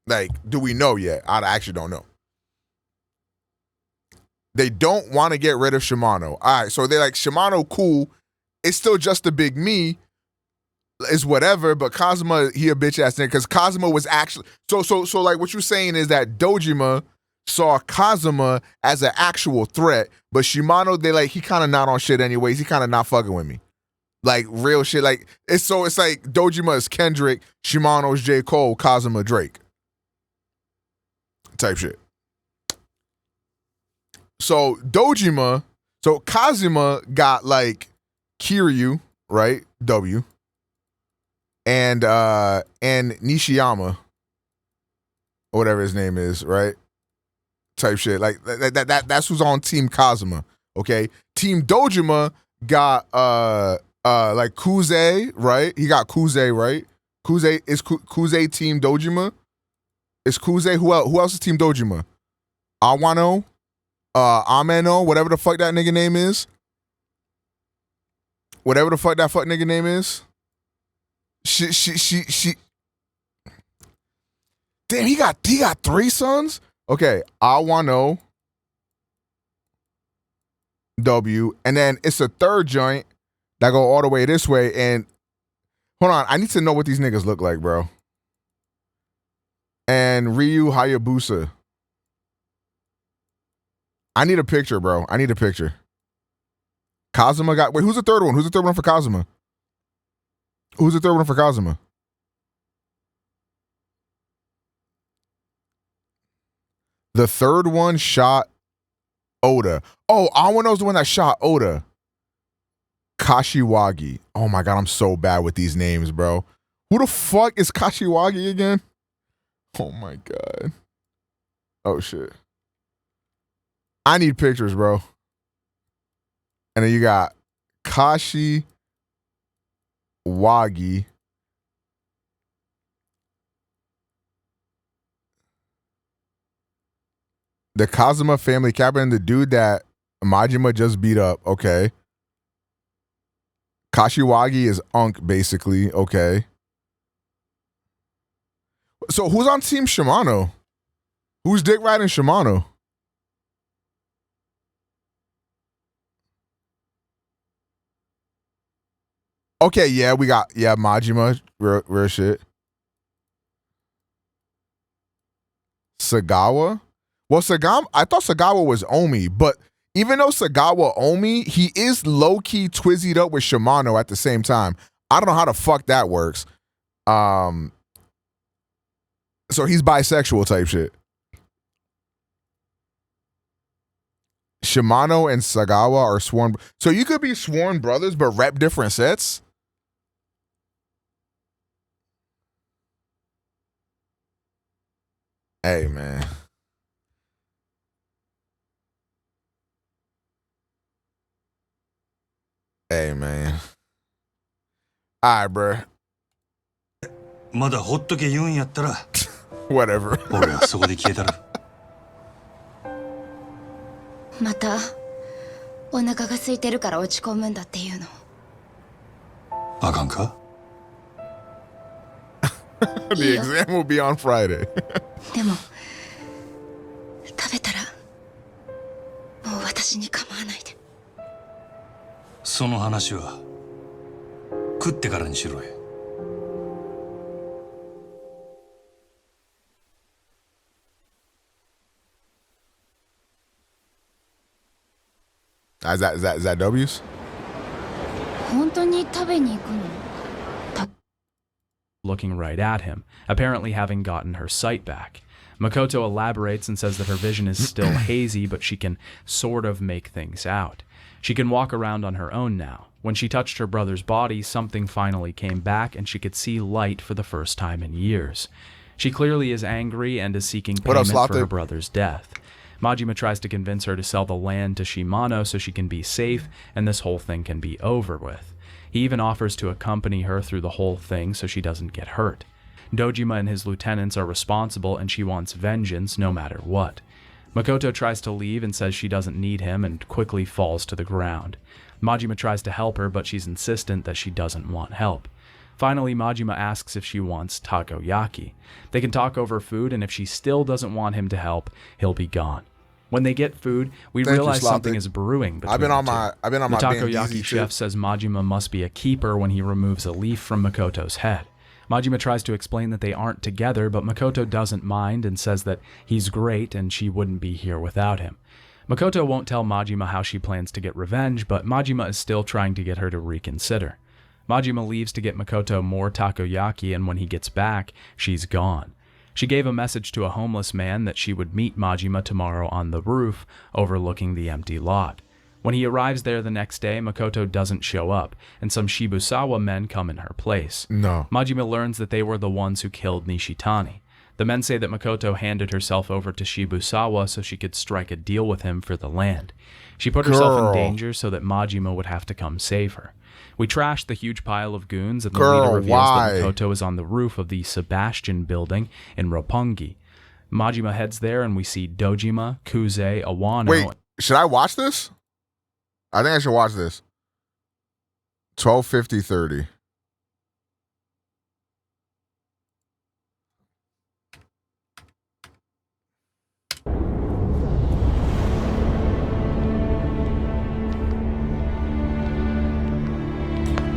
Like, do we know yet? I actually don't know. They don't want to get rid of Shimano. All right, so they're like, Shimano, cool. It's still just the big me. It's whatever, but Kazuma, he a bitch ass nigga, because Kazuma was actually so like what you're saying is that Dojima saw Kazuma as an actual threat, but Shimano, they like, he kind of not on shit anyways. He kind of not fucking with me. Like real shit. Like it's like Dojima is Kendrick, Shimano's J. Cole, Kazuma Drake. Type shit. So Kazuma got like Kiryu, right? W. And Nishiyama. or whatever his name is, right? Type shit. Like that's who's on Team Kazuma. Okay, Team Dojima got like Kuze, right? He got Kuze, right? Kuze Team Dojima. Is Kuze who else is Team Dojima? Awano, Ameno, whatever the fuck that nigga name is. Whatever the fuck that fuck nigga name is. She. Damn, he got 3 sons? Okay, Awano, W, and then it's a third joint that go all the way this way. And hold on, I need to know what these niggas look like, bro. And Ryu Hayabusa. I need a picture, bro. I need a picture. Kazuma got... Wait, who's the third one? Who's the third one for Kazuma? Who's the third one for Kazuma? The third one shot Oda. Oh, Awano's the one that shot Oda. Kashiwagi. Oh my God, I'm so bad with these names, bro. Who the fuck is Kashiwagi again? Oh my God. Oh shit. I need pictures, bro. And then you got Kashiwagi. The Kazuma family captain, the dude that Majima just beat up. Okay. Kashiwagi is Unk, basically. Okay. So who's on Team Shimano? Who's dick riding Shimano? Okay, yeah, we got Majima, real shit. Sagawa? Well, I thought Sagawa was Omi, but even though Sagawa Omi, he is low-key twizzied up with Shimano at the same time. I don't know how the fuck that works. So he's bisexual type shit. Shimano and Sagawa are sworn. So you could be sworn brothers, but rep different sets? Hey, man. Hey, man. All right, bro. まだほっとけ言うんやったら Whatever. 俺はそこで消えたる。またお腹が空いてるから落ち込むんだっていうの。あかんか The exam will be on Friday. でも食べたらもう私に構わないで。その話は食ってからにしろよ。Is that W's? 本当に食べに行くの？Looking right at him, apparently having gotten her sight back. Makoto elaborates and says that her vision is still hazy, but she can sort of make things out. She can walk around on her own now. When she touched her brother's body, something finally came back and she could see light for the first time in years. She clearly is angry and is seeking payment for her brother's death. Majima tries to convince her to sell the land to Shimano so she can be safe and this whole thing can be over with. He even offers to accompany her through the whole thing so she doesn't get hurt. Dojima and his lieutenants are responsible and she wants vengeance no matter what. Makoto tries to leave and says she doesn't need him and quickly falls to the ground. Majima tries to help her, but she's insistent that she doesn't want help. Finally, Majima asks if she wants takoyaki. They can talk over food, and if she still doesn't want him to help, he'll be gone. When they get food, we realize something is brewing between the takoyaki chef says Majima must be a keeper when he removes a leaf from Makoto's head. Majima tries to explain that they aren't together, but Makoto doesn't mind and says that he's great and she wouldn't be here without him. Makoto won't tell Majima how she plans to get revenge, but Majima is still trying to get her to reconsider. Majima leaves to get Makoto more takoyaki, and when he gets back, she's gone. She gave a message to a homeless man that she would meet Majima tomorrow on the roof, overlooking the empty lot. When he arrives there the next day, Makoto doesn't show up, and some Shibusawa men come in her place. No. Majima learns that they were the ones who killed Nishitani. The men say that Makoto handed herself over to Shibusawa so she could strike a deal with him for the land. She put herself in danger so that Majima would have to come save her. We trashed the huge pile of goons, and the leader reveals that Makoto is on the roof of the Sebastian building in Roppongi. Majima heads there, and we see Dojima, Kuze, Awano... Wait, should I watch this? I think I should watch this. 12:50:30.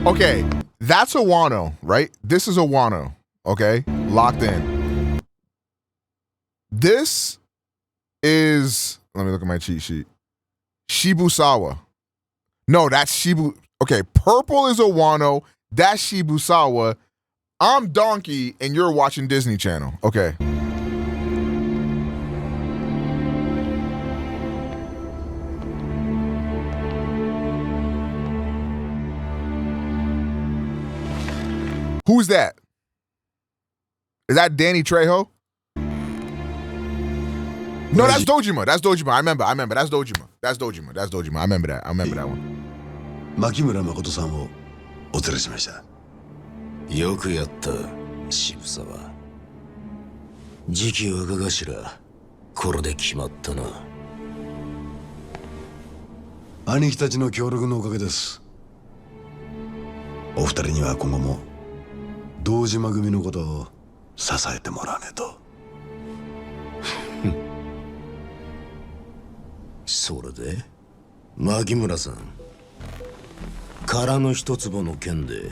Okay, that's a Wano, right? This is a Wano, okay? Locked in. This is, let me look at my cheat sheet. Shibusawa. No, that's Shibu. Okay, purple is a Wano. That's Shibusawa. I'm Donkey, and you're watching Disney Channel. Okay. Who's that? Is that Danny Trejo? No, that's Dojima. That's Dojima. I remember. That's Dojima. That's Dojima. I remember that. I remember that one. 牧村誠さんをお連れしました。よくやった、渋沢。次期若頭、これで決まったな。兄貴たちの協力のおかげです。お二人には今後も堂島組のことを支えてもらわねえと。それで牧村さん、殻の一坪の件で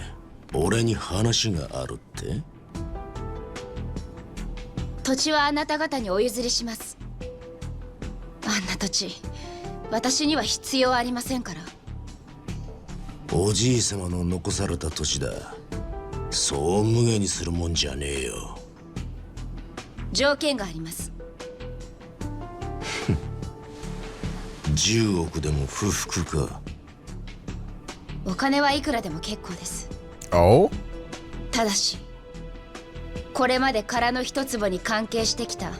俺に話があるって？土地はあなた方にお譲りします。あんな土地、私には必要ありませんから。おじい様の残された土地だ。そう無下にするもんじゃねえよ。条件があります。10億でも不服か。お金はいくらでも結構です。お？ただし、これまで殻の一坪に関係してきた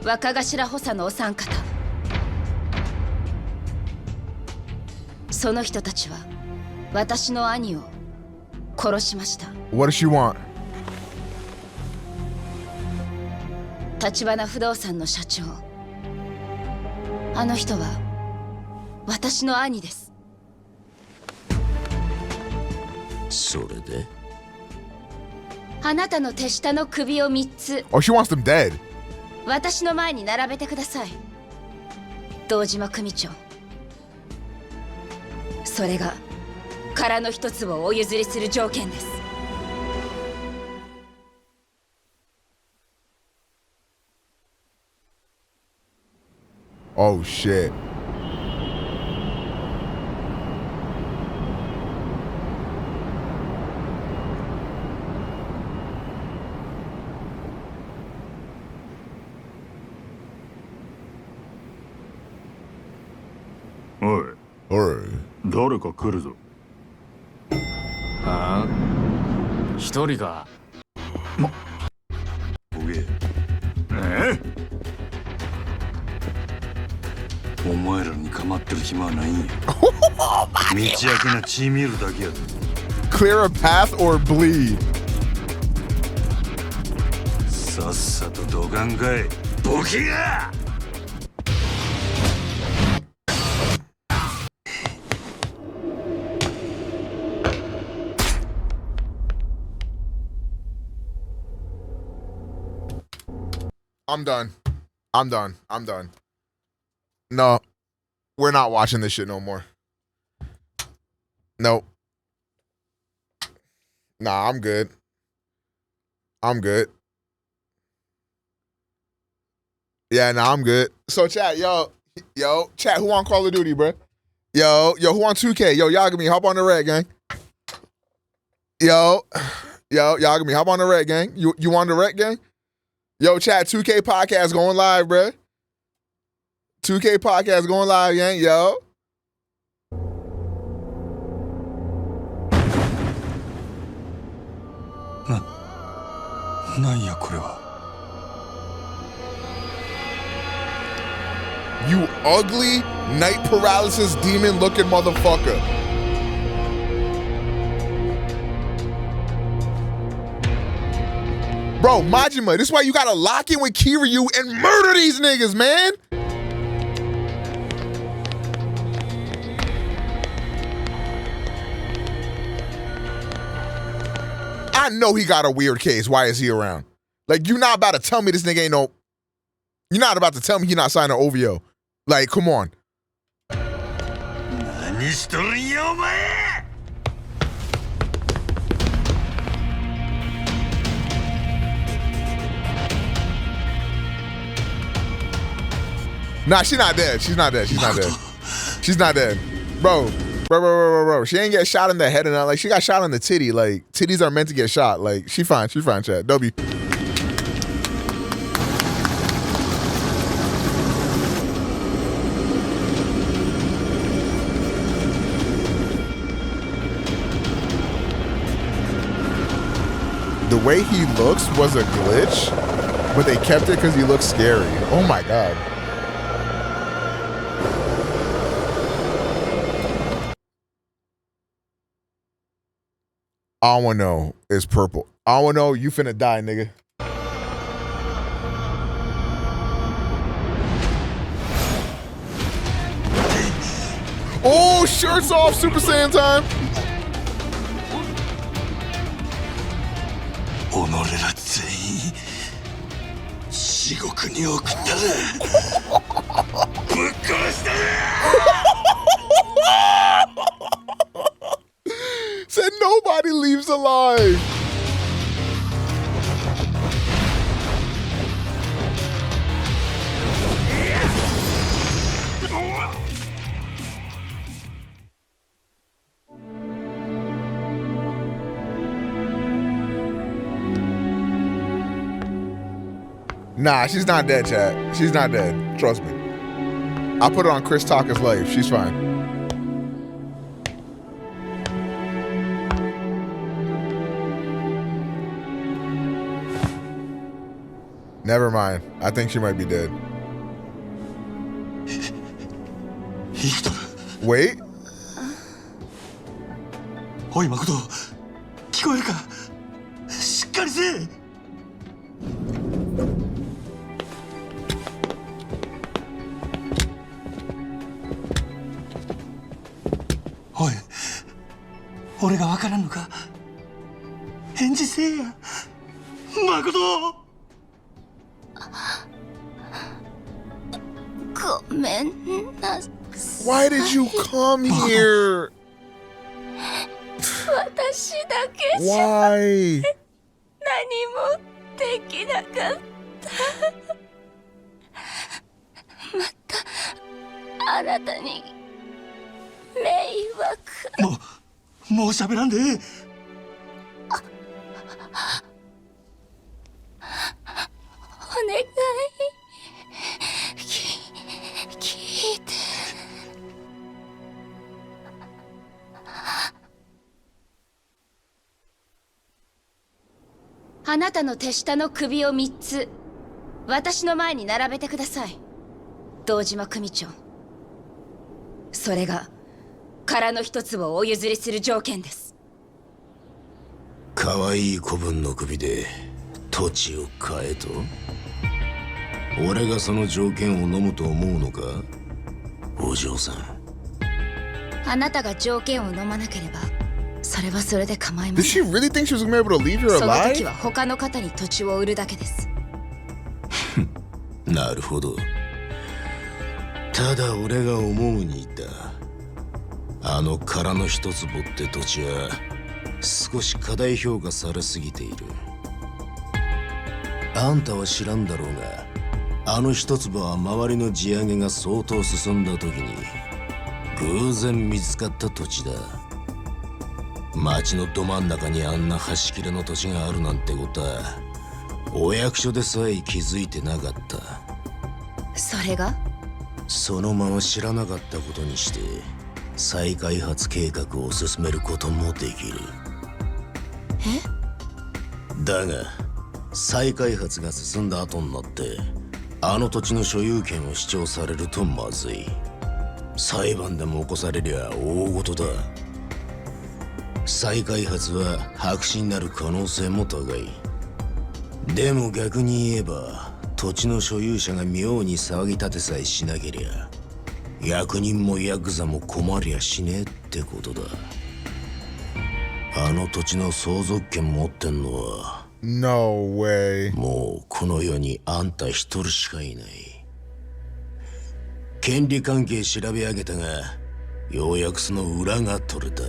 若頭補佐のお三方、その人たちは私の兄を殺しました。What does she want? 橘不動産の社長、あの人は私の兄です。それであなたの手下の首を3つ。Oh, she wants them dead. 私の前に並べてください、堂島組長。それが殻の一つをお譲りする条件です。Oh shit. Oi. 誰か来るぞ。ああ、一人か。おげえ。お前らに構ってる暇はないんや。道明けな血見るだけや。Clear a path or bleed. さっさとどかんかい、ボケが。I'm done. No, we're not watching this shit no more. Nope. Nah, I'm good. Yeah, nah, I'm good. So chat, yo, chat, who on Call of Duty, bro? Yo, who on 2K? Yo, Yagami, hop on the red gang. Yo, Yagami, hop on the red gang. You on the red gang? Yo, chat, 2K podcast going live, bruh. 2K podcast going live, gang. Yo. Nah. なんやこれは。You ugly night paralysis demon looking motherfucker. Bro, Majima, this is why you gotta lock in with Kiryu and murder these niggas, man. I know he got a weird case. Why is he around? Like, you're not about to tell me this nigga ain't no... You're not about to tell me he not signing OVO. Like, come on. Nah, she's not dead. She's not dead. She's not dead. She's not dead. Bro. She ain't get shot in the head and like she got shot in the titty. Like, titties are meant to get shot. Like, she fine, chat. W. The way he looks was a glitch, but they kept it because he looks scary. Oh my God. All I wanna know is purple. All I wanna know, you finna die, nigga. Oh, shirts off, Super Saiyan time. Said nobody leaves alive. Nah, she's not dead, chat. She's not dead. Trust me. I'll put her on Chris Tucker's life. She's fine. Never mind. I think she might be dead. Wait. おい誠、聞こえるか？しっかりせえ。おい、俺がわからんのか？返事せえや、誠。ごめんなさい。 Why did you come here? 私だけじゃ Why? 何もできなかった。またあなたに迷惑。もう喋らんで。お願い。聞いて。あなたの手下の首を3つ私の前に並べてください。堂島組長。それが殻の一つをお譲りする条件です。可愛い子分の首で土地を買えと？俺がその条件を飲むと思うのか、お嬢さん。あなたが条件を飲まなければそれはそれで構いません。 Did she really think she was gonna be able to leave her その alive? 時は他の方に土地を売るだけです。なるほど。ただ俺が思うに言った。あの殻の一坪って土地は少し過大評価されすぎている。あんたは知らんだろうが、あの一坪は周りの地上げが相当進んだ時に偶然見つかった土地だ。町のど真ん中にあんな端切れの土地があるなんてことはお役所でさえ気づいてなかった。それが？そのまま知らなかったことにして再開発計画を進めることもできる。だが再開発が進んだ後になってあの土地の所有権を主張されるとまずい。裁判でも起こされりゃ大事だ。再開発は白紙になる可能性も高い。でも逆に言えば土地の所有者が妙に騒ぎ立てさえしなけりゃ役人もヤクザも困りゃしねえってことだ。あの土地の相続権持ってんのは No way。 もうこの世にあんた一人しかいない。権利関係調べ上げたがようやくその裏が取れた。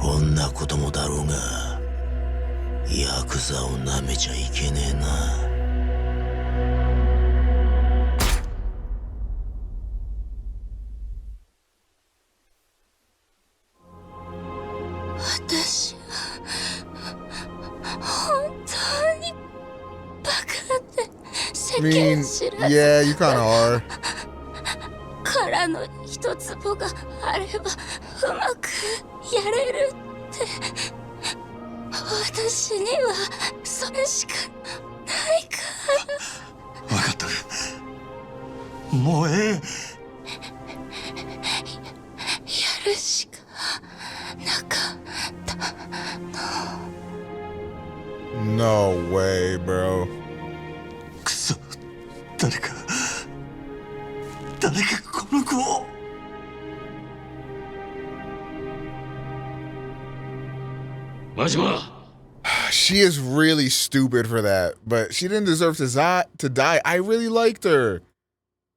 こんなこともだろうがヤクザをなめちゃいけねえな。私本当にバカで世 I mean, 間知らず yeah, you kind of are. からの一坪があればうまくやれるって私にはそれしかないから。分かった。もうええ。やるしかなかったの。 No way, bro. くそ、誰かこの子を。She is really stupid for that, but she didn't deserve to die. I really liked her.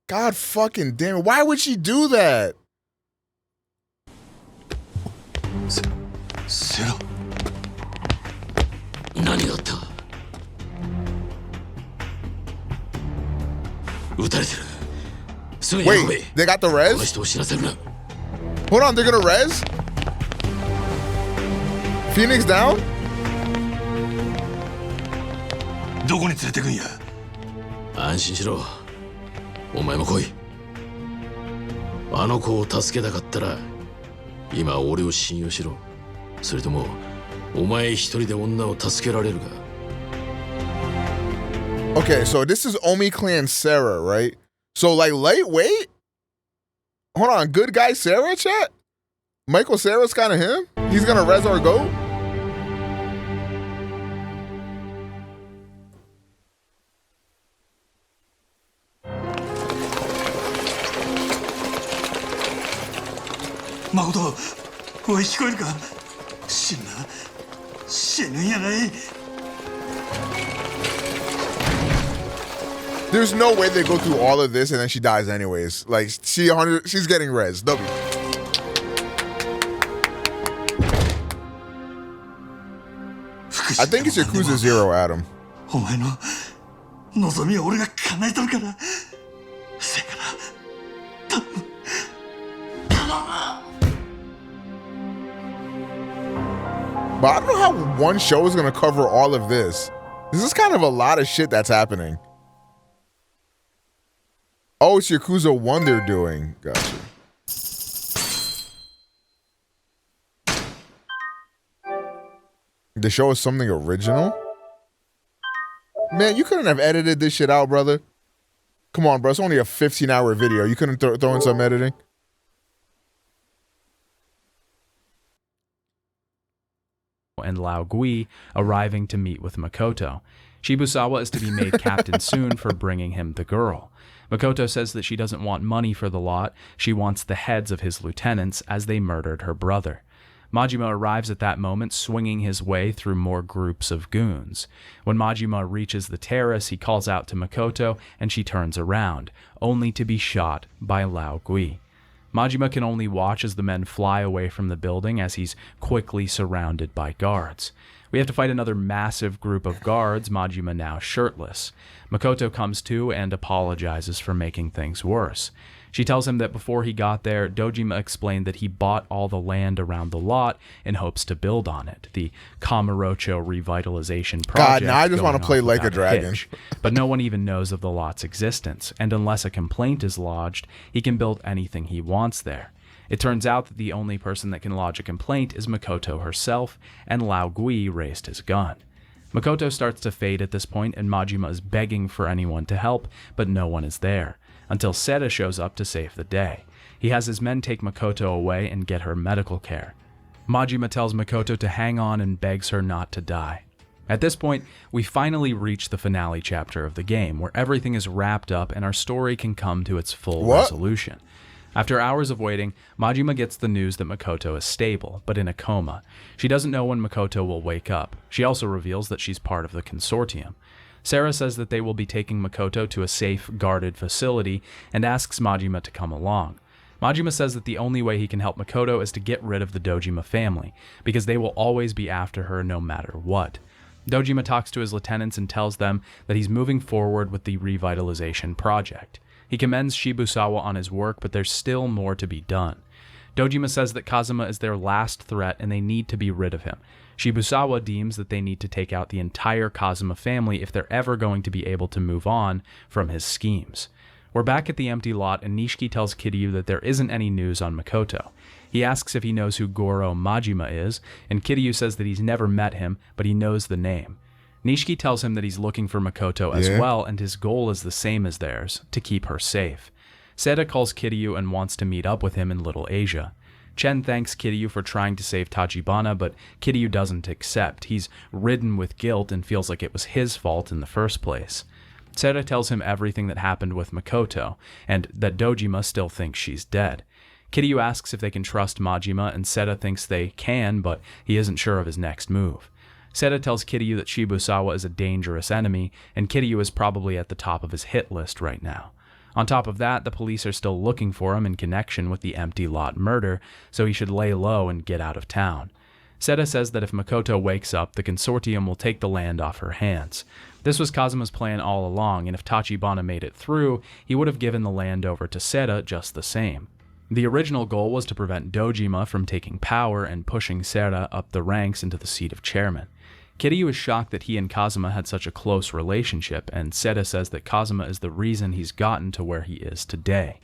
God fucking damn it. Why would she do that? セロ、何があった？撃たれてる。すぐに運べ。 Wait, they got the res? この人を死なせるな。 Hold on, they're gonna res? Phoenix down? どこに連れてくんや。安心しろ。お前も来い。あの子を助けたかったら今俺を信用しろ。それともお前一人で女を助けられるか。 Okay, so this is Omi Clan Sarah, right? So like lightweight? Hold on, good guy Sarah, chat? Michael Sarah's kind of him? He's gonna res our goat? Makoto, おい聞こえるか？死ぬんやない。 There's no way they go through all of this and then she dies anyways. Like she's getting res. W. I think it's Yakuza 0, Adam. お前の望みは俺が叶えとるから。せやから頼む。 But I don't know how one show is going to cover all of this. This is kind of a lot of shit that's happening. Oh, it's Yakuza 1 they're doing. Gotcha. The show is something original? Man, you couldn't have edited this shit out, brother. Come on, bro. It's only a 15-hour video. You couldn't throw in some editing? And Lao Gui arriving to meet with Makoto. Shibusawa is to be made captain soon for bringing him the girl. Makoto says that she doesn't want money for the lot, she wants the heads of his lieutenants as they murdered her brother. Majima arrives at that moment, swinging his way through more groups of goons. When Majima reaches the terrace, he calls out to Makoto, and she turns around, only to be shot by Lao Gui. Majima can only watch as the men fly away from the building as he's quickly surrounded by guards. We have to fight another massive group of guards, Majima now shirtless. Makoto comes to and apologizes for making things worse. She tells him that before he got there, Dojima explained that he bought all the land around the lot in hopes to build on it, the Kamurocho revitalization project. God, now I just want to play like a dragon. But no one even knows of the lot's existence, and unless a complaint is lodged, he can build anything he wants there. It turns out that the only person that can lodge a complaint is Makoto herself, and Lao Gui raised his gun. Makoto starts to fade at this point, and Majima is begging for anyone to help, but no one is there, until Seta shows up to save the day. He has his men take Makoto away and get her medical care. Majima tells Makoto to hang on and begs her not to die. At this point, we finally reach the finale chapter of the game, where everything is wrapped up and our story can come to its full resolution. After hours of waiting, Majima gets the news that Makoto is stable, but in a coma. She doesn't know when Makoto will wake up. She also reveals that she's part of the consortium. Sarah says that they will be taking Makoto to a safe, guarded facility and asks Majima to come along. Majima says that the only way he can help Makoto is to get rid of the Dojima family, because they will always be after her no matter what. Dojima talks to his lieutenants and tells them that he's moving forward with the revitalization project. He commends Shibusawa on his work, but there's still more to be done. Dojima says that Kazuma is their last threat and they need to be rid of him. Shibusawa deems that they need to take out the entire Kazuma family if they're ever going to be able to move on from his schemes. We're back at the empty lot, and Nishiki tells Kiryu that there isn't any news on Makoto. He asks if he knows who Goro Majima is, and Kiryu says that he's never met him, but he knows the name. Nishiki tells him that he's looking for Makoto as well, and his goal is the same as theirs, to keep her safe. Seta calls Kiryu and wants to meet up with him in Little Asia. Chen thanks Kiryu for trying to save Tachibana, but Kiryu doesn't accept. He's ridden with guilt and feels like it was his fault in the first place. Seta tells him everything that happened with Makoto, and that Dojima still thinks she's dead. Kiryu asks if they can trust Majima, and Seta thinks they can, but he isn't sure of his next move. Seta tells Kiryu that Shibusawa is a dangerous enemy, and Kiryu is probably at the top of his hit list right now. On top of that, the police are still looking for him in connection with the empty lot murder, so he should lay low and get out of town. Seta says that if Makoto wakes up, the consortium will take the land off her hands. This was Kazuma's plan all along, and if Tachibana made it through, he would have given the land over to Seta just the same. The original goal was to prevent Dojima from taking power and pushing Seta up the ranks into the seat of chairman. Kiryu is shocked that he and Kazuma had such a close relationship, and Seta says that Kazuma is the reason he's gotten to where he is today.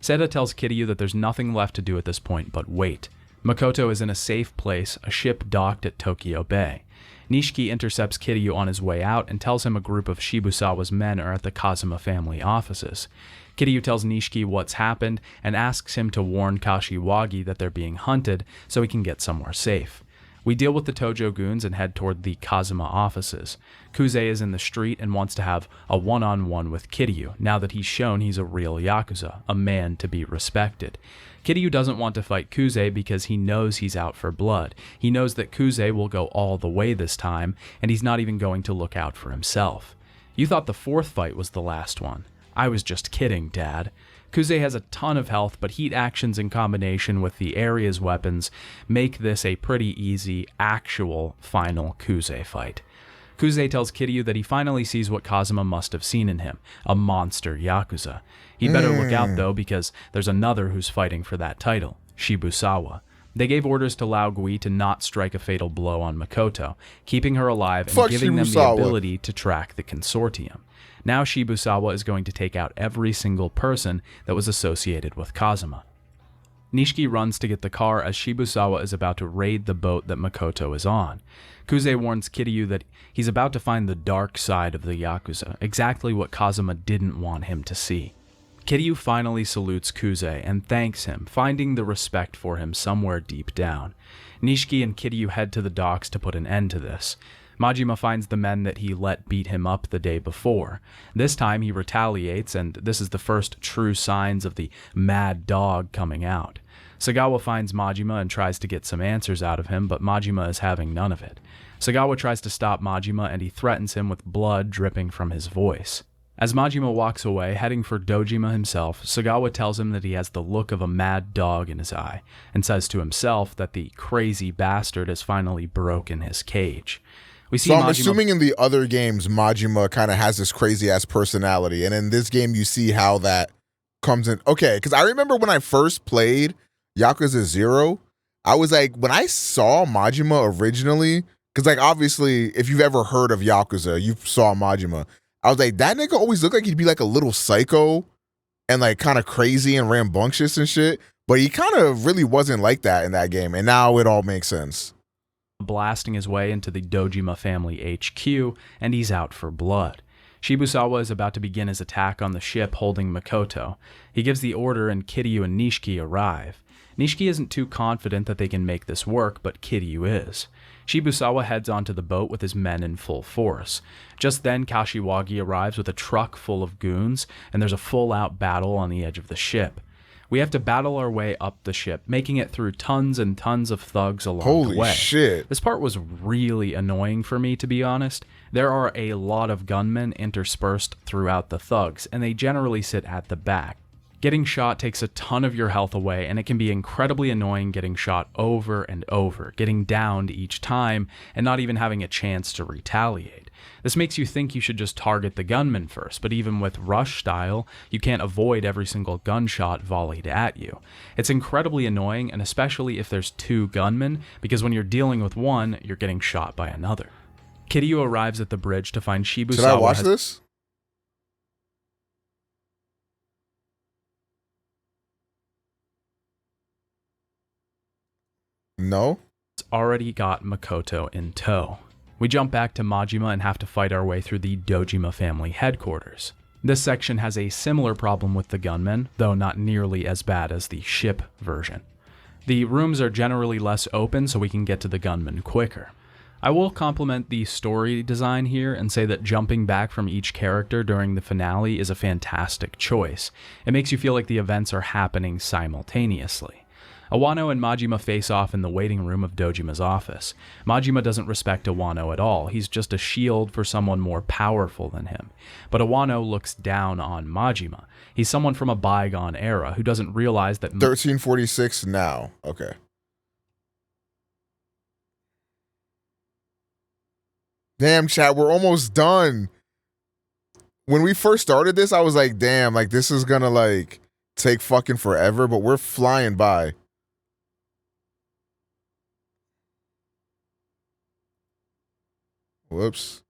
Seta tells Kiryu that there's nothing left to do at this point but wait. Makoto is in a safe place, a ship docked at Tokyo Bay. Nishiki intercepts Kiryu on his way out and tells him a group of Shibusawa's men are at the Kazuma family offices. Kiryu tells Nishiki what's happened and asks him to warn Kashiwagi that they're being hunted so he can get somewhere safe. We deal with the Tojo goons and head toward the Kazuma offices. Kuze is in the street and wants to have a one-on-one with Kiryu, now that he's shown he's a real Yakuza, a man to be respected. Kiryu doesn't want to fight Kuze because he knows he's out for blood. He knows that Kuze will go all the way this time, and he's not even going to look out for himself. You thought the fourth fight was the last one. I was just kidding, Dad. Kuze has a ton of health, but heat actions in combination with the area's weapons make this a pretty easy, actual final Kuze fight. Kuze tells Kiryu that he finally sees what Kazuma must have seen in him, a monster Yakuza. He'd better look out though, because there's another who's fighting for that title, Shibusawa. They gave orders to Lao Gui to not strike a fatal blow on Makoto, keeping her alive and giving them the ability to track the consortium. Now Shibusawa is going to take out every single person that was associated with Kazuma. Nishiki runs to get the car as Shibusawa is about to raid the boat that Makoto is on. Kuze warns Kiryu that he's about to find the dark side of the Yakuza, exactly what Kazuma didn't want him to see. Kiryu finally salutes Kuze and thanks him, finding the respect for him somewhere deep down. Nishiki and Kiryu head to the docks to put an end to this. Majima finds the men that he let beat him up the day before. This time he retaliates, and this is the first true signs of the mad dog coming out. Sagawa finds Majima and tries to get some answers out of him, but Majima is having none of it. Sagawa tries to stop Majima, and he threatens him with blood dripping from his voice. As Majima walks away, heading for Dojima himself, Sagawa tells him that he has the look of a mad dog in his eye, and says to himself that the crazy bastard has finally broken his cage. So I'm assuming in the other games, Majima kind of has this crazy ass personality, and in this game, you see how that comes in. Okay, because I remember when I first played Yakuza 0, I was like, when I saw Majima originally, because like obviously, if you've ever heard of Yakuza, you saw Majima. I was like, that nigga always looked like he'd be like a little psycho and like kind of crazy and rambunctious and shit, but he kind of really wasn't like that in that game, and now it all makes sense. blasting his way into the Dojima family HQ, and he's out for blood. Shibusawa is about to begin his attack on the ship holding Makoto. He gives the order and Kiryu and Nishiki arrive. Nishiki isn't too confident that they can make this work, but Kiryu is. Shibusawa heads onto the boat with his men in full force. Just then, Kashiwagi arrives with a truck full of goons, and there's a full-out battle on the edge of the ship. We have to battle our way up the ship, making it through tons and tons of thugs along the way. Holy shit. This part was really annoying for me, to be honest. There are a lot of gunmen interspersed throughout the thugs, and they generally sit at the back. Getting shot takes a ton of your health away, and it can be incredibly annoying getting shot over and over, getting downed each time, and not even having a chance to retaliate. This makes you think you should just target the gunman first, but even with rush style, you can't avoid every single gunshot volleyed at you. It's incredibly annoying, and especially if there's two gunmen, because when you're dealing with one, you're getting shot by another. Kiryu arrives at the bridge to find Shibusawa. Should I watch this? No. It's already got Makoto in tow. We jump back to Majima and have to fight our way through the Dojima family headquarters. This section has a similar problem with the gunmen, though not nearly as bad as the ship version. The rooms are generally less open, so we can get to the gunmen quicker. I will compliment the story design here and say that jumping back from each character during the finale is a fantastic choice. It makes you feel like the events are happening simultaneously. Awano and Majima face off in the waiting room of Dojima's office. Majima doesn't respect Awano at all. He's just a shield for someone more powerful than him. But Awano looks down on Majima. He's someone from a bygone era who doesn't realize that 1346 now. Okay. Damn, chat, we're almost done. When we first started this, I was like, damn, like this is gonna like take fucking forever, but we're flying by. Whoops.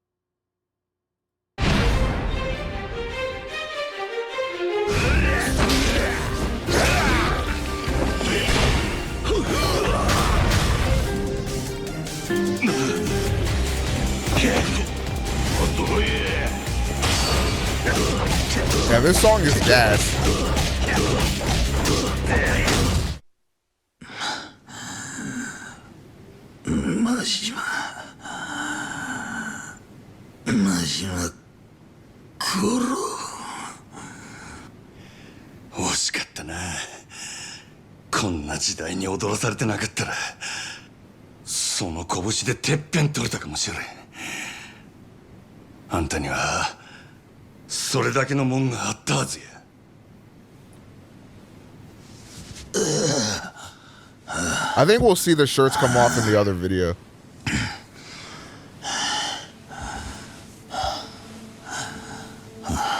Yeah, this song is gas. Majima Kuro 惜しかったな。こんな時代に踊らされてなかったらその拳でてっぺん取れたかもしれん。あんたにはそれだけのもんがあったはずや。I think we'll see the shirts come off in the other video.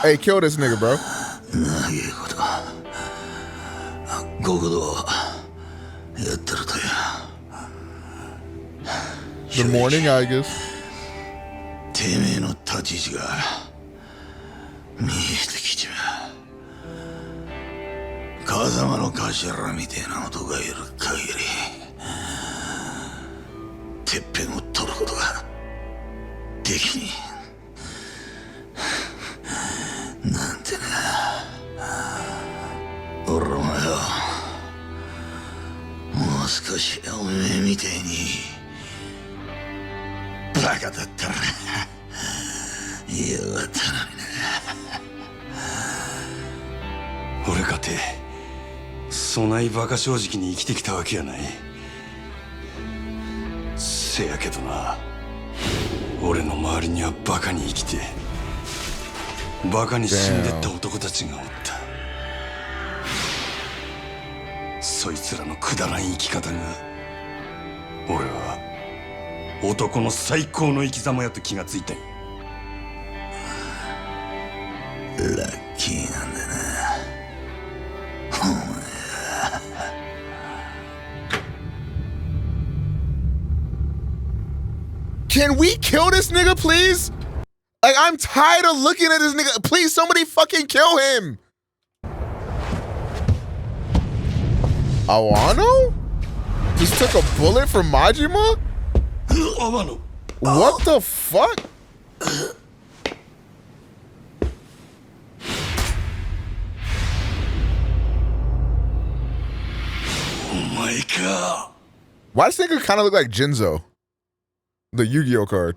Hey, kill this nigga, bro. Good morning, I guess. てめえの立ち位置が見えてきちまう。風間の頭みてえな男がいる限りてっぺんを取ることができねえ。なんてな。俺もよ、もう少しおめえみてえにバカだったらよかったのにな。俺かてそないバカ正直に生きてきたわけやない。せやけどな、俺の周りにはバカに生きてバカに死んでった男たちがおった。そいつらのくだらん生き方が俺は男の最高の生き様やと気がついたんや。ラッキーなんだな。Can we kill this nigga, please? Like, I'm tired of looking at this nigga. Please, somebody fucking kill him. Awano? Just took a bullet from Majima? What the fuck? Why does this nigga kind of look like Jinzo? The Yu-Gi-Oh card.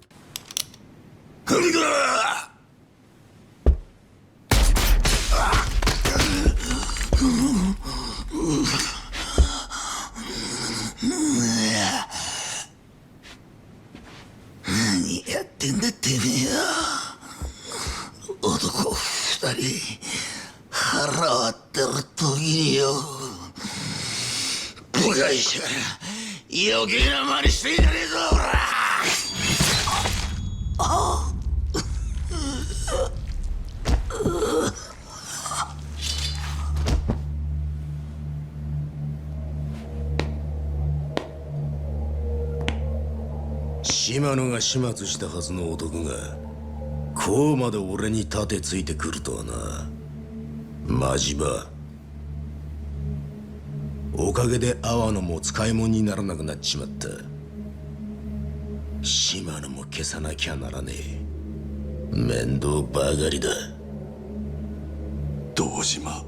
島野が始末したはずの男がこうまで俺に盾ついてくるとはな。マジバおかげで阿波野も使い物にならなくなっちまった。島野も消さなきゃならねえ。面倒ばかりだ。堂島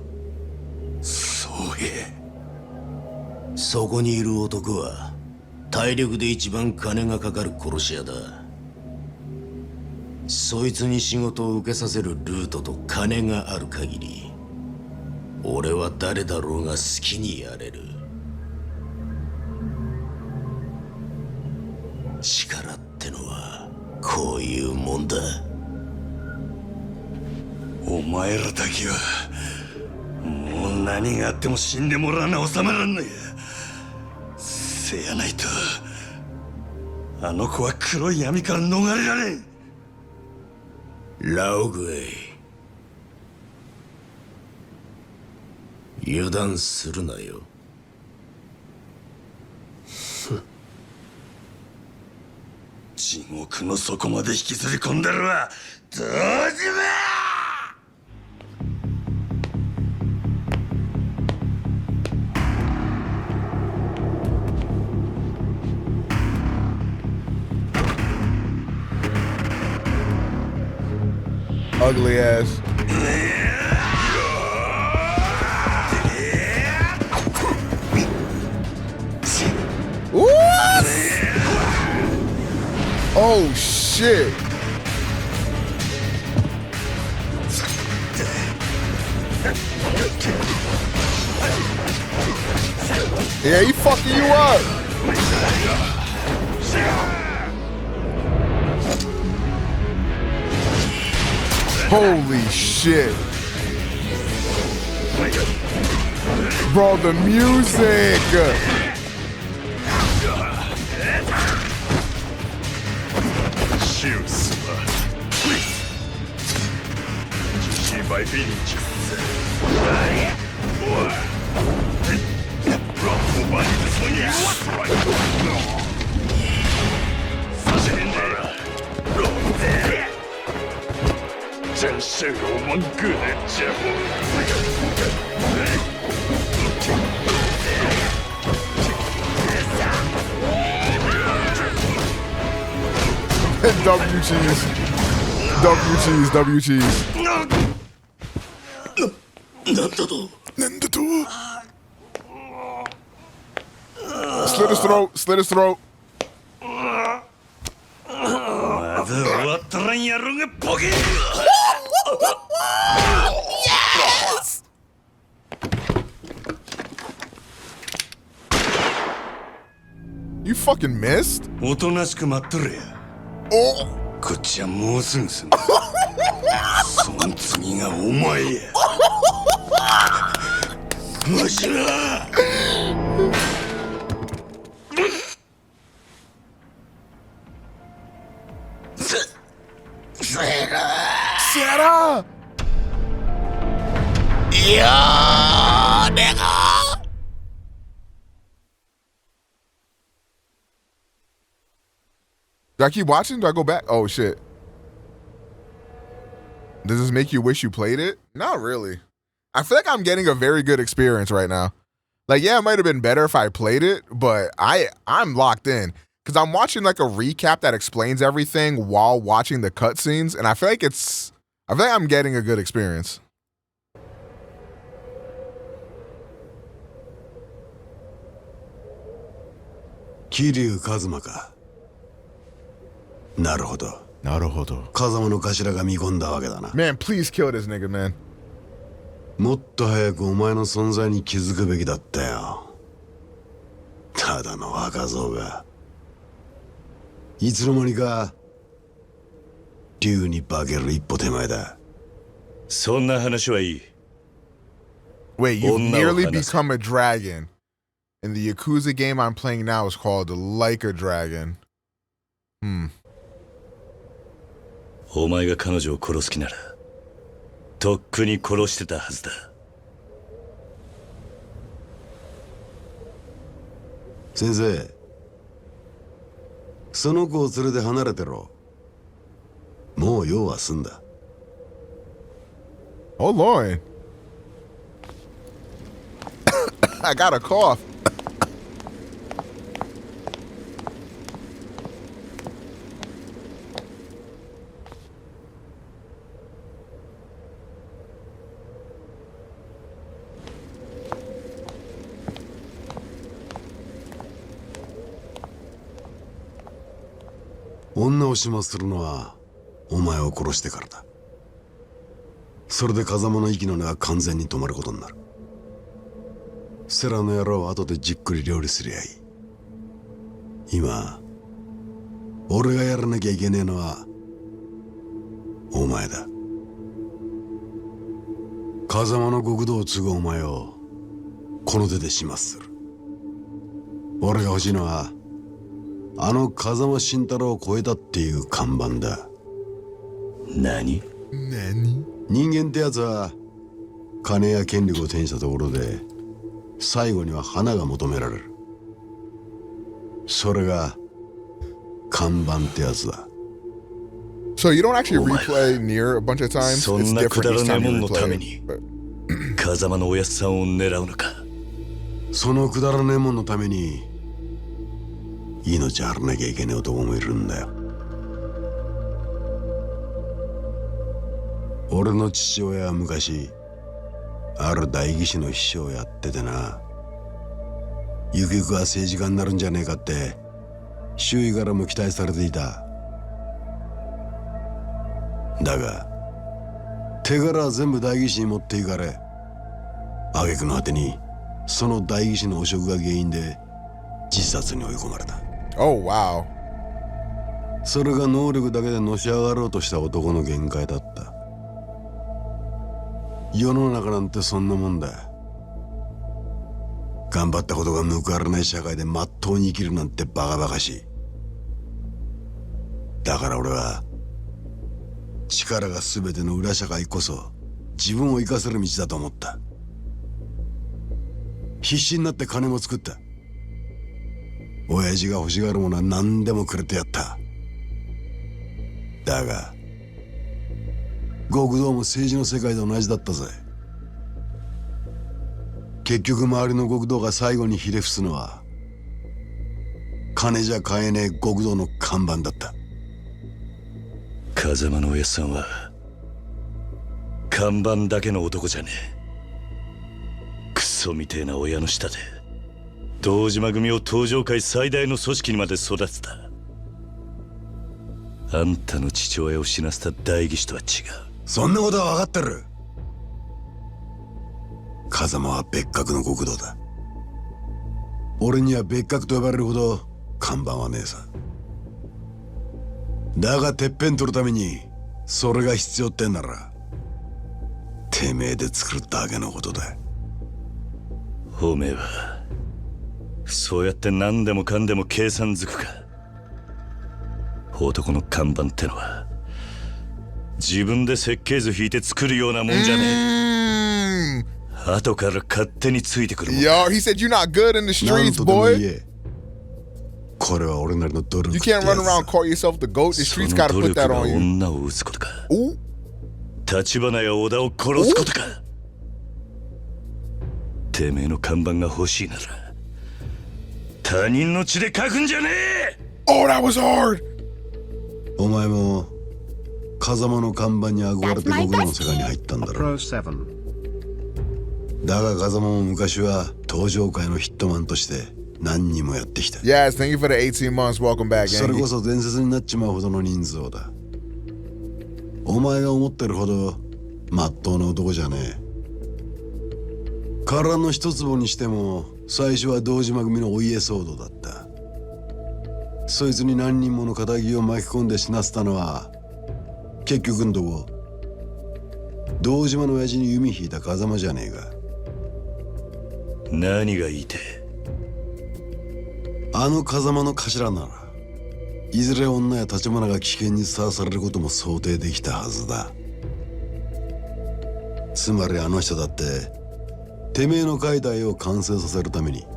宗平、そこにいる男は体力で一番金がかかる殺し屋だ。そいつに仕事を受けさせるルートと金がある限り俺は誰だろうが好きにやれる。力ってのはこういうもんだ。お前らだけはもう何があっても死んでもらわな収まらんのや。せやないとあの子は黒い闇から逃れられん。ラオグエイ、油断するなよ。地獄の底まで引きずり込んでるわ堂島。Ugly ass. What? Oh shit. Yeah, he fucking you up. Holy shit. Bro, the music. W cheese. W cheese, W cheese. Slit his throat, slit his throat. Yes! You fucking missed? おとなしく待っとれや。おこっちはもうすぐすんだ。その次がお前や。わしらSarah! Yeah, nigga! Do I keep watching? Do I go back? Oh, shit. Does this make you wish you played it? Not really. I feel like I'm getting a very good experience right now. Like, yeah, it might have been better if I played it, but I'm locked in. because I'm watching like a recap that explains everything while watching the cutscenes, and I feel like I'm getting a good experience. Kiryu Kazuma か。なるほど。なるほど。風間の頭が見込んだわけだな。Man, please kill this nigga, man. もっと早くお前の存在に気づくべきだったよ。ただの若造が。いつの間にか竜に化ける一歩手前だ。そんな話はいい。Wait, you nearly become a dragon. And the Yakuza game I'm playing now is called Like a Dragon. お前が彼女を殺す気なら、とっくに殺してたはずだ。先生、その子を連れて離れてろ。もう用は済んだ。Oh Lord. I got a cough.「女を始末するのはお前を殺してからだ。それで風間の息の根が完全に止まることになる。セラの野郎は後でじっくり料理すりゃいい。今俺がやらなきゃいけねえのはお前だ。風間の極道を継ぐお前をこの手で始末する。俺が欲しいのはあの風間慎太郎を超えたっていう看板だ。何？人間ってやつは金や権力を手にしたところで最後には花が求められる。それが看板ってやつだ。So you don't actually replay near a bunch of times? そんなくだらねえもんのために風間のおやっさんを狙うのか。そのくだらねえもんのために命張らなきゃいけねえ男もいるんだよ。俺の父親は昔ある代議士の秘書をやっててな、ゆくゆくは政治家になるんじゃねえかって周囲からも期待されていた。だが手柄は全部代議士に持っていかれ、挙句の果てにその代議士の汚職が原因で自殺に追い込まれた。Oh wow。それが能力だけでのし上がろうとした男の限界だった。世の中なんてそんなもんだ。頑張ったことが報われない社会でまっとうに生きるなんてバカバカしい。だから俺は力が全ての裏社会こそ自分を生かせる道だと思った。必死になって金も作った。親父が欲しがるものは何でもくれてやった。だが極道も政治の世界と同じだったぜ。結局周りの極道が最後にひれ伏すのは金じゃ買えねえ極道の看板だった。風間のおやっさんは看板だけの男じゃねえ。クソみてえな親の下で堂島組を東上界最大の組織にまで育てた。あんたの父親を死なせた代議士とは違う。そんなことは分かってる。風間は別格の極道だ。俺には別格と呼ばれるほど看板はねえさ。だがてっぺん取るためにそれが必要ってんならてめえで作るだけのことだ。おめえはそうやって何でもかんでも計算づくか。男の看板ってのは自分で設計図引いて作るようなもんじゃねえ。後から勝手についてくるもん。 Yo, he said you're not good in the streets, boy. これは俺なりの努力。 You can't run around call yourself the GOAT. The streets gotta put that on you. 女を撃つことか。立花や織田を殺すことか。てめえの看板が欲しいなら他人の血で書くんじゃねえ。Oh, that was hard. お前も風間の看板に憧れて極道の世界に入ったんだろ。だが風間も昔は登場界のヒットマンとして何人もやってきた。Yes, thank you for the 18 months. Welcome back, それこそ伝説になっちまうほどの人数だ。お前が思ってるほどまっとうな男じゃねえ。殻の一坪にしても最初は堂島組のお家騒動だった。そいつに何人もの仇を巻き込んで死なせたのは結局んとこ堂島の親父に弓引いた風間じゃねえか。何が言いてあの風間の頭ならいずれ女や立花が危険にさらされることも想定できたはずだ。つまりあの人だっててめえの描いた絵を完成させるために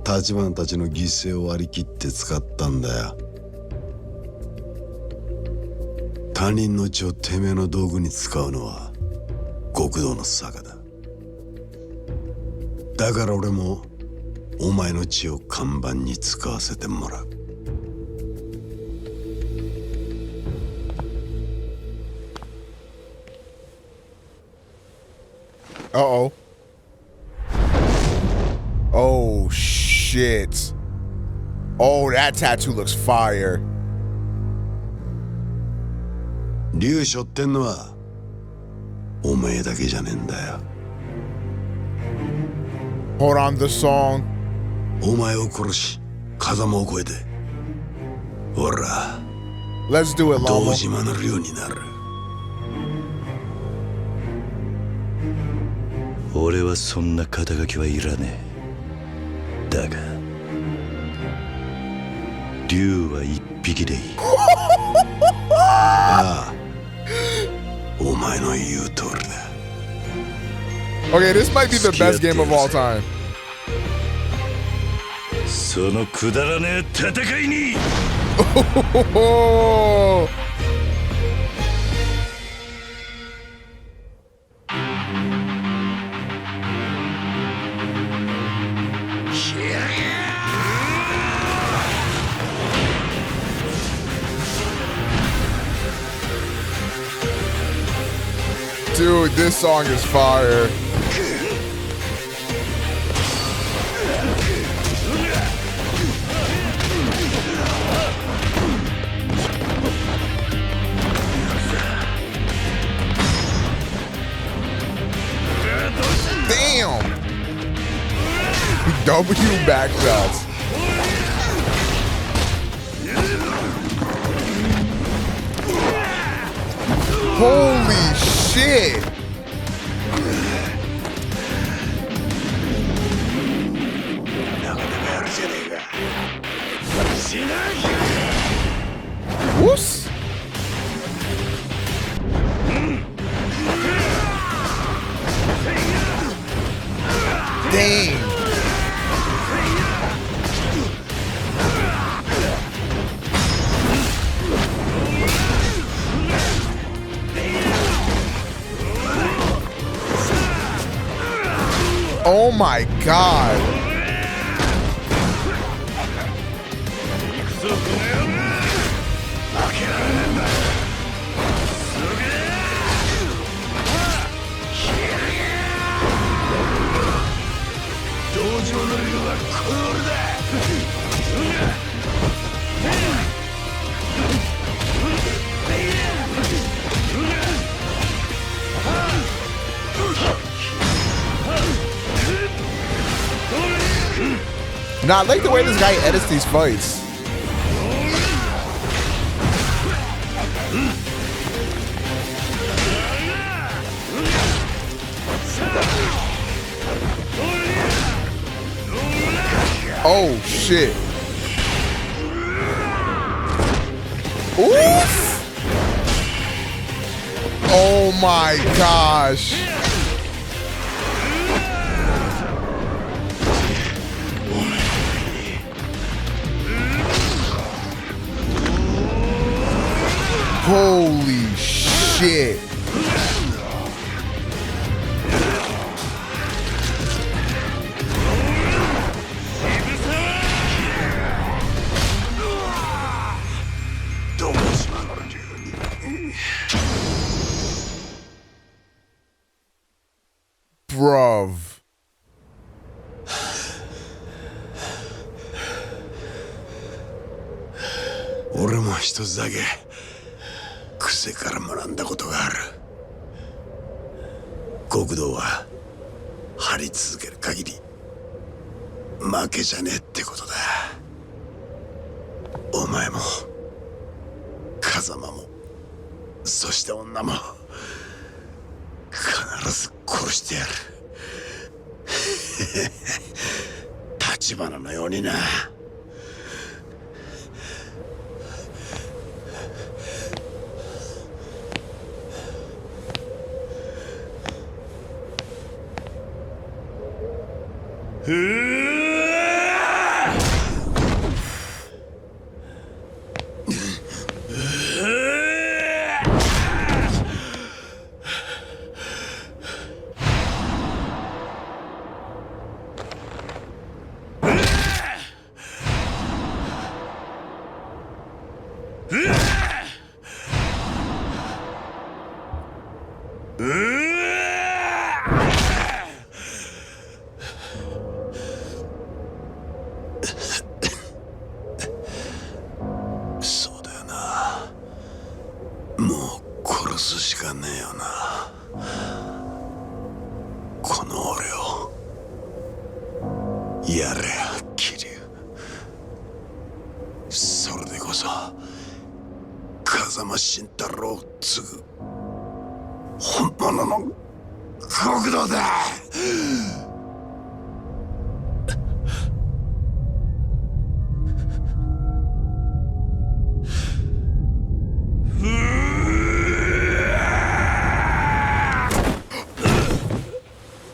立花たちの犠牲を割り切って使ったんだよ。他人の血をてめえの道具に使うのは極道の坂だ。だから俺もお前の血を看板に使わせてもらう。Uh-oh. Oh, shit. Oh, that tattoo looks fire. 竜背負ってんのはおめえだけじゃねえんだよ。Hold on, the song. お前を殺し風間を越えてほら Let's do it, 堂島の竜になる。俺はそんな肩書きはいらねえ。だが竜は一匹でいい。ああ、お前の言う通りだ。Okay, this might be the best game of all time. そのくだらねえ戦いにDude, this song is fire. Damn! W backshots. Holy shit! Whoops! Dang! Oh my god! Nah, I like the way this guy edits these fights. Oh shit. Oof. Oh my gosh. Holy shit. Bruv.俺も一つだけ癖から学んだことがある。極道は張り続ける限り負けじゃねえってことだ。お前も風間もそして女も必ず殺してやる。立花のようにな。そうだよな。もう殺すしかねえよな。この俺をやれ桐生。それでこそ風間慎太郎を継ぐ本物の極道だ。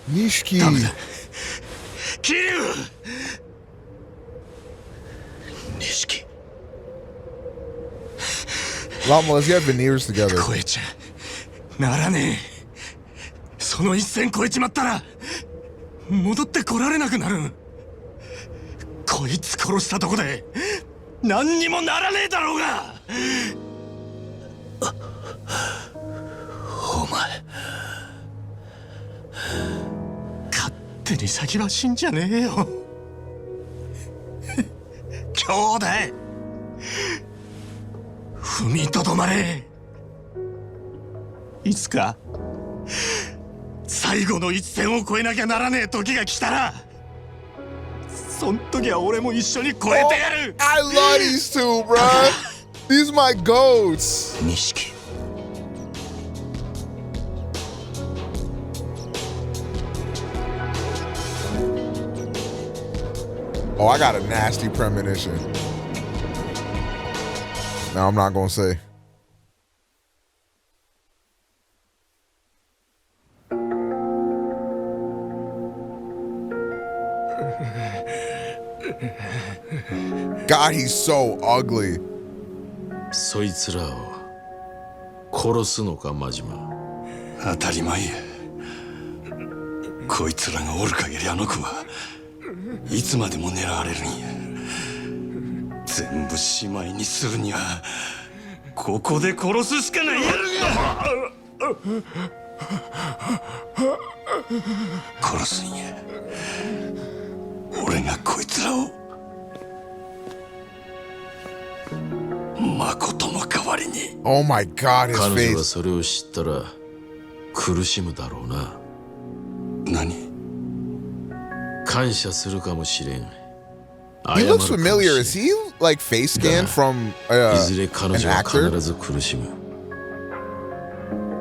Nishiki. Kiryu! Nishiki. Outlaws, you have veneers together. 超えちゃならねえ。その一線超えちまったら戻ってこられなくなる。こいつ殺したとこで何にもならねえだろうが。お前勝手に先は死んじゃねえよ。兄弟踏みとどまれ。いつか最後の一線を越えなきゃならねえ時が来たら、そん時は俺も一緒に越えてやる。I love these two, bro. These are my goats. Nishiki. Oh, I got a nasty premonition. Now I'm not gonna say. God, he's so ugly. そいつらを殺すのか、マジマ。当たり前や。こいつらがおる限りあの子はいつまでも狙われるんや。全部しまいにするにはここで殺すしかないやるが。殺すんや。俺がこいつらを誠の代わりに。Oh my God, his 彼 face. 女はそれを知ったら苦しむだろうな。何？感謝するかもしれん。 He looks familiar. Is he like face scanned from いずれ an 彼女は actor? 必ず苦しむ。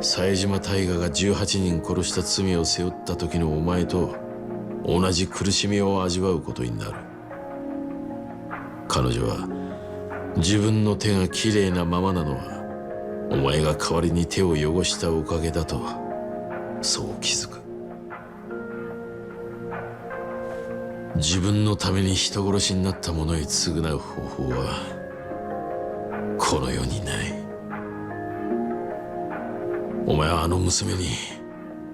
冴島大河が18人殺した罪を背負った時のお前と同じ苦しみを味わうことになる。彼女は自分の手がきれいなままなのはお前が代わりに手を汚したおかげだとそう気づく。自分のために人殺しになった者へ償う方法はこの世にない。お前はあの娘に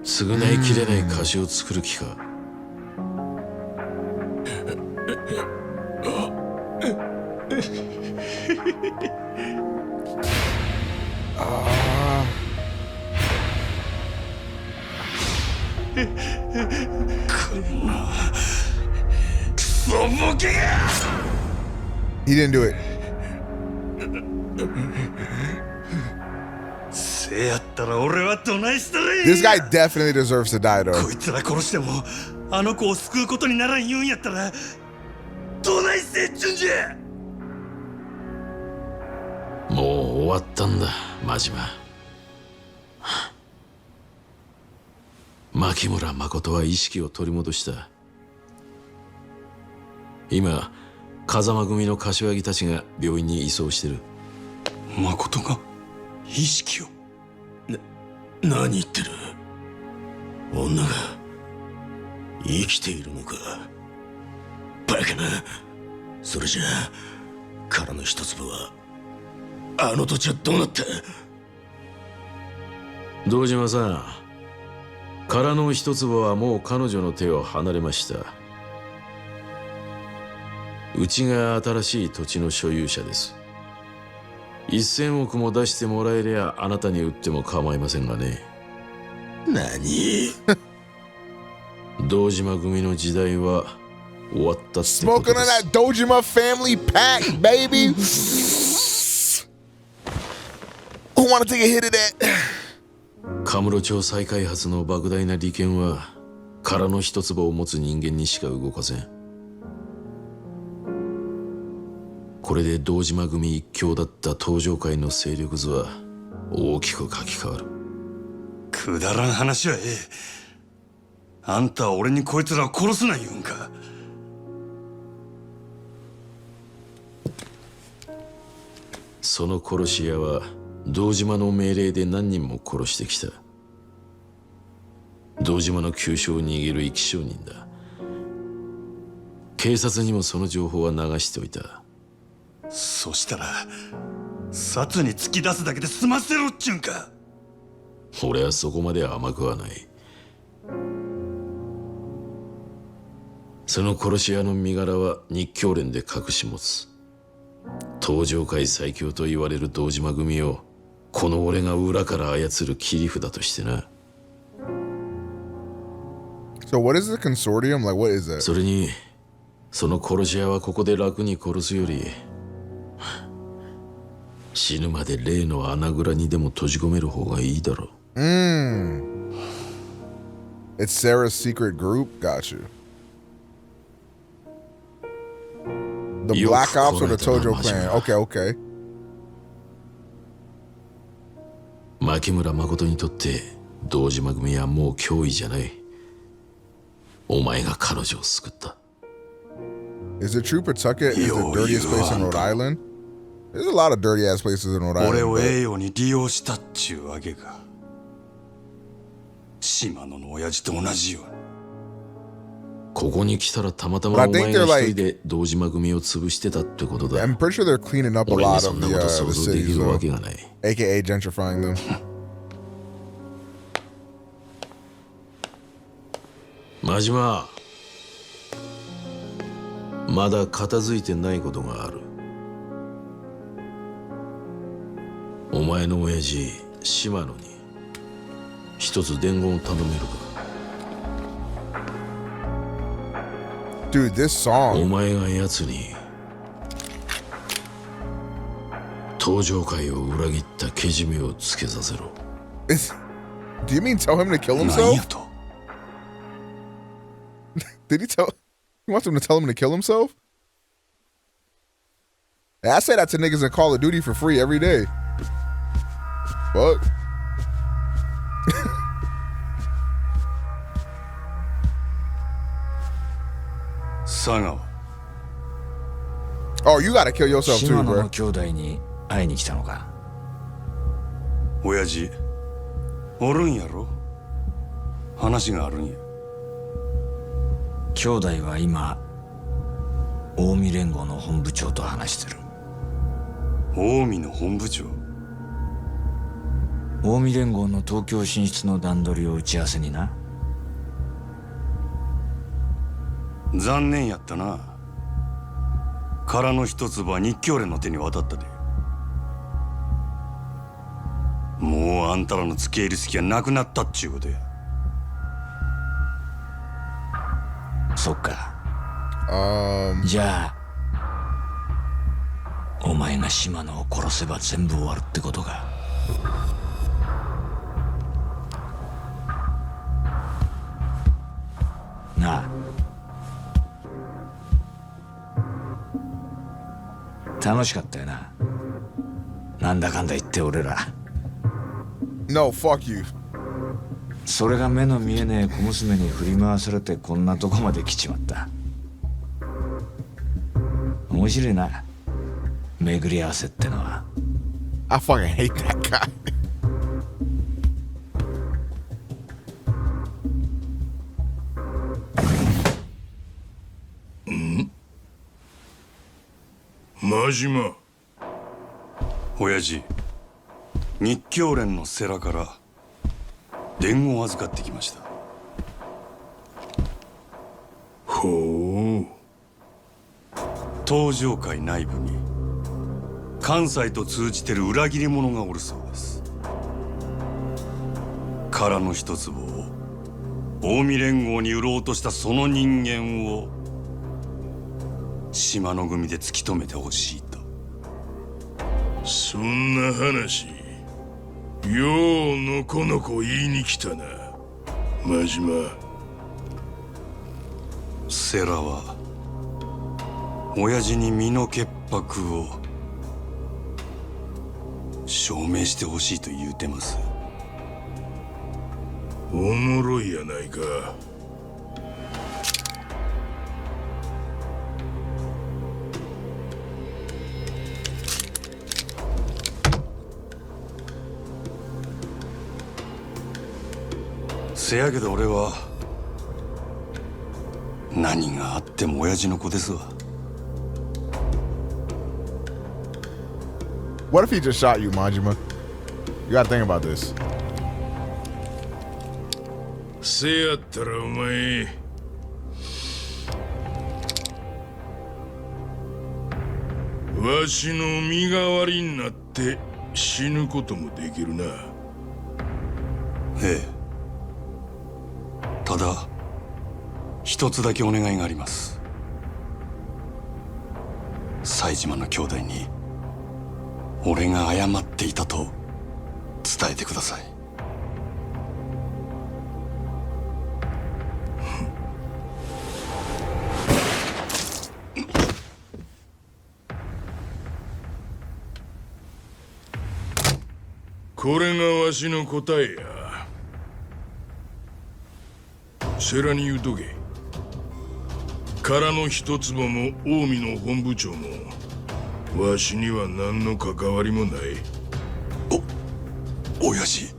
償いきれない貸しを作る気か。He didn't do it. This guy definitely deserves to die, though. こいつら殺してもあの子を救うことにならん言うんやったらどないせっちゅんじゃ。もう終わったんだ、真島。牧村誠は意識を取り戻した。今、風間組の柏木たちが病院に移送してる。誠が意識を？何言ってる？女が生きているのか？バカな。それじゃあ殻の一粒はあの土地はどうなった？堂島さん、殻の一粒はもう彼女の手を離れました。うちが新しい土地の所有者です。1000億も出してもらえりゃあなたに売っても構いませんがね。何？堂島組の時代は終わったってことです。 Smoking on that Dojima family pack, baby. Who wanna take a hit of that? カムロ町再開発の莫大な利権は殻の一粒を持つ人間にしか動かせん。これで堂島組一強だった東上界の勢力図は大きく書き換わる。くだらん話はええ。あんたは俺にこいつらを殺すな言うんか。その殺し屋は堂島の命令で何人も殺してきた。堂島の急所を握る生き証人だ。警察にもその情報は流しておいた。そしたら殺に突き出すだけで済ませろっちゅうんか。俺はそこまで甘くはない。その殺し屋の身柄は日教連で隠し持つ。東上界最強と言われる堂島組をこの俺が裏から操る切り札としてな。So what is the consortium? Like, what is that? それにその殺し屋はここで楽に殺すより死ぬまで例の穴蔵にでも閉じ込める方がいいだろう。It's Sarah's secret group? Got you. The Black Ops or the Tojo clan? Okay, okay. 牧村誠にとって堂島組はもう脅威じゃない。お前が彼女を救った。Is it true Pawtucket is the dirtiest place in Rhode Island? There's a lot of dirty ass places in Rhode Island. 俺を栄養に利用したっちゅうわけか。島野の親父と同じように。ここに来たらたまたまお前が一人で堂島組を潰してたってことだ。I'm pretty sure they're cleaning up a lot of the cities, aka gentrifying them. 真島、まだ片付いてないことがある。お前の親父島野に一つ伝言を頼めるか。Dude, this song. お前が奴に東上界を裏切ったけじめをつけさせろ。Do you mean tell him to kill himself? Did he tell? He wants him to tell him to kill himself? I say that to niggas in Call of Duty for free every day. What? Saga. Oh, you gotta kill yourself too, bro. 島野の兄弟に会いに来たのか。親父、おるんやろ？話があるんや。兄弟は今近江連合の本部長と話してる。近江の本部長？近江連合の東京進出の段取りを打ち合わせにな。残念やったな。殻の一粒は日教連の手に渡ったで。もうあんたらの付け入る隙はなくなったっちゅうことや。そっか。じゃあお前が島野を殺せば全部終わるってことか。なあ、楽しかったよな。なんだかんだ言って俺ら。No, fuck you. それが目の見えねえ小娘に振り回されてこんなとこまで来ちまった。面白いな、巡り合わせってのは。I fucking hate that guy. マジマ。親父、日教連の世良から伝言を預かってきました。ほう。東上会内部に関西と通じてる裏切り者がおるそうです。殻の一粒を近江連合に売ろうとしたその人間を島の組で突き止めてほしいと。そんな話、ようのこのこ言いに来たな、真島。世良は親父に身の潔白を証明してほしいと言うてます。おもろいやないか。せやけど俺は何があっても親父の子ですわ。What if he just shot you, Majima? You gotta think about this. せやったらお前、わしの身代わりになって死ぬこともできるな。ええ。ただ一つだけお願いがあります。冴島の兄弟に俺が謝っていたと伝えてください。これがわしの答えや。世良に言うとけ。殻の一坪も近江の本部長もわしには何の関わりもない。親父。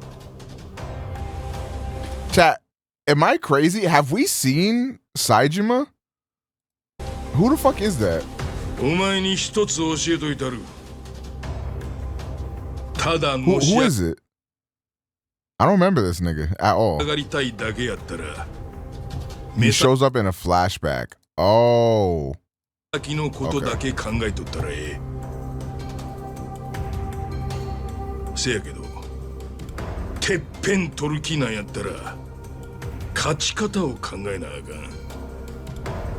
Chat, am I crazy? Have we seen Saejima? Who the fuck is that? お前に一つ教えといたる。ただ Who is it? I don't remember this nigga at all. 上がりたいだけやったら。He shows up in a flashback. Oh. 先のことだけ考えとったらええ。せやけど、てっぺん取る気なんやったら勝ち方を考えなあか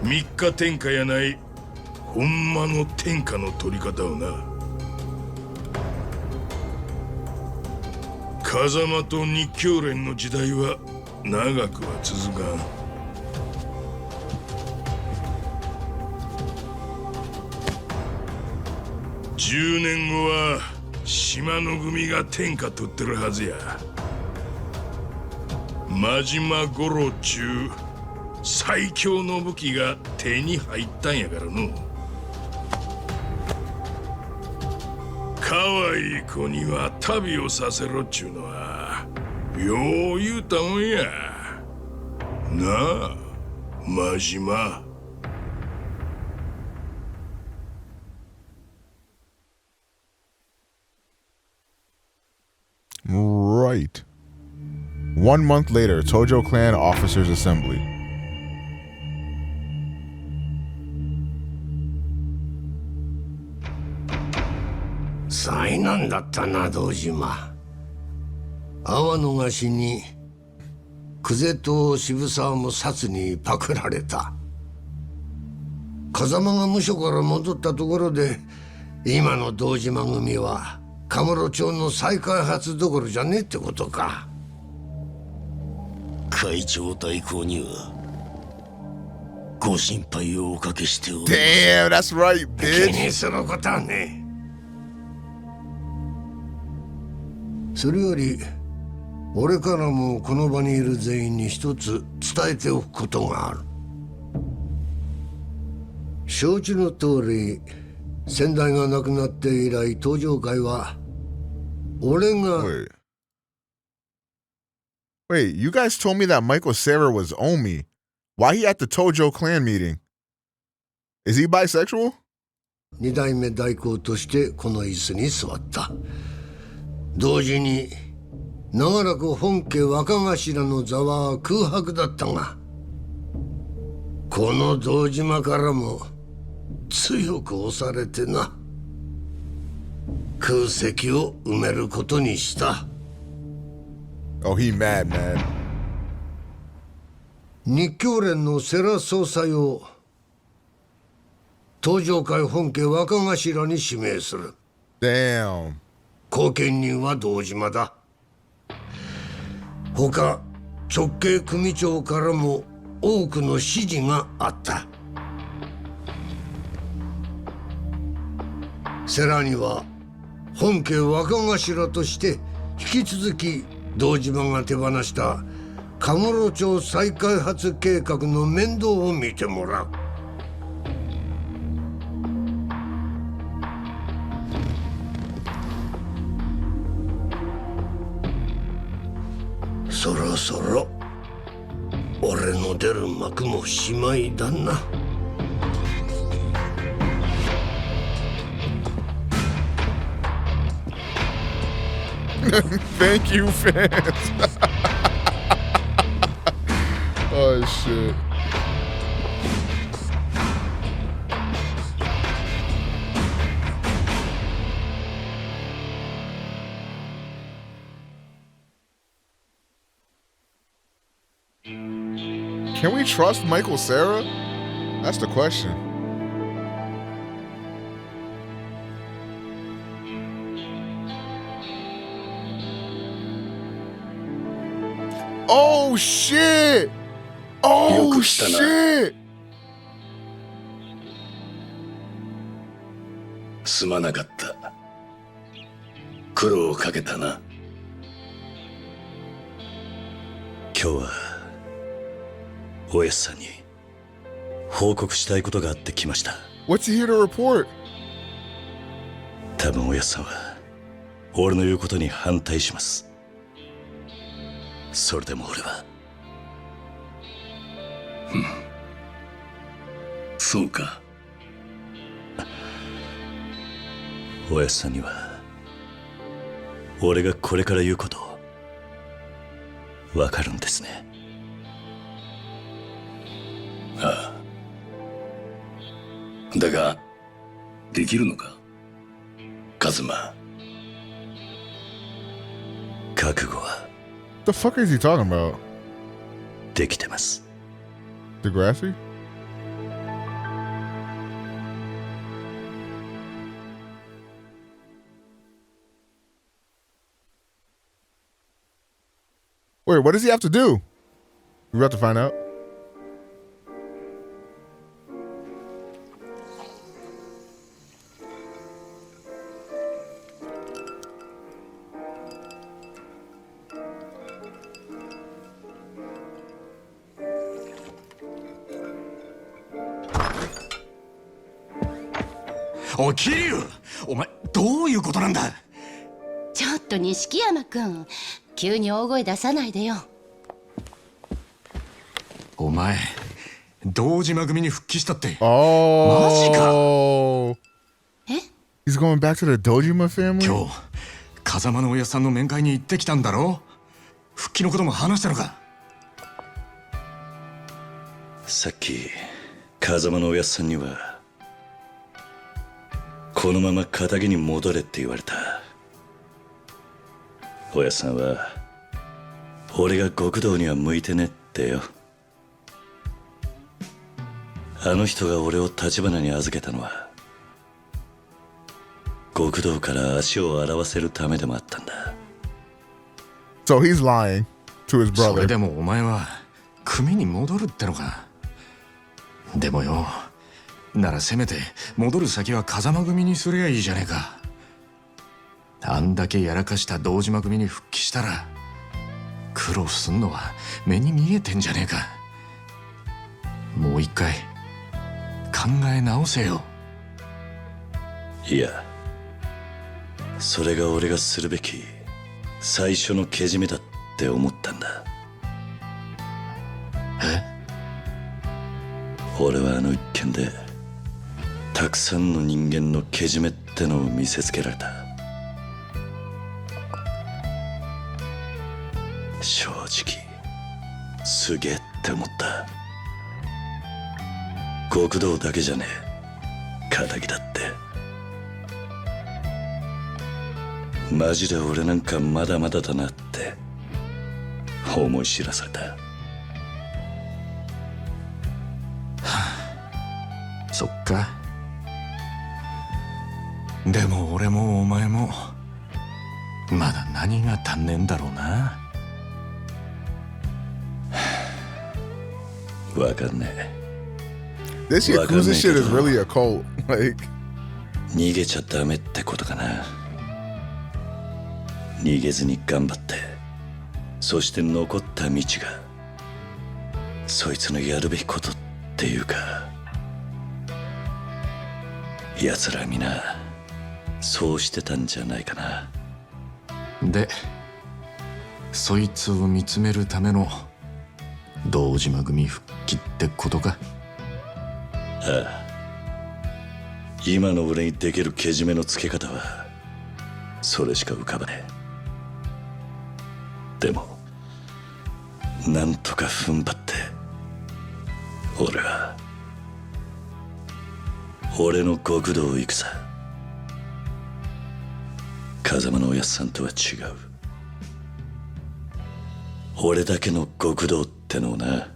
ん。三日天下やないほんまの天下の取り方をな。風間と日教連の時代は長くは続かん。10年後は島の組が天下取ってるはずや。真島五郎中最強の武器が手に入ったんやからの。可愛い子には旅をさせろっちゅうのはよう言うたもんやなあ、真島。Right. 1 month later, Tojo Clan Officers Assembly. 災難だったな、堂島。阿波の菓子に久世と渋沢も薩にパクられた。風間が無所から戻ったところで今の堂島組はカムロ町の再開発どころじゃねえってことか。会長代行にはご心配をおかけしております。 Damn, that's right, 気 bitch. にすることはねえ。それより俺からもこの場にいる全員に一つ伝えておくことがある。承知の通り先代が亡くなって以来登場会は俺が Wait, you guys told me that Michael Cera was Omi. Why he at the Tojo clan meeting? Is he bisexual? 二代目代行としてこの椅子に座った。同時に長らく本家若頭の座は空白だったが、この堂島からも強く押されてな、空席を埋めることにした。 Oh, he mad. 日教連の世良総裁を登場会本家若頭に指名する。 Damn. 後見人は堂島だ。他直系組長からも多くの指示があった。世良には本家若頭として引き続き堂島が手放したカムロ町再開発計画の面倒を見てもらう。そろそろ俺の出る幕もしまいだな。Thank you, fans. Oh, shit. Can we trust Michael Cera? That's the question. Oh shit! Oh shit! すまなかった。苦労をかけたな。今日はおやすさんに報告したいことがあって来ました。 What's he here to report? 多分おやすさんは俺の言うことに反対します。それでも俺は、そうか。おやすさんには俺がこれから言うことわかるんですね。ああ。だができるのか、カズマ。覚悟は The fuck is he talking about? できてます。 Degrassi? Wait, what does he have to do? We're about to find out. Oh, Kiryu! お前、どういうことなんだ？ちょっと錦山くん、急に大声出さないでよ。お前、堂島組に復帰したって。マジか。He's going back to the Dojima family? 今日、風間の親さんの面会に行ってきたんだろ？復帰のことも話したのか？さっき風間のおやっさんにはこのまま仇に戻れって言われた。おやっさんは俺が極道には向いてねってよ。あの人が俺を橘に預けたのは極道から足を洗わせるためでもあったんだ。 So he's lying to his そ brother. れでもお前は組に戻るってのか。でもよ、ならせめて戻る先は風間組にすりゃいいじゃねえか。あんだけやらかした堂島組に復帰したら苦労すんのは目に見えてんじゃねえか。もう一回考え直せよ。いや、それが俺がするべき最初のけじめだって思ったんだ。俺はあの一件でたくさんの人間のけじめってのを見せつけられた。正直すげえって思った。極道だけじゃねえ、仇だって。マジで俺なんかまだまだだなって思い知らされた。そっか。でも俺もお前もまだ何が足んねえんだろうな。わかんねえ。 This Yakuza shit is really a cult. Like, 逃げちゃダメってことかな。逃げずに頑張って、そして残った道がそいつのやるべきことっていうか、奴らみんなそうしてたんじゃないかな。で、そいつを見つめるための堂島組復帰ってことか。ああ、今の俺にできるけじめのつけ方はそれしか浮かばねえ。でもなんとか踏ん張って俺は俺の極道を行くさ。風間のおやっさんとは違う俺だけの極道ってのをな。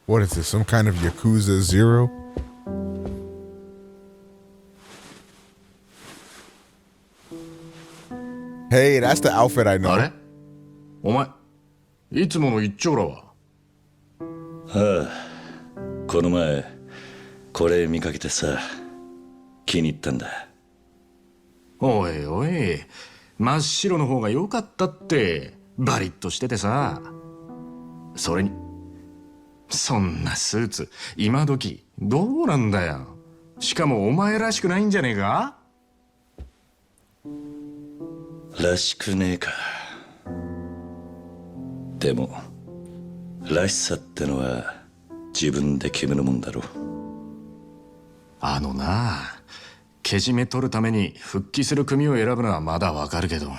what is this? Some kind of Yakuza 0? Hey, that's the outfit I know. あれ？お前、いつもの一丁羅は？ああ、この前これ見かけてさ、気に入ったんだ。おいおい、真っ白の方が良かったって。バリッとしててさ。それにそんなスーツ今時どうなんだよ。しかもお前らしくないんじゃねえか？らしくねえか。でもらしさってのは自分で決めるもんだろ。あのなあ、けじめ取るために復帰する組を選ぶのはまだわかるけど、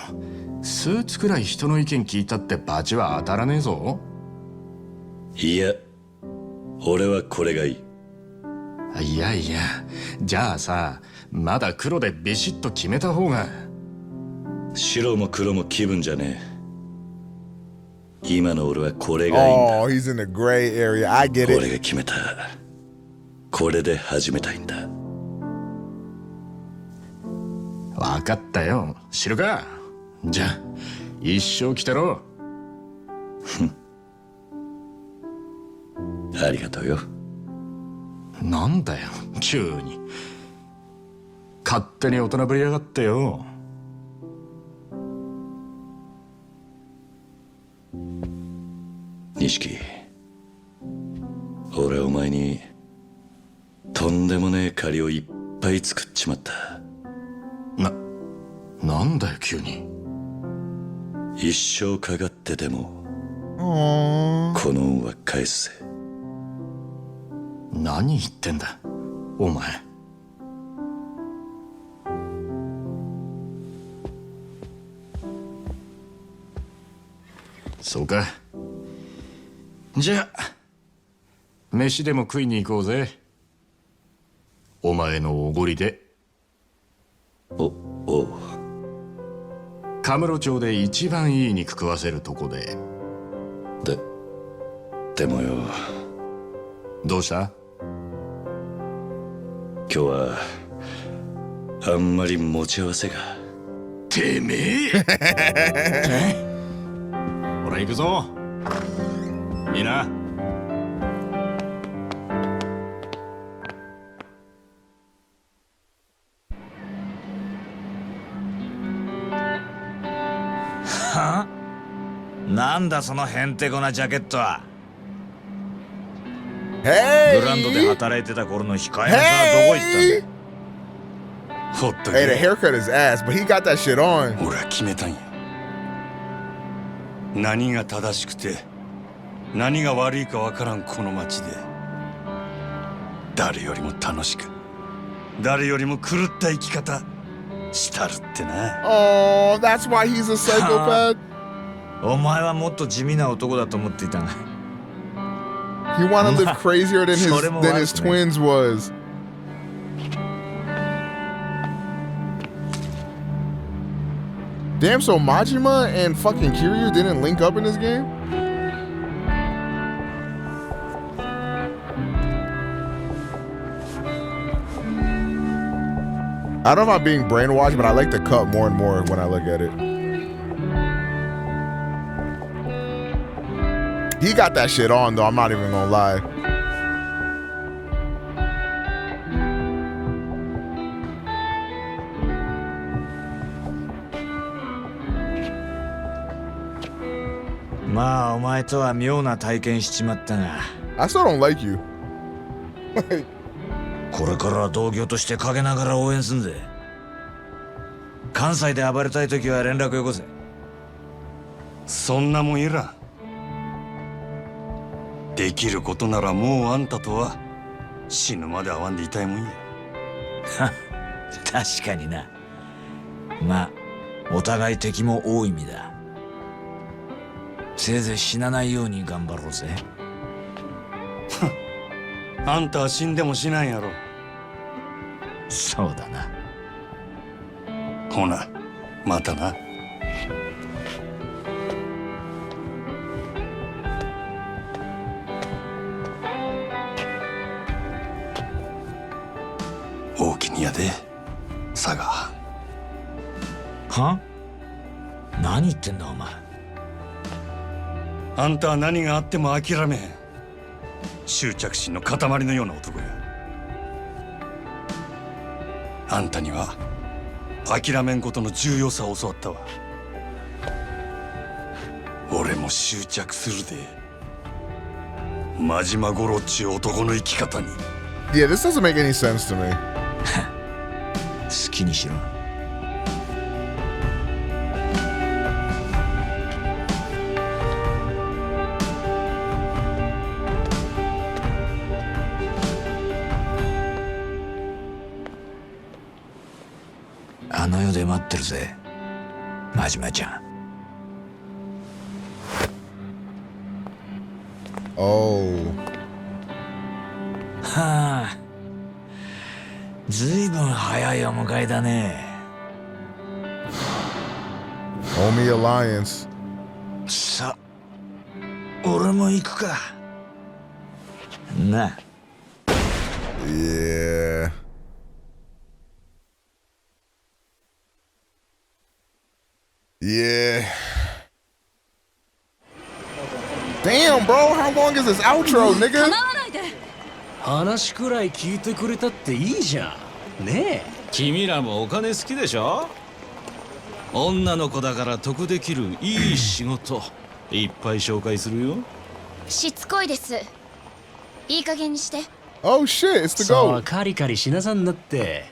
スーツくらい人の意見聞いたってバチは当たらねえぞ。いや、俺はこれがいい。いやいや、じゃあさ、まだ黒でビシッと決めた方が。白も黒も気分じゃねえ。今の俺はこれがいいんだ。Oh, he's in the gray area. I get it. 俺が決めた。これで始めたいんだ。わかったよ。知るか。じゃあ一生来てろ。ありがとうよ。なんだよ急に。勝手に大人ぶりやがってよ。錦、俺はお前にとんでもねえ借りをいっぱい作っちまった。なんだよ急に。一生かかってでもこの恩は返すぜ。何言ってんだお前。そうか。じゃあ飯でも食いに行こうぜ。お前のおごりで。おう。カムロ町で一番いい肉食わせるとこで。でもよ。どうした？今日はあんまり持ち合わせが。てめえほら行くぞ。いいな。は？なんだそのへんてこなジャケットは。ブランドで働いてた頃の控えめさはどこ行ったんだ。ほっとけ。 Hey, the haircut is ass, but he got that shit on. 俺は決めたんや。何が正しくて何が悪いかわからんこの街で、誰よりも楽しく、誰よりも狂った生き方したるってな。Oh, that's why he's a psychopath. お前はもっと地味な男だと思っていたが。He wanted to live crazier than his twins was. Damn, so Majima and fucking Kiryu didn't link up in this game? I don't know if I'm being brainwashed, but I like the cut more and more when I look at it. He got that shit on though, I'm not even gonna lie.まあお前とは妙な体験しちまったが。I still don't like you. これからは同業として陰ながら応援すんぜ。関西で暴れたい時は連絡よこせ。そんなもんいらん。できることならもうあんたとは死ぬまで会わんでいたいもんや。確かにな。まあお互い敵も多い意味だ。せいぜい死なないように頑張ろうぜ。あんたは死んでもしないやろ。そうだな。ほな、またな。大きにやで、サガ。は？何言ってんだお前。あんたは何があっても諦めへん。執着心の塊のような男や。あんたには諦めんことの重要さを教わったわ。俺も執着するで。真島五郎っちゅう男の生き方に。Yeah, this doesn't make any sense to me. 好きにしろ。あの世で待ってるぜ、真島ちゃん。Oh. はあ、ずいぶん早いお迎えだね。Omi Alliance. さ、俺も行くか。な。Yeah. Yeah. Damn, bro. How long is this outro, nigga? 話くらい聞いてくれたっていいじゃん。ねえ。君らもお金好きでしょ？女の子だから得できるいい仕事いっぱい紹介するよ。しつこいです。いい加減にして。Oh shit, it's the そう goat. カリカリしなさんなって。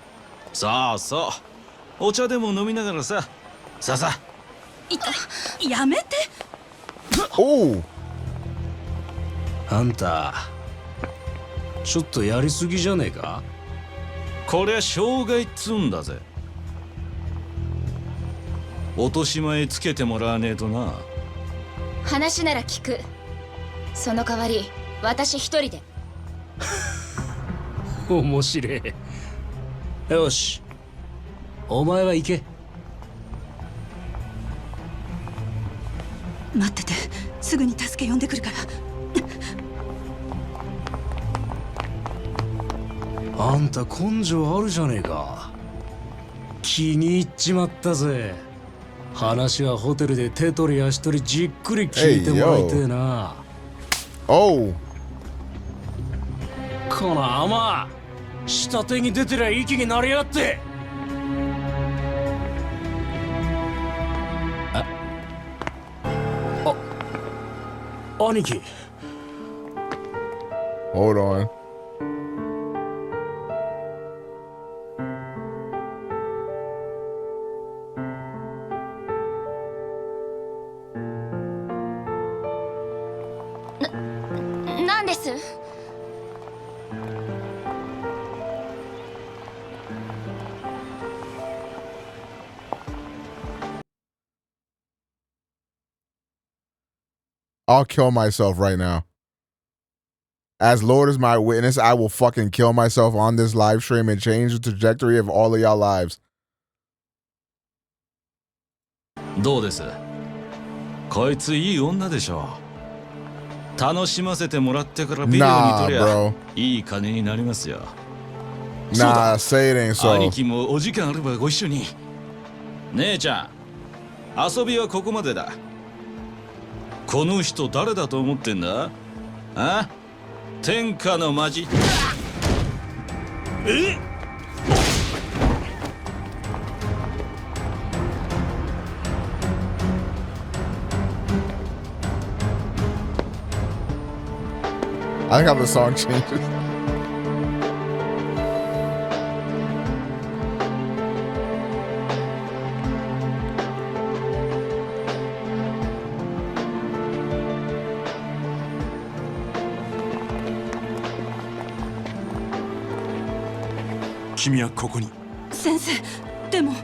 そうそう。お茶でも飲みながらさ。ささ。やめて。おお。あんたちょっとやりすぎじゃねえか？こりゃ障害っつうんだぜ。落とし前つけてもらわねえとな。話なら聞く。その代わり私一人で。面白い。よし、お前は行け。待ってて、すぐに助け呼んでくるから。あんた根性あるじゃねえか。気に入っちまったぜ。話はホテルで手取り足取りじっくり聞いてもらいてえな。おこの甘下手に出てりゃ息になりやがって。兄貴。Hold on.なんです？I'll kill myself right now. As Lord is my witness, I will fucking kill myself on this live stream and change the trajectory of all of y'all lives. どうです？こいついい女でしょ。楽しませてもらってからビデオに撮りゃいい金になりますよ。Nah, say it ain't so. 兄貴もお時間あればご一緒に。姉ちゃん、遊びはここまでだ。この人誰だと思ってんだ？あ？天下のマジ。え？ I like how the song changes. Kimiはここに。先生、でも。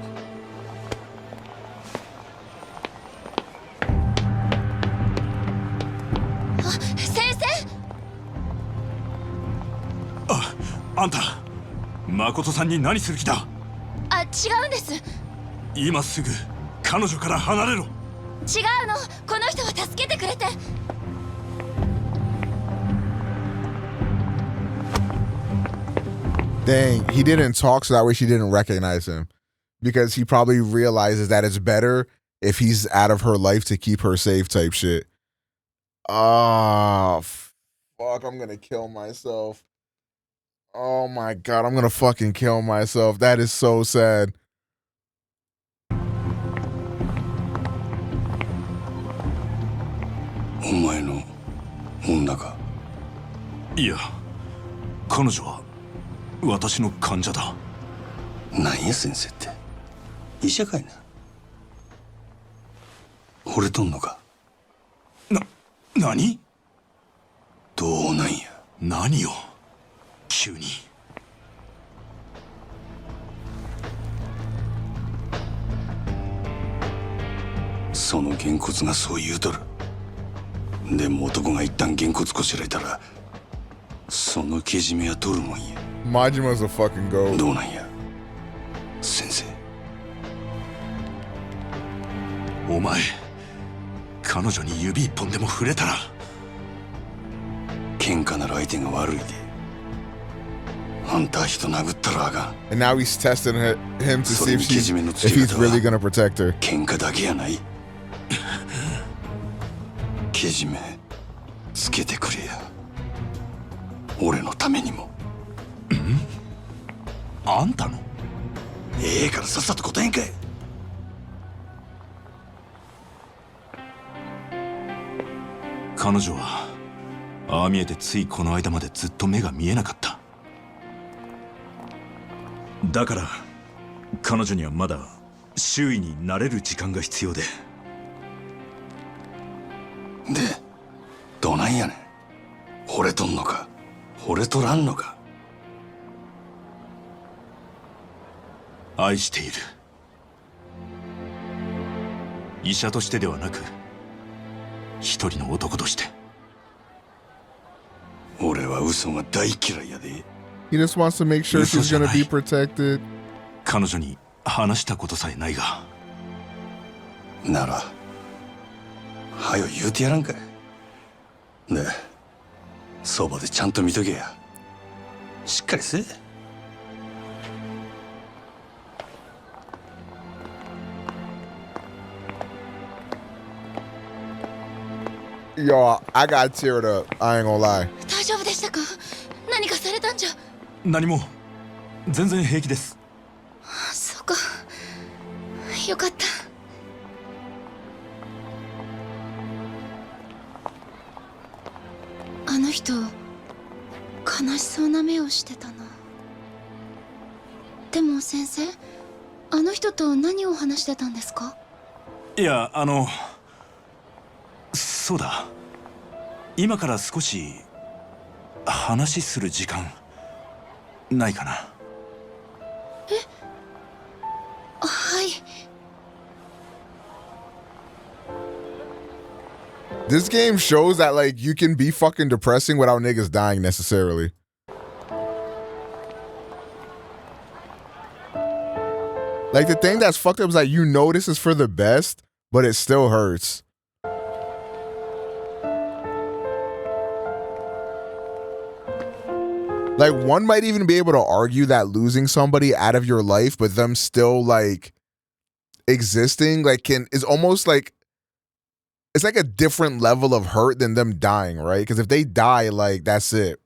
あんた、誠さんに何する気だ？あ、違うんです。今すぐ彼女から離れろ。違うの。この人は助けてくれて。Dang, he didn't talk so that way she didn't recognize him. Because he probably realizes that it's better if he's out of her life to keep her safe type shit. Oh, fuck, I'm gonna kill myself. Oh my god, I'm gonna fucking kill myself. That is so sad. お前の女か？いや、彼女は私の患者だ。何や先生って、医者かいな。惚れとんのか？何？どうなんや？何よ？急に。そのげんこつがそう言うとる。でも男が一旦げんこつこしらえたら、そのけじめは取るもんや。Majima's a fucking goat. どうなんや、先生。お前、彼女に指一本でも触れたら。喧嘩なら相手が悪いで。あんた人殴ったらあかん。 And now he's testing him to see if he's really gonna protect her. 喧嘩だけやない。けじめつけてくれや。俺のためにも。あんたの？ええからさっさと答えんかい。彼女はああ見えてついこの間までずっと目が見えなかった。だから彼女にはまだ周囲に慣れる時間が必要で。で、どないやねん。惚れとんのか惚れとらんのか。愛している。医者としてではなく、一人の男として。俺は嘘が大嫌いやで。He just wants to make sure she's gonna be protected. 彼女に話したことさえないが。ならはよ言うてやらんかい。で、そばでちゃんと見とけや。しっかりせえ。Yo, I got teared up. I ain't gonna lie. 大丈夫でしたか？何かされたんじゃ。何も全然平気です。そうか、よかった。あの人悲しそうな目をしてたな。でも先生、あの人と何を話してたんですか？いや、そうだ、今から少し話する時間ないかな。はい。This game shows that like you can be fucking depressing without niggas dying necessarily. Like the thing that's fucked up is like you know this is for the best, but it still hurts. Like one might even be able to argue that losing somebody out of your life, but them still like existing, like is almost like it's like a different level of hurt than them dying, right? Because if they die, like that's it,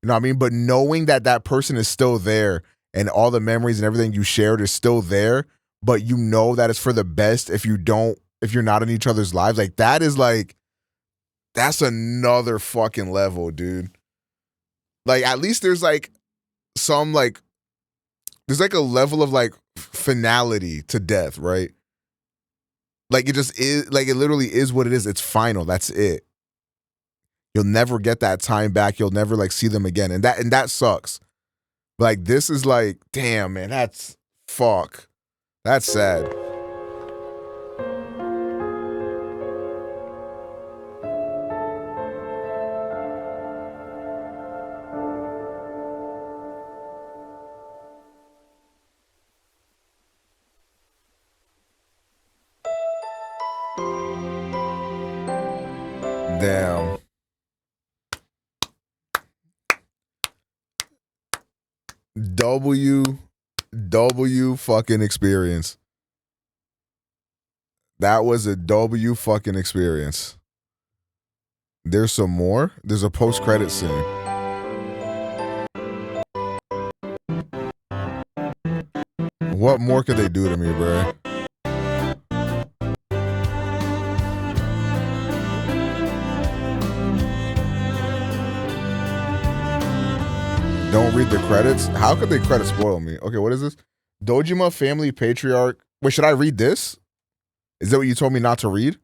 you know what I mean? But knowing that that person is still there and all the memories and everything you shared is still there, but you know that it's for the best if you're not in each other's lives, like that is like, that's another fucking level, dude. Like at least there's like some like, there's like a level of like finality to death, right? Like it just is, like it literally is what it is. It's final. That's it. You'll never get that time back. You'll never like see them again. And that sucks. Like this is like, damn, man, that's fuck. That's sad. Damn. W fucking experience. That was a W fucking experience. There's some more. There's a post-credit scene. What more could they do to me, bro? Don't read the credits? How could the credits spoil me? Okay, what is this? Dojima Family Patriarch. Wait, should I read this? Is that what you told me not to read?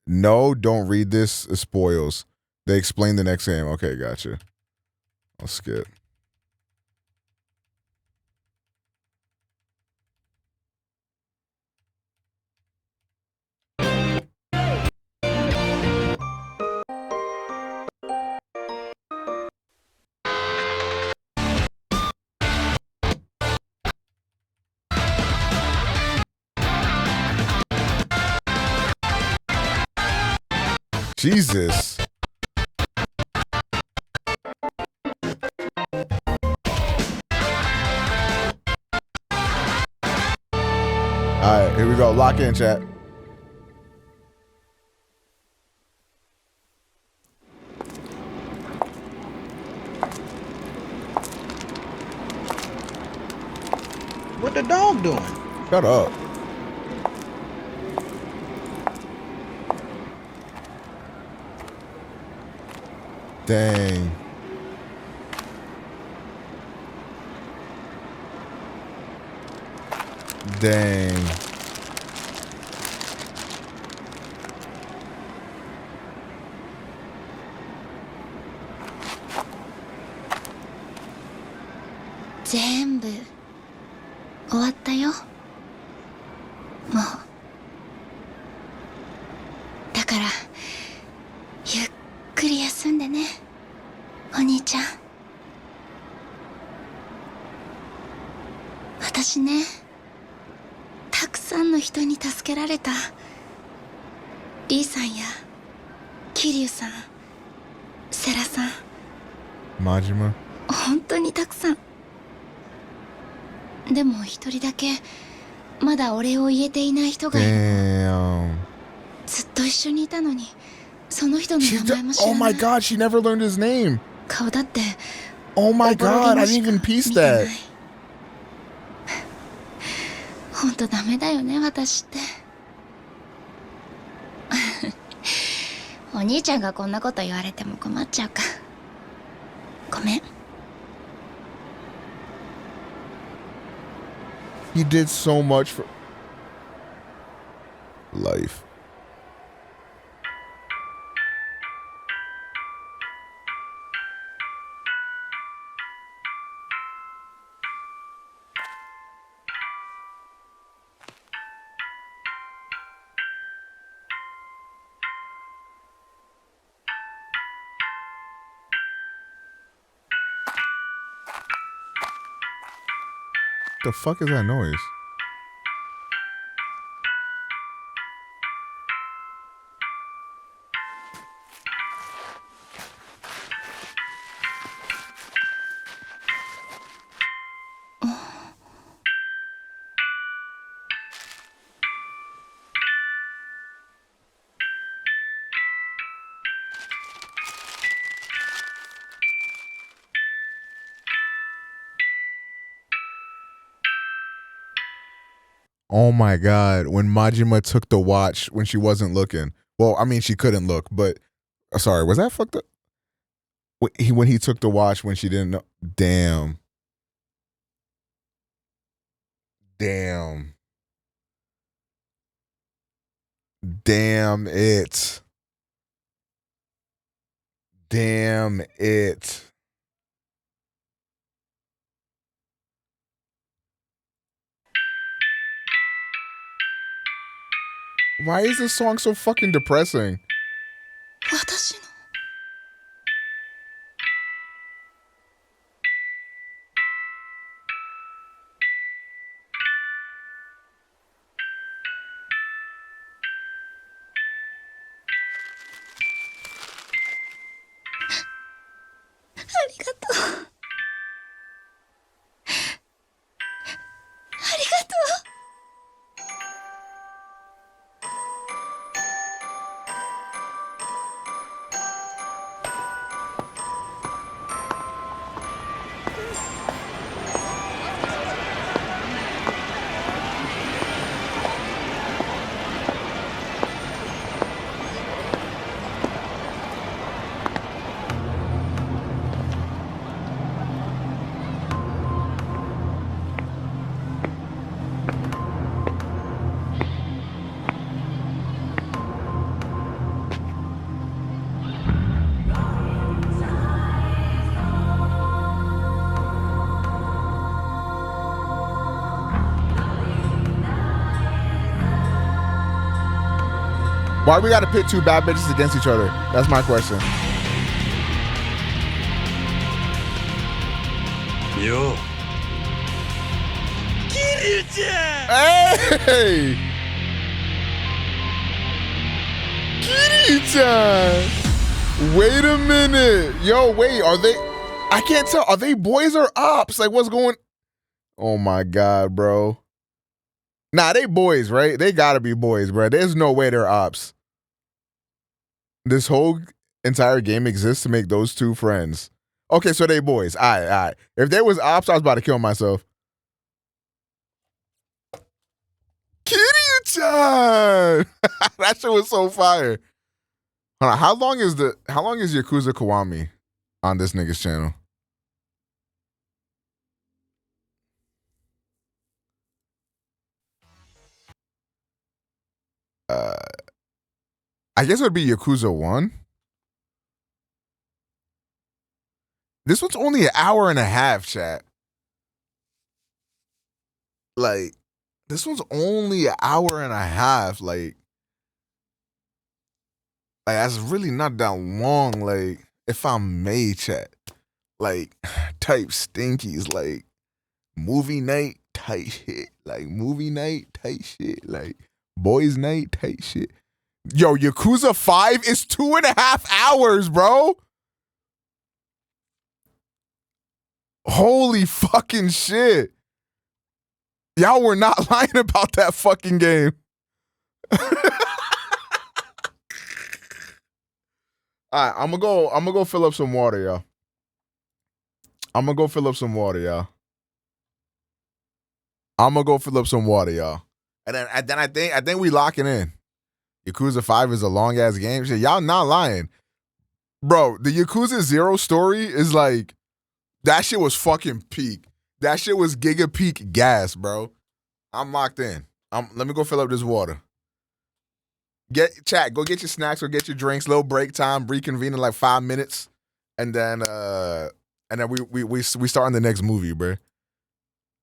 No, don't read this. It spoils. They explain the next game. Okay, gotcha. I'll skip. Jesus. All right, here we go. Lock in, chat. What the dog doing? Shut up. Dang. Dang.全部終わったよ。もう。だからゆっくり休んでね、お兄ちゃん。私ね、さんの人に助けられた。リーさんや桐生さん、世良さん、Majima. 本当にたくさん。でも一人だけまだお礼を言えていない人がいる。 Damn. ずっと一緒にいたのにその人の名前も知らない。 Oh my god, she never learned his name. 顔だって Oh my god, I didn't even piece that. 本当ダメだよね私って。お兄ちゃんがこんなこと言われても困っちゃうか。ごめん。 He did so much for life. The fuck is that noise? Oh my god, when Majima took the watch when she wasn't looking. Well, I mean she couldn't look, but sorry, was that fucked up? When he took the watch when she didn't know. Damn. Damn. Damn it. Damn it. Why is this song so fucking depressing? 私の ありがとう。ありがとう。 Why we gotta pit two bad bitches against each other? That's my question. Yo. Hey! Kiryu-chan! Wait a minute. Yo, wait, are they... I can't tell. Are they boys or ops? Like, what's going... Oh my god, bro. Nah, they boys, right? They gotta be boys, bro. There's no way they're ops. This whole entire game exists to make those two friends. Okay, so they boys. All right. If they was ops, I was about to kill myself. Kiryu-chan! That shit was so fire. Hold on, how long is Yakuza Kiwami on this nigga's channel? I guess it would be Yakuza 1. This one's only an hour and a half, chat. Like, this one's only an hour and a half. Like that's really not that long. Like, if I may, chat. Like, type stinkies. Like, movie night type shit, like movie night type shit, like boys night type shit. Yo, Yakuza 5 is 2.5 hours, bro. Holy fucking shit. Y'all were not lying about that fucking game. All right, I'm gonna go fill up some water, y'all. I'm gonna go fill up some water, y'all. And then I think we locking in. Yakuza 5 is a long ass game. Shit, y'all not lying. Bro, the Yakuza 0 story is like, that shit was fucking peak. That shit was giga peak gas, bro. I'm locked in. Let me go fill up this water. Go get your snacks or get your drinks. Little break time. Reconvene in like 5 minutes, and then we start on the next movie, bro.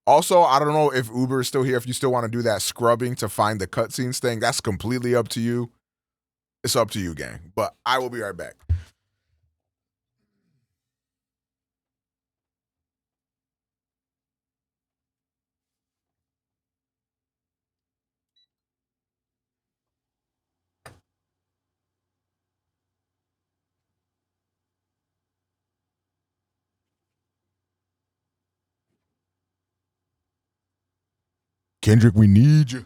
Also, I don't know if Uber is still here. If you still want to do that scrubbing to find the cutscenes thing, that's completely up to you. It's up to you, gang. But I will be right back. Kendrick, we need you.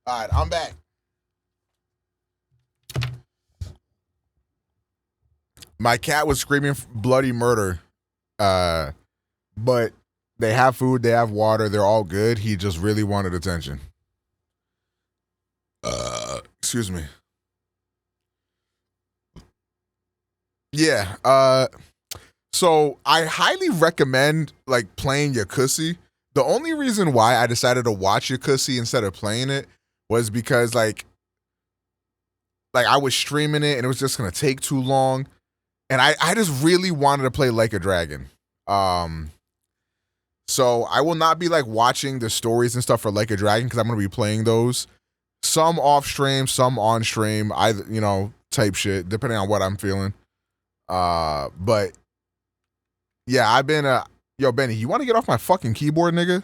All right, I'm back. My cat was screaming bloody murder, but they have food, they have water, they're all good. He just really wanted attention. Excuse me. Yeah. So I highly recommend like playing Yakuza. The only reason why I decided to watch Yakuza instead of playing it was because like I was streaming it and it was just gonna take too long, and I just really wanted to play Like a Dragon. So I will not be like watching the stories and stuff for Like a Dragon because I'm gonna be playing those. Some off stream, some on stream, either type shit, depending on what I'm feeling. But yeah, I've been yo, Benny, you want to get off my fucking keyboard, nigga?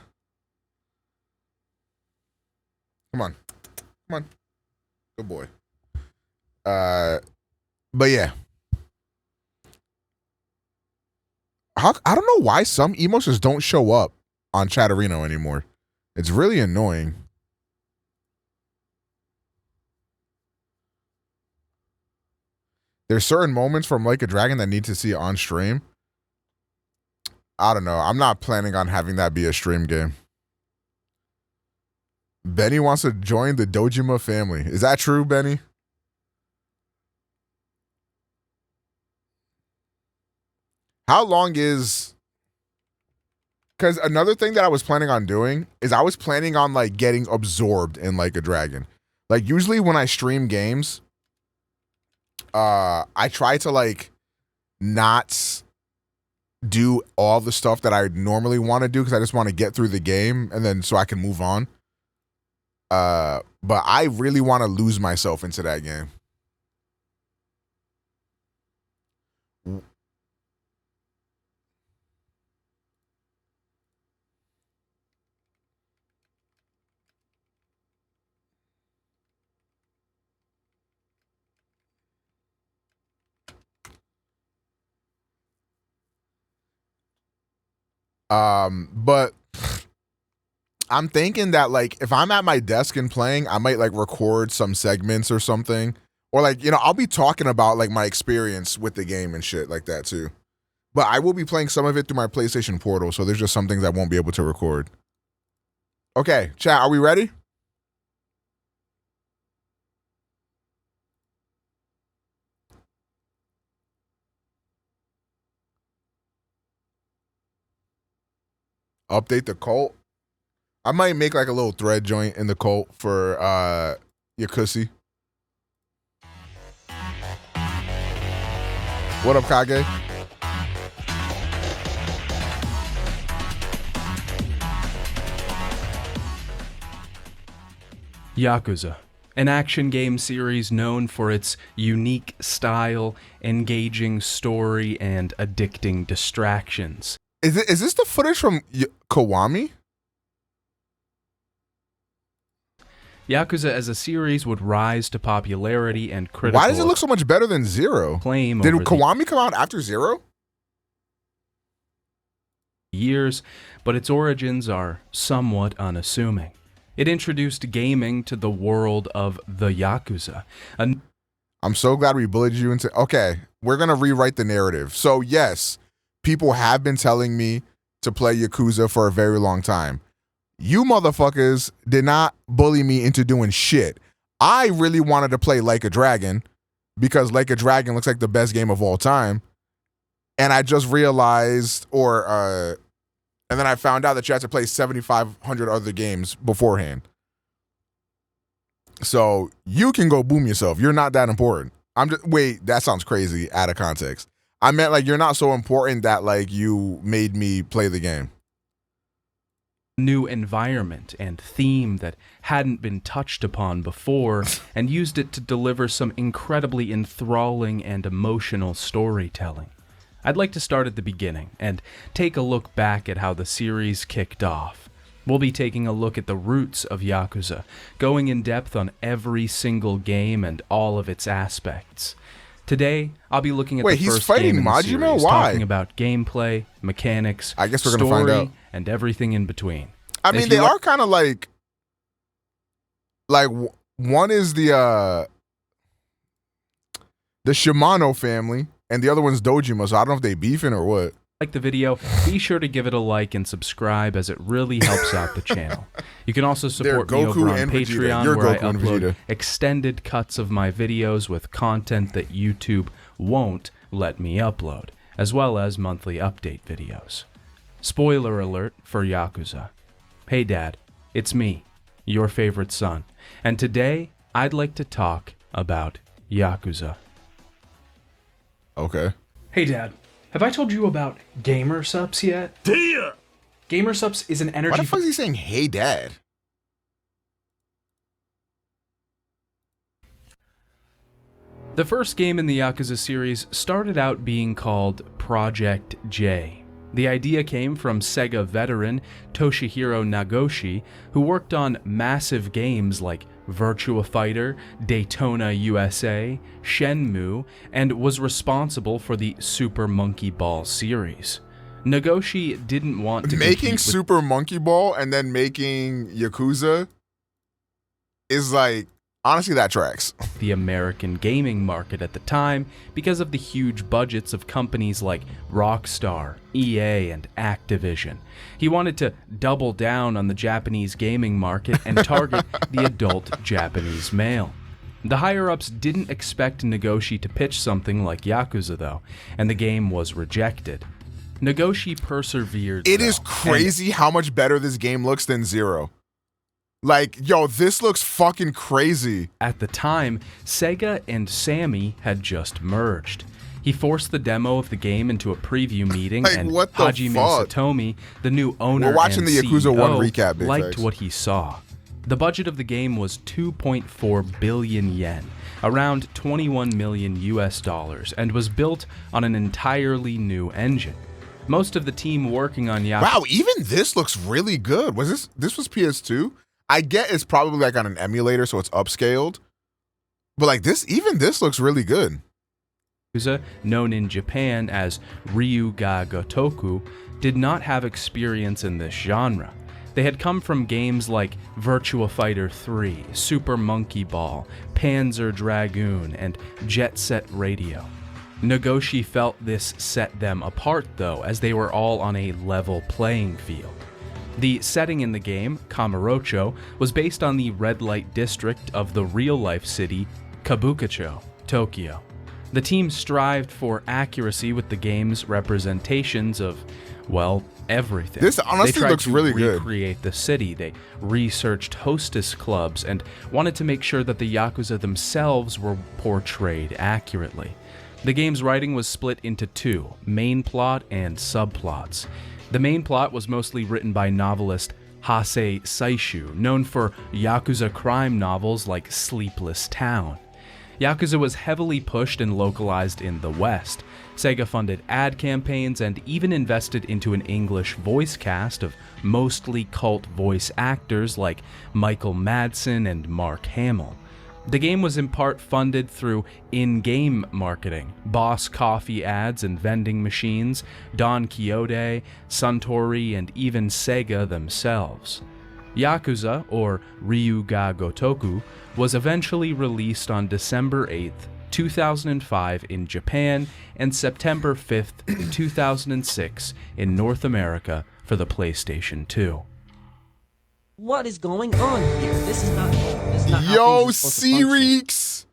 Come on. Good boy. But yeah. I don't know why some emotes just don't show up on Chatterino anymore. It's really annoying. There's certain moments from Like a Dragon that need to see on stream. I don't know. I'm not planning on having that be a stream game. Benny wants to join the Dojima family. Is that true, Benny? How long is... Because another thing that I was planning on doing is I was planning on like getting absorbed in Like a Dragon. Like usually when I stream games, I try to like not do all the stuff that I normally want to do because I just want to get through the game and then so I can move on. But I really want to lose myself into that game. But I'm thinking that like if I'm at my desk and playing, I might like record some segments or something. Or like, I'll be talking about like my experience with the game and shit like that too. But I will be playing some of it through my PlayStation Portal, so there's just some things I won't be able to record. Okay, chat, are we ready? Update the cult. I might make like a little thread joint in the cult for Yakuza. What up, Kage? Yakuza, an action game series known for its unique style, engaging story, and addicting distractions. Is this the footage from Kiwami? Yakuza as a series would rise to popularity and critical. Why does it look so much better than Zero? Did Kiwami come out after Zero? Years, but its origins are somewhat unassuming. It introduced gaming to the world of the Yakuza. I'm so glad we bullied you into... Okay, we're going to rewrite the narrative. So yes, people have been telling me to play Yakuza for a very long time. You motherfuckers did not bully me into doing shit. I really wanted to play Like a Dragon because Like a Dragon looks like the best game of all time. And I just realized, and then I found out that you had to play 7,500 other games beforehand. So you can go boom yourself. You're not that important. Wait, that sounds crazy out of context. I meant like you're not so important that like you made me play the game. New environment and theme that hadn't been touched upon before and used it to deliver some incredibly enthralling and emotional storytelling. I'd like to start at the beginning and take a look back at how the series kicked off. We'll be taking a look at the roots of Yakuza, going in depth on every single game and all of its aspects. Today, I'll be looking at the first game in the series, talking about gameplay, mechanics, I guess we're gonna find out, and everything in between. I mean, they are kind of like Like one is the Shimano family, and the other one's Dojima. So I don't know if they beefing or what. Like the video, be sure to give it a like and subscribe as it really helps out the channel. You can also support me over on Patreon where I upload extended cuts of my videos with content that YouTube won't let me upload, as well as monthly update videos. Spoiler alert for Yakuza. Hey Dad, it's me, your favorite son, and today I'd like to talk about Yakuza. Okay. Hey Dad. Have I told you about Gamer Subs yet? Dear! Gamer Subs is an energy... Why the fuck is he saying, hey, Dad? The first game in the Yakuza series started out being called Project J. The idea came from Sega veteran Toshihiro Nagoshi, who worked on massive games like Virtua Fighter, Daytona USA, Shenmue, and was responsible for the Super Monkey Ball series. Nagoshi didn't want to making Super Monkey Ball and then making Yakuza is like, honestly, that tracks. The American gaming market at the time because of the huge budgets of companies like Rockstar, EA, and Activision. He wanted to double down on the Japanese gaming market and target the adult Japanese male. The higher-ups didn't expect Nagoshi to pitch something like Yakuza, though, and the game was rejected. Nagoshi persevered. It is crazy how much better this game looks than Zero. Like, yo, this looks fucking crazy. At the time, Sega and Sammy had just merged. He forced the demo of the game into a preview meeting, and Hajime Satomi, the new owner We're watching and the Yakuza CEO, 1 recap, big liked facts. what he saw. The budget of the game was 2.4 billion yen, around 21 million US dollars, and was built on an entirely new engine. Most of the team working on Yakuza... Wow, even this looks really good. Was this was PS2? I get it's probably like on an emulator, so it's upscaled. But like even this looks really good. Yakuza, known in Japan as Ryuga Gotoku, did not have experience in this genre. They had come from games like Virtua Fighter 3, Super Monkey Ball, Panzer Dragoon, and Jet Set Radio. Nagoshi felt this set them apart, though, as they were all on a level playing field. The setting in the game, Kamurocho, was based on the red light district of the real-life city, Kabukicho, Tokyo. The team strived for accuracy with the game's representations of, well, everything. This honestly looks really good. They tried to recreate the city, they researched hostess clubs, and wanted to make sure that the Yakuza themselves were portrayed accurately. The game's writing was split into two, main plot and subplots. The main plot was mostly written by novelist Hase Saishu, known for Yakuza crime novels like Sleepless Town. Yakuza was heavily pushed and localized in the West. Sega funded ad campaigns and even invested into an English voice cast of mostly cult voice actors like Michael Madsen and Mark Hamill. The game was in part funded through in-game marketing, Boss Coffee ads and vending machines, Don Quixote, Suntory, and even Sega themselves. Yakuza, or Ryuga Gotoku, was eventually released on December 8th, 2005 in Japan and September 5th, 2006 in North America for the PlayStation 2. What is going on here? This is not Yo, C-Reeks!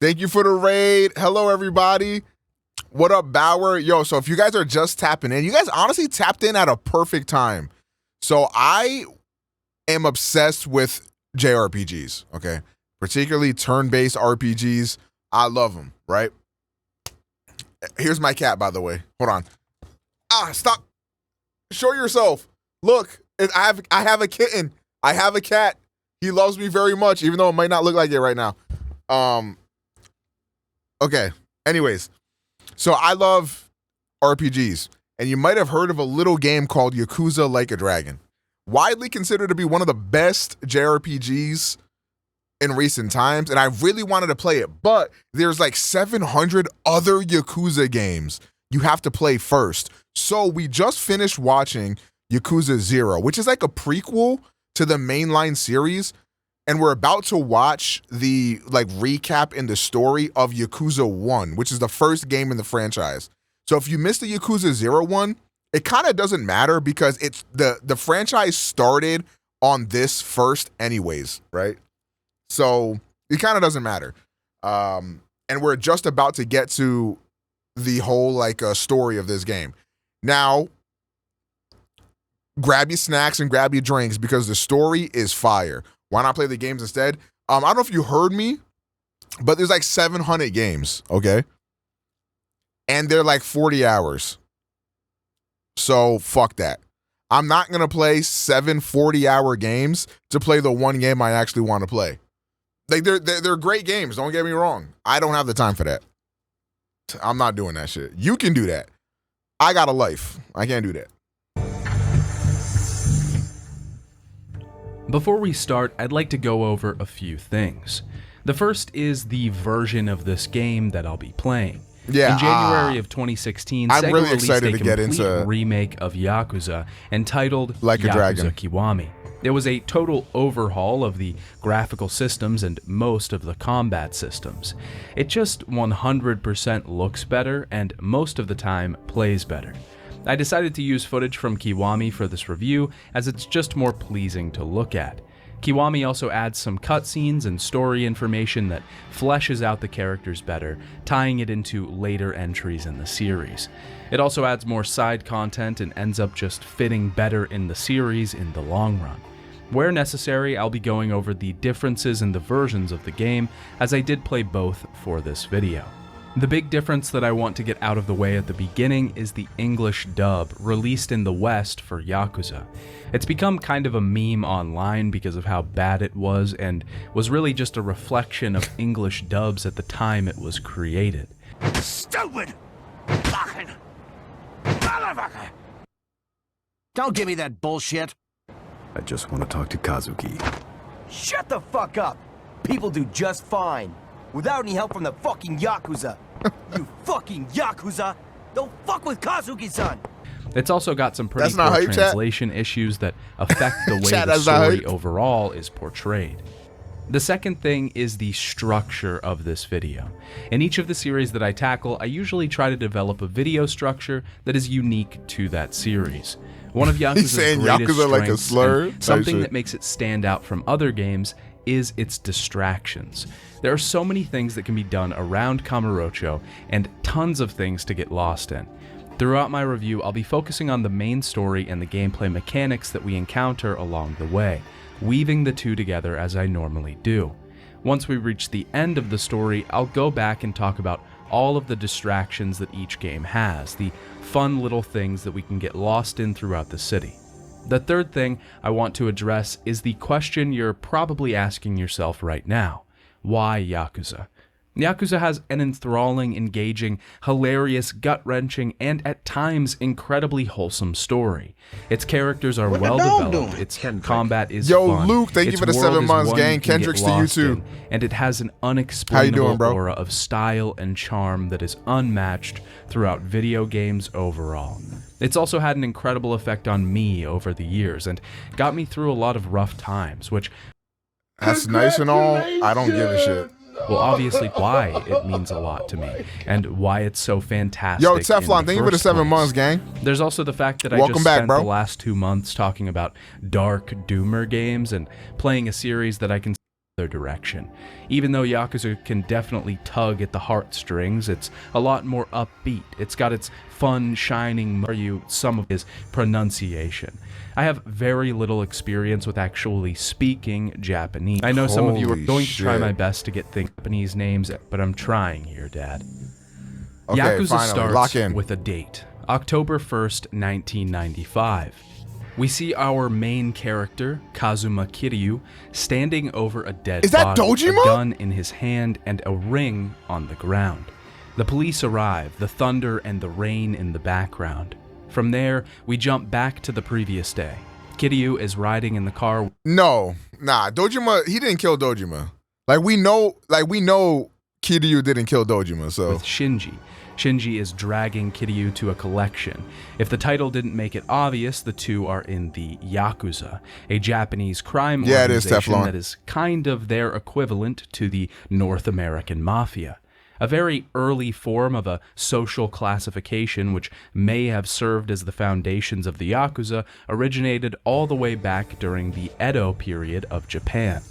Thank you for the raid. Hello, everybody. What up, Bauer? Yo, so if you guys are just tapping in, you guys honestly tapped in at a perfect time. So I am obsessed with JRPGs, okay? Particularly turn-based RPGs. I love them, right? Here's my cat, by the way. Hold on. Stop. Show yourself. Look, I have a kitten. I have a cat. He loves me very much, even though it might not look like it right now. Okay. Anyways, so I love RPGs, and you might have heard of a little game called Yakuza Like a Dragon. Widely considered to be one of the best JRPGs in recent times, and I really wanted to play it, but there's like 700 other Yakuza games you have to play first. So we just finished watching Yakuza 0, which is like a prequel to the mainline series. and we're about to watch the like recap in the story of Yakuza 1, which is the first game in the franchise. So if you missed the Yakuza 0 one, it kind of doesn't matter because it's the franchise started on this first anyways, right? So it kind of doesn't matter. And we're just about to get to the whole like story of this game. Now, grab your snacks and grab your drinks because the story is fire. Why not play the games instead? I don't know if you heard me, but there's like 700 games, okay? And they're like 40 hours. So fuck that. I'm not going to play 7 40-hour games to play the one game I actually want to play. Like they're great games, don't get me wrong. I don't have the time for that. I'm not doing that shit. You can do that. I got a life. I can't do that. Before we start, I'd like to go over a few things. The first is the version of this game that I'll be playing. Yeah, in January of 2016, I'm Sega really released excited a to get complete into remake of Yakuza entitled Like a Yakuza Dragon. Kiwami. It was a total overhaul of the graphical systems and most of the combat systems. It just 100% looks better and most of the time plays better. I decided to use footage from Kiwami for this review as it's just more pleasing to look at. Kiwami also adds some cutscenes and story information that fleshes out the characters better, tying it into later entries in the series. It also adds more side content and ends up just fitting better in the series in the long run. Where necessary, I'll be going over the differences in the versions of the game, as I did play both for this video. The big difference that I want to get out of the way at the beginning is the English dub, released in the West for Yakuza. It's become kind of a meme online because of how bad it was, and was really just a reflection of English dubs at the time it was created. Stupid! Fucking motherfucker! Don't give me that bullshit! I just want to talk to Kazuki. Shut the fuck up! People do just fine. Without any help from the fucking Yakuza. You fucking Yakuza! Don't fuck with Kazuki-san! It's also got some pretty poor hype, translation issues that affect the way Chat, the that's not story hype. overall is portrayed. The second thing is the structure of this video. In each of the series that I tackle, I usually try to develop a video structure that is unique to that series. One of Yakuza's saying greatest Yakuza like a strengths, slur? and something Type that shit. makes it stand out from other games, is its distractions. There are so many things that can be done around Kamurocho, and tons of things to get lost in. Throughout my review, I'll be focusing on the main story and the gameplay mechanics that we encounter along the way, weaving the two together as I normally do. Once we reach the end of the story, I'll go back and talk about all of the distractions that each game has, the fun little things that we can get lost in throughout the city. The third thing I want to address is the question you're probably asking yourself right now. Why Yakuza? Yakuza has an enthralling, engaging, hilarious, gut-wrenching, and at times incredibly wholesome story. Its characters are well developed, its combat is fun, Luke, thank you its for the world 7 is months, one gang. you can get Kendricks to you lost too. in, and it has an How you unexplainable doing, bro? aura of style and charm that is unmatched throughout video games overall. It's also had an incredible effect on me over the years, and got me through a lot of rough times, which... That's nice and all. I don't give a shit. Well, obviously why it means a lot to me, and why it's so fantastic. Yo, in Teflon, the thank you for the first 7 place. months, gang. There's also the fact that I Welcome just back, spent bro. the last 2 months talking about dark doomer games and playing a series that I can their direction. Even though Yakuza can definitely tug at the heartstrings, it's a lot more upbeat. It's got its fun, shining some of his pronunciation. I have very little experience with actually speaking Japanese. I know some of you are Holy going to try shit. my best to get Japanese names, but I'm trying here, Dad. Okay, Yakuza finally, lock starts in. with a date, October 1st, 1995. We see our main character, Kazuma Kiryu, standing over a dead Is that body, Dojima? a gun in his hand and a ring on the ground. The police arrive, the thunder and the rain in the background. From there, we jump back to the previous day. Kiryu is riding in the car. No, nah, Dojima, he didn't kill Dojima. Like we know Kiryu didn't kill Dojima, so. With Shinji. Shinji is dragging Kiryu to a collection. If the title didn't make it obvious, the two are in the Yakuza, a Japanese crime organization that is kind of their equivalent to the North American Mafia. A very early form of a social classification which may have served as the foundations of the Yakuza originated all the way back during the Edo period of Japan.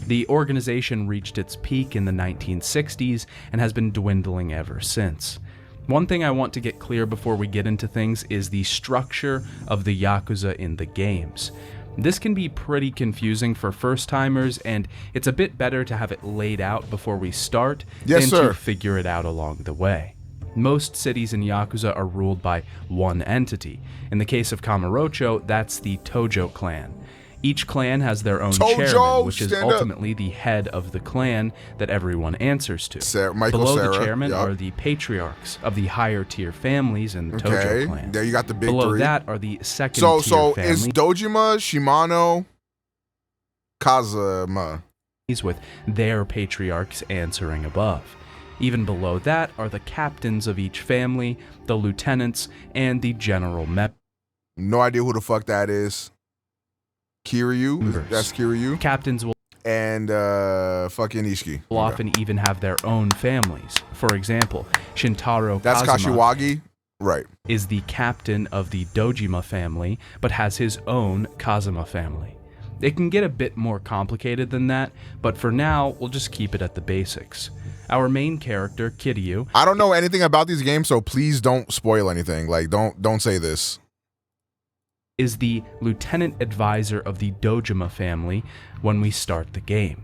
The organization reached its peak in the 1960s and has been dwindling ever since. One thing I want to get clear before we get into things is the structure of the Yakuza in the games. This can be pretty confusing for first-timers, and it's a bit better to have it laid out before we start than to figure it out along the way. Most cities in Yakuza are ruled by one entity. In the case of Kamurocho, that's the Tojo clan. Each clan has their own chairman, which is ultimately the head of the clan that everyone answers to. Below the chairman are the patriarchs of the higher tier families in the Tojo clan. There you got the big Below three. that are the second tier family. So is Dojima, Shimano, Kazama. With their patriarchs answering above. Even below that are the captains of each family, the lieutenants, and the general mep. No idea who the fuck that is. Kiryu, that's Kiryu. Captains will and fucking Nishiki will often even have their own families. For example, Shintaro that's Kazuma Kashiwagi, right? Is the captain of the Dojima family, but has his own Kazuma family. It can get a bit more complicated than that, but for now, we'll just keep it at the basics. Our main character, Kiryu. I don't know anything about these games, so please don't spoil anything. Like, don't say this. Is the lieutenant advisor of the Dojima family when we start the game.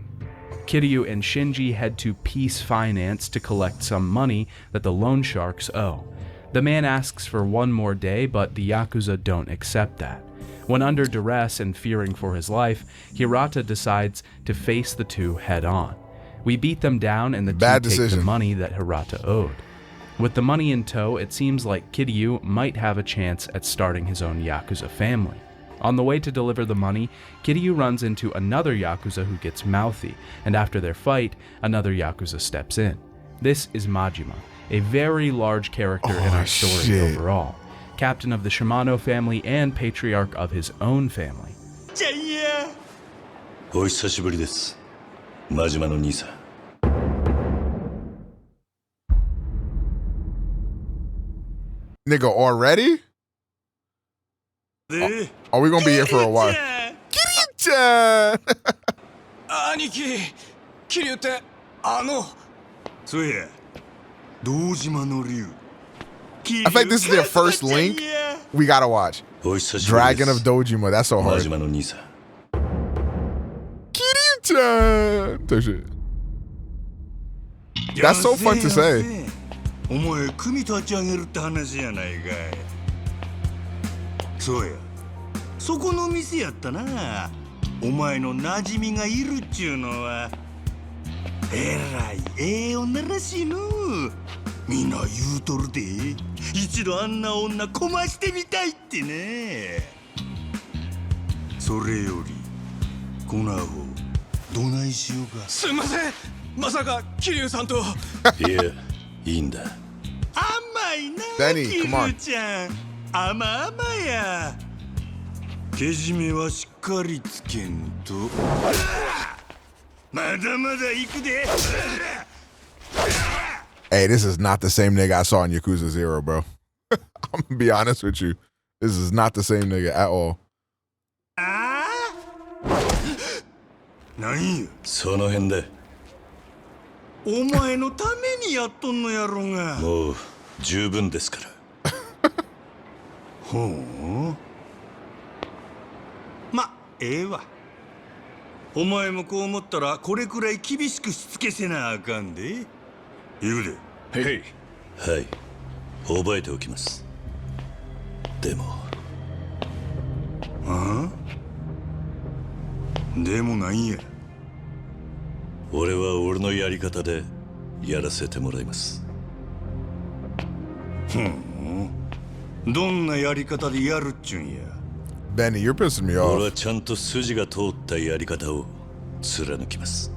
Kiryu and Shinji head to Peace Finance to collect some money that the loan sharks owe. The man asks for one more day, but the Yakuza don't accept that. When under duress and fearing for his life, Hirata decides to face the two head on. We beat them down and the two take the money that Hirata owed. With the money in tow, it seems like Kiryu might have a chance at starting his own Yakuza family. On the way to deliver the money, Kiryu runs into another Yakuza who gets mouthy, and after their fight, another Yakuza steps in. This is Majima, a very large character in our story overall, captain of the Shimano family and patriarch of his own family. お久しぶりです。真島の兄さん。Nigga, already? Are we gonna be here for a while? Kiryu-chan! 兄貴、桐生ってそうや、堂島の竜。I think this is their first link. We gotta watch. Dragon of Dojima. That's so hard. Kiryu-chan! That's so fun to say. お前組立ち上げるって話やないかい。そうや、そこの店やったな。お前の馴染みがいるっちゅうのはえらい女らしいの。みんな言うとるで、一度あんな女こましてみたいってね。それよりこのアホどないしようか。すんません、まさか桐生さんと。いや、いいんだ。甘いな、桐生ちゃん。甘々や。けじめはしっかりつけんと。まだまだ行くで。Hey, this is not the same nigga I saw in Yakuza 0, bro. I'm gonna be honest with you. This is not the same nigga at all. 何や。その辺で。お前のためにやっとんのやろが。もう十分ですから。ほう。ま、ええわ。お前もこう思ったらこれくらい厳しくしつけせなあかんで。言うで。はい。はい。覚えておきます。でも。ああ？でもなんや。俺は俺のやり方でやらせてもらいます。どんなやり方でやるっちゅんや。Benny, you're pissing me off. 俺はちゃんと筋が通ったやり方を貫きます。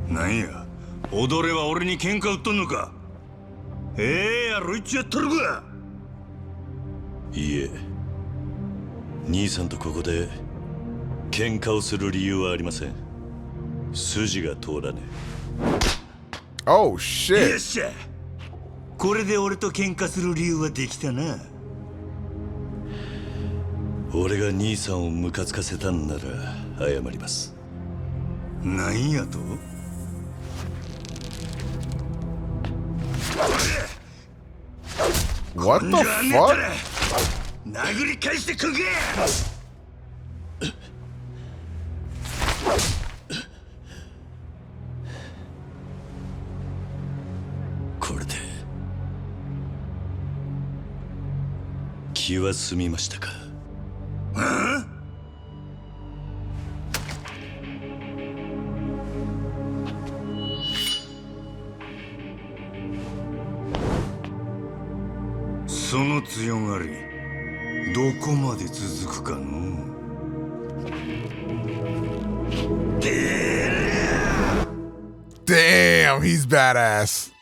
なんや、踊れは俺に喧嘩売っとんのか。やろいつやっとるか。いいえ、兄さんとここで喧嘩をする理由はありません。筋が通らねえ。Oh shit。よっしゃ。これで俺と喧嘩する理由はできたな。俺が兄さんをムカつかせたんなら謝ります。なんやと？What the fuck？ 殴り返してくんけ。これで気は済みましたか？その強がり、どこまで続くかの。Damn, he's badass.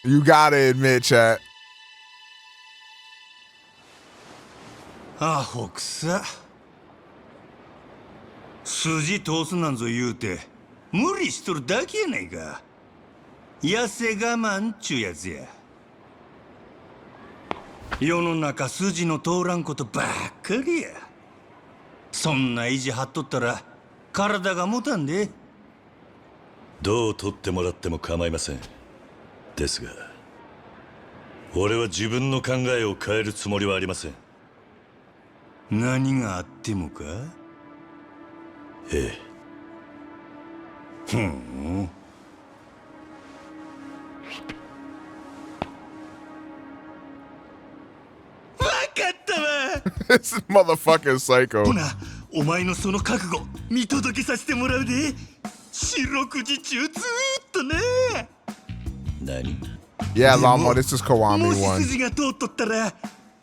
You gotta admit, chat. アホくさ。筋通すなんぞ言うて無理しとるだけやないか。痩せ我慢っちゅうやつや。世の中筋の通らんことばっかりや。そんな意地張っとったら体が持たんで。どう取ってもらっても構いません。ですが俺は自分の考えを変えるつもりはありません。何があってもか？ええ。ふん。わかったわ。This motherfucker is psycho. ほな、お前のその覚悟見届けさせてもらうで。四六時中ずーっとね。何？ Yeah, Lamo, this is Kiwami もし one. 筋が通っとったら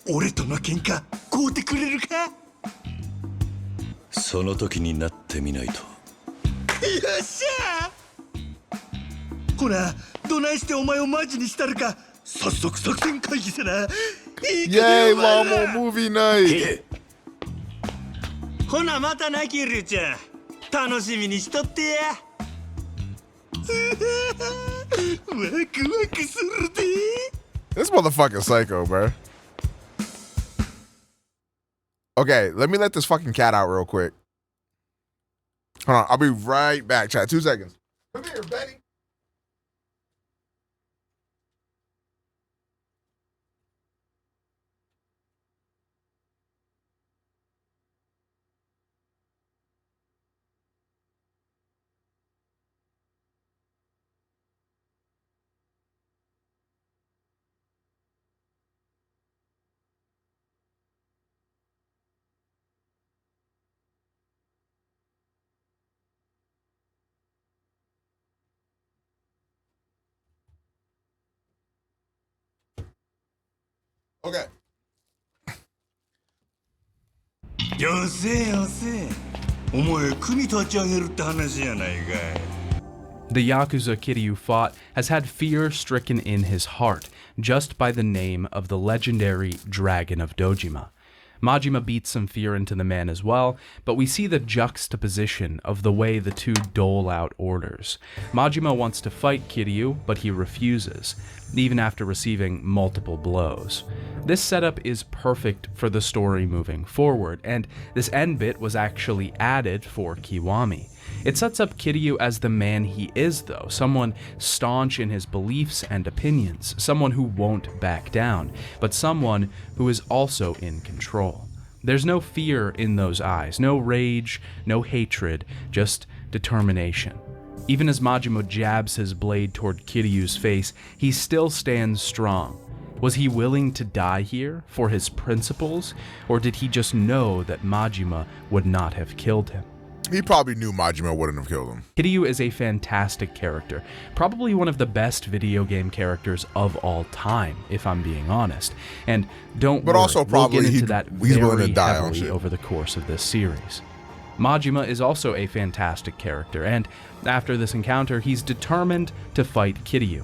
俺との喧嘩買うてくれるか？その時になってみないと。よっしゃ。ほら、どないしてお前をマジにしたるか早速作戦会議せな。Yay, Lamo, movie night. ほなまたな、キリュウちゃん。楽しみにしとってや。ワクワクするで。 This motherfucking psycho, bro. Okay, let me let this fucking cat out real quick. Hold on, I'll be right back, chat. 2 seconds. Come here, Betty. Okay. よせよせ。お前組立ち上げるって話やないかい。 The Yakuza Kiryu fought has had fear stricken in his heart just by the name of the legendary Dragon of Dojima. Majima beats some fear into the man as well, but we see the juxtaposition of the way the two dole out orders. Majima wants to fight Kiryu, but he refuses, even after receiving multiple blows. This setup is perfect for the story moving forward, and this end bit was actually added for Kiwami. It sets up Kiryu as the man he is, though, someone staunch in his beliefs and opinions, someone who won't back down, but someone who is also in control. There's no fear in those eyes, no rage, no hatred, just determination. Even as Majima jabs his blade toward Kiryu's face, he still stands strong. Was he willing to die here for his principles, or did he just know that Majima would not have killed him? He probably knew Majima wouldn't have killed him. Kiryu is a fantastic character, probably one of the best video game characters of all time, if I'm being honest. And don't worry, also probably we'll get into that he's willing very to die on heavily shit. over the course of this series. Majima is also a fantastic character, and after this encounter, he's determined to fight Kiryu.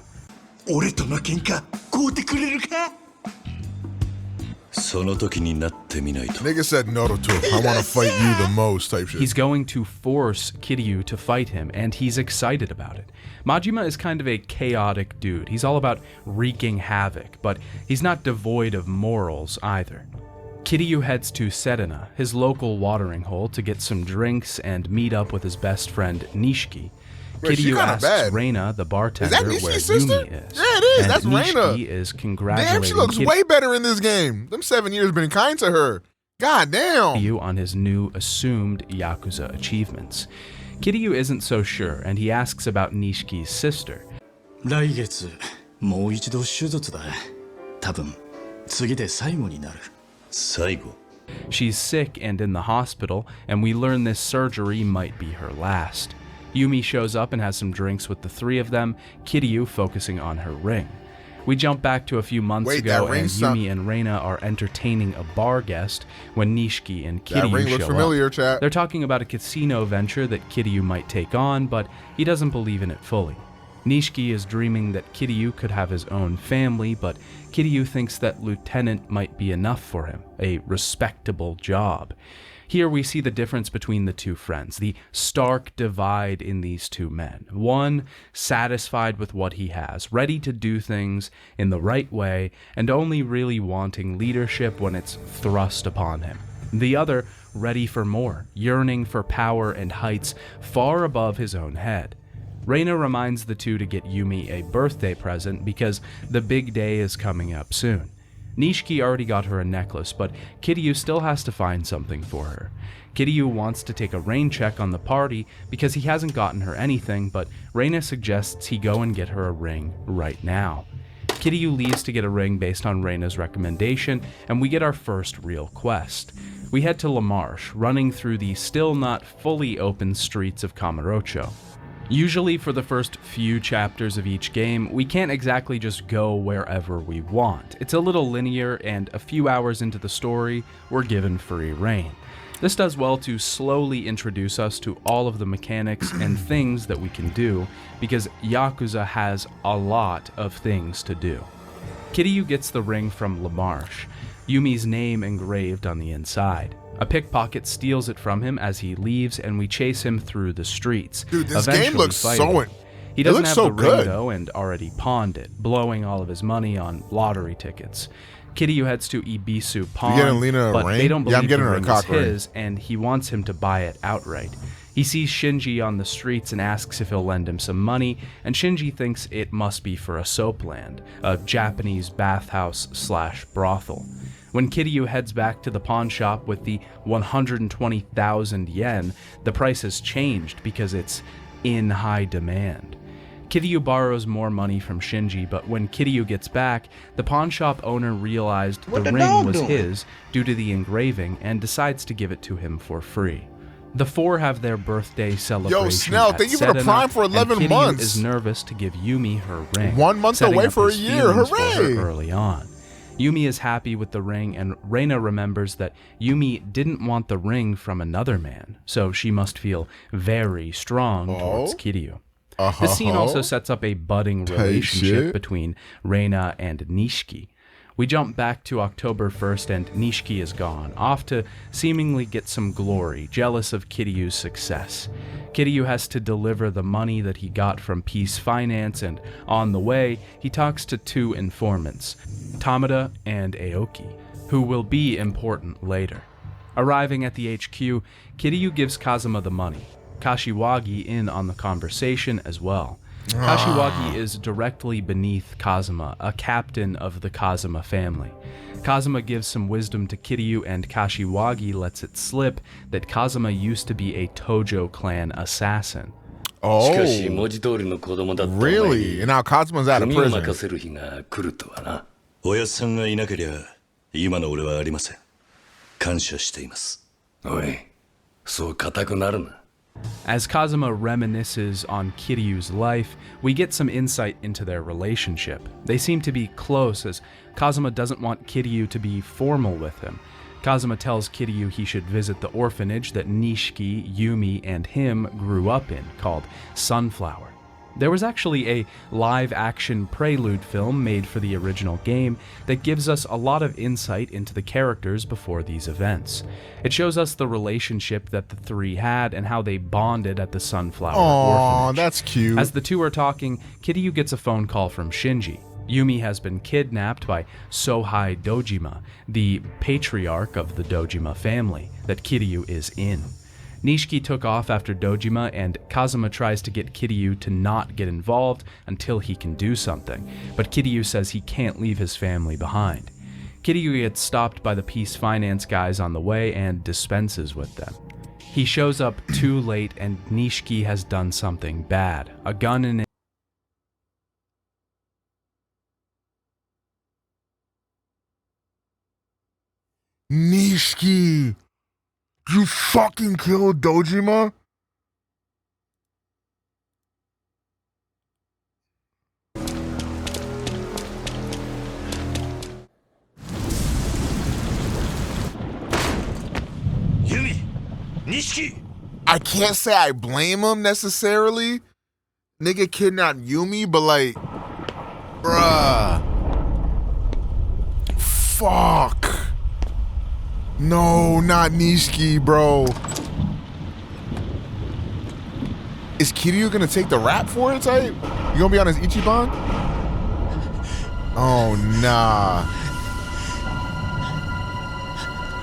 Nigga said Naruto, I want to fight you the most type shit. He's going to force Kiryu to fight him, and he's excited about it. Majima is kind of a chaotic dude. He's all about wreaking havoc, but he's not devoid of morals either. Kiryu heads to Serena, his local watering hole, to get some drinks and meet up with his best friend Nishiki. Wait, Kiryu asks bad. Reina, the bartender, Is that where Nishiki's sister? Yumi is. Yeah, it is. And That's Nishiki Reina. is congratulating Damn, she looks way better in this game. Them 7 years been kind to her. God damn. Kiryu on his new assumed Yakuza achievements. Kiryu isn't so sure, and he asks about Nishiki's sister. 来月もう一度手術だ。多分次で最後になる。最後? She's sick and in the hospital, and we learn this surgery might be her last. Yumi shows up and has some drinks with the three of them, Kiryu focusing on her ring. We jump back to a few months ago, and Yumi and Reina are entertaining a bar guest when Nishiki and Kiryu that ring looks show familiar, up. chat. They're talking about a casino venture that Kiryu might take on, but he doesn't believe in it fully. Nishiki is dreaming that Kiryu could have his own family, but Kiryu thinks that lieutenant might be enough for him, a respectable job. Here we see the difference between the two friends, the stark divide in these two men. One, satisfied with what he has, ready to do things in the right way, and only really wanting leadership when it's thrust upon him. The other, ready for more, yearning for power and heights far above his own head. Reina reminds the two to get Yumi a birthday present because the big day is coming up soon. Nishiki already got her a necklace, but Kiryu still has to find something for her. Kiryu wants to take a rain check on the party because he hasn't gotten her anything, but Reina suggests he go and get her a ring right now. Kiryu leaves to get a ring based on Reina's recommendation, and we get our first real quest. We head to La Marche, running through the still not fully open streets of Kamurocho. Usually for the first few chapters of each game, we can't exactly just go wherever we want. It's a little linear, and a few hours into the story, we're given free reign. This does well to slowly introduce us to all of the mechanics and things that we can do, because Yakuza has a lot of things to do. Kiryu gets the ring from La Marche, Yumi's name engraved on the inside. A pickpocket steals it from him as he leaves, and we chase him through the streets. Dude, this game looks so... He doesn't have the ring, though, and already pawned it, blowing all of his money on lottery tickets. Kiryu heads to Ibisu Pawn, but they don't believe the ring is his, and he wants him to buy it outright. He sees Shinji on the streets and asks if he'll lend him some money, and Shinji thinks it must be for a soapland, a Japanese bathhouse/brothel. When Kiryu heads back to the pawn shop with the 120,000 yen, the price has changed because it's in high demand. Kiryu borrows more money from Shinji, but when Kiryu gets back, the pawn shop owner realized the ring was his due to the engraving and decides to give it to him for free. The four have their birthday celebration. Yo, Snell, thank you for the Prime for 11 and months. Kiryu is nervous to give Yumi her ring. 1 month away for a year. Hooray! Early on. Yumi is happy with the ring, and Reina remembers that Yumi didn't want the ring from another man, so she must feel very strong towards Kiryu. This scene also sets up a budding relationship between Reina and Nishiki. We jump back to October 1st, and Nishiki is gone, off to seemingly get some glory, jealous of Kiryu's success. Kiryu has to deliver the money that he got from Peace Finance, and on the way, he talks to two informants, Tamada and Aoki, who will be important later. Arriving at the HQ, Kiryu gives Kazuma the money, Kashiwagi in on the conversation as well. Kashiwagi is directly beneath Kazuma, a captain of the Kazuma family. Kazuma gives some wisdom to Kiryu, and Kashiwagi lets it slip that Kazuma used to be a Tojo clan assassin. Oh, really? And now Kazuma's out of prison. おやっさんがいなけりゃ今の俺はありません。感謝しています。おい、そう固くなるな。 As Kazuma reminisces on Kiryu's life, we get some insight into their relationship. They seem to be close, as Kazuma doesn't want Kiryu to be formal with him. Kazuma tells Kiryu he should visit the orphanage that Nishiki, Yumi, and him grew up in, called Sunflower. There was actually a live-action prelude film made for the original game that gives us a lot of insight into the characters before these events. It shows us the relationship that the three had and how they bonded at the Sunflower orphanage. That's cute. As the two are talking, Kiryu gets a phone call from Shinji. Yumi has been kidnapped by Sohei Dojima, the patriarch of the Dojima family that Kiryu is in. Nishiki took off after Dojima, and Kazuma tries to get Kiryu to not get involved until he can do something, but Kiryu says he can't leave his family behind. Kiryu gets stopped by the Peace Finance guys on the way and dispenses with them. He shows up too late, and Nishiki has done something bad. A gun in Nishiki, you fucking killed Dojima? Yumi, Nishiki. I can't say I blame him necessarily. Nigga kidnapped Yumi, but like, bruh. Fuck. No, not Nishiki, bro. Is Kiryu gonna take the rap for it, type? You gonna be on his Ichiban? Oh, nah.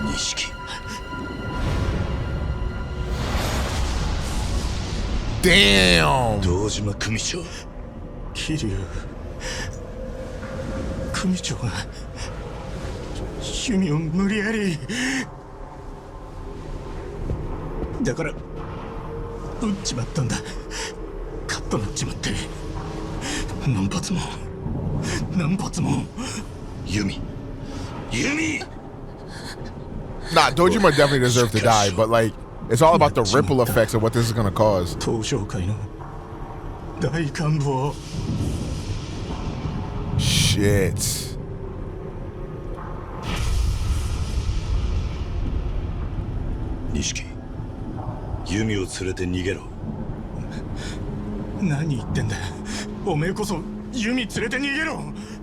Nishiki. Damn. Dojima Kumicho. Kiryu. KumichoがYumiを無理やりだから撃っちまったんだ。カッとなっちまって何発もYumi. Nah, Dojima definitely deserved to die, but like, it's all about the ripple effects of what this is gonna cause. 東証会の大幹部を Shit. Nishiki, Yumi を連れて逃げろ。何言ってんだ。おめえこそユミ連れて逃げろ。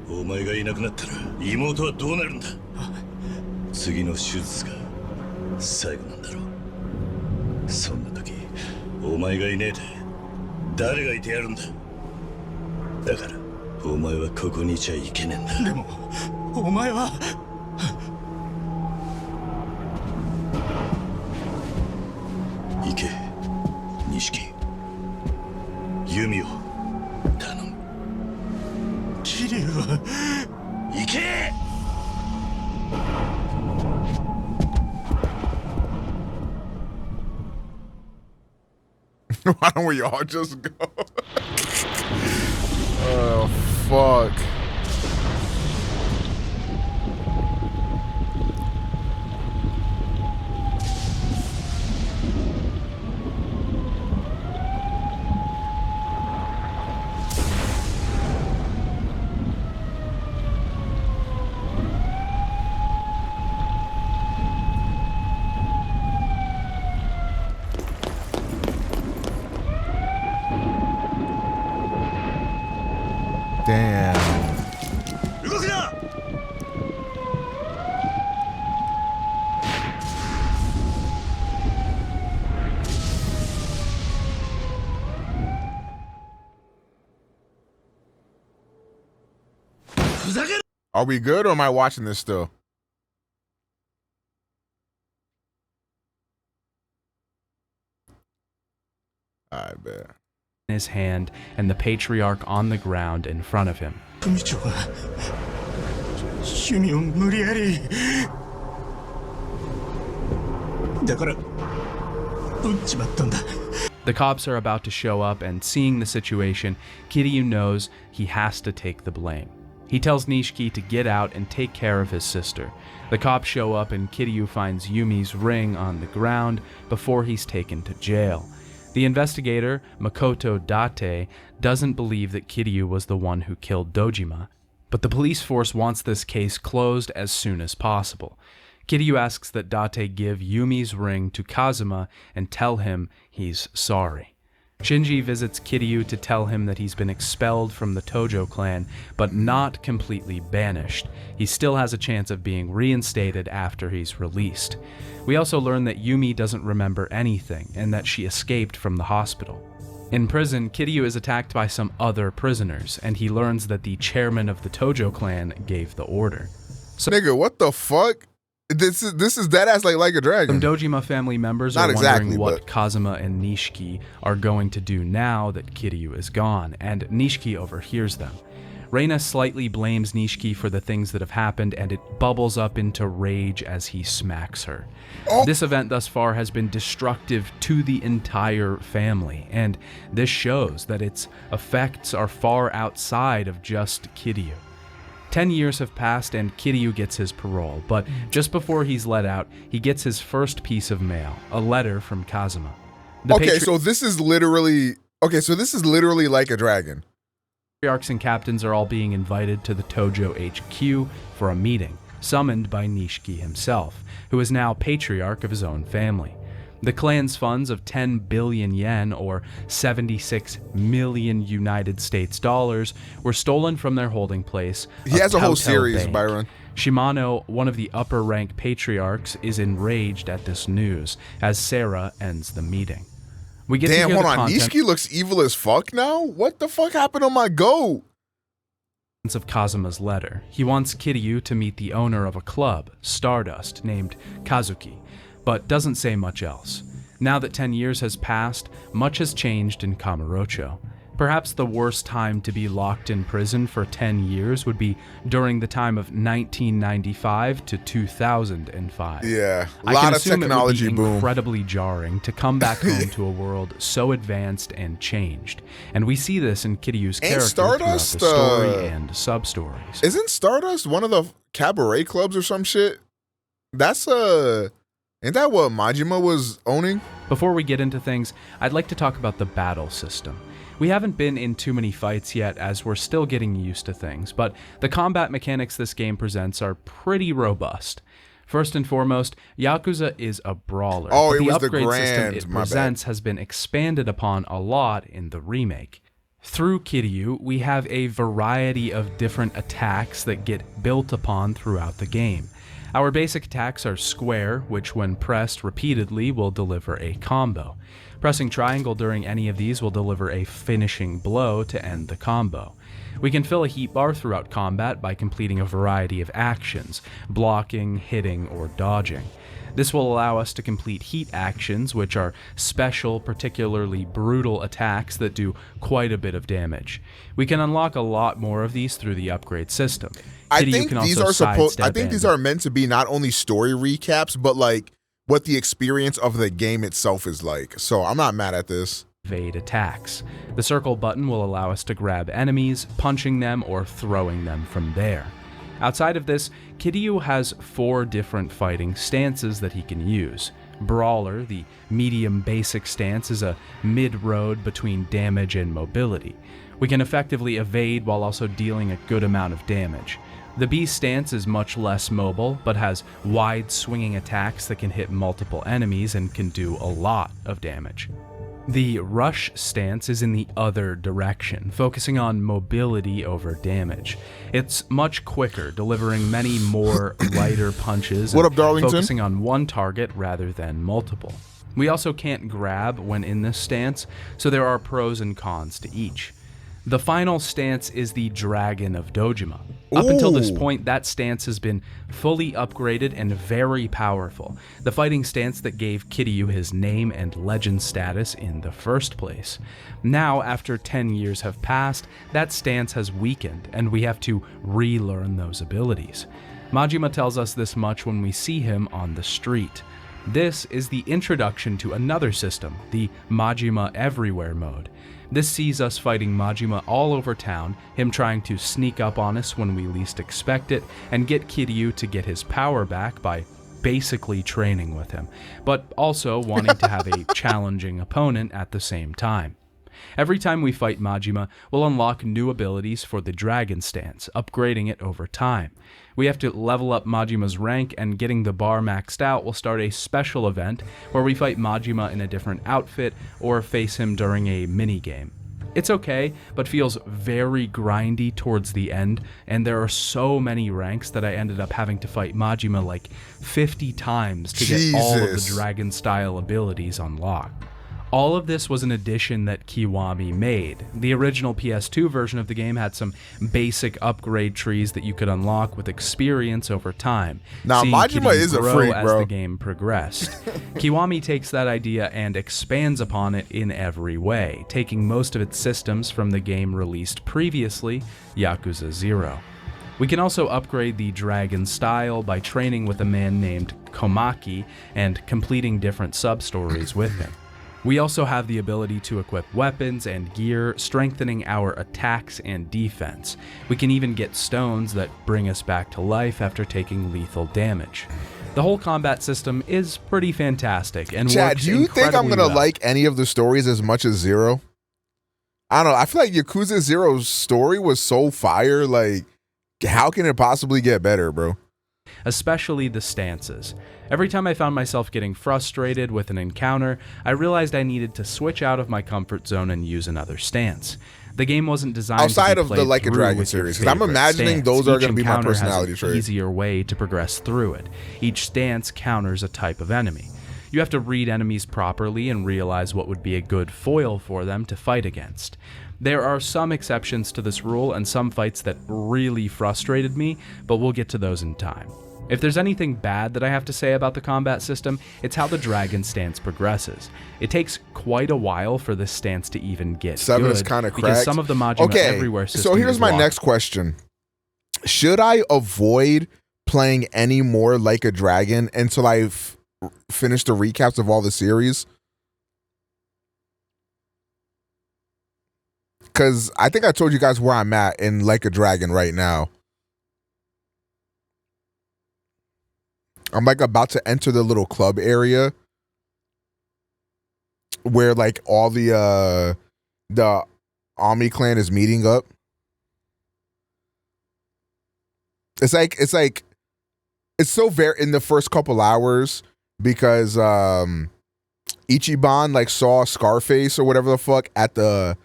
お前がいなくなったら妹はどうなるんだ。次の手術が最後なんだろう。そんな時お前がいねえで誰がいてやるんだ。だからお前はここにいちゃいけねえんだ。でもお前は行け、Nishiki。Yumi を頼む。桐生は行け。Why don't we all just go? Oh, fuck. Damn. Are we good or am I watching this still? I bet. His hand and the patriarch on the ground in front of him. 組長がユミを無理やりだから撃っちまったんだ。 The cops are about to show up, and seeing the situation, Kiryu knows he has to take the blame. He tells Nishiki to get out and take care of his sister. The cops show up, and Kiryu finds Yumi's ring on the ground before he's taken to jail. The investigator, Makoto Date, doesn't believe that Kiryu was the one who killed Dojima, but the police force wants this case closed as soon as possible. Kiryu asks that Date give Yumi's ring to Kazuma and tell him he's sorry. Shinji visits Kiryu to tell him that he's been expelled from the Tojo clan, but not completely banished. He still has a chance of being reinstated after he's released. We also learn that Yumi doesn't remember anything, and that she escaped from the hospital. In prison, Kiryu is attacked by some other prisoners, and he learns that the chairman of the Tojo clan gave the order. So, nigga, what the fuck? This is dead ass like a dragon. Some Dojima family members are wondering what Kazuma and Nishiki are going to do now that Kiryu is gone, and Nishiki overhears them. Reina slightly blames Nishiki for the things that have happened, and it bubbles up into rage as he smacks her. This event thus far has been destructive to the entire family, and this shows that its effects are far outside of just Kiryu. 10 years have passed and Kiryu gets his parole, but just before he's let out, he gets his first piece of mail, a letter from Kazuma. So this is literally like a dragon. Patriarchs and captains are all being invited to the Tojo HQ for a meeting, summoned by Nishiki himself, who is now patriarch of his own family. The clan's funds of 10 billion yen, or 76 million United States dollars, were stolen from their holding place. He has a whole Tautell series, Bank. Byron. Shimano, one of the upper-rank patriarchs, is enraged at this news as Sarah ends the meeting. We get Damn, to hear hold the on. Nishiki looks evil as fuck now? What the fuck happened to my goat? Of Kazuma's letter. He wants Kiryu to meet the owner of a club, Stardust, named Kazuki, but doesn't say much else. Now that 10 years has passed, much has changed in Kamurocho. Perhaps the worst time to be locked in prison for 10 years would be during the time of 1995 to 2005. Yeah, a lot of technology boom. Incredibly jarring to come back home to a world so advanced and changed. And we see this in Kiryu's character Stardust, throughout the story and sub-stories. Isn't Stardust one of the cabaret clubs or some shit? That's ain't that what Majima was owning? Before we get into things, I'd like to talk about the battle system. We haven't been in too many fights yet as we're still getting used to things, but the combat mechanics this game presents are pretty robust. First and foremost, Yakuza is a brawler. Oh, it the was upgrade the grand, system it presents has been expanded upon a lot in the remake. Through Kiryu, we have a variety of different attacks that get built upon throughout the game. Our basic attacks are square, which when pressed repeatedly will deliver a combo. Pressing triangle during any of these will deliver a finishing blow to end the combo. We can fill a heat bar throughout combat by completing a variety of actions, blocking, hitting, or dodging. This will allow us to complete heat actions, which are special, particularly brutal attacks that do quite a bit of damage. We can unlock a lot more of these through the upgrade system. I think these are meant to be not only story recaps, but like what the experience of the game itself is like. So I'm not mad at this. Evade attacks. The circle button will allow us to grab enemies, punching them or throwing them from there. Outside of this, Kiryu has 4 different fighting stances that he can use. Brawler, the medium basic stance, is a mid-road between damage and mobility. We can effectively evade while also dealing a good amount of damage. The Beast stance is much less mobile, but has wide swinging attacks that can hit multiple enemies and can do a lot of damage. The Rush stance is in the other direction, focusing on mobility over damage. It's much quicker, delivering many more lighter punches and focusing on one target rather than multiple. We also can't grab when in this stance, so there are pros and cons to each. The final stance is the Dragon of Dojima. Up until this point, that stance has been fully upgraded and very powerful, the fighting stance that gave Kiryu his name and legend status in the first place. Now, after 10 years have passed, that stance has weakened, and we have to relearn those abilities. Majima tells us this much when we see him on the street. This is the introduction to another system, the Majima Everywhere mode. This sees us fighting Majima all over town, him trying to sneak up on us when we least expect it, and get Kiryu to get his power back by basically training with him, but also wanting to have a challenging opponent at the same time. Every time we fight Majima, we'll unlock new abilities for the Dragon Stance, upgrading it over time. We have to level up Majima's rank, and getting the bar maxed out will start a special event where we fight Majima in a different outfit or face him during a minigame. It's okay, but feels very grindy towards the end, and there are so many ranks that I ended up having to fight Majima like 50 times to get all of the dragon-style abilities unlocked. All of this was an addition that Kiwami made. The original PS2 version of the game had some basic upgrade trees that you could unlock with experience over time. Now, Majima is a freak, as bro. the game progressed. Kiwami takes that idea and expands upon it in every way, taking most of its systems from the game released previously, Yakuza 0. We can also upgrade the dragon style by training with a man named Komaki and completing different sub-stories with him. We also have the ability to equip weapons and gear, strengthening our attacks and defense. We can even get stones that bring us back to life after taking lethal damage. The whole combat system is pretty fantastic and Chad, works do you think I'm gonna well. like any of the stories as much as Zero? I don't know. I feel like Yakuza Zero's story was so fire. Like, how can it possibly get better, bro? Especially the stances. Every time I found myself getting frustrated with an encounter, I realized I needed to switch out of my comfort zone and use another stance. The game wasn't designed outside to be of the played Like a through Dragon with your series, because I'm favorite imagining stance. those are Each going to be my encounter has personality an trait. easier way to progress through it. Each stance counters a type of enemy. You have to read enemies properly and realize what would be a good foil for them to fight against. There are some exceptions to this rule and some fights that really frustrated me, but we'll get to those in time. If there's anything bad that I have to say about the combat system, it's how the dragon stance progresses. It takes quite a while for this stance to even get 7 good, is kind of because cracked. some of the Majima Everywhere system so here's is my locked. next question. Should I avoid playing any more Like a Dragon until I finish the recaps of all the series? Because I think I told you guys where I'm at in Like a Dragon right now. I'm like about to enter the little club area where like all the Ami clan is meeting up. It's so very in the first couple hours because Ichiban like saw Scarface or whatever the fuck at the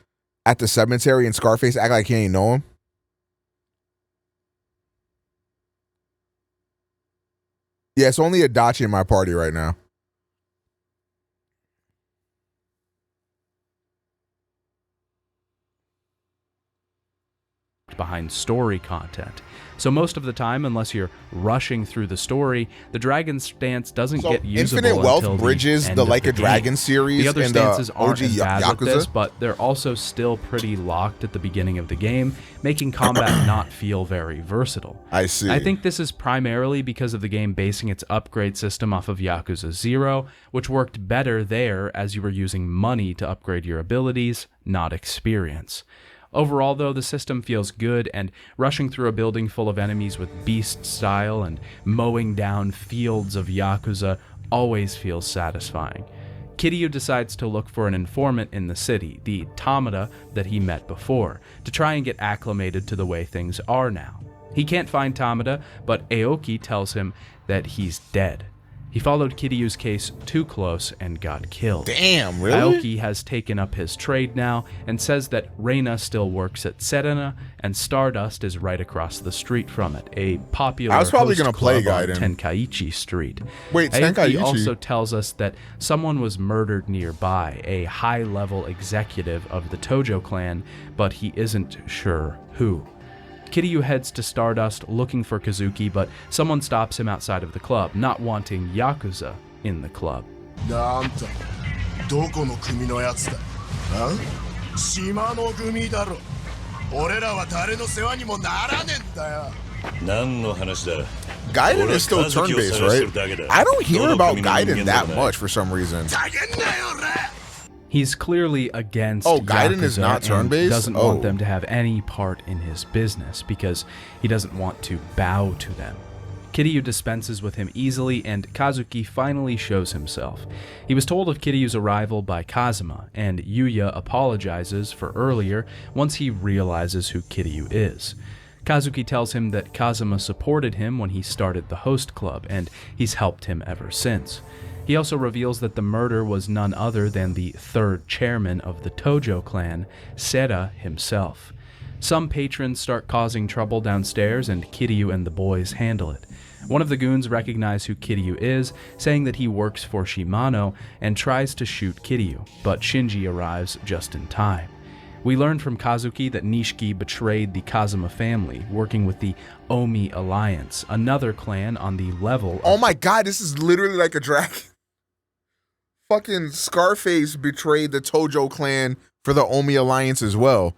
cemetery, and Scarface act like he ain't know him. Yeah, it's only Adachi in my party right now. Behind story content. So most of the time, unless you're rushing through the story, the dragon stance doesn't get usable Infinite Wealth until bridges the, the end Like of a the Dragon game. series The other and the stances aren't OG as bad with Yakuza. this, but they're also still pretty locked at the beginning of the game, making combat not feel very versatile. I see. I think this is primarily because of the game basing its upgrade system off of Yakuza 0, which worked better there as you were using money to upgrade your abilities, not experience. Overall, though, the system feels good, and rushing through a building full of enemies with beast style and mowing down fields of Yakuza always feels satisfying. Kiryu decides to look for an informant in the city, the Tamada that he met before, to try and get acclimated to the way things are now. He can't find Tamada, but Aoki tells him that he's dead. He followed Kiryu's case too close and got killed. Damn, really? Aoki has taken up his trade now and says that Reina still works at Serena and Stardust is right across the street from it, a popular I was probably host gonna play club on Gaiden. Tenkaichi Street. Wait, Aoki Tenkaichi? also tells us that someone was murdered nearby, a high-level executive of the Tojo clan, but he isn't sure who. Kiryu heads to Stardust looking for Kazuki, but someone stops him outside of the club, not wanting Yakuza in the club. あんたどこの組のやつだ？島の組だろ。俺らは誰の世話にもならねえんだよ。何の話だ？ Gaiden is still turn-based, right? I don't hear about Gaiden that much for some reason. He's clearly against Gaiden Yakuza is not and turn-based? doesn't want them to have any part in his business because he doesn't want to bow to them. Kiryu dispenses with him easily, and Kazuki finally shows himself. He was told of Kiryu's arrival by Kazuma, and Yuya apologizes for earlier once he realizes who Kiryu is. Kazuki tells him that Kazuma supported him when he started the host club, and he's helped him ever since. He also reveals that the murder was none other than the third chairman of the Tojo clan, Sera himself. Some patrons start causing trouble downstairs, and Kiryu and the boys handle it. One of the goons recognizes who Kiryu is, saying that he works for Shimano, and tries to shoot Kiryu, but Shinji arrives just in time. We learn from Kazuki that Nishiki betrayed the Kazuma family, working with the Omi Alliance, another clan on the level of— Oh my god, this is literally like a dragon. Fucking Scarface betrayed the Tojo clan for the Omi Alliance as well.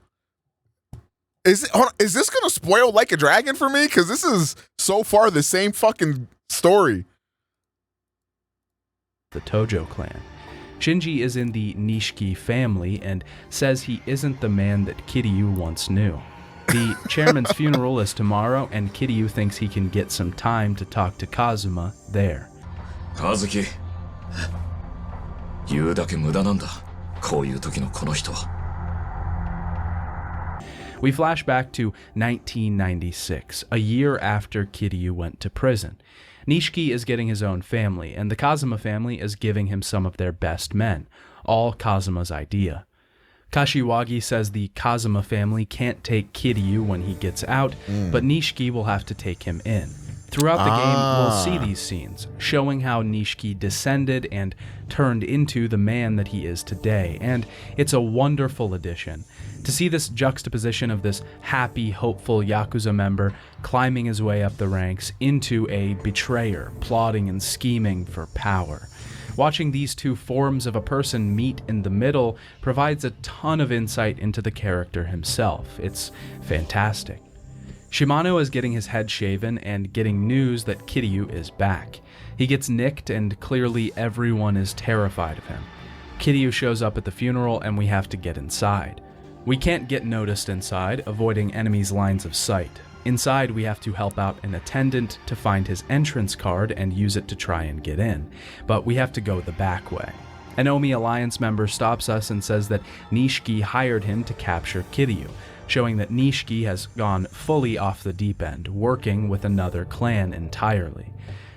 Is this gonna spoil Like a Dragon for me? Because this is so far the same fucking story. The Tojo clan. Shinji is in the Nishiki family and says he isn't the man that Kiryu once knew. The chairman's funeral is tomorrow, and Kiryu thinks he can get some time to talk to Kazuma there. Kazuki, 言うだけ無駄なんだ。こういう時のこの人は。We flash back to 1996, a year after Kiryu went to prison. Nishiki is getting his own family, and the Kazuma family is giving him some of their best men, all Kazuma's idea. Kashiwagi says the Kazuma family can't take Kiryu when he gets out, but Nishiki will have to take him in. Throughout the game, we'll see these scenes, showing how Nishiki descended and turned into the man that he is today, and it's a wonderful addition. To see this juxtaposition of this happy, hopeful Yakuza member climbing his way up the ranks into a betrayer, plotting and scheming for power. Watching these two forms of a person meet in the middle provides a ton of insight into the character himself. It's fantastic. Shimano is getting his head shaven and getting news that Kiryu is back. He gets nicked, and clearly everyone is terrified of him. Kiryu shows up at the funeral, and we have to get inside. We can't get noticed inside, avoiding enemies' lines of sight. Inside, we have to help out an attendant to find his entrance card and use it to try and get in, but we have to go the back way. An Omi Alliance member stops us and says that Nishiki hired him to capture Kiryu, showing that Nishiki has gone fully off the deep end, working with another clan entirely.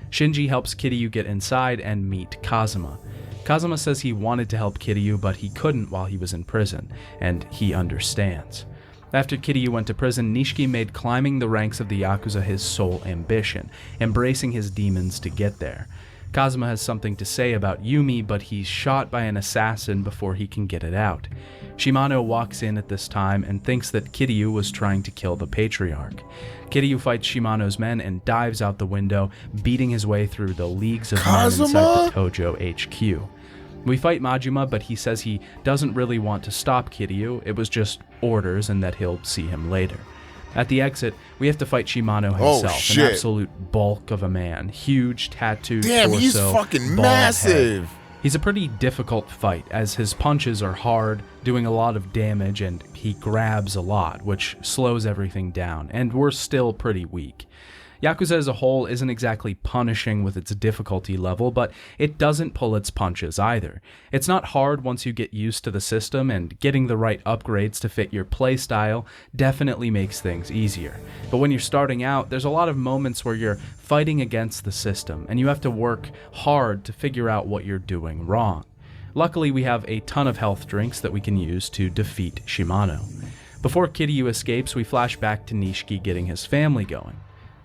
Shinji helps Kiryu get inside and meet Kazuma. Kazuma says he wanted to help Kiryu, but he couldn't while he was in prison, and he understands. After Kiryu went to prison, Nishiki made climbing the ranks of the Yakuza his sole ambition, embracing his demons to get there. Kazuma has something to say about Yumi, but he's shot by an assassin before he can get it out. Shimano walks in at this time and thinks that Kiryu was trying to kill the Patriarch. Kiryu fights Shimano's men and dives out the window, beating his way through the leagues of men inside the Tojo HQ. We fight Majima, but he says he doesn't really want to stop Kiryu, it was just orders and that he'll see him later. At the exit, we have to fight Shimano himself, an absolute bulk of a man, huge tattooed torso, he's fucking bald massive. Head. He's a pretty difficult fight, as his punches are hard, doing a lot of damage, and he grabs a lot, which slows everything down, and we're still pretty weak. Yakuza as a whole isn't exactly punishing with its difficulty level, but it doesn't pull its punches either. It's not hard once you get used to the system, and getting the right upgrades to fit your playstyle definitely makes things easier. But when you're starting out, there's a lot of moments where you're fighting against the system, and you have to work hard to figure out what you're doing wrong. Luckily, we have a ton of health drinks that we can use to defeat Shimano. Before Kiryu escapes, we flash back to Nishiki getting his family going.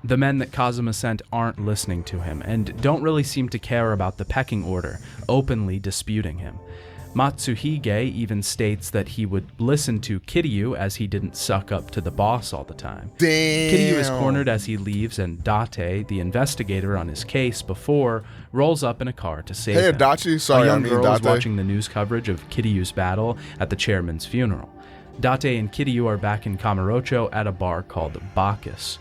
The men that Kazuma sent aren't listening to him, and don't really seem to care about the pecking order, openly disputing him. Matsuhige even states that he would listen to Kiryu as he didn't suck up to the boss all the time. Damn. Kiryu is cornered as he leaves, and Date, the investigator on his case before, rolls up in a car to save him. Adachi, sorry, a young girl is Date. watching the news coverage of Kiryu's battle at the chairman's funeral. Date and Kiryu are back in Kamurocho at a bar called Bacchus.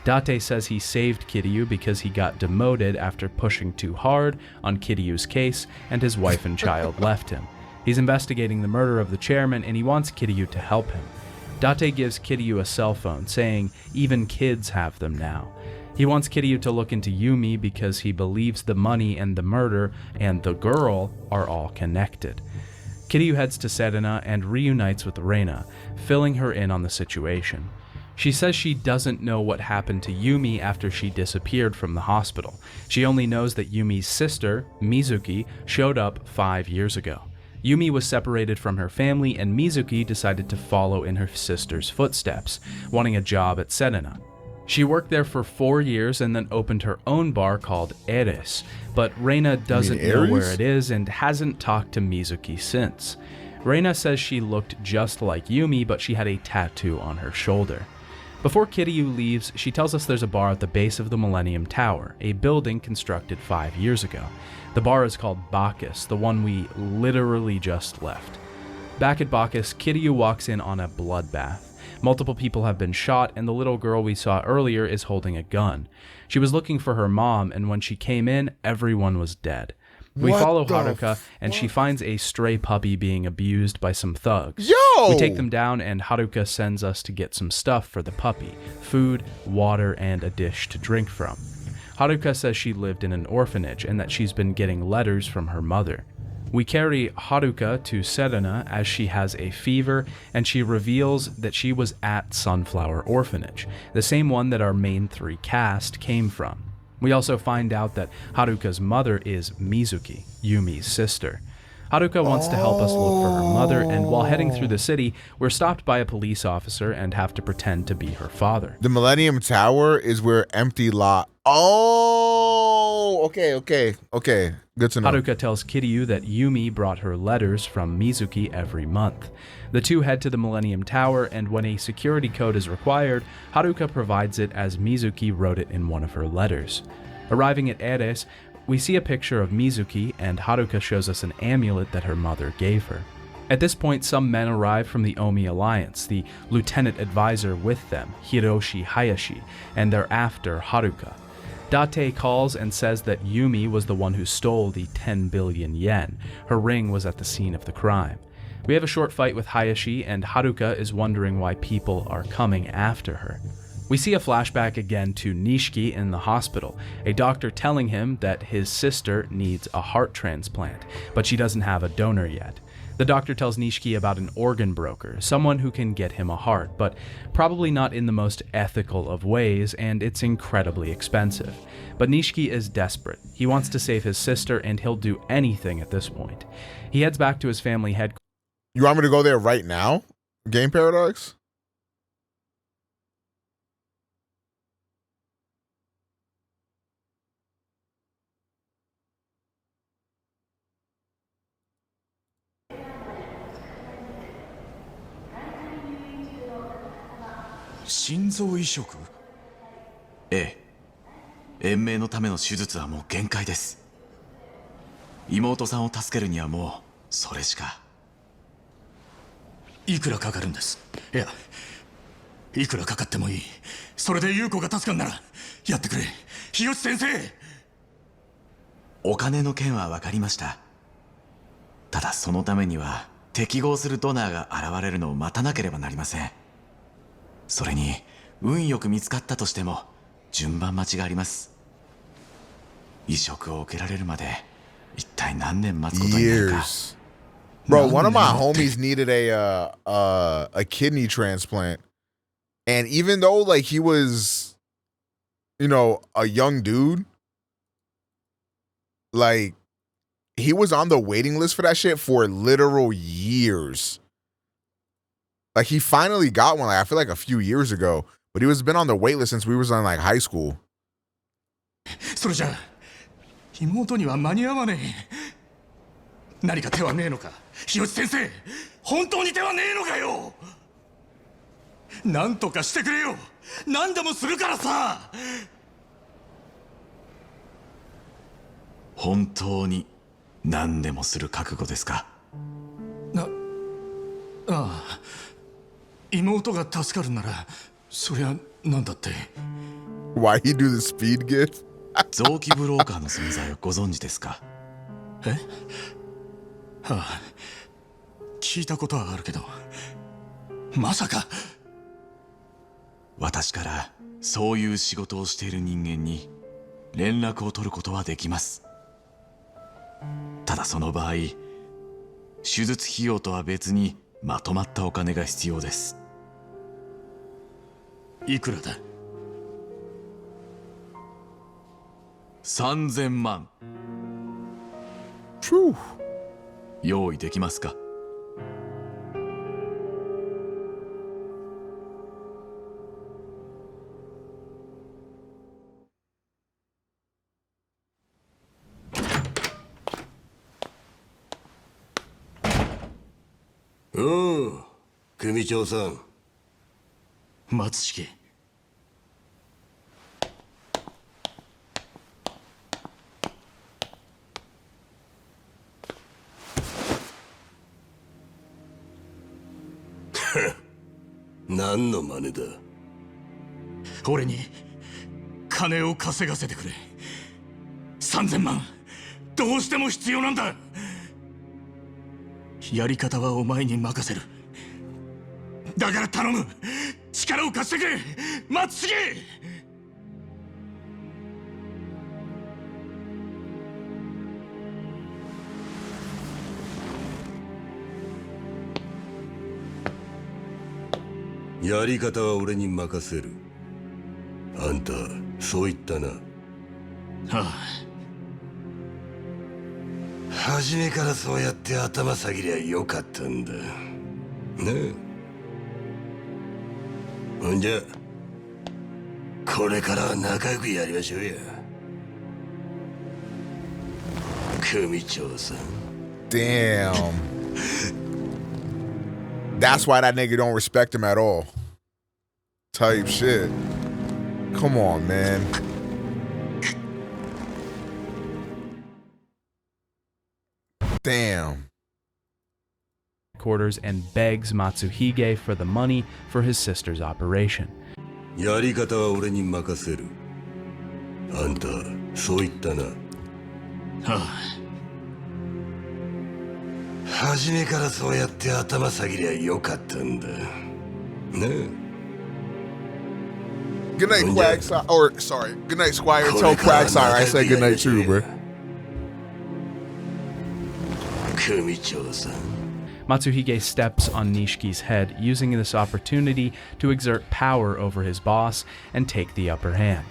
Date says he saved Kiryu because he got demoted after pushing too hard on Kiryu's case, and his wife and child left him. He's investigating the murder of the chairman, and he wants Kiryu to help him. Date gives Kiryu a cell phone, saying even kids have them now. He wants Kiryu to look into Yumi because he believes the money and the murder and the girl are all connected. Kiryu heads to Serena and reunites with Reina, filling her in on the situation. She says she doesn't know what happened to Yumi after she disappeared from the hospital. She only knows that Yumi's sister, Mizuki, showed up 5 years ago. Yumi was separated from her family and Mizuki decided to follow in her sister's footsteps, wanting a job at Serena. She worked there for 4 years and then opened her own bar called Eres, but Reina doesn't know where it is and hasn't talked to Mizuki since. Reina says she looked just like Yumi, but she had a tattoo on her shoulder. Before Kiryu leaves, she tells us there's a bar at the base of the Millennium Tower, a building constructed 5 years ago. The bar is called Bacchus, the one we literally just left. Back at Bacchus, Kiryu walks in on a bloodbath. Multiple people have been shot, and the little girl we saw earlier is holding a gun. She was looking for her mom, and when she came in, everyone was dead. We follow Haruka, and she finds a stray puppy being abused by some thugs. Yo! We take them down, and Haruka sends us to get some stuff for the puppy: food, water, and a dish to drink from. Haruka says she lived in an orphanage and that she's been getting letters from her mother. We carry Haruka to Serena as she has a fever, and she reveals that she was at Sunflower Orphanage, the same one that our main 3 cast came from. We also find out that Haruka's mother is Mizuki, Yumi's sister. Haruka wants to help us look for her mother, and while heading through the city, we're stopped by a police officer and have to pretend to be her father. The Millennium Tower is where empty lot. Oh, okay. Good to know. Haruka tells Kiryu that Yumi brought her letters from Mizuki every month. The two head to the Millennium Tower, and when a security code is required, Haruka provides it as Mizuki wrote it in one of her letters. Arriving at Eres, we see a picture of Mizuki, and Haruka shows us an amulet that her mother gave her. At this point, some men arrive from the Omi Alliance, the lieutenant advisor with them, Hiroshi Hayashi, and they're after Haruka. Date calls and says that Yumi was the one who stole the 10 billion yen. Her ring was at the scene of the crime. We have a short fight with Hayashi, and Haruka is wondering why people are coming after her. We see a flashback again to Nishiki in the hospital, a doctor telling him that his sister needs a heart transplant, but she doesn't have a donor yet. The doctor tells Nishiki about an organ broker, someone who can get him a heart, but probably not in the most ethical of ways, and it's incredibly expensive. But Nishiki is desperate. He wants to save his sister, and he'll do anything at this point. He heads back to his family headquarters. You want me to go there right now? Game Paradox? Eh. 延命のための手術はもう限界です。妹さんを助けるにはもうそれしか。いくらかかるんです？いや、いくらかかってもいい。それで優子が助かるならやってくれ、日吉先生。お金の件は分かりました。ただそのためには適合するドナーが現れるのを待たなければなりません。それに運よく見つかったとしても順番待ちがあります。移植を受けられるまで一体何年待つことになるか。Bro, one of my homies needed a kidney transplant, and even though like he was, you know, a young dude, like he was on the waiting list for that shit for literal years. Like he finally got one, like I feel like a few years ago, but he was been on the wait list since we was in like high school. それじゃ妹には間に合わねえ。何か手はねえのか、日吉先生。本当に手はねえのかよ。なんとかしてくれよ。何でもするからさ。本当に何でもする覚悟ですか？ああ、妹が助かるならそりゃなんだって。 Why he do the speed gift? 臓器ブローカーの存在をご存知ですか？え？はあ、聞いたことはあるけどまさか。私からそういう仕事をしている人間に連絡を取ることはできます。ただその場合、手術費用とは別にまとまったお金が必要です。いくらだ？3000万。用意できますか？組長さん。松重。何の真似だ？俺に金を稼がせてくれ。3000万どうしても必要なんだ。やり方はお前に任せる。だから頼む、力を貸してくれ松重。やり方は俺に任せる。あんたそう言ったな。はあ。初めからそうやって頭下げりゃよかったんだ。ねえ。ほんじゃこれからは仲良くやりましょうや。組長さん。 Damn. That's why that nigga don't respect him at all. Type shit. Come on, man. Damn. Quarters and begs Matsuhige for the money for his sister's operation. やり方は俺に任せる。あんたそう言ったな。はあ。初めからそうやって頭下げりゃよかったんだ。ねえ。 Good night, Quagsire. Or sorry, good night, Squire. Tell Quagsire I said good night too, bro. 組長さん。 Matsuhige steps on Nishiki's head, using this opportunity to exert power over his boss and take the upper hand.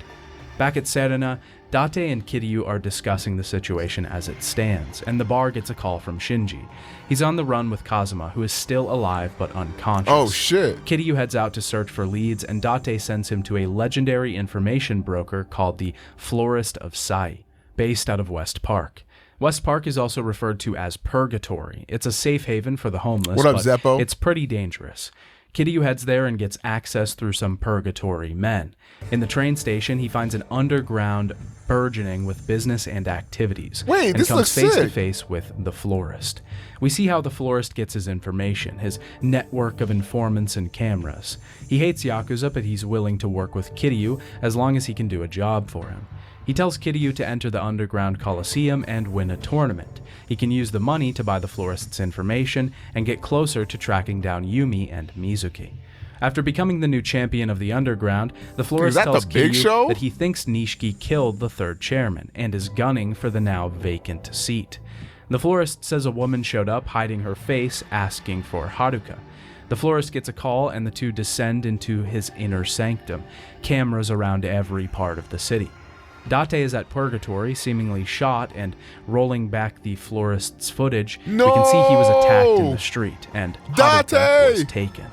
Back at Serena, Date and Kiryu are discussing the situation as it stands, and the bar gets a call from Shinji. He's on the run with Kazuma, who is still alive but unconscious. Oh shit. Kiryu heads out to search for leads, and Date sends him to a legendary information broker called the Florist of Sai, based out of West Park. West Park is also referred to as Purgatory. It's a safe haven for the homeless, what up, but Zeppo? It's pretty dangerous. Kiryu heads there and gets access through some Purgatory men. In the train station, he finds an underground burgeoning with business and activities. Wait, and this comes looks face to sick. face with the Florist. We see how the Florist gets his information, his network of informants and cameras. He hates Yakuza, but he's willing to work with Kiryu as long as he can do a job for him. He tells Kiryu to enter the underground coliseum and win a tournament. He can use the money to buy the Florist's information and get closer to tracking down Yumi and Mizuki. After becoming the new champion of the underground, the Florist tells Kiryu that he thinks Nishiki killed the third chairman and is gunning for the now vacant seat. The Florist says a woman showed up hiding her face, asking for Haruka. The Florist gets a call and the two descend into his inner sanctum, cameras around every part of the city. Date is at Purgatory, seemingly shot, and rolling back the Florist's footage, we can see he was attacked in the street, and Haruka was taken.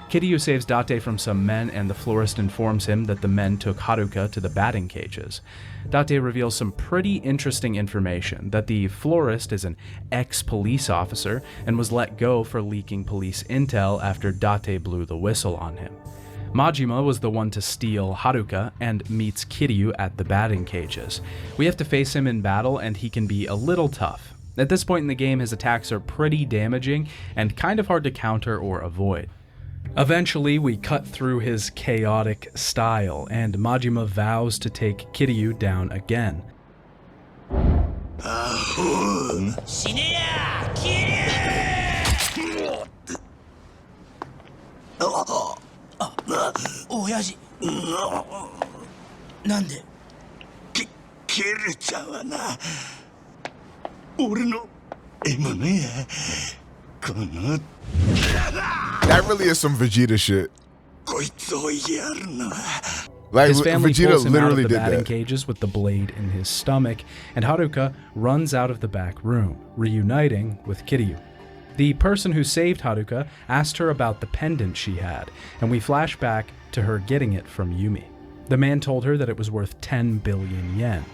Kiryu saves Date from some men, and the Florist informs him that the men took Haruka to the batting cages. Date reveals some pretty interesting information, that the Florist is an ex-police officer and was let go for leaking police intel after Date blew the whistle on him. Majima was the one to steal Haruka and meets Kiryu at the batting cages. We have to face him in battle, and he can be a little tough. At this point in the game, his attacks are pretty damaging and kind of hard to counter or avoid. Eventually, we cut through his chaotic style, and Majima vows to take Kiryu down again. 親父なんでキルちゃんはな俺の獲物やこの That really is some Vegeta shit. こいつをやるのは Like, his family Vegeta pulls him out of literally the did batting that. cages with the blade in his stomach, and Haruka runs out of the back room, reuniting with Kiryu. The person who saved Haruka asked her about the pendant she had, and we flash back to her getting it from Yumi. The man told her that it was worth 10 billion yen.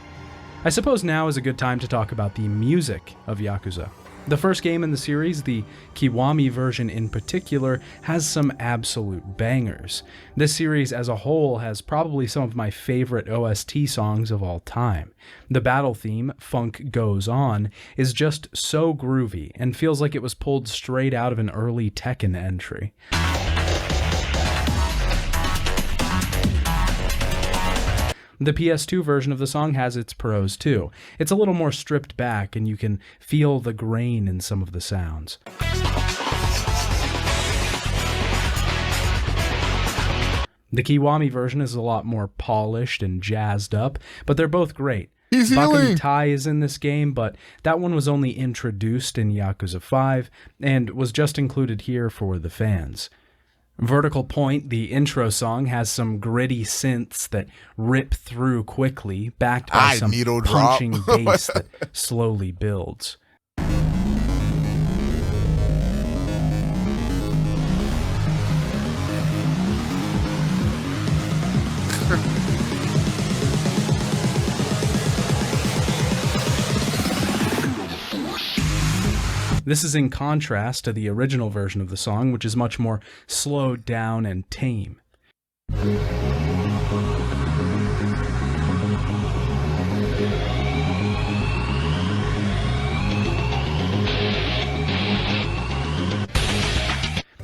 I suppose now is a good time to talk about the music of Yakuza. The first game in the series, the Kiwami version in particular, has some absolute bangers. This series as a whole has probably some of my favorite OST songs of all time. The battle theme, Funk Goes On, is just so groovy and feels like it was pulled straight out of an early Tekken entry. The PS2 version of the song has its pros too. It's a little more stripped back and you can feel the grain in some of the sounds. The Kiwami version is a lot more polished and jazzed up, but they're both great. Bakami Tai is in this game, but that one was only introduced in Yakuza 5 and was just included here for the fans. Vertical Point, the intro song, has some gritty synths that rip through quickly, backed by some punching bass that slowly builds. This is in contrast to the original version of the song, which is much more slowed down and tame.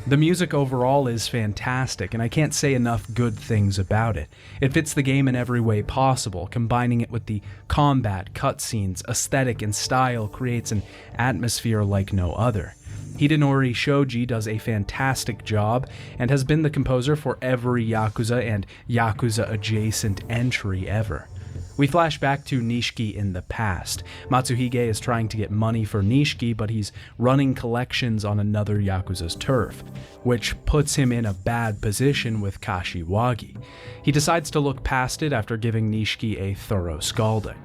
The music overall is fantastic, and I can't say enough good things about it. It fits the game in every way possible. Combining it with the combat, cutscenes, aesthetic, and style creates an atmosphere like no other. Hidenori Shoji does a fantastic job, and has been the composer for every Yakuza and Yakuza-adjacent entry ever. We flash back to Nishiki in the past. Matsuhige is trying to get money for Nishiki, but he's running collections on another Yakuza's turf, which puts him in a bad position with Kashiwagi. He decides to look past it after giving Nishiki a thorough scalding.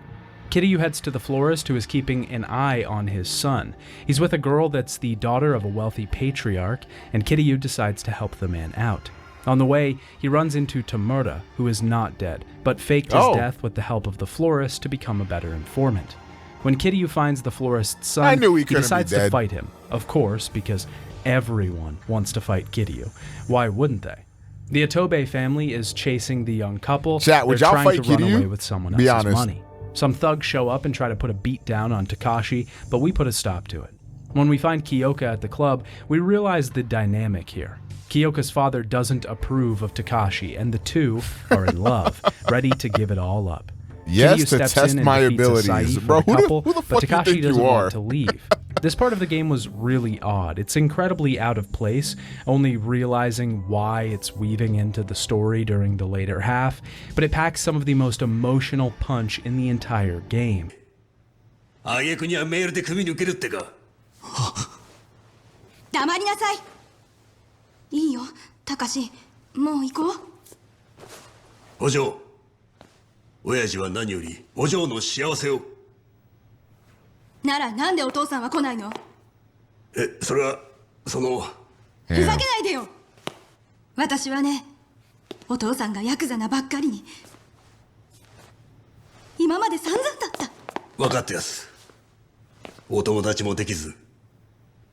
Kiryu heads to the florist, who is keeping an eye on his son. He's with a girl that's the daughter of a wealthy patriarch, and Kiryu decides to help the man out. On the way, he runs into Tamura, who is not dead, but faked his death with the help of the florist to become a better informant. When Kiryu finds the florist's son, he decides to fight him, of course, because everyone wants to fight Kiryu. Why wouldn't they? The Otobe family is chasing the young couple. Chat, would y'all fight They're trying to run Kiryu? away with someone Be else's honest. money. Some thugs show up and try to put a beat down on Takashi, but we put a stop to it. When we find Kyoka at the club, we realize the dynamic here. Kyoka's father doesn't approve of Takashi, and the two are in love, ready to give it all up. Yes, Kiryu to steps test in and my defeats abilities. Asahi for Bro, the couple, who the but fuck you Takashi think doesn't you are? want to leave. This part of the game was really odd. It's incredibly out of place, only realizing why it's weaving into the story during the later half, but it packs some of the most emotional punch in the entire game. 挙句にはメールで組み抜けるってか。黙りなさい。いいよ、たかし、もう行こう。お嬢、親父は何よりお嬢の幸せを。ならなんでお父さんは来ないの？それはその。ふざけないでよ。私はね、お父さんがヤクザなばっかりに今まで散々だった。分かってやす。お友達もできず、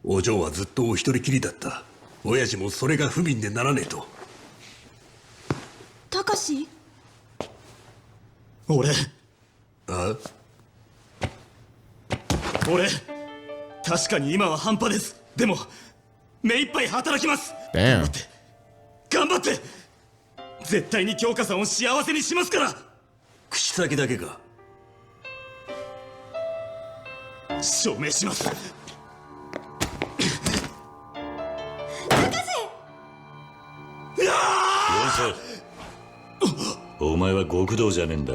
お嬢はずっとお一人きりだった。親父もそれが不憫でならねえと。たかし？俺確かに今は半端です。でも目いっぱい働きます。頑張って絶対に京香さんを幸せにしますから。口先だけか。証明します。お前は極道じゃねえんだ。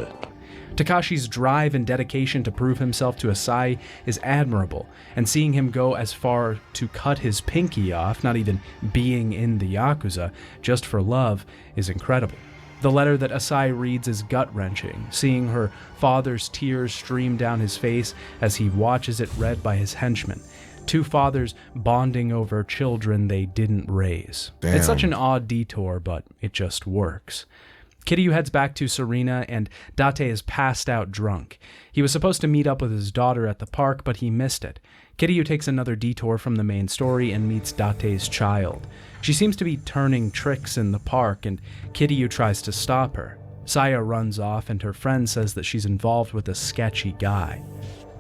Takashi's drive and dedication to prove himself to Asai is admirable, and seeing him go as far to cut his pinky off, not even being in the Yakuza, just for love, is incredible. The letter that Asai reads is gut-wrenching, seeing her father's tears stream down his face as he watches it read by his henchmen. Two fathers bonding over children they didn't raise. Damn. It's such an odd detour, but it just works. Kiryu heads back to Serena, and Date is passed out drunk. He was supposed to meet up with his daughter at the park, but he missed it. Kiryu takes another detour from the main story and meets Date's child. She seems to be turning tricks in the park, and Kiryu tries to stop her. Saya runs off, and her friend says that she's involved with a sketchy guy.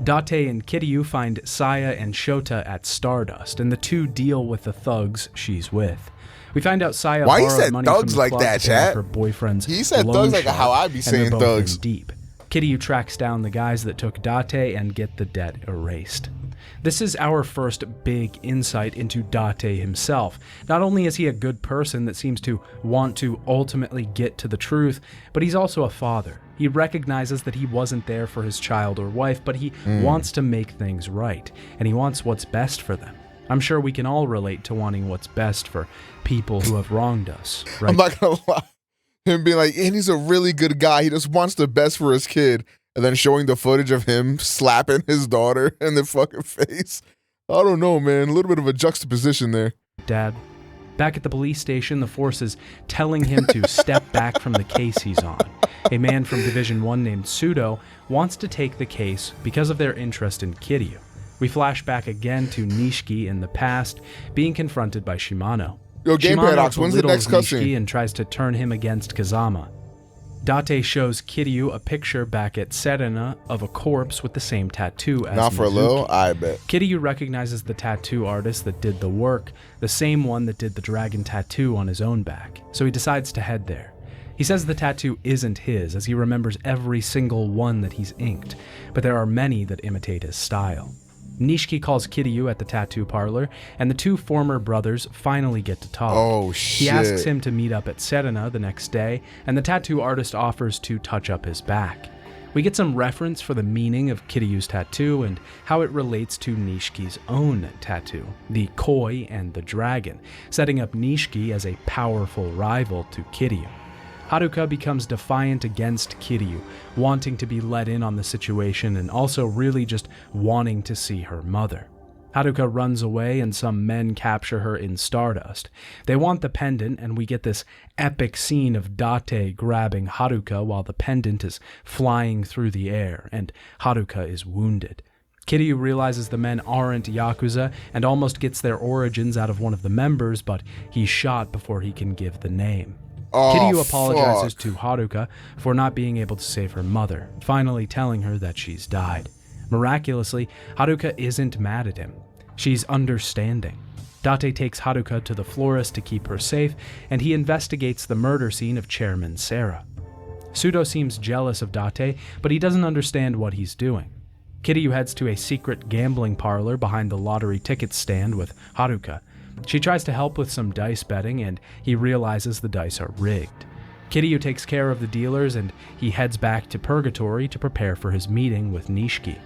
Date and Kiryu find Saya and Shota at Stardust, and the two deal with the thugs she's with. We find out Saya Why he borrowed said money thugs from the like club that, to pay off chat? her boyfriend's He said loan thugs like shark, how I be and saying they're both thugs. in deep. Kiryu tracks down the guys that took Date and get the debt erased. This is our first big insight into Date himself. Not only is he a good person that seems to want to ultimately get to the truth, but he's also a father. He recognizes that he wasn't there for his child or wife, but he wants to make things right, and he wants what's best for them. I'm sure we can all relate to wanting what's best for people who have wronged us, right? I'm not gonna lie. Him being like, and he's a really good guy. He just wants the best for his kid. And then showing the footage of him slapping his daughter in the fucking face. I don't know, man. A little bit of a juxtaposition there. Dad. Back at the police station, the force is telling him to step back from the case he's on. A man from Division 1 named Pseudo wants to take the case because of their interest in Kiryu. We flash back again to Nishiki in the past, being confronted by Shimano. Yo, Game Shimano Paradox, when's the next belittles Nishiki cutscene? and tries to turn him against Kazama. Date shows Kiryu a picture back at Serena of a corpse with the same tattoo as Not for a Mizuki. little, I bet. Kiryu recognizes the tattoo artist that did the work, the same one that did the dragon tattoo on his own back, so he decides to head there. He says the tattoo isn't his, as he remembers every single one that he's inked, but there are many that imitate his style. Nishiki calls Kiryu at the tattoo parlor, and the two former brothers finally get to talk. Oh, He shit. asks him to meet up at Serena the next day, and the tattoo artist offers to touch up his back. We get some reference for the meaning of Kiryu's tattoo and how it relates to Nishiki's own tattoo, the koi and the dragon, setting up Nishiki as a powerful rival to Kiryu. Haruka becomes defiant against Kiryu, wanting to be let in on the situation and also really just wanting to see her mother. Haruka runs away and some men capture her in Stardust. They want the pendant, and we get this epic scene of Date grabbing Haruka while the pendant is flying through the air and Haruka is wounded. Kiryu realizes the men aren't Yakuza and almost gets their origins out of one of the members, but he's shot before he can give the name. Oh, Kiryu apologizes fuck. to Haruka for not being able to save her mother, finally telling her that she's died. Miraculously, Haruka isn't mad at him. She's understanding. Date takes Haruka to the florist to keep her safe, and he investigates the murder scene of Chairman Sarah. Pseudo seems jealous of Date, but he doesn't understand what he's doing. Kiryu heads to a secret gambling parlor behind the lottery ticket stand with Haruka. She tries to help with some dice betting, and he realizes the dice are rigged. Kiryu takes care of the dealers, and he heads back to Purgatory to prepare for his meeting with Nishiki.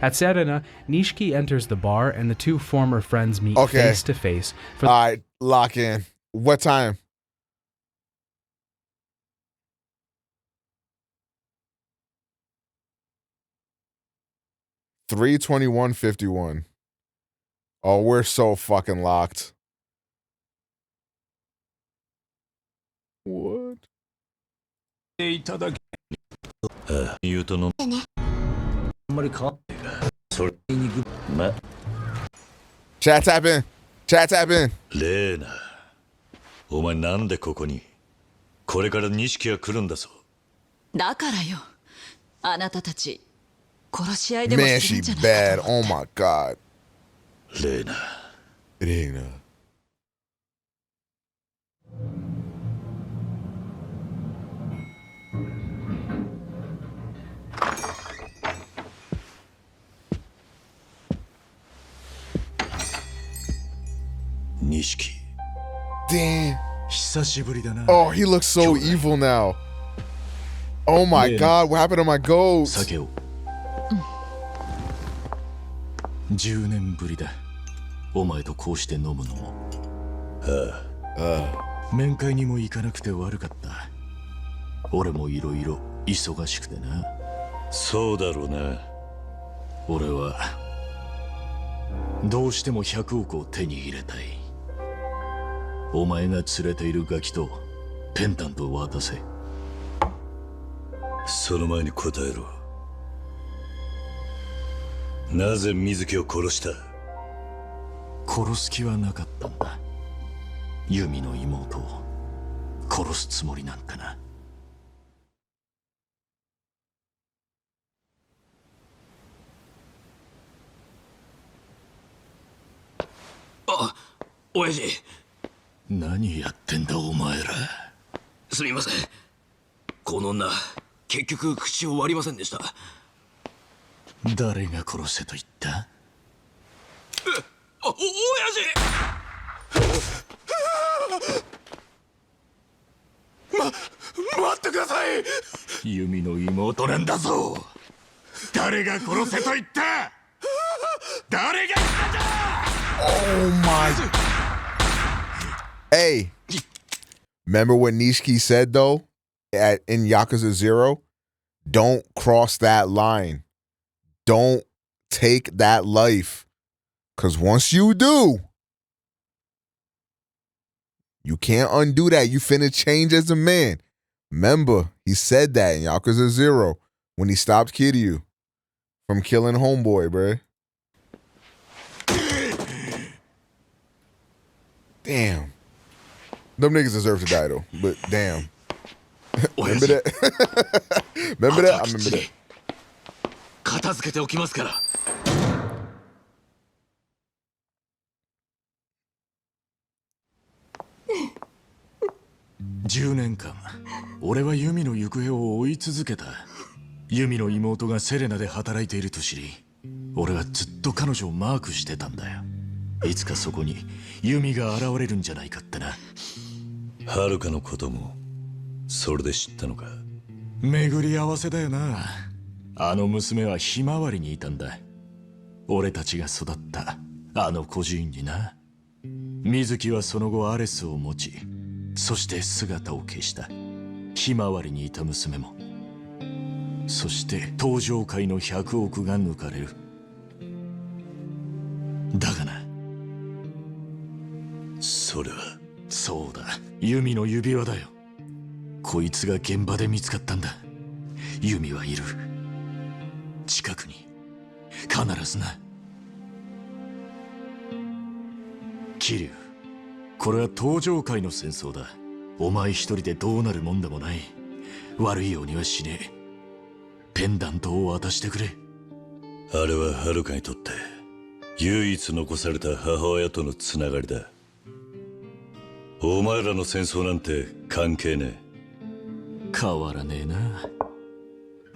At Serena, Nishiki enters the bar, and the two former friends meet face to face. All right, lock in. What time? $3:21:51. Oh, we're so fucking locked. What? Chat tap in. Chat tap in. レーナ、お前なんでここに？これから錦が来るんだぞ。だからよ。あなたたち殺し合いでも Man, する she んじゃないか bad. Oh my god. レーナ。レーナ。錦。 Damn. 久しぶりだな。 Oh, he looks so evil now. Oh my god, what happened to my goats? 酒を。10年ぶりだ。お前とこうして飲むのも。面会にも行かなくて悪かった。俺もいろいろ忙しくてな。そうだろうな。俺はどうしても100億を手に入れたい。お前が連れているガキとペンダントを渡せ。その前に答えろ。なぜ水木を殺した？殺す気はなかったんだ。ユミの妹を殺すつもりなんてな。あ、親父。何やってんだお前ら。すみません。この女、結局口を割りませんでした。誰が殺せと言った？親父！待ってください！ユミの妹なんだぞ。誰が殺せと言った？誰が言ったんだ！ Oh my. Hey, remember what Nishiki said though in Yakuza 0? Don't cross that line. Don't take that life. Because once you do, you can't undo that. You finna change as a man. Remember, he said that in Yakuza 0 when he stopped Kiryu from killing Homeboy, bruh. Damn. Them niggas deserve to die though, but damn. Remember that? Remember that? I remember that. 片付けておきますから。10年間、俺はユミの行方を追い続けた。ユミの妹がセレナで働いていると知り、俺はずっと彼女をマークしてたんだよ。いつかそこにユミが現れるんじゃないかってな。はるかのこともそれで知ったのか。巡り合わせだよな。あの娘はひまわりにいたんだ。俺たちが育ったあの孤児院にな。水木はその後アレスを持ち、そして姿を消した。ひまわりにいた娘も。そして登場界の100億が抜かれる。だがな、それはそうだ、ユミの指輪だよ。こいつが現場で見つかったんだ。ユミはいる。近くに必ずな。桐生、これは登場界の戦争だ。お前一人でどうなるもんでもない。悪いようにはしねえ。ペンダントを渡してくれ。あれははるかにとって唯一残された母親とのつながりだ。お前らの戦争なんて関係ねえ。変わらねえな。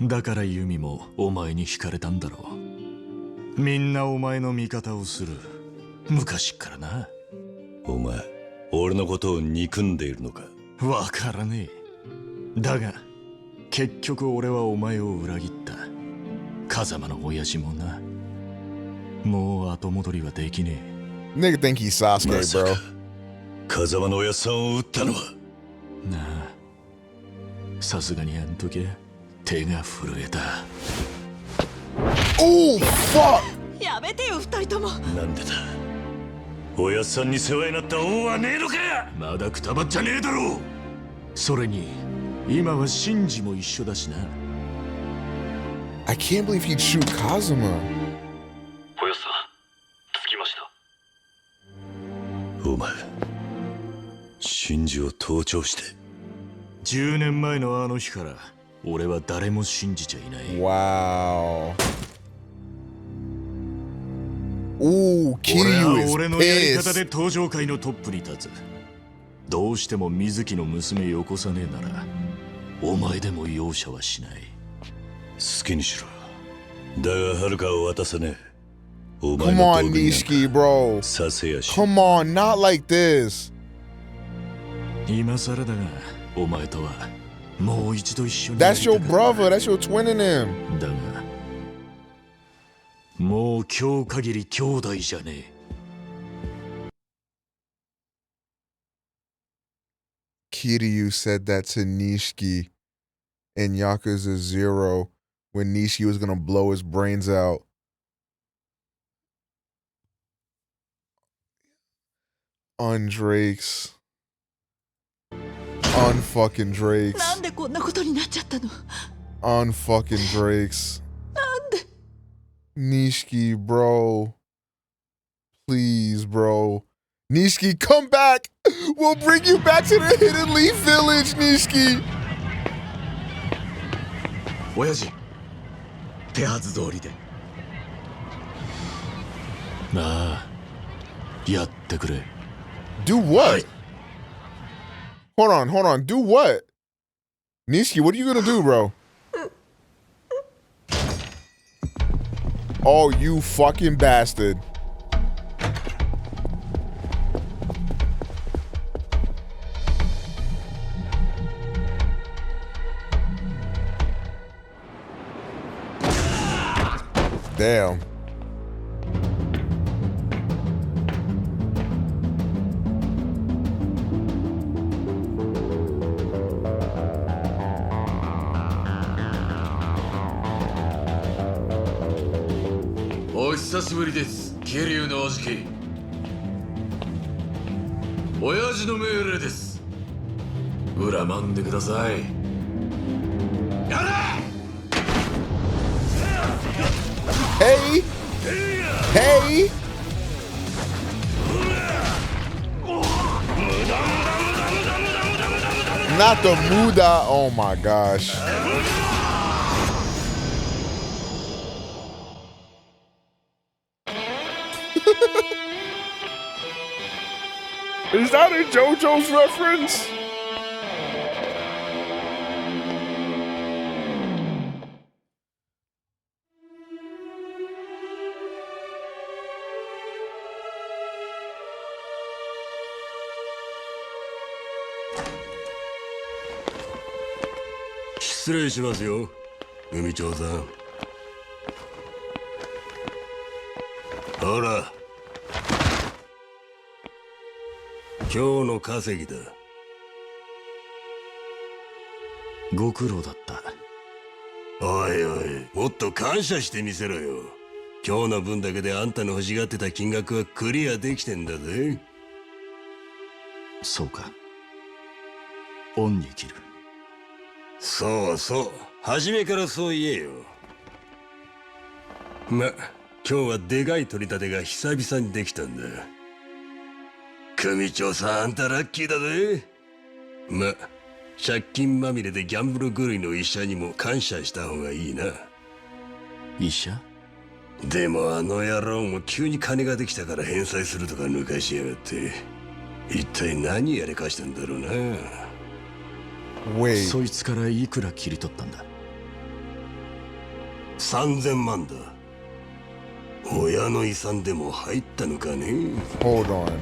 だからユミもお前に惹かれたんだろう。みんなお前の味方をする。昔っからな。お前、俺のことを憎んでいるのか。わからねえ。だが結局俺はお前を裏切った。風間の親父もな。もう後戻りはできねえ。Nigga think he's Sasuke, bro. 風間の親さんを撃ったのはなあ。さすがにあん時手が震えた。Oh fuck! やめてよ二人とも。なんでだ。親さんに世話になった恩はねえのか。まだくたばっちゃねえだろう。それに今はシンジも一緒だしな。I can't believe he'd shoot Kazuma. 親さん、着きました。お前、シンジを盗聴して。10年前のあの日から俺は誰も信じちゃいない。Wow. Ooh, Kiryu is 俺のやり方 pissed. で登場界のトップに立つ。どうしても水木の娘よこさねえならお前でも容赦はしない。好きにしろ。だがはるかを渡さねえ。お前 Come の on, 道具に Nishiki, bro. させやし。 Come on, not like this. 今更だがお前とは That's your brother. That's your twin in him. だがもう今日限り兄弟じゃねえ。Kiryu said that to Nishiki in Yakuza 0 when Nishiki was gonna blow his brains out. Undrakes. Unfucking Drakes. なんでこんなことになっちゃったの？ Unfucking Drakes. Nishiki, bro. Please, bro. Nishiki, come back! We'll bring you back to the Hidden Leaf Village, Nishiki! 親父、手はず通りで。なあ、やってくれ。Do what? Hold on. Do what? Nishiki, what are you gonna do, bro? Oh, you fucking bastard. Damn.お久しぶりです、桐生のおじき。親父の命令です。恨んでください。やれ！Hey! Hey! Not the Muda. Oh my gosh. Is that a JoJo's reference? Excuse me, 失礼しますよ、組長さん。ほら、今日の稼ぎだ。ご苦労だった。おいおい、もっと感謝してみせろよ。今日の分だけであんたの欲しがってた金額はクリアできてんだぜ。そうか。恩に着る。そうそう、初めからそう言えよ。ま、今日はでかい取り立てが久々にできたんだ。組長さん、あんたラッキーだぜ。ま、借金まみれでギャンブル狂いの医者にも感謝した方がいいな。医者？でもあの野郎も急に金ができたから返済するとか抜かしやがって、一体何やれかしたんだろうな。そいつからいくら切り取ったんだ？3000万だ。親の遺産でも入ったのかね。 Hold on.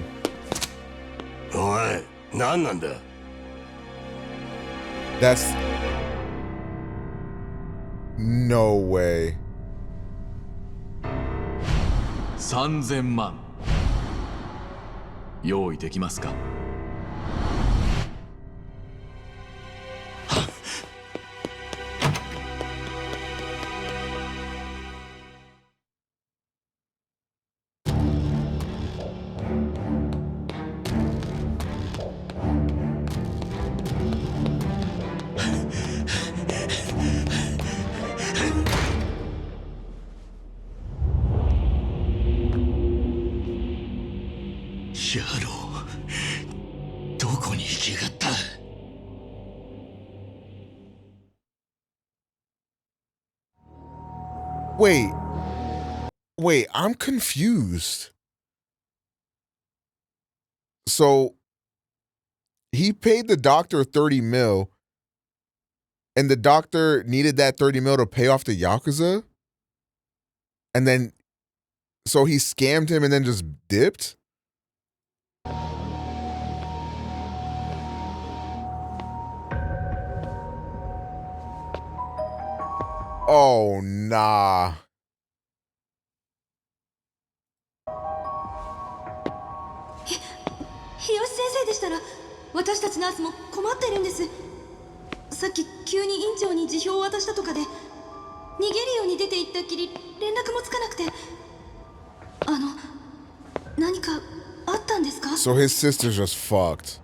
おい、何なんだ？ That's no way. 3000万用意できますか？野郎、どこに行きやがった？ Wait, I'm confused. So he paid the doctor 30 mil, and the doctor needed that 30 mil to pay off the Yakuza? And then, so he scammed him and then just dipped? I, 「 I, 「 I, 」 I, 」 I, Oh, nah. Hiyoshi 先生でしたら、私たちナースも困ってるんです。さっき急に院長に辞表を渡したとかで、逃げるように出て行ったっきり連絡もつかなくて。何かあったんですか？ So his sister's just fucked.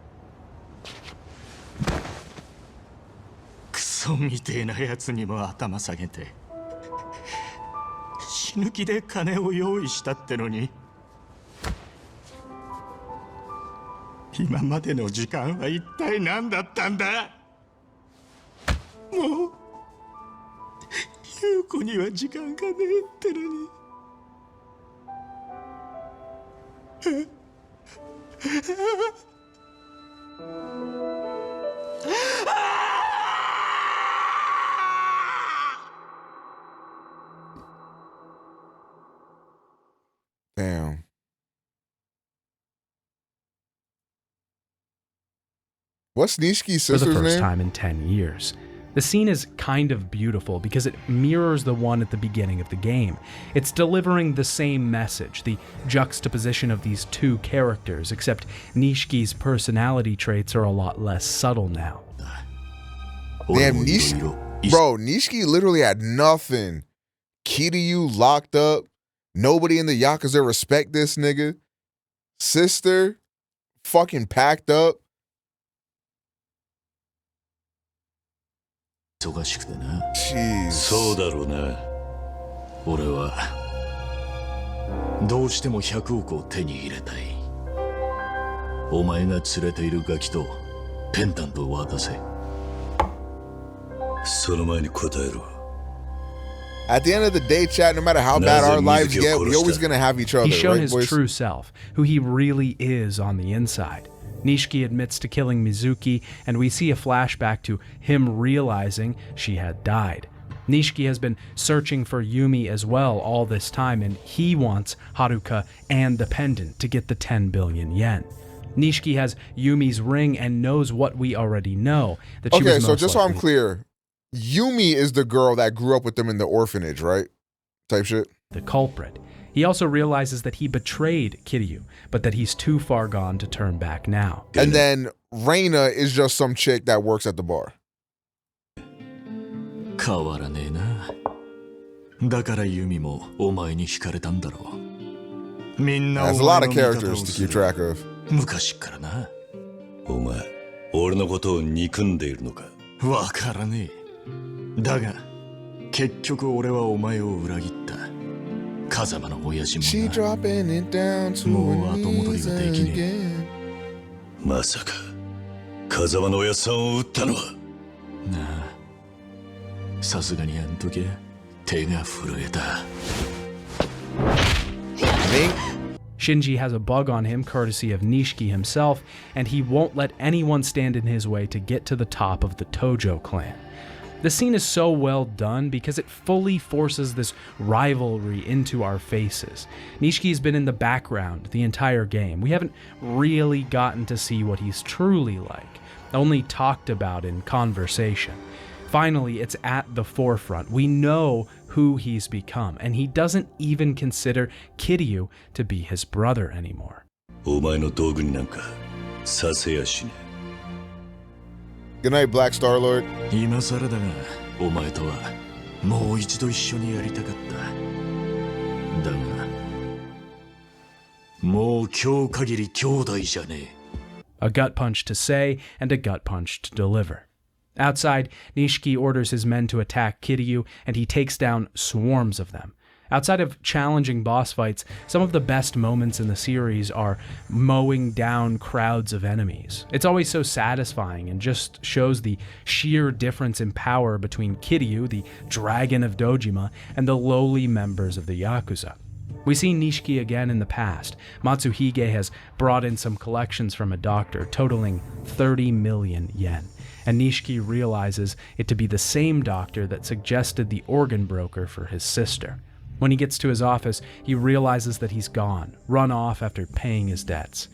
クソみてえなやつにも頭下げて死ぬ気で金を用意したってのに、今までの時間は一体何だったんだ。もう優子には時間がねえってのに。Damn. What's Nishiki's For the sister's first name? time in 10 years. The scene is kind of beautiful because it mirrors the one at the beginning of the game. It's delivering the same message, the juxtaposition of these two characters, except Nishiki's personality traits are a lot less subtle now. Damn, Nishiki literally had nothing. Kiryu locked up. Nobody in the Yakuza respect this nigga. Sister fucking packed up. 忙しくてな。そうだろうな。俺はどうしても100億を手に入れたい。お前が連れているガキとペンダントを渡せ。その前に答えろ。At the end of the day, chat, no matter how bad our lives get, we're always gonna have each other. He's shown right, his boys? true self, who he really is on the inside. Nishiki admits to killing Mizuki, and we see a flashback to him realizing she had died. Nishiki has been searching for Yumi as well all this time, and he wants Haruka and the pendant to get the 10 billion yen. Nishiki has Yumi's ring and knows what we already know, that she Okay, was so most just so I'm likely clear, Yumi is the girl that grew up with them in the orphanage, right? Type shit. the culprit. He also realizes that he betrayed Kiryu, but that he's too far gone to turn back now. And then Reina is just some chick that works at the bar. 変わらねえな。だからユミもお前に惹かれたんだろう。みんなお There's a 前 lot の of 味方 characters を to す keep る。 track of. 昔っからな。お前、俺のことを憎んでいるのか。わからねえ。だが、結局俺はお前を裏切った。風間の親父も She dropping it down to もう her 後戻り knees はできねえ。 again. まさか、風間の親さんを撃ったのは。なあ、さすがにあん時は手が震えた。Shinji has a bug on him courtesy of Nishiki himself, and he won't let anyone stand in his way to get to the top of the Tojo clan. The scene is so well done because it fully forces this rivalry into our faces. Nishiki's been in the background the entire game. We haven't really gotten to see what he's truly like, only talked about in conversation. Finally, it's at the forefront. We know who he's become, and he doesn't even consider Kiryu to be his brother anymore. お前の道具になんかさせやしねえ。 Good night, Black Star-Lord. 今更だが、お前とはもう一度一緒にやりたかった。だが、もう今日限り兄弟じゃねえ。 A gut punch to say and a gut punch to deliver. Outside, Nishiki orders his men to attack Kiryu, and he takes down swarms of them. Outside of challenging boss fights, some of the best moments in the series are mowing down crowds of enemies. It's always so satisfying and just shows the sheer difference in power between Kiryu, the dragon of Dojima, and the lowly members of the Yakuza. We see Nishiki again in the past. Matsuhige has brought in some collections from a doctor, totaling 30 million yen. And Nishiki realizes it to be the same doctor that suggested the organ broker for his sister. When he gets to his office, he realizes that he's gone, run off after paying his debts.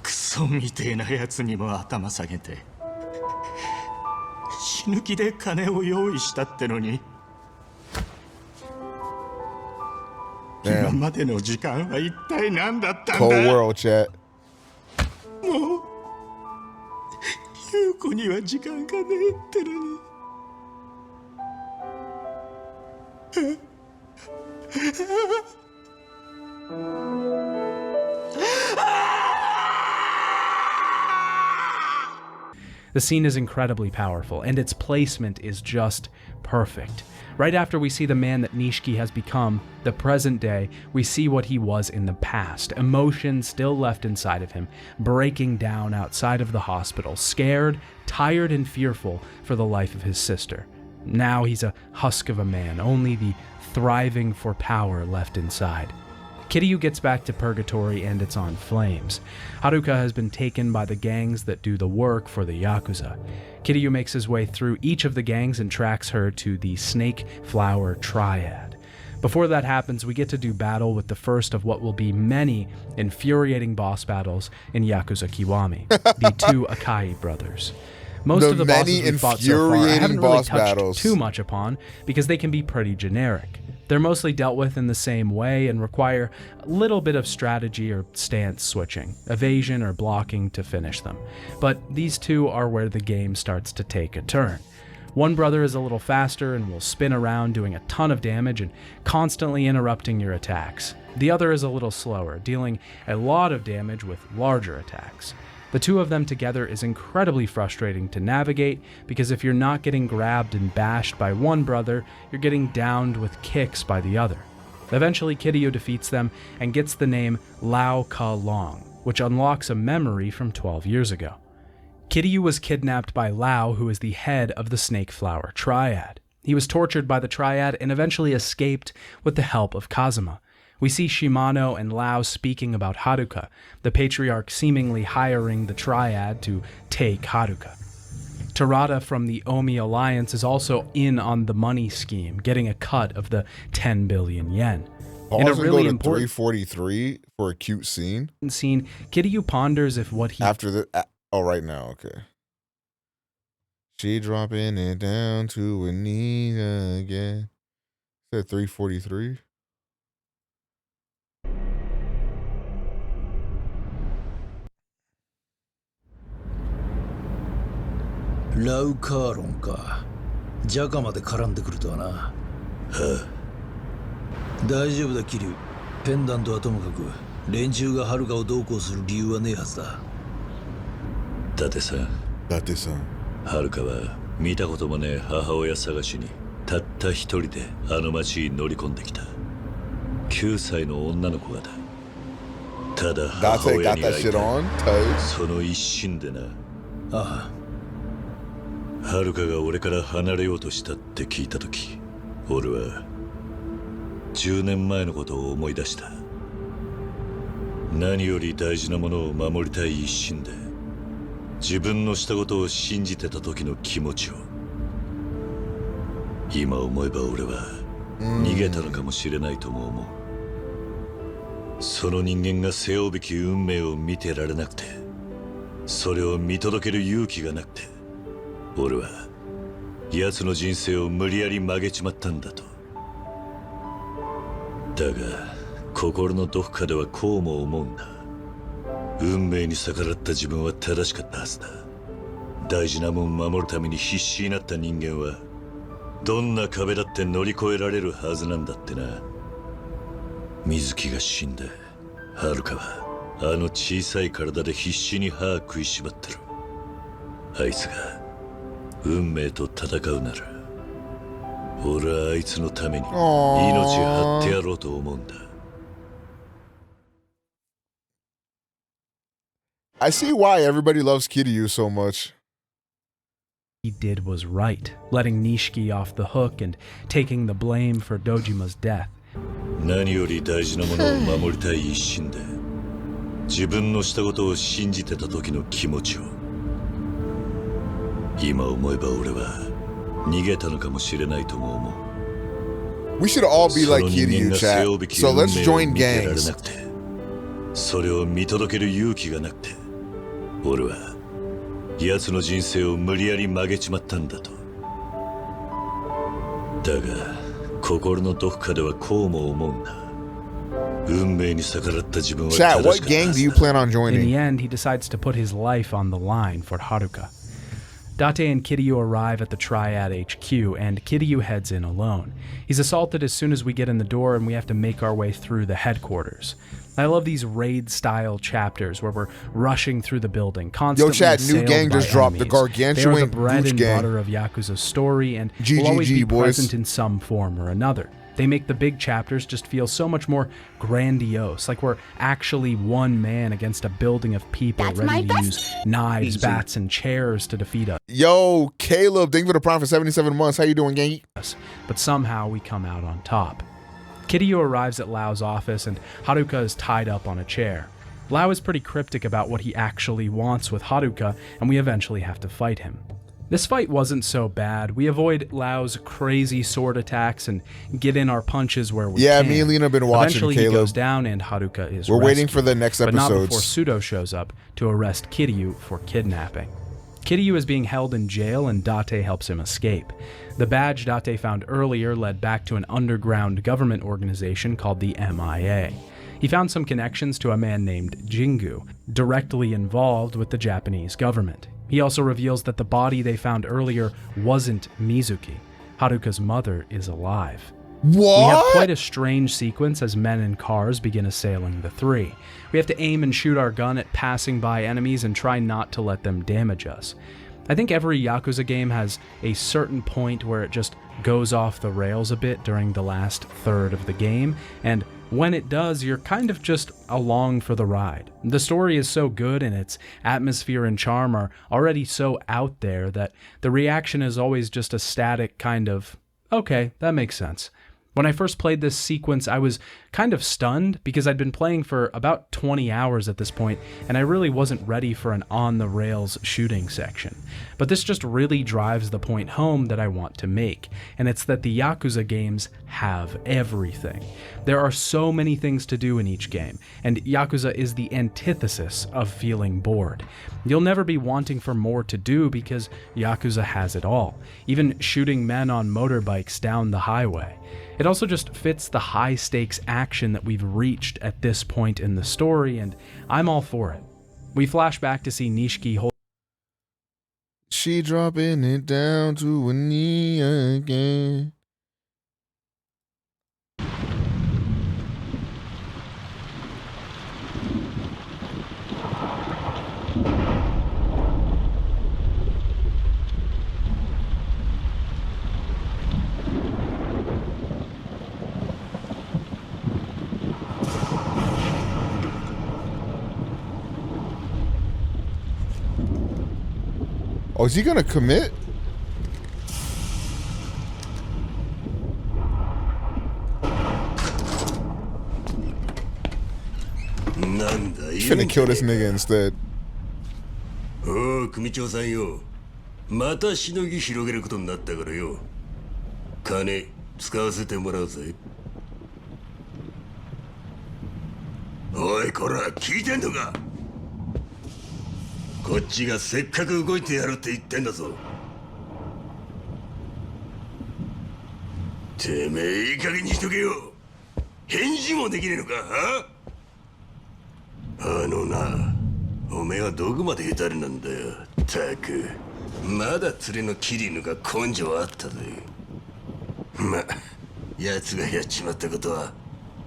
クソみてえなやつにも頭下げて死死ぬ気で金を用意したってのに。今までの時間は一体何だったんだ。 Cold world, chat. もう優子には時間がねえってのに。The scene is incredibly powerful, and its placement is just perfect. Right after we see the man that Nishiki has become, the present day, we see what he was in the past. Emotion still left inside of him, breaking down outside of the hospital, scared, tired, and fearful for the life of his sister. Now he's a husk of a man, only the thriving for power left inside. Kiryu gets back to Purgatory and it's on flames. Haruka has been taken by the gangs that do the work for the Yakuza. Kiryu makes his way through each of the gangs and tracks her to the Snake Flower Triad. Before that happens, we get to do battle with the first of what will be many infuriating boss battles in Yakuza Kiwami, the two Akai brothers. Most of the bosses we fought so far I haven't really touched too much upon because they can be pretty generic. They're mostly dealt with in the same way and require a little bit of strategy or stance switching, evasion or blocking to finish them. But these two are where the game starts to take a turn. One brother is a little faster and will spin around doing a ton of damage and constantly interrupting your attacks. The other is a little slower, dealing a lot of damage with larger attacks. The two of them together is incredibly frustrating to navigate because if you're not getting grabbed and bashed by one brother, you're getting downed with kicks by the other. Eventually, Kiryu defeats them and gets the name Lao Ka Long, which unlocks a memory from 12 years ago. Kiryu was kidnapped by Lao, who is the head of the Snake Flower Triad. He was tortured by the Triad and eventually escaped with the help of Kazuma. We see Shimano and Lao speaking about Haruka, the patriarch seemingly hiring the Triad to take Haruka. Terada from the Omi Alliance is also in on the money scheme, getting a cut of the 10 billion yen. In a really important 343 for a cute scene. Kiryu ponders if what he... After the... Oh, right now, okay. She dropping it down to her knees again. Is that 343? Laoカーロンか。ジャカまで絡んでくるとはな。はあ。大丈夫だ、キリュウ。ペンダントはともかく、連中がハルカをどうこうする理由はねえはずだ。だってさ、ハルカは見たこともねえ母親探しにたった一人であの町に乗り込んできた。9歳の女の子がだ。ただ母親に会いたい。その一心でな。ああ。ハルカが俺から離れようとしたって聞いたとき、俺は10年前のことを思い出した。何より大事なものを守りたい一心で、自分のしたことを信じてた時の気持ちを。今思えば俺は逃げたのかもしれないとも思う。その人間が背負うべき運命を見てられなくて、それを見届ける勇気がなくて、俺は奴の人生を無理やり曲げちまったんだと。だが心のどこかではこうも思うんだ。運命に逆らった自分は正しかったはずだ。大事なもん守るために必死になった人間はどんな壁だって乗り越えられるはずなんだってな。水木が死んで、ハルカはあの小さい体で必死に歯食いしばってる。あいつが運命と戦うなら、俺はあいつのために命張ってやろうと思うんだ。I see why everybody loves Kiryu so much. He did was right, letting Nishiki off the hook and taking the blame for Dojima's death. 何より大事なものを守りたい一心で、自分のしたことを信じてた時の気持ちを。今思えば俺は逃げたのかもしれないとも思う。We should all be like Kiryu, chat. So let's join gangs. それを見届ける勇気がなくて、俺は奴の人生を無理やり曲げちまったんだと。だが心のどこかではこうも思うんだ。運命に逆らった自分は Chat, what gang do you plan on In joining? the end, he decides to put his life on the line for Haruka. Date and Kiryu arrive at the Triad HQ, and Kiryu heads in alone. He's assaulted as soon as we get in the door, and we have to make our way through the headquarters. I love these raid-style chapters where we're rushing through the building, constantly Chat, new assailed gang by just dropped, the enemies. They are the Gargantuan bread Gooch and gang. butter of Yakuza's story, and will GGG, always be boys. present in some form or another. They make the big chapters just feel so much more grandiose, like we're actually one man against a building of people ready to use knives, bats, and chairs to defeat us. Yo, Caleb, thank you for the prime for 77 months. How you doing, gang? But somehow we come out on top. Kiryu arrives at Lao's office, and Haruka is tied up on a chair. Lao is pretty cryptic about what he actually wants with Haruka, and we eventually have to fight him. This fight wasn't so bad. We avoid Lao's crazy sword attacks and get in our punches where we can. Me and Lena have been watching, Eventually Caleb. he goes down and Haruka is We're waiting rescued, for the next but not episodes. before Pseudo shows up to arrest Kiryu for kidnapping. Kiryu is being held in jail and Date helps him escape. The badge Date found earlier led back to an underground government organization called the MIA. He found some connections to a man named Jingu, directly involved with the Japanese government. He also reveals that the body they found earlier wasn't Mizuki. Haruka's mother is alive. What? We have quite a strange sequence as men in cars begin assailing the three. We have to aim and shoot our gun at passing by enemies and try not to let them damage us. I think every Yakuza game has a certain point where it just goes off the rails a bit during the last third of the game, and when it does, you're kind of just along for the ride. The story is so good and its atmosphere and charm are already so out there that the reaction is always just a static kind of, okay, that makes sense. When I first played this sequence, I was kind of stunned because I'd been playing for about 20 hours at this point, and I really wasn't ready for an on-the-rails shooting section. But this just really drives the point home that I want to make, and it's that the Yakuza games have everything. There are so many things to do in each game, and Yakuza is the antithesis of feeling bored. You'll never be wanting for more to do because Yakuza has it all, even shooting men on motorbikes down the highway. It also just fits the high-stakes action that we've reached at this point in the story, and I'm all for it. We flash back to see Nishiki hold. She dropping it down to a knee again. Oh, is he gonna commit? He's finna kill this nigga instead. おう組長さんよ、またしのぎ広げることになったからよ、金使わせてもらうぜ。おいこら聞いてんのか。こっちがせっかく動いてやるって言ってんだぞ。てめえいい加減にしとけよ。返事もできねえのか。あのな、おめえはどこまでヘタレなんだよ。たくまだ連れのキリヌが根性あったぜ。ま、奴がやっちまったことは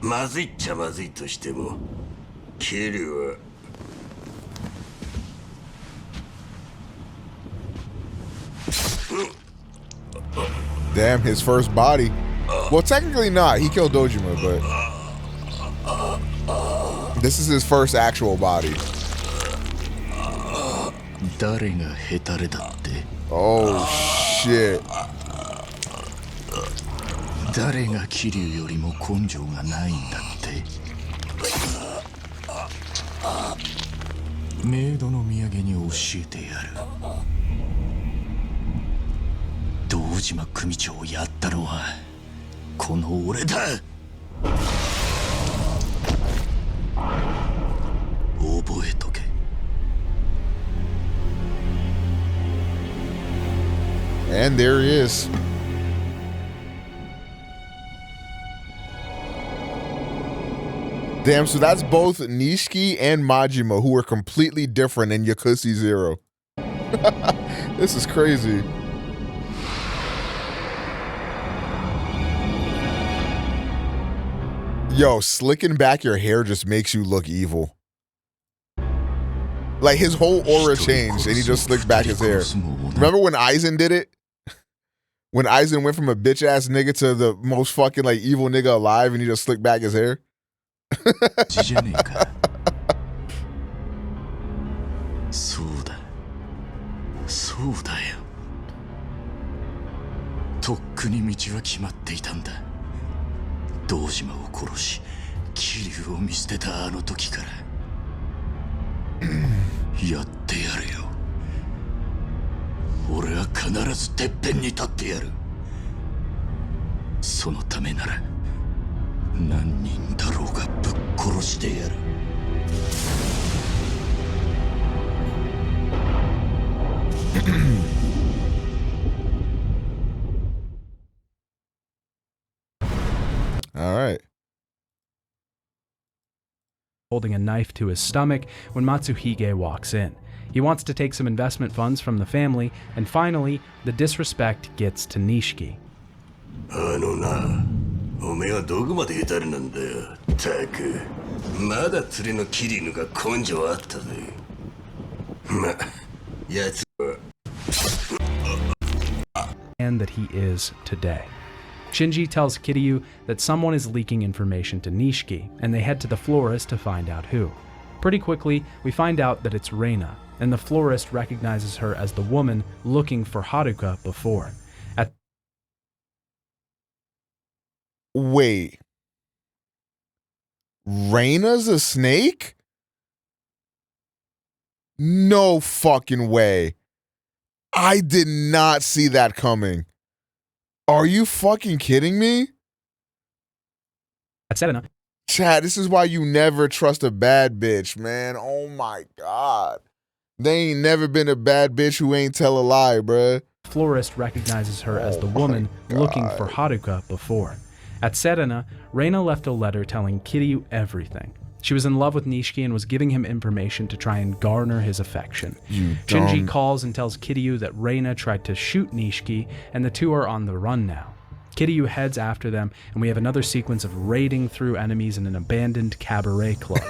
まずいっちゃまずいとしても、キリはDamn, his first body. Well, technically not. He killed Dojima, but this is his first actual body. Oh shit. 誰が桐生よりも根性がないんだって。メイドの土産に教えてやる。堂島組長をやったのはこの俺だ。覚えとけ。And there he is. Damn, so that's both Nishiki and Majima, who were completely different in Yakuza 0. This is crazy. Yo, slicking back your hair just makes you look evil. Like, his whole aura changed and he just slicked back his hair. Remember when Aizen did it? When Aizen went from a bitch ass nigga to the most fucking like evil nigga alive and he just slicked back his hair? All right. Holding a knife to his stomach when Matsuhige walks in. He wants to take some investment funds from the family, and finally, the disrespect gets to Nishiki. And that he is today. Shinji tells Kiryu that someone is leaking information to Nishiki, and they head to the florist to find out who. Pretty quickly, we find out that it's Reina, and the florist recognizes her as the woman looking for Haruka before. Wait. Reina's a snake? No fucking way. I did not see that coming. Are you fucking kidding me? Chad, this is why you never trust a bad bitch, man. Oh my God. They ain't never been a bad bitch who ain't tell a lie, bruh. Florist recognizes her as the woman looking for Haruka before. At Serena, Reina left a letter telling Kiryu everything. She was in love with Nishiki and was giving him information to try and garner his affection. Shinji calls and tells Kiryu that Reina tried to shoot Nishiki, and the two are on the run now. Kiryu heads after them, and we have another sequence of raiding through enemies in an abandoned cabaret club.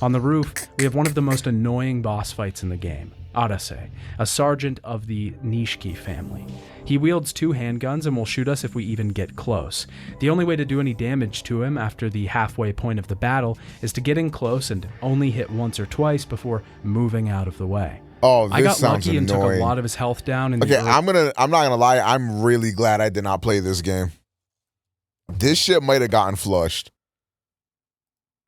On the roof, we have one of the most annoying boss fights in the game, Arase, a sergeant of the Nishiki family. He wields 2 handguns and will shoot us if we even get close. The only way to do any damage to him after the halfway point of the battle is to get in close and only hit once or twice before moving out of the way. Oh, this I got sounds lucky and took annoying. a lot of his health down. In Okay, I'm not gonna lie. I'm really glad I did not play this game. This shit might have gotten flushed.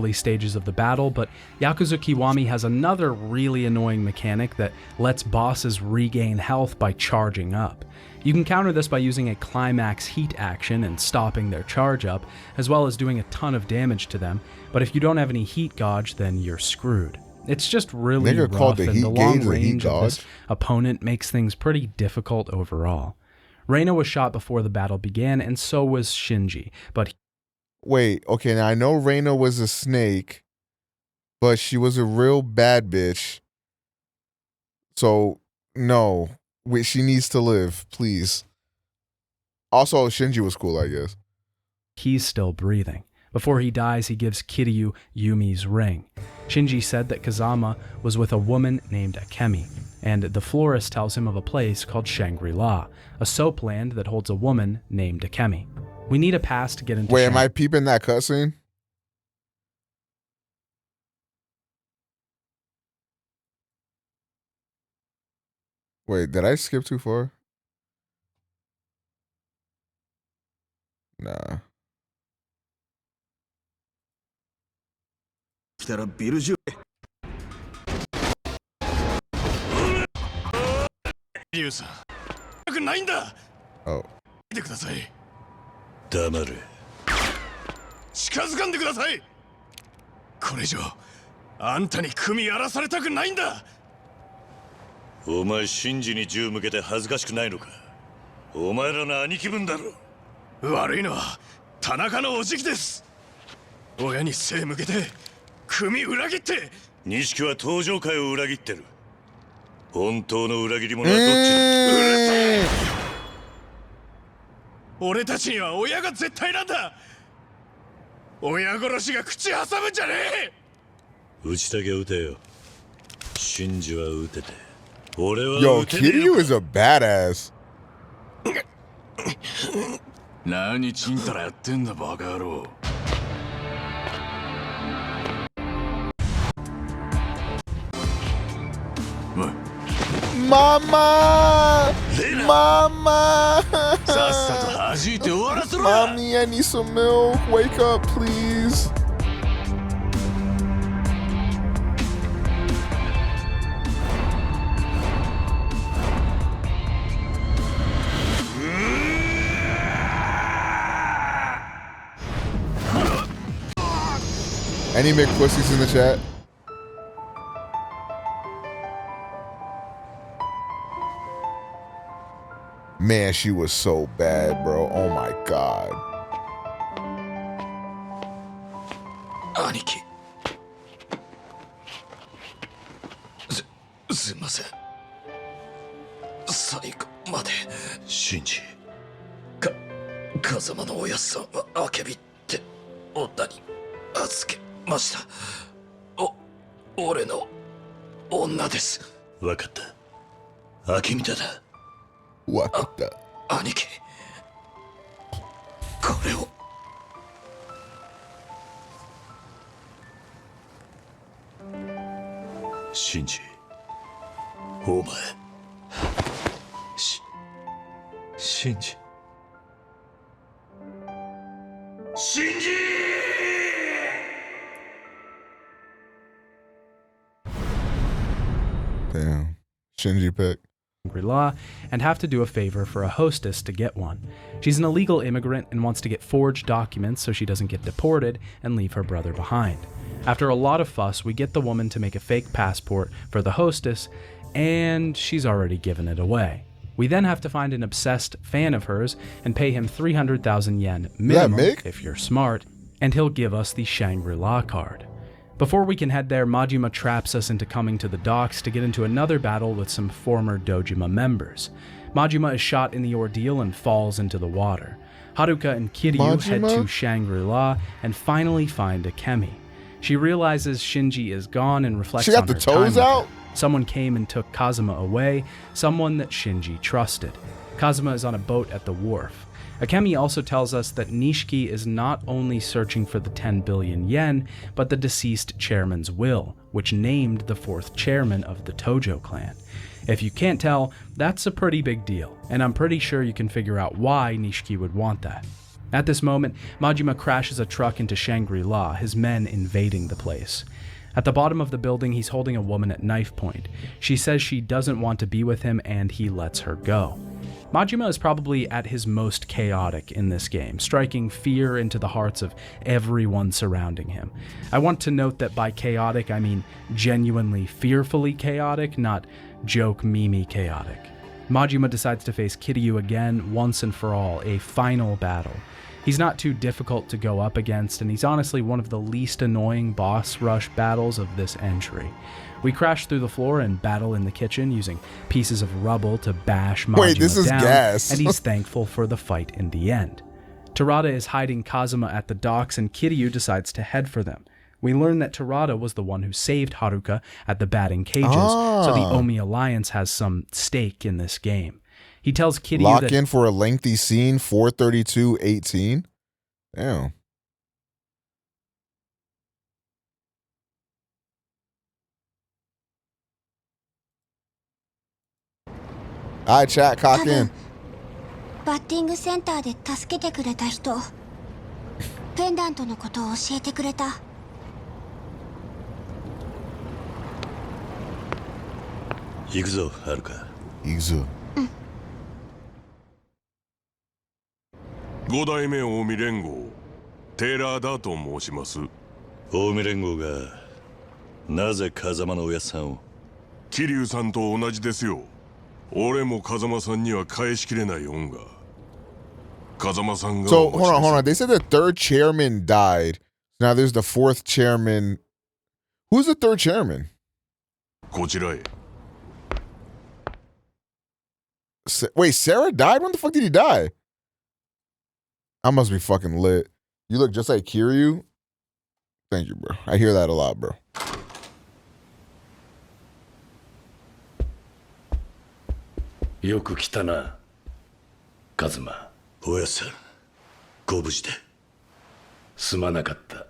Early stages of the battle, but Yakuza Kiwami has another really annoying mechanic that lets bosses regain health by charging up. You can counter this by using a climax heat action and stopping their charge up, as well as doing a ton of damage to them, but if you don't have any heat gauge, then you're screwed. It's just really rough, and the long range of this opponent makes things pretty difficult overall. Reina was shot before the battle began, and so was Shinji, but... Wait, okay, now I know Reina was a snake, but she was a real bad bitch. So, no. Wait, she needs to live, please. Also, Shinji was cool, I guess. He's still breathing. Before he dies, he gives Kiryu Yumi's ring. Shinji said that Kazama was with a woman named Akemi, and the florist tells him of a place called Shangri-La, a soap land that holds a woman named Akemi. We need a pass to get into Wait, am I peeping that cutscene? Wait, did I skip too far? Nah. Oh. 黙れ。近づかんでください。これ以上あんたに組やらされたくないんだ。お前シンジに銃向けて恥ずかしくないのか。お前らの兄貴分だろ。悪いのは田中のおじきです。親に背向けて組裏切って。錦は登場会を裏切ってる。本当の裏切り者はどっちだ。うるせえ。俺たちには親が絶対なんだ。親殺しが口挟むんじゃねえ。打ちたきゃ撃てよ。シンジは撃てて、俺は Yo, 撃てねえ Kiryu is a badass. 何ちんたらやってんだバカ野郎。Mama! Mama! さっさと弾いて終わらせろ。 Mommy, I need some milk. Wake up, please. Any McPussies in the chat? Man, she was so bad, bro. Oh my god. 兄貴。すいません。最後まで。シンジ。風間のおやっさんはあけびって女に預けました。俺の女です。わかった。あけみだだ。わかった。兄貴、これを。シンジ、お前。シンジ。シンジDamn. Shinji pick. Shangri-La and have to do a favor for a hostess to get one. She's an illegal immigrant and wants to get forged documents so she doesn't get deported and leave her brother behind. After a lot of fuss, we get the woman to make a fake passport for the hostess, and she's already given it away. We then have to find an obsessed fan of hers and pay him 300,000 yen minimum, if you're smart, and he'll give us the Shangri-La card. Before we can head there, Majima traps us into coming to the docks to get into another battle with some former Dojima members. Majima is shot in the ordeal and falls into the water. Haruka and Kiryu head to Shangri-La and finally find Akemi. She realizes Shinji is gone and reflects on her time with her. Someone came and took Kazuma away, someone that Shinji trusted. Kazuma is on a boat at the wharf. Akemi also tells us that Nishiki is not only searching for the 10 billion yen, but the deceased chairman's will, which named the fourth chairman of the Tojo clan. If you can't tell, that's a pretty big deal, and I'm pretty sure you can figure out why Nishiki would want that. At this moment, Majima crashes a truck into Shangri-La, his men invading the place. At the bottom of the building, he's holding a woman at knife point. She says she doesn't want to be with him, and he lets her go. Majima is probably at his most chaotic in this game, striking fear into the hearts of everyone surrounding him. I want to note that by chaotic, I mean genuinely fearfully chaotic, not joke meme chaotic. Majima decides to face Kiryu again, once and for all, a final battle. He's not too difficult to go up against, and he's honestly one of the least annoying boss rush battles of this entry. We crash through the floor and battle in the kitchen using pieces of rubble to bash Majima down, gas. and he's thankful for the fight in the end. Terada is hiding Kazuma at the docks, and Kiryu decides to head for them. We learn that Terada was the one who saved Haruka at the batting cages, so the Omi Alliance has some stake in this game. He tells Kiryu Lock that in for a lengthy scene, 4:32:18. Damn. All right, chat, cock in. バッティングセンターで助けてくれた人、ペンダントのことを教えてくれた。行くぞ、はるか。行くぞ。五代目近江連合テーラーだと申します。近江連合がなぜ風間のおやっさんを。桐生さんと同じですよ。俺も風間さんには返しきれない恩が。風間さんが。So hold on. They said the third chairman died. Now there's the fourth chairman. Who's the third chairman? こちらへ。Wait, Sarah died? When the fuck did he die? I must be fucking lit. You look just like Kiryu. Thank you, bro. I hear that a lot, bro. よく来たな、カズマ。おやさん、ご無事で。すまなかった。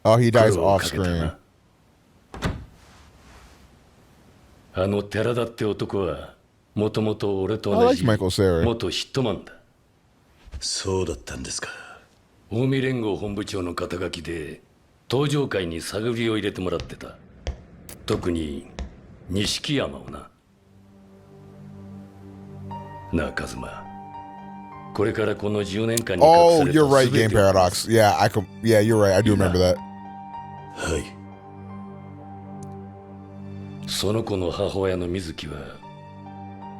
Oh, he dies off screen. あの寺田って男はもともと俺と同じ元ヒットマンだ。そうだったんですか。近江連合本部長の肩書きで登場会に探りを入れてもらってた。特に錦山をな。なあカズマ、これからこの10年間に隠さ Oh, れた you're right, Game Paradox. Yeah, yeah, you're right. I do remember that. はい。その子の母親の水木は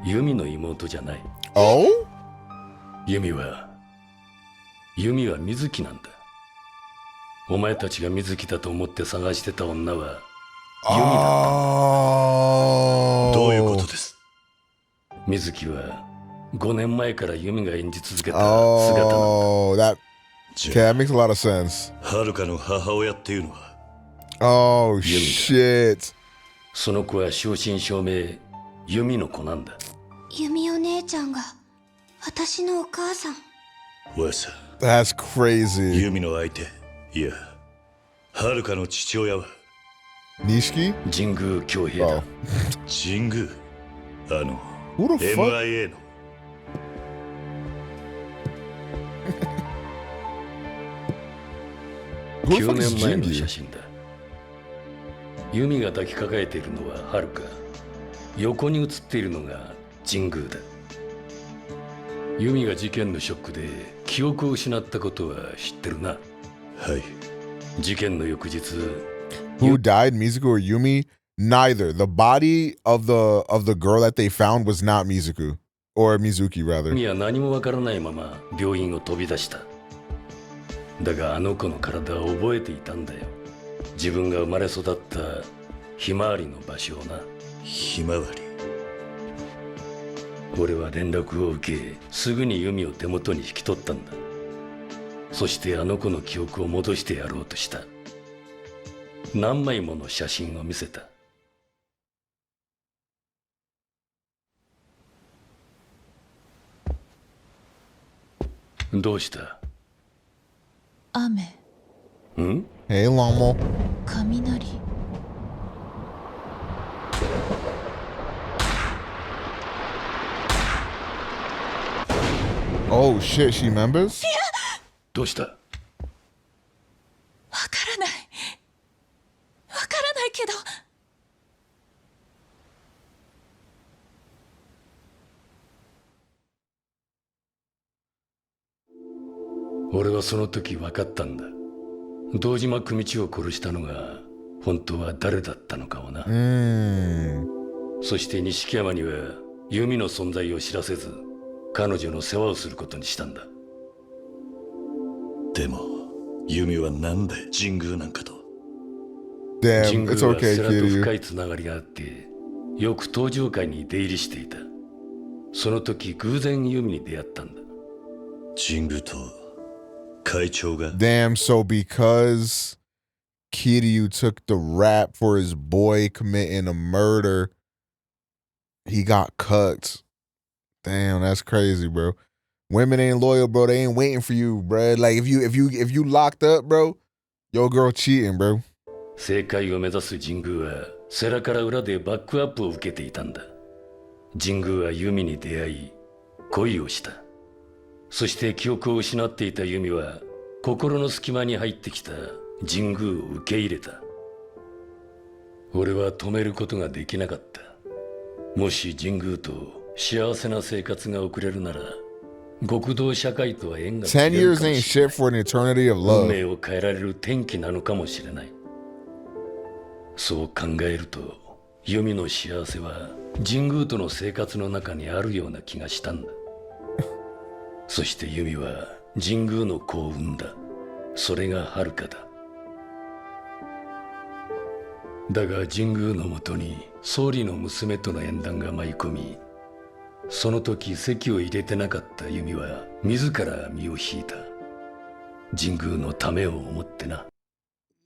ユミの妹じゃない。Oh? ユミは水木なんだ。お前たちが水木だと思って探してた女はユミだった。どういうことです？水木は5年前からユミが演じ続けた姿なんだ。that makes a lot of sense. はるかの母親っていうのは Oh shit. その子は正真正銘ユミの子なんだ。ユミお姉ちゃんが私のお母さん。わさ。That's crazy. ユミの相手、いや、はるかの父親はNishiki? 神宮恭平だ。神宮、MIA の。9年前の写真だ。ユミが抱きかかえているのははるか。横に写っているのが神宮だ。ユミが事件のショックで記憶を失ったことは知ってるな。はい。事件の翌日。Who died, Mizuku or Yumi? Neither. The body of the girl that they found was not Mizuku or Mizuki rather. ユミは何もわからないまま病院を飛び出した。だがあの子の体は覚えていたんだよ。自分が生まれ育ったひまわりの場所をな。ひまわり。俺は連絡を受け、すぐにユミを手元に引き取ったんだ。そしてあの子の記憶を戻してやろうとした。何枚もの写真を見せた。どうした？雨。ん？ Hey, Lamo. 雷。Oh shit, she remembers? どうした？わからないけど。俺はその時分かったんだ。堂島組長を殺したのが本当は誰だったのかをな。そして錦山にはユミの存在を知らせず彼女の世話をすることにしたんだ。でもユミはなんで神宮なんかと。神宮は世良と深いつながりがあってよく登場会に出入りしていた。その時偶然ユミに出会ったんだ。神宮と会長が。 Damn, so because Kiryu took the rap for his boy committing a murder, he got cucked. Damn, that's crazy, bro. Women ain't loyal, bro. They ain't waiting for you, bro. Like if you locked up, bro, your girl cheating, bro. 正解を目指す神宮は世良から裏でバックアップを受けていたんだ。神宮はユミに出会い恋をした。そして記憶を失っていたユミは心の隙間に入ってきた神宮を受け入れた。俺は止めることができなかった。もし神宮と幸せな生活が送れるなら極道社会とは縁が違うかもしれない。10 years ain't shit for an eternity of love. 運命を変えられる転機なのかもしれない。そう考えるとユミの幸せは神宮との生活の中にあるような気がしたんだ。そしてユミは神宮の子を産んだ。それが遥だ。だが神宮のもとに総理の娘との縁談が舞い込み、その時籍を入れてなかった弓は自ら身を引いた。神宮のためを思ってな。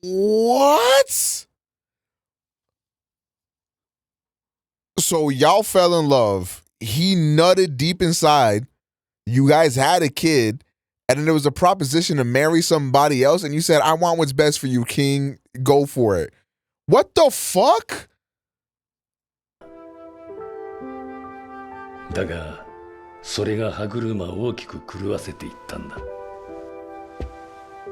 What? So y'all fell in love. He nutted deep inside. You guys had a kid. And then there was a proposition to marry somebody else. And you said, I want what's best for you, King. Go for it. What the fuck? だが、それが歯車を大きく狂わせていったんだ。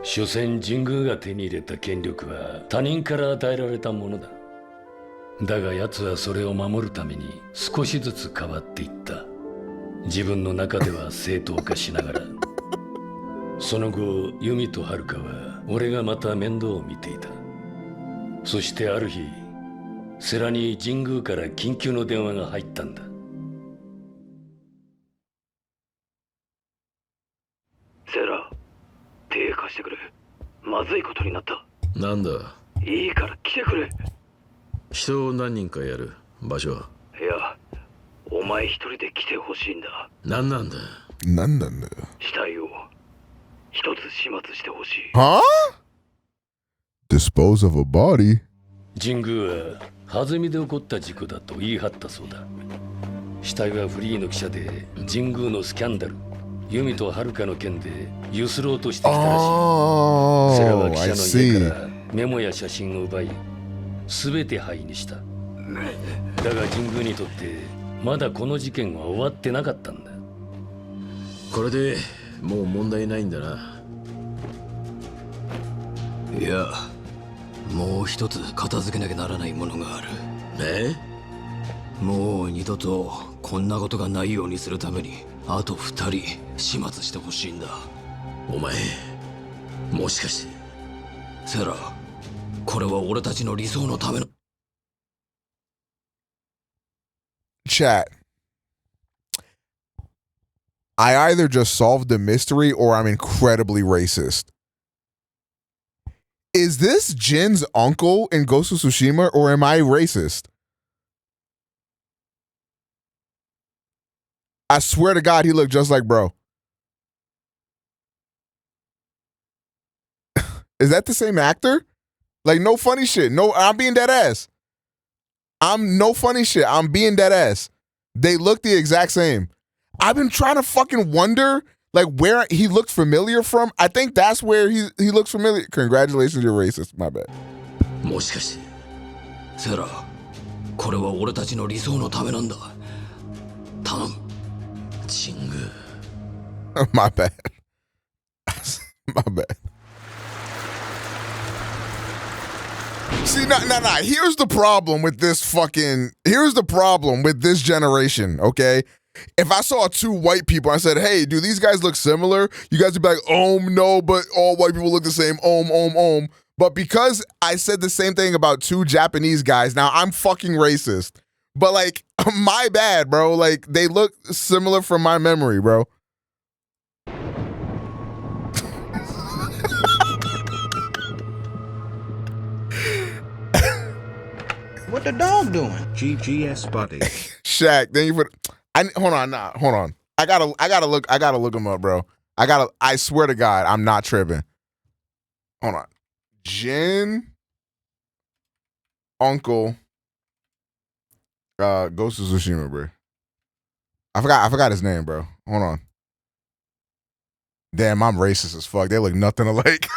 所詮神宮が手に入れた権力は他人から与えられたものだ。だが奴はそれを守るために少しずつ変わっていった。自分の中では正当化しながら。その後、ユミとハルカは俺がまた面倒を見ていた。そしてある日、世良に神宮から緊急の電話が入ったんだ。セラ、手貸してくれ。まずいことになった。なんだ。いいから来てくれ。人を何人かやる。場所は。いや、お前一人で来てほしいんだ。何なんだ。何なんだよ。死体を一つ始末してほしい。Huh? Dispose of a body? 神宮は弾みで起こった事故だと言い張ったそうだ。死体はフリーの記者で神宮のスキャンダル、ユミとハルカの件でゆすろうとしてきたらしい。セラは記者の家からメモや写真を奪い、すべて灰にした。だが神宮にとってまだこの事件は終わってなかったんだ。これでもう問題ないんだな。いや、もう一つ片付けなきゃならないものがある。もう二度とこんなことがないようにするためにあと二人始末してほしいんだ。お前、もしかして。セラ、これは俺たちの理想のための。Chat. I either just solved the mystery or I'm incredibly racist. Is this Jin's uncle in Ghost of Tsushima or am I racist? I swear to God, he looked just like bro. Is that the same actor? Like, no funny shit. No, I'm being dead ass. No funny shit. I'm being dead ass. They look the exact same. I've been trying to fucking wonder, like, where he looked familiar from. I think that's where he looks familiar. Congratulations, you're racist. My bad. もしかして、セラ、これは俺たちの理想のためなんだ。頼む。神宮。My bad. My bad. See, nah. Here's the problem with this generation, okay? If I saw two white people, I said, hey, do these guys look similar? You guys would be like, no, but all white people look the same. But because I said the same thing about two Japanese guys, now I'm fucking racist. But, like, my bad, bro. Like, they look similar from my memory, bro. What the dog doing? GGS buddy. Shaq, thank you for. Hold on. I gotta look him up, bro. I swear to God, I'm not tripping. Hold on. Jin uncle Ghost of Tsushima, bro. I forgot his name, bro. Hold on. Damn, I'm racist as fuck. They look nothing alike.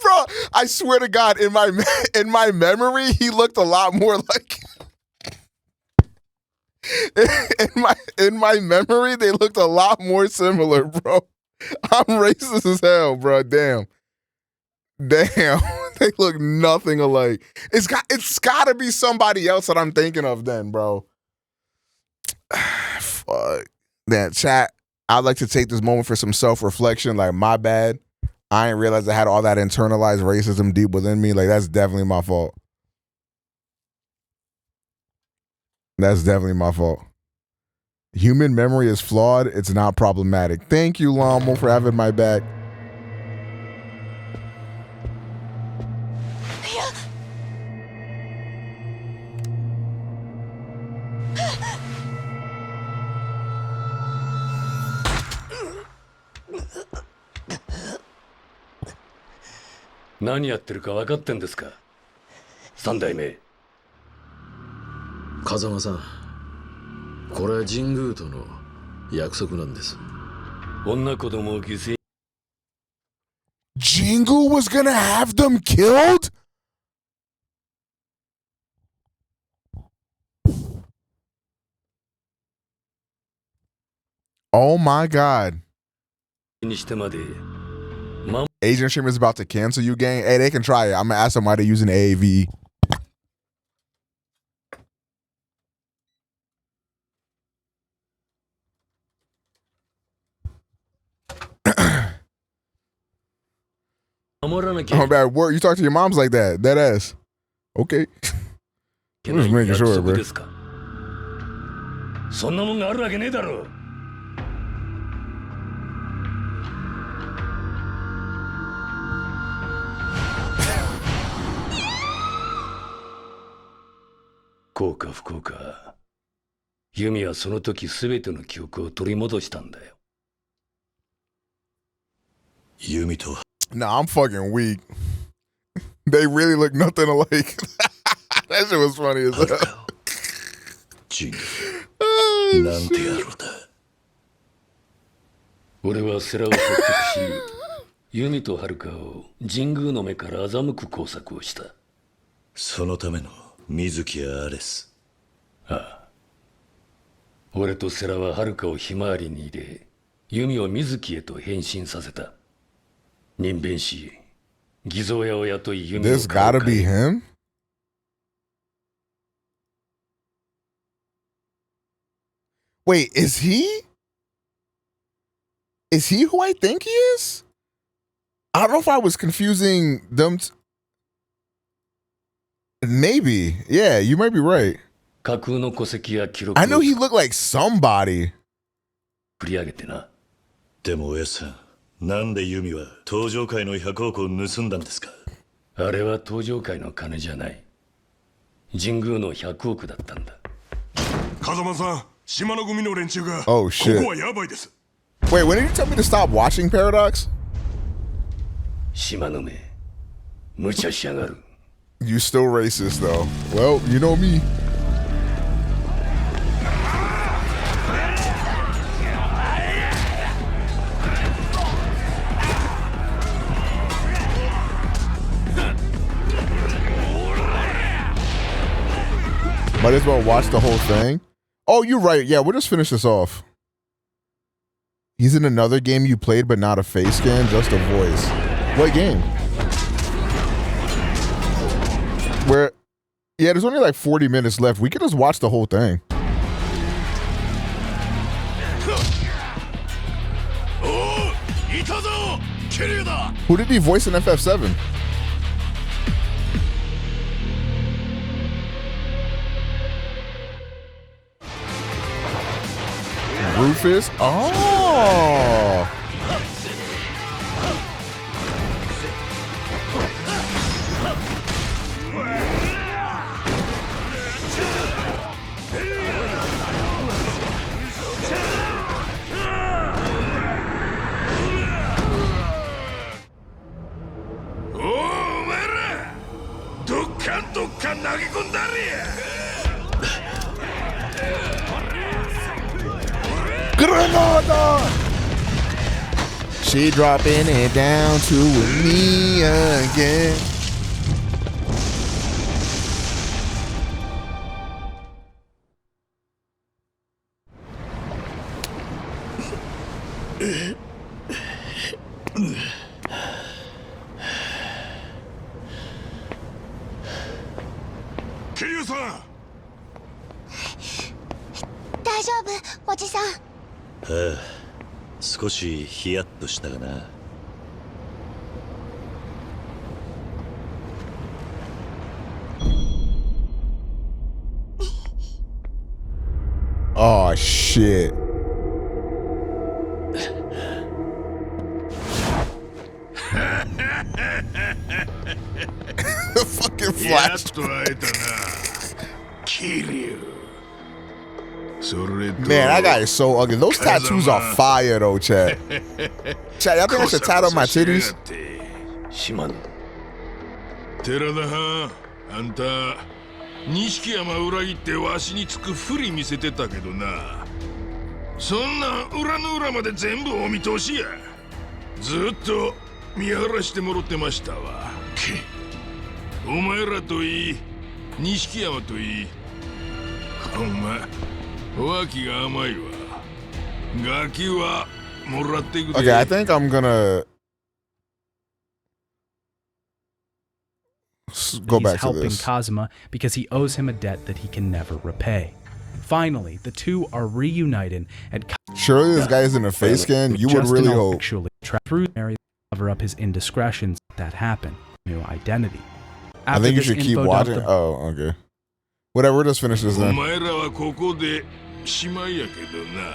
Bro, I swear to God, in my memory, he looked a lot more like. In my memory, they looked a lot more similar, bro. I'm racist as hell, bro. Damn, they look nothing alike. It's gotta be somebody else that I'm thinking of, then, bro. Fuck. Then, chat. I'd like to take this moment for some self-reflection. Like, my bad. I didn't realize I had all that internalized racism deep within me. Like, that's definitely my fault. That's definitely my fault. Human memory is flawed. It's not problematic. Thank you, Lamo, for having my back. 何やってるか分かってんですか、三代目。風間さん、これは神宮との約束なんです。女子供を犠牲。Jingu was gonna have them killed? Oh my god. にしてまで。Asian streamers about to cancel you, gang. Hey, they can try it. I'm gonna ask them why they're using the AAV. Oh, bad word. You talk to your moms like that. That ass. Okay. I'm just making sure, bro. そんなもんがあるわけねえだろ。幸か不幸か、ユミはその時全ての記憶を取り戻したんだよ。ユミと。Nah, I'm fucking weak. They really look nothing alike. That shit was funny as hell. ジング、なんて野郎だ。俺は世良を説得し、ユミとハルカを神宮の目から欺く工作をした。そのための水木やアレス。ああ。俺と世良はハルカをひまわりに入れ、ユミを水木へと変身させた。人弁し、偽造屋を雇いユミを。This gotta be him? Wait, is he? Is he who I think he is? I don't know if I was confusing them. Maybe. Yeah, you might be right. I know he looked like somebody. 振り上げてな。でも親さん、なんでユミは登場界の100億を盗んだんですか？あれは登場界の金じゃない。神宮の100億だったんだ。風間さん、島の組の連中が、 Oh shit. ここはやばいです。Wait, when did you tell me to stop watching Paradox? 島の目、無茶しやがる。You still racist though. Well, you know me. Might as well watch the whole thing. Oh, you're right. Yeah, we'll just finish this off. He's in another game you played, but not a face scan, just a voice. What game? Where, yeah, there's only like 40 minutes left. We could just watch the whole thing. Who did he voice in FF7? Rufus? Oh! Granada! She dropping it down to me again. Kiryu-san! 大丈夫、おじさん。ああ、少しヒヤッとしたがな。Oh shit. Fucking flash. やっと会えたな、Kiryu。Man, that guy is so ugly. Those tattoos are fire though, Chad. Chad, y'all think I should tattoo my titties? 島の寺田はん、あんた錦山裏切ってわしにつくふり見せてたけどな。そんなん裏の裏まで全部お見通しや。ずっと見張らしてもろってましたわ。お前らといい錦山といい、ほんま脇が甘いわ。ガキはもらってくれ。Okay, I think I'm gonna go back He's to helping this. Kazuma because he owes him a debt that he can never repay. Finally, the two are reunited, and Surely this guy isn't a face scan. You would really hope. Actually, through Mary cover up his indiscretions that happened. New identity. I think you should keep watching. Oh, okay. Whatever. We'll just finish this then. お前らはここでしまいやけどな。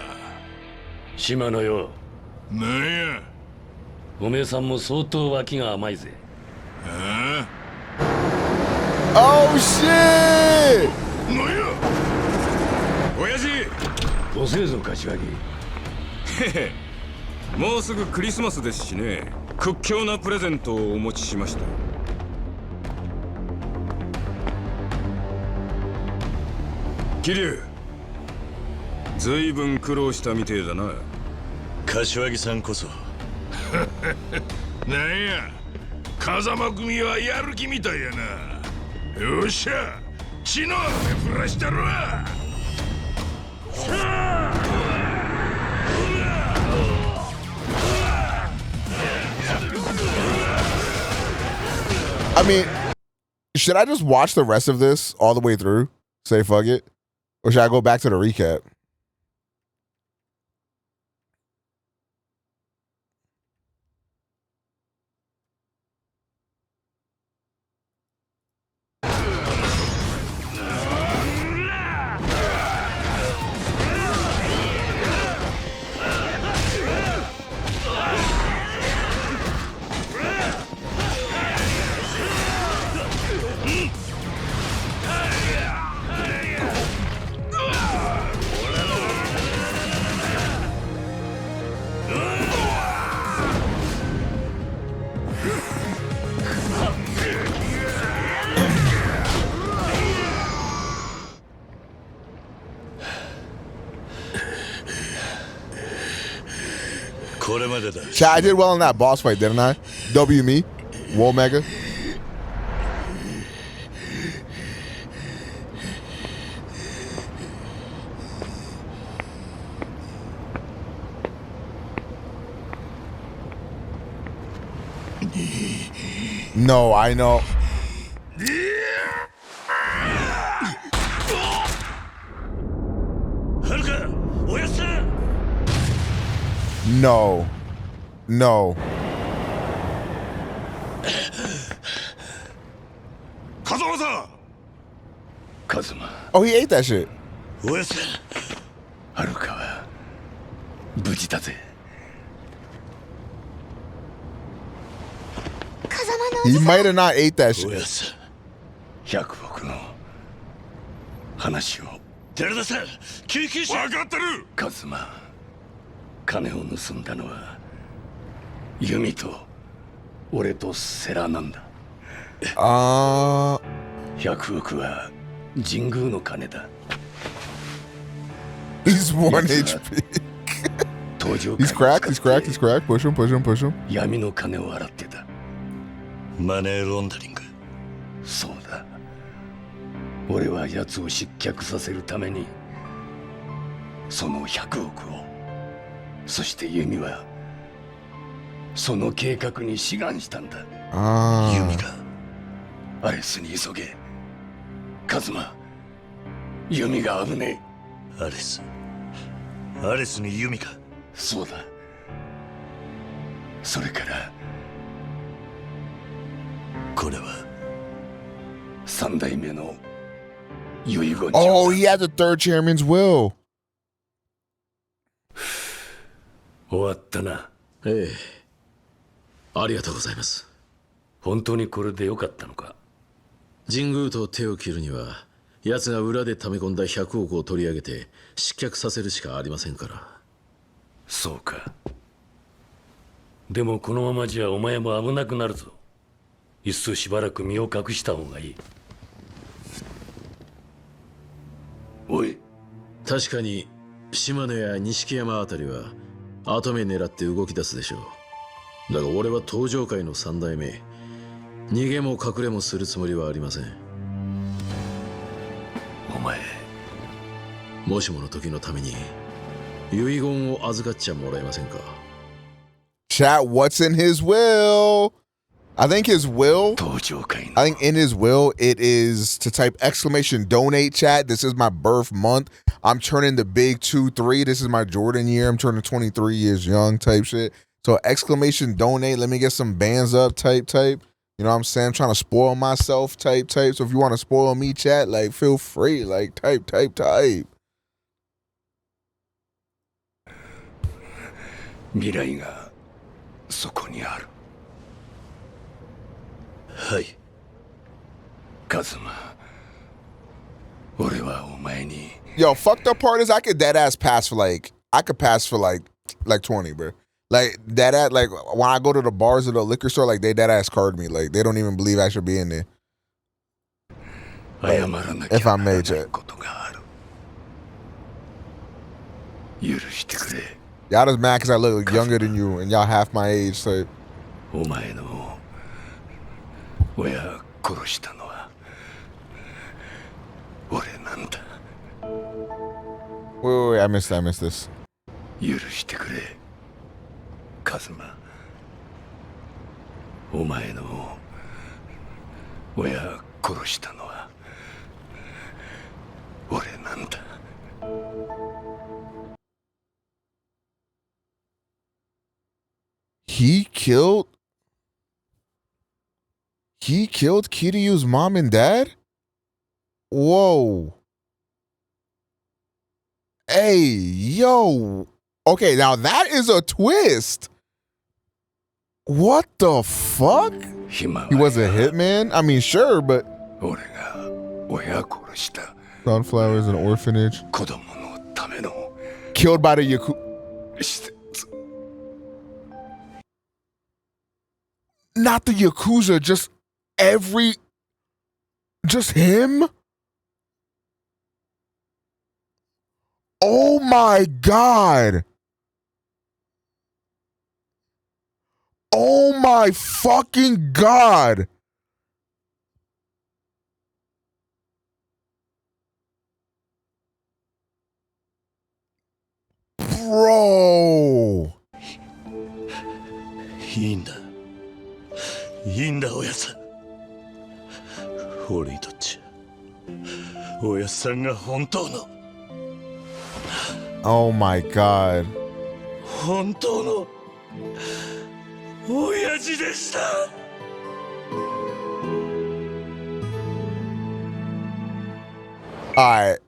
島野よ。なんや。おめえさんも相当脇が甘いぜ。ああ。Oh shit! なんや。親父。ごせえぞ柏木。へへ。もうすぐクリスマスですしね。屈強なプレゼントをお持ちしました。桐生。ずいぶん苦労したみてえだな。柏木さんこそ。なんや、風間組はやる気みたいやな。よっしゃ、血の雨降らしたるわ。I mean, should I just watch the rest of this all the way through? Say fuck it? Or should I go back to the recap? Chat, I did well in that boss fight, didn't I? W me, Omega. No, I know. No. No. Kazuma. Oh, he ate that shit. He might have not ate that shit. 100億の話を。寺田さん、救急車。分かってる。カズマ、金を盗んだのはユミと俺とセラなんだ。100億は神宮の金だ。He's 1 HP. He's cracked, he's cracked, he's cracked. Push him, push him, push him. 闇の金を洗ってた。マネーロンダリング。そうだ。俺は奴を失脚させるためにその100億を、そしてユミはその計画に志願したんだ。ユミがアレスに急げ。カズマ、ユミが危ねえ。アレスにユミが。そうだ。それからこれは三代目の遺言状。 Oh, he had the third chairman's will. 終わったな。ええ。ありがとうございます。本当にこれでよかったのか。神宮と手を切るには、奴が裏で溜め込んだ100億を取り上げて失脚させるしかありませんから。そうか。でもこのままじゃお前も危なくなるぞ。いっそしばらく身を隠した方がいい。おい。確かに島根や錦山あたりは後目狙って動き出すでしょう。だが俺は登場界の三代目、逃げも隠れもするつもりはありません。お前、もしもの時のために遺言を預かっちゃもらえませんか。 Chat, what's in his will? I think his will, I think in his will, it is to type exclamation donate, chat. This is my birth month. I'm turning the big 2-3. This is my Jordan year. I'm turning 23 years young type shit. So exclamation donate. Let me get some bands up type. You know what I'm saying? I'm trying to spoil myself type. So if you want to spoil me, chat, like feel free. Like type. 未来がそこにある。はい。カズマ、俺はお前に。 Yo, fucked up part is I could dead ass pass for like 20, bro. Like dead ass, like when I go to the bars or the liquor store, like they dead ass card me. Like they don't even believe I should be in there. Like, if I made chat. Y'all just mad because I look younger than you and y'all half my age, so. お前の親殺したのは俺なんだ。 Wait, I missed this. 許してくれ、カズマ。お前の親殺したのは俺なんだ。 He killed Kiryu's mom and dad? Whoa. Hey, yo. Okay, now that is a twist. What the fuck? He was a hitman? I mean, sure, but... Sunflowers, an orphanage. Killed by the Yakuza. Not the Yakuza, just him? Oh my God. Oh my fucking God. Bro. いいんだ。いいんだ、おやさん。俺にとっちゃ、おやさんが本当の。Oh my God. 本当の親父でした。Alright.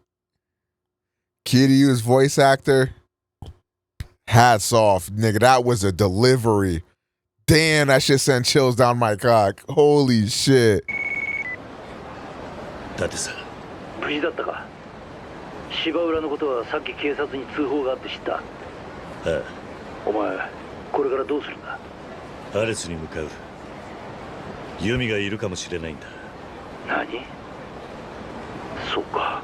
Kiryu's voice actor. Hats off, nigga. That was a delivery. Damn, that shit sent chills down my cock. Holy shit. だってさ、無事だったか。芝浦のことはさっき警察に通報があって知った。ああ。お前、これからどうするんだ。アレスに向かう。ユミがいるかもしれないんだ。何？そうか。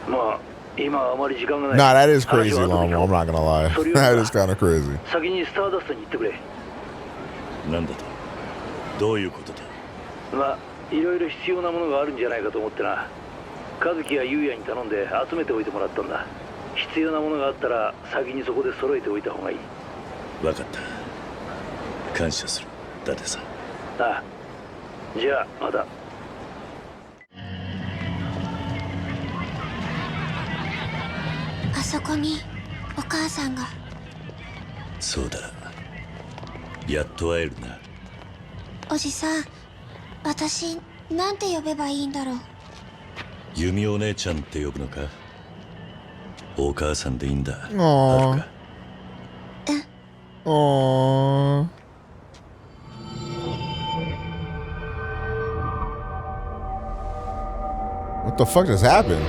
まあ、今あまり時間がない。 Nah, that is crazy, Lamo. I'm not gonna lie. That is kind of crazy. 先にスターダストに行ってくれ。なんだと？どういうことだ？まあ、いろいろ必要なものがあるんじゃないかと思ってな。和樹や優也に頼んで集めておいてもらったんだ。必要なものがあったら先にそこで揃えておいた方がいい。分かった。感謝する。だってさ。ああ。じゃあまた。あそこにお母さんが。そうだ。やっと会えるな。おじさん、私なんて呼べばいいんだろう。ユミお姉ちゃんって呼ぶのか？お母さんでいいんだ。Aww. Aww. What the fuck just happened?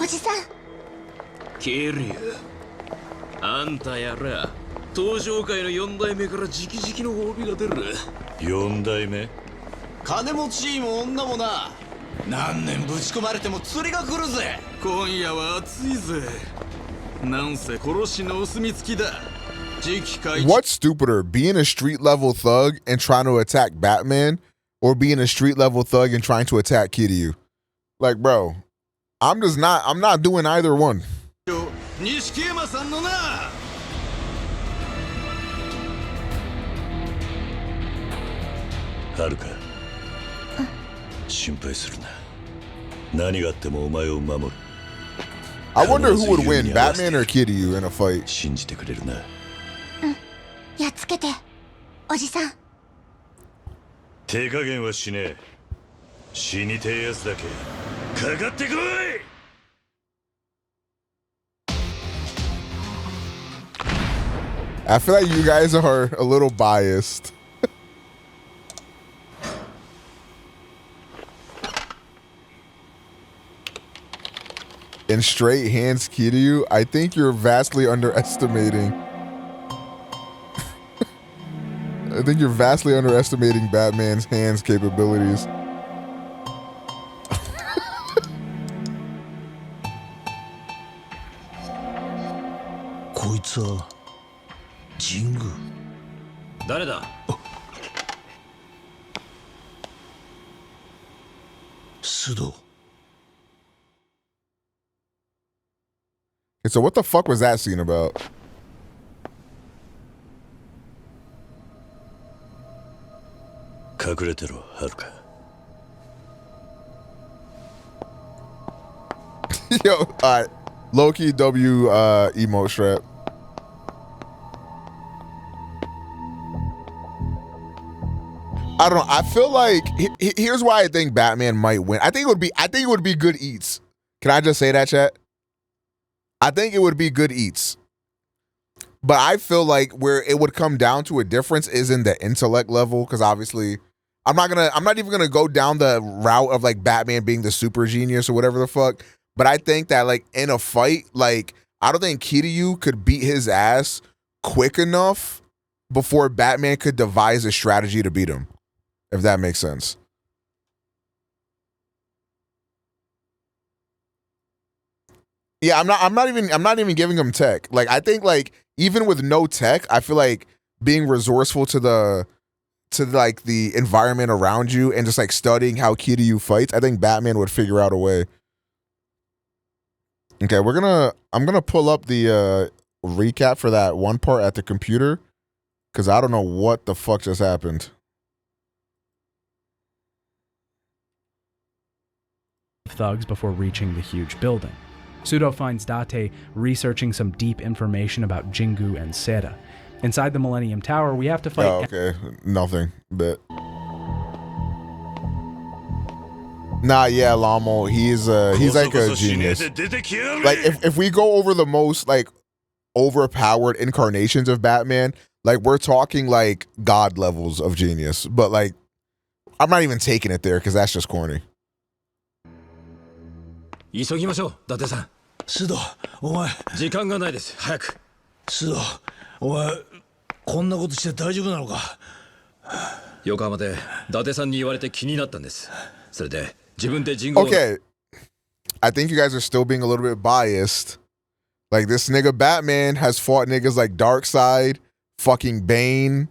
じさん。キリュウ、あんたやら登場界の4代目から直々の褒美が出る。4代目？金持ちも女もな、何年ぶち込まれても釣りが来るぜ。今夜は暑いぜ。なんせ殺しのお墨付きだ。What's stupider, being a street level thug and trying to attack Batman, or being a street level thug and trying to attack Kiryu? Like, bro, I'm not doing either one. 錦山さんのな。はるか、心配するな。何があってもお前を守る。I wonder who would win, Batman or Kiryu in a fight. 信じてくれるな。やっつけて、おじさん。手加減はしねえ。死にてえやつだけかかってこい。I feel like you guys are a little biased. In straight hands, Kiryu, I think you're vastly underestimating. I think you're vastly underestimating Batman's hands capabilities. Jingu. 誰だ? Sudo. Okay, so what the fuck was that scene about? Yo, alright. Low-key W emote strap. I don't know. I feel like here's why I think Batman might win. I think it would be good eats. Can I just say that, chat? I think it would be good eats. But I feel like where it would come down to a difference is in the intellect level, because obviously I'm not even gonna go down the route of like Batman being the super genius or whatever the fuck. But I think that like in a fight, like I don't think Kiryu could beat his ass quick enough before Batman could devise a strategy to beat him. If that makes sense. Yeah, I'm not even giving him tech. Like I think like even with no tech, I feel like being resourceful to like the environment around you and just like studying how Kiryu fights, I think Batman would figure out a way. Okay, I'm gonna pull up the recap for that one part at the computer, because I don't know what the fuck just happened. Thugs before reaching the huge building. Sudo finds Date researching some deep information about Jingu and Sera. Inside the Millennium Tower, we have to fight... Oh, okay. Nothing. But... Nah, yeah, Lamo, he's like a genius. Like, if we go over the most, like, overpowered incarnations of Batman, like, we're talking, like, God levels of genius. But, like, I'm not even taking it there, because that's just corny. 急ぎましょう、伊達さん。須藤、お前。時間がないです。早く。須藤、お前、こんなことして大丈夫なのか。横浜で伊達さんに言われて気になったんです。それで自分で神宮を。Okay, I think you guys are still being a little bit biased. Like this nigga Batman has fought niggas like Darkseid, fucking Bane,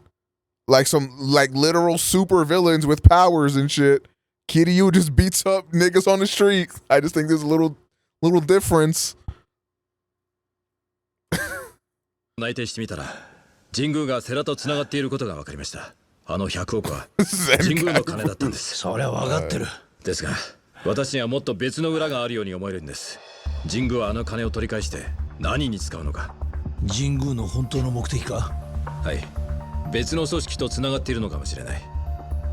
like some like literal super villains with powers and shit. Kiryu just beats up niggas on the street. I just think there's a little difference. 内定してみたら、神宮が世良と繋がっていることが分かりました。あの100億は神宮の金だったんです。それは分かってる。ですが、私にはもっと別の裏があるように思えるんです。神宮はあの金を取り返して何に使うのか。神宮の本当の目的か。はい。別の組織と繋がっているのかもしれない。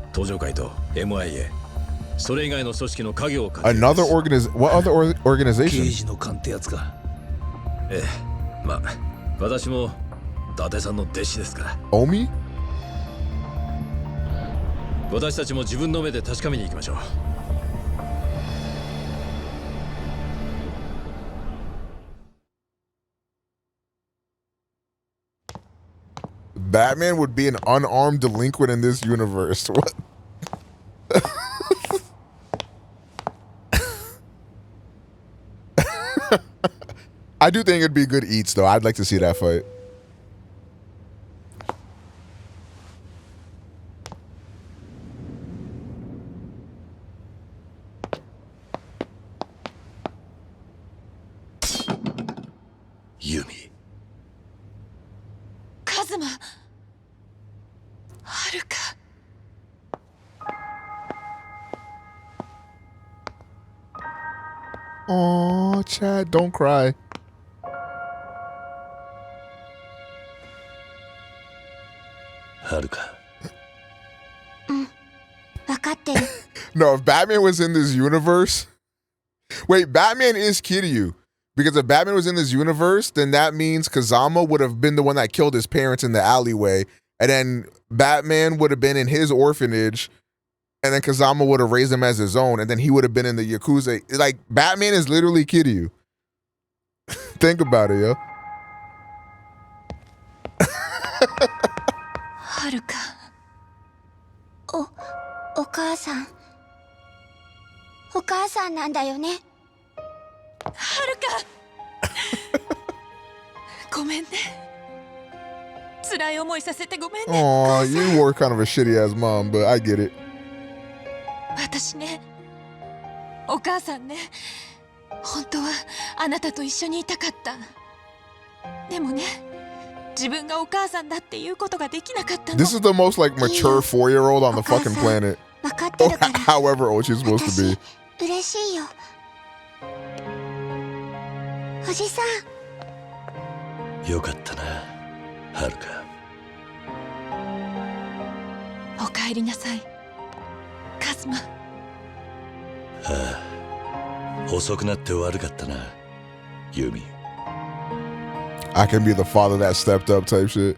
登場会と MIA。それ以外の組織の影を。Another what other organization? 刑事の勘ってやつか。ええ、まあ私も伊達さんの弟子ですから。Omi? 私たちも自分の目で確かめに行きましょう。Batman would be an unarmed delinquent in this universe. What? I do think it'd be good eats, though. I'd like to see that fight. Yumi. Kazuma. Haruka. Oh, Chad, don't cry. Haruka. No, if Batman was in this universe, wait, Batman is Kiryu. Because if Batman was in this universe, then that means Kazama would have been the one that killed his parents in the alleyway. And then Batman would have been in his orphanage. And then Kazama would have raised him as his own. And then he would have been in the Yakuza. Like, Batman is literally Kiryu. Think about it, yo. Haruka. お母さん。お母さんなんだよね。はるか。ごめんね。辛い思いさせてごめんね。 Aw, you were kind of a shitty ass mom, but I get it. 私ね、お母さんね、本当はあなたと一緒にいたかった。でもね、自分がお母さんだっていうことができなかったの。 This is the most like mature 4-year-old on the fucking planet. However old she's supposed to be. 嬉しいよ。おじさん。よかったな、はるか。おかえりなさい、カズマ。ああ、遅くなって悪かったな、ユミ。I can be the father that stepped up type shit.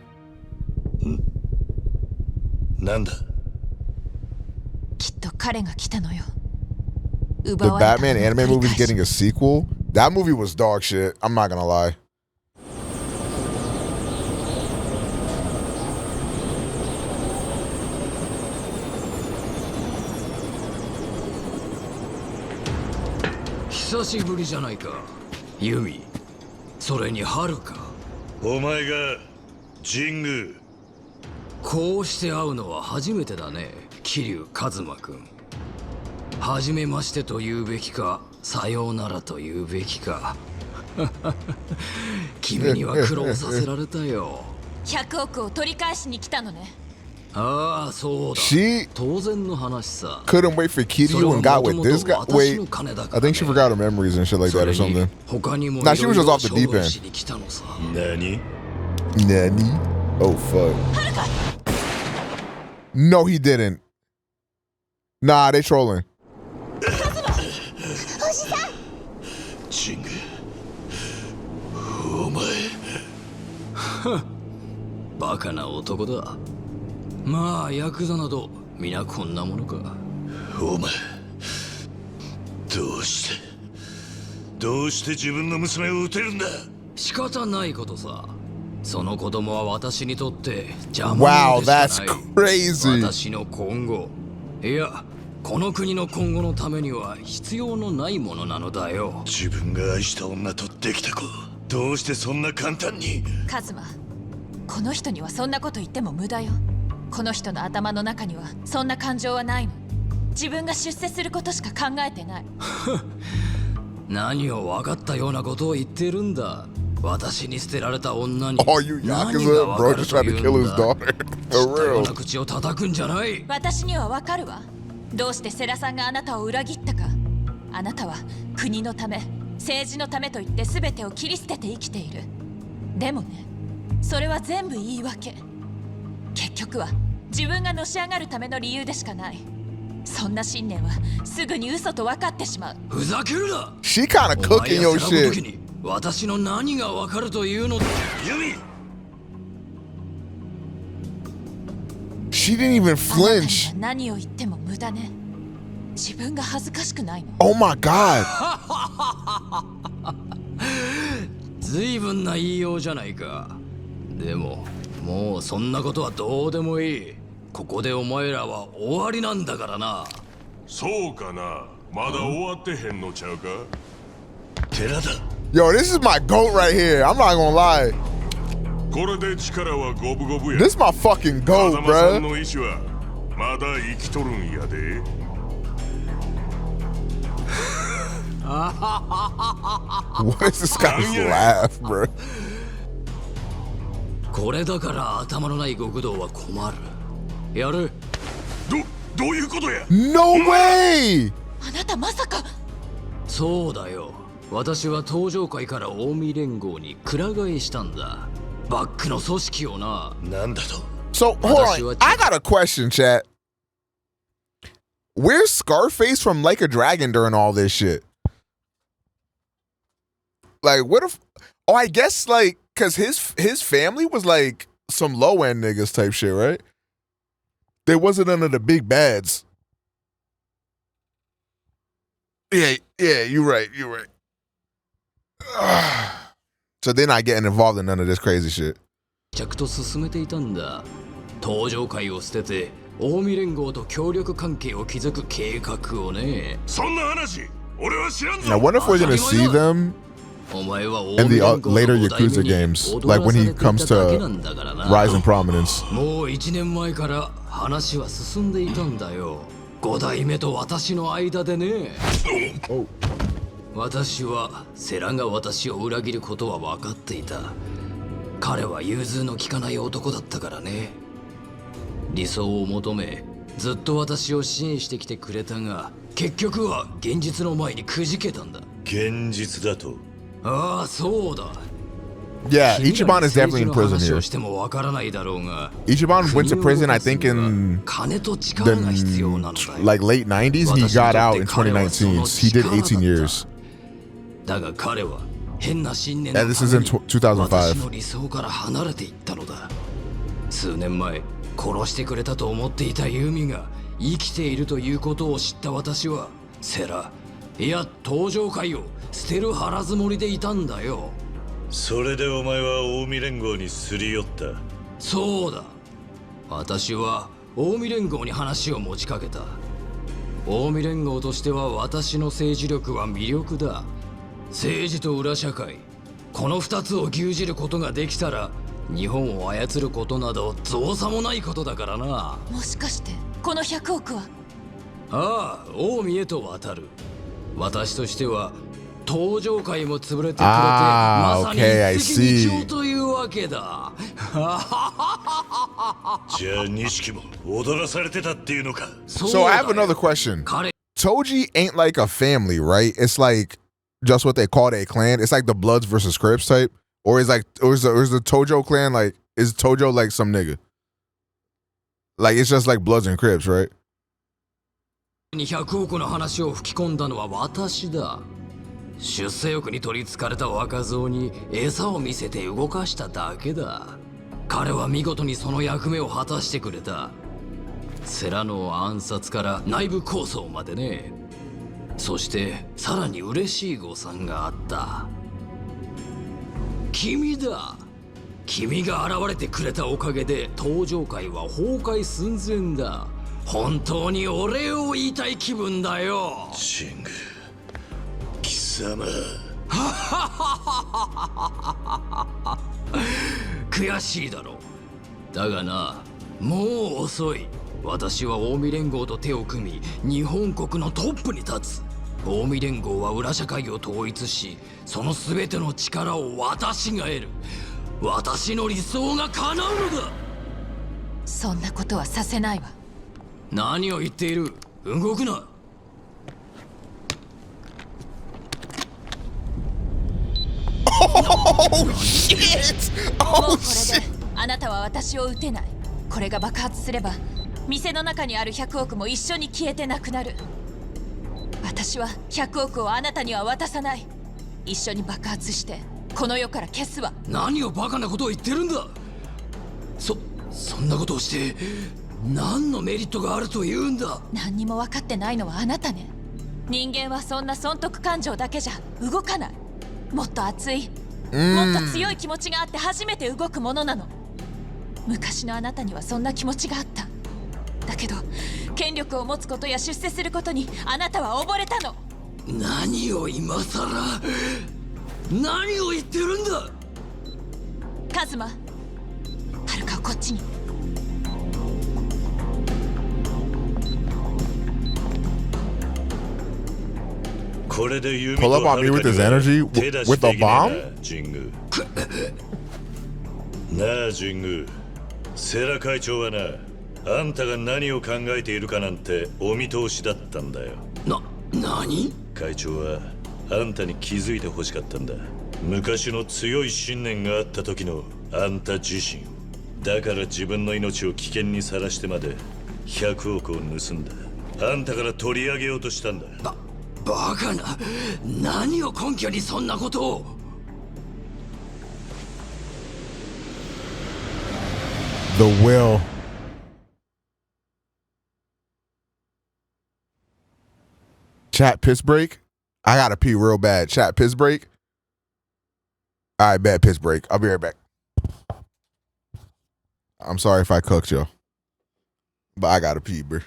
なんだ。きっと彼が来たのよ。 The Batman anime movie is getting a sequel? That movie was dog shit. I'm not gonna lie. Yumi. それにはるか。お前が神宮。こうして会うのは初めてだね、桐生一馬君。初めましてと言うべきか、さようならと言うべきか。君には苦労させられたよ。100億を取り返しに来たのね。ああ、そうだ。 She 当然の話さ。 couldn't wait for Kiryu and got with this guy. Wait, I think she forgot her memories and shit like that or something. Nah, she was just off the deep end. Nani? Nani? Oh, fuck. No, he didn't. Nah, they trolling. ジング、お前。バカな男だ。まあヤクザなど皆こんなものか。お前、どうして自分の娘を撃てるんだ。仕方ないことさ。その子供は私にとって邪魔者でしかない。 Wow, that's crazy. 私の今後、いやこの国の今後のためには必要のないものなのだよ。自分が愛した女とできた子、どうしてそんな簡単に。カズマ、この人にはそんなこと言っても無駄よ。この人の頭の中にはそんな感情はないの。自分が出世することしか考えてない。何を分かったようなことを言ってるんだ。私に捨てられた女に Oh, you Yakuza, bro, just tried to kill his daughter. For real. 口を叩くんじゃない。私にはわかるわ。どうして世良さんがあなたを裏切ったか。あなたは国のため、政治のためと言って全てを切り捨てて生きている。でもね、それは全部言い訳。結局は自分がのし上がるための理由でしかない。そんな信念はすぐに嘘と分かってしまう。ふざけるな。 She kind of cooking your shit. 私の何が分かるというのだ。ユミ。 She didn't even flinch. 何を言っても無駄ね。自分が恥ずかしくないの。 Oh my god. 随分な言いようじゃないか。でももうそんなことはどうでもいい。ここでお前らは終わりなんだからな。そうかな。まだ終わってへんのちゃうか。寺田。 Yo, this is my goat right here. I'm not gonna lie. これで力は五分五分や。 This is my fucking goat, 風間さん bro. の意志はまだ生きとるんやで。What is this guy's laugh, bro? これだから頭のない極道は困る。やる。どういうことや。 No way! あなたまさか。そうだよ。私は登場界から近江連合にくら替えしたんだ。バックの組織をな。なんだと。 So, hold on. I got a question, chat. Where's Scarface from Like a Dragon during all this shit? Like, what if... Oh, I guess, like, because his family was, like, some low-end niggas type shit, right? They wasn't under the big bads. Yeah, you're right. So they're not getting involved in none of this crazy shit. 着と進めていたんだ。登場界を捨てて近江連合と協力関係を築く計画をね。そんな話俺は知らんぞ。 I wonder if we're gonna see them in the later Yakuza games, like when he comes to rise in prominence. もう1年前から話は進んでいたんだよ。5代目と私の間でね。私はセラが私を裏切ることは分かっていた。彼は融通の利かない男だったからね。理想を求めずっと私を支援してきてくれたが、結局は現実の前にくじけたんだ。現実だと。ああ、そうだ。Yeah, Ichiban is definitely in prison here. Ichiban went to prison, I think, in the like late 90s. He got out in 2019. He did 18 years. And this is in 2005. 数年前、殺してくれたと思っていたユミが生きているということを知った私は、セラ、いや登場界を捨てる腹積もりでいたんだよ。それでお前は近江連合にすり寄った。そうだ。私は近江連合に話を持ちかけた。近江連合としては私の政治力は魅力だ。政治と裏社会、この2つを牛耳ることができたら、日本を操ることなど造作もないことだからな。もしかしてこの100億は。ああ、近江へと渡る。私としては登場界も潰れてくれて、まさに一石二鳥というわけだ。じゃあ錦も踊らされてたっていうのか。 So I have another question. Toji ain't like a family, right? It's like just what they call a clan. It's like the Bloods versus Crips type, or is the Tojo clan like, is Tojo like some nigga? Like it's just like Bloods and Crips, right? 200億の話を吹き込んだのは私だ。出世欲に取りつかれた若造に餌を見せて動かしただけだ。彼は見事にその役目を果たしてくれた。セラの暗殺から内部抗争までね。そしてさらに嬉しい誤算があった。君だ。君が現れてくれたおかげで登場界は崩壊寸前だ。本当にお礼を言いたい気分だよ。シング、貴様。悔しいだろう。だがな、もう遅い。私は近江連合と手を組み、日本国のトップに立つ。近江連合は裏社会を統一し、その全ての力を私が得る。私の理想が叶うのだ。そんなことはさせないわ。何を言っている。動くな。もうこれであなたは私を撃てない。これが爆発すれば店の中にある100億も一緒に消えてなくなる。私は100億をあなたには渡さない。一緒に爆発してこの世から消すわ。何をバカなことを言ってるんだ。そんなことをして何のメリットがあると言うんだ。何にも分かってないのはあなたね。人間はそんな損得感情だけじゃ動かない。もっと熱い、もっと強い気持ちがあって初めて動くものなの。昔のあなたにはそんな気持ちがあった。だけど権力を持つことや出世することにあなたは溺れたの。何を今さら何を言ってるんだ。カズマ、はるかをこっちに。これでユミ Pull と up は on る me か with に his は energy 手出し with で a きねえな bomb? 神宮。なあ神宮、世良会長はな、あんたが何を考えているかなんてお見通しだったんだよ。何？会長はあんたに気づいてほしかったんだ。昔の強い信念があった時のあんた自身を。だから自分の命を危険にさらしてまで100億を盗んだ。あんたから取り上げようとしたんだ。バカな。何を根拠にそんなことを。The will. Chat piss break. I gotta pee real bad. Chat piss break. All right, bad piss break. I'll be right back. I'm sorry if I cooked you, but I gotta pee, bro.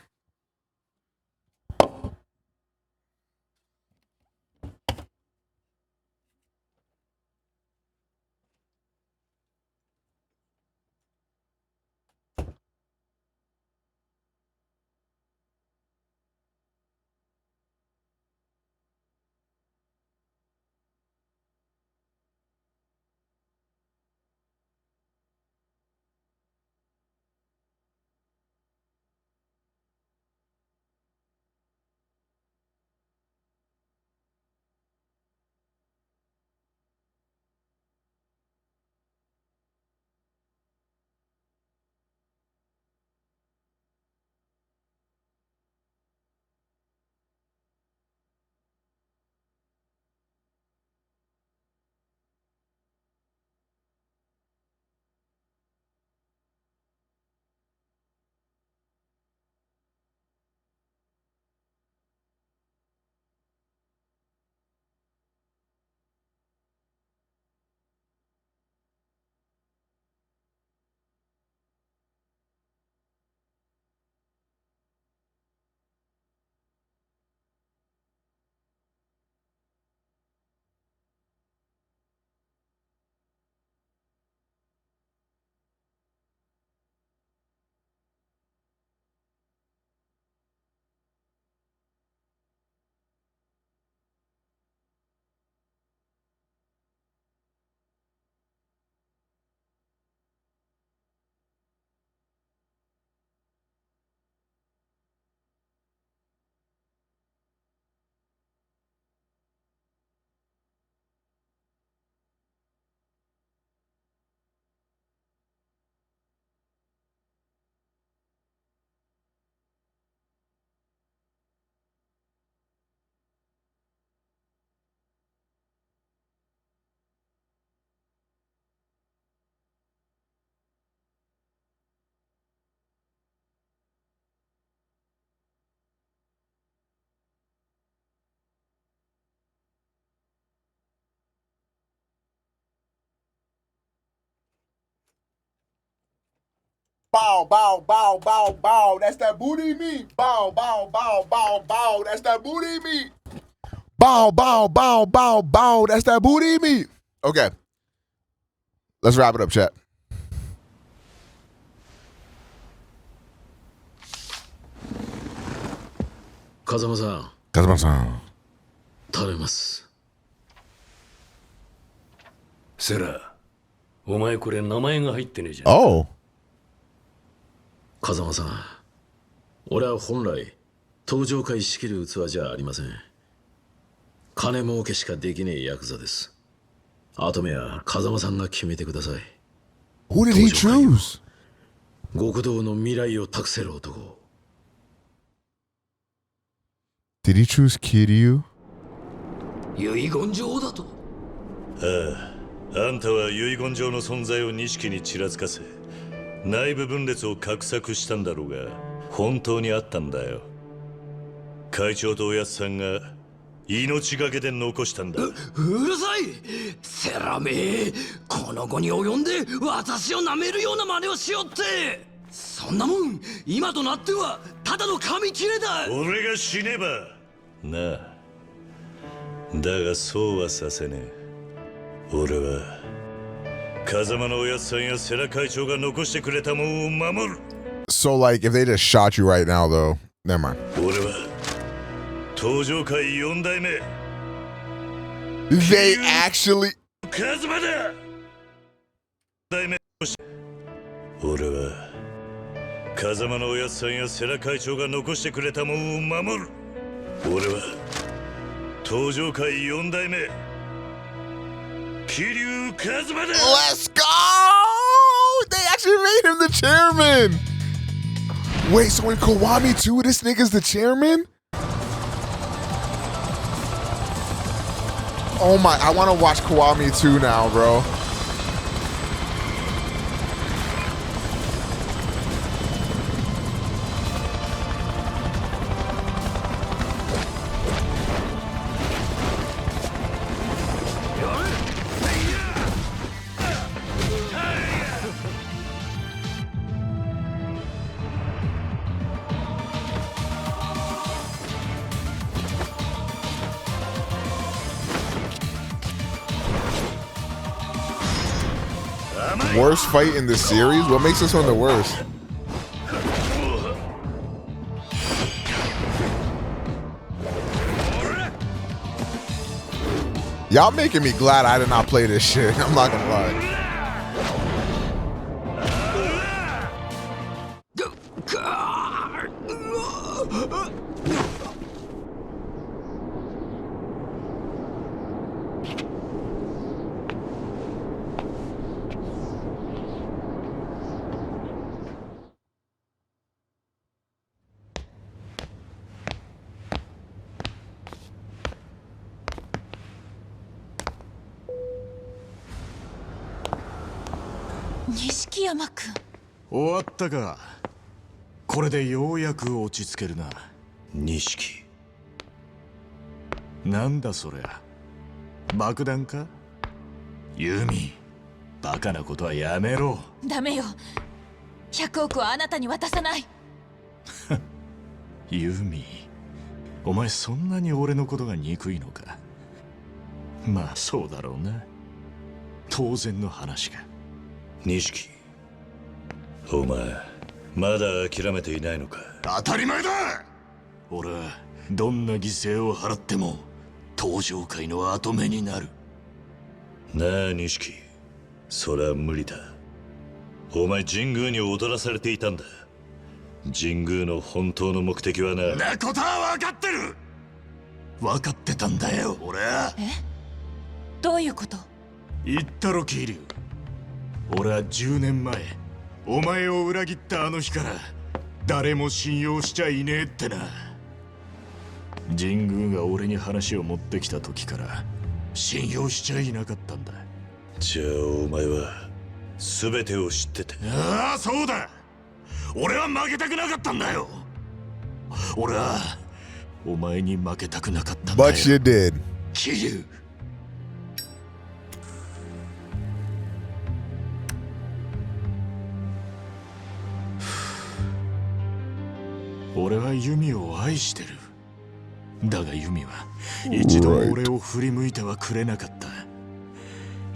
Bow, bow, bow, bow, bow. That's that booty meat. Bow, bow, bow, bow, bow. That's that booty meat. Bow, bow, bow, bow, bow. That's that booty meat. Okay. Let's wrap it up, chat. Kazama-san. 頼みます。セラ、お前これ名前が入ってねえじゃん。Oh. 風間さん、俺は本来登場会仕切る器じゃありません。金儲けしかできねえヤクザです。あと目は風間さんが決めてください。Who did he choose? 極道の未来を託せる男。Did he choose Kiryu? 遺言状だと。ああ、あんたは遺言状の存在を錦にちらつかせ、内部分裂を画策したんだろうが、本当にあったんだよ。会長とおやつさんが命がけで残したんだ。うるさいセラめ、この後に及んで私を舐めるような真似をしよって。そんなもん今となってはただの紙切れだ。俺が死ねばなあ。だがそうはさせねえ。俺は風間のおやつさんや世良会長が残してくれたもんを守る。 So like if they just shot you right now though, never mind. 俺は登場界4代目 They actually 風間だ。代目俺は風間のおやつさんや世良会長が残してくれたもんを守る。俺は登場界4代目桐生一馬だ。 Let's go! They actually made him the chairman. Wait, so in Kiwami 2, this nigga's the chairman? Oh my, I want to watch Kiwami 2 now, bro. Worst fight in the series? What makes this one the worst? Y'all making me glad I did not play this shit. I'm not gonna lie. Nishiki山君。終わったか。これでようやく落ち着けるな。錦。なんだそりゃ。爆弾か？ユミ、バカなことはやめろ。ダメよ。100億はあなたに渡さない。ユミ、お前そんなに俺のことが憎いのか。まあそうだろうな。当然の話か。錦、お前まだ諦めていないのか。当たり前だ。俺はどんな犠牲を払っても登場界の跡目になる。なあ錦、そりゃ無理だ。お前神宮に踊らされていたんだ。神宮の本当の目的はな。なことは分かってる。分かってたんだよ俺は。え？どういうこと？言ったろ桐生。俺は10年前お前を裏切ったあの日から誰も信用しちゃいねえってな。神宮が俺に話を持ってきた時から信用しちゃいなかったんだ。じゃあお前は全てを知ってて。ああそうだ。俺は負けたくなかったんだよ。俺はお前に負けたくなかったんだよ。 But you did. 桐生。俺はユミを愛してる。だがユミは一度俺を振り向いてはくれなかった。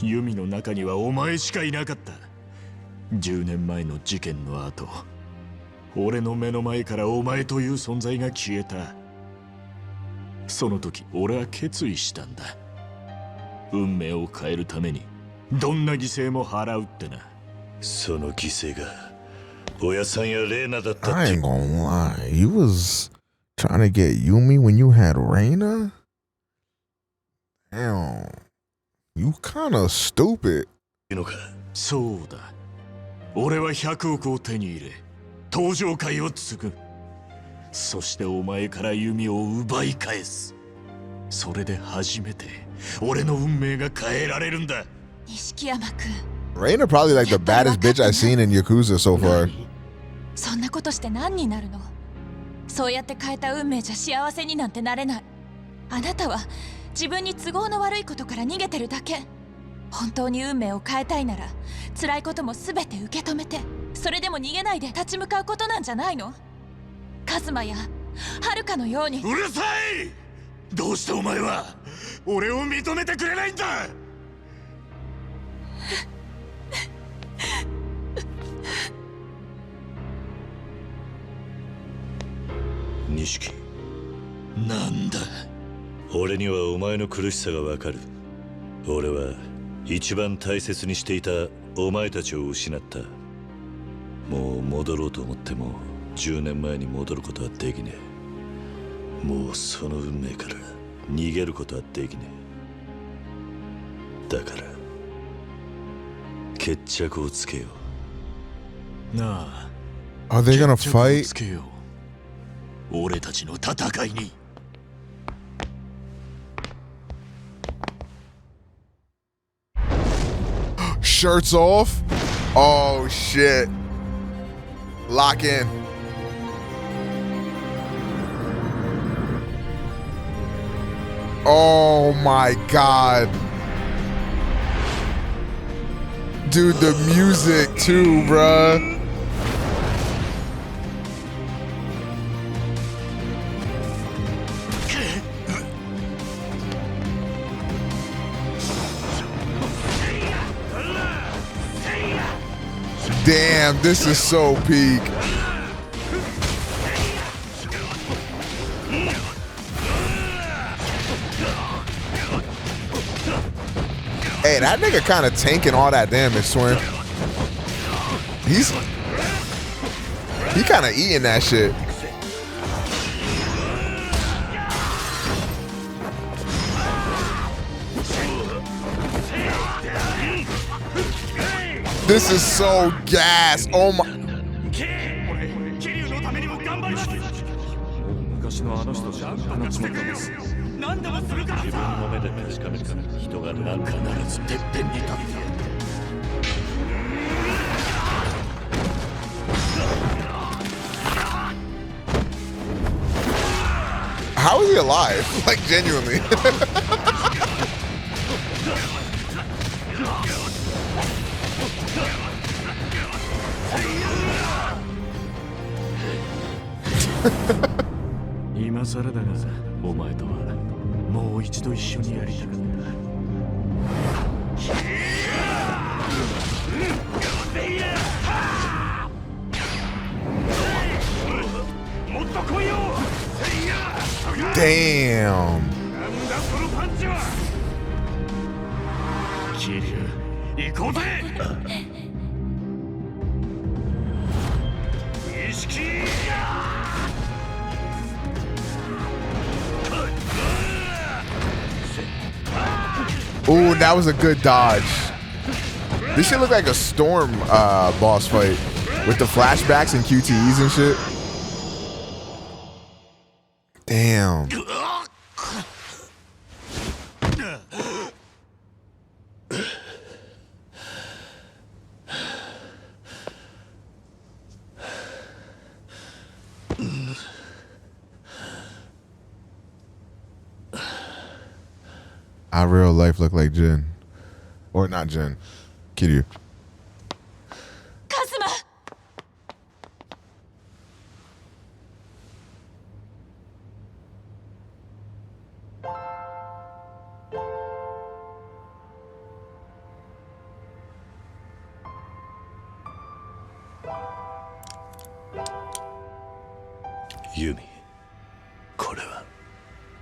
ユミの中にはお前しかいなかった。10年前の事件の後、俺の目の前からお前という存在が消えた。その時俺は決意したんだ。運命を変えるためにどんな犠牲も払うってな。その犠牲が親さんやレーナだったって。 I ain't gonna lie. You was trying to get Yumi when you had Reina? Damn. You kinda stupid. そうだ。俺は100億を手に入れ、登場界を継ぐ。そしてお前から弓を奪い返す。それで初めて俺の運命が変えられるんだ。錦山君。Reina probably like the baddest bitch I've seen in Yakuza so far. そんなことして何になるの？そうやって変えた運命じゃ幸せになんてなれない。あなたは自分に都合の悪いことから逃げてるだけ。本当に運命を変えたいなら辛いことも全て受け止めて、それでも逃げないで立ち向かうことなんじゃないの？カズマやはるかのように。うるさい！どうしてお前は俺を認めてくれないんだ！錦、なんだ？俺にはお前の苦しさがわかる。俺は一番大切にしていたお前たちを失った。もう戻ろうと思っても10年前に戻ることはできねえ。もうその運命から逃げることはできねえ。だから決着をつけよう。なあ。Are they gonna fight? つけよう。俺たちの戦いに。Shirts off? Oh shit. Lock in. Oh my god. Dude, the music too, bruh. Damn, this is so peak. Hey, that nigga kind of tanking all that damage, Swin. He kind of eating that shit. This is so gas. Oh my. How is he alive? Like, genuinely. Damn. Ooh, that was a good dodge. This shit look like a Storm boss fight with the flashbacks and QTEs and shit. Damn. Our real life look like Jin. Or not Jin. Kiryu. Kazuma! Yumi, これは。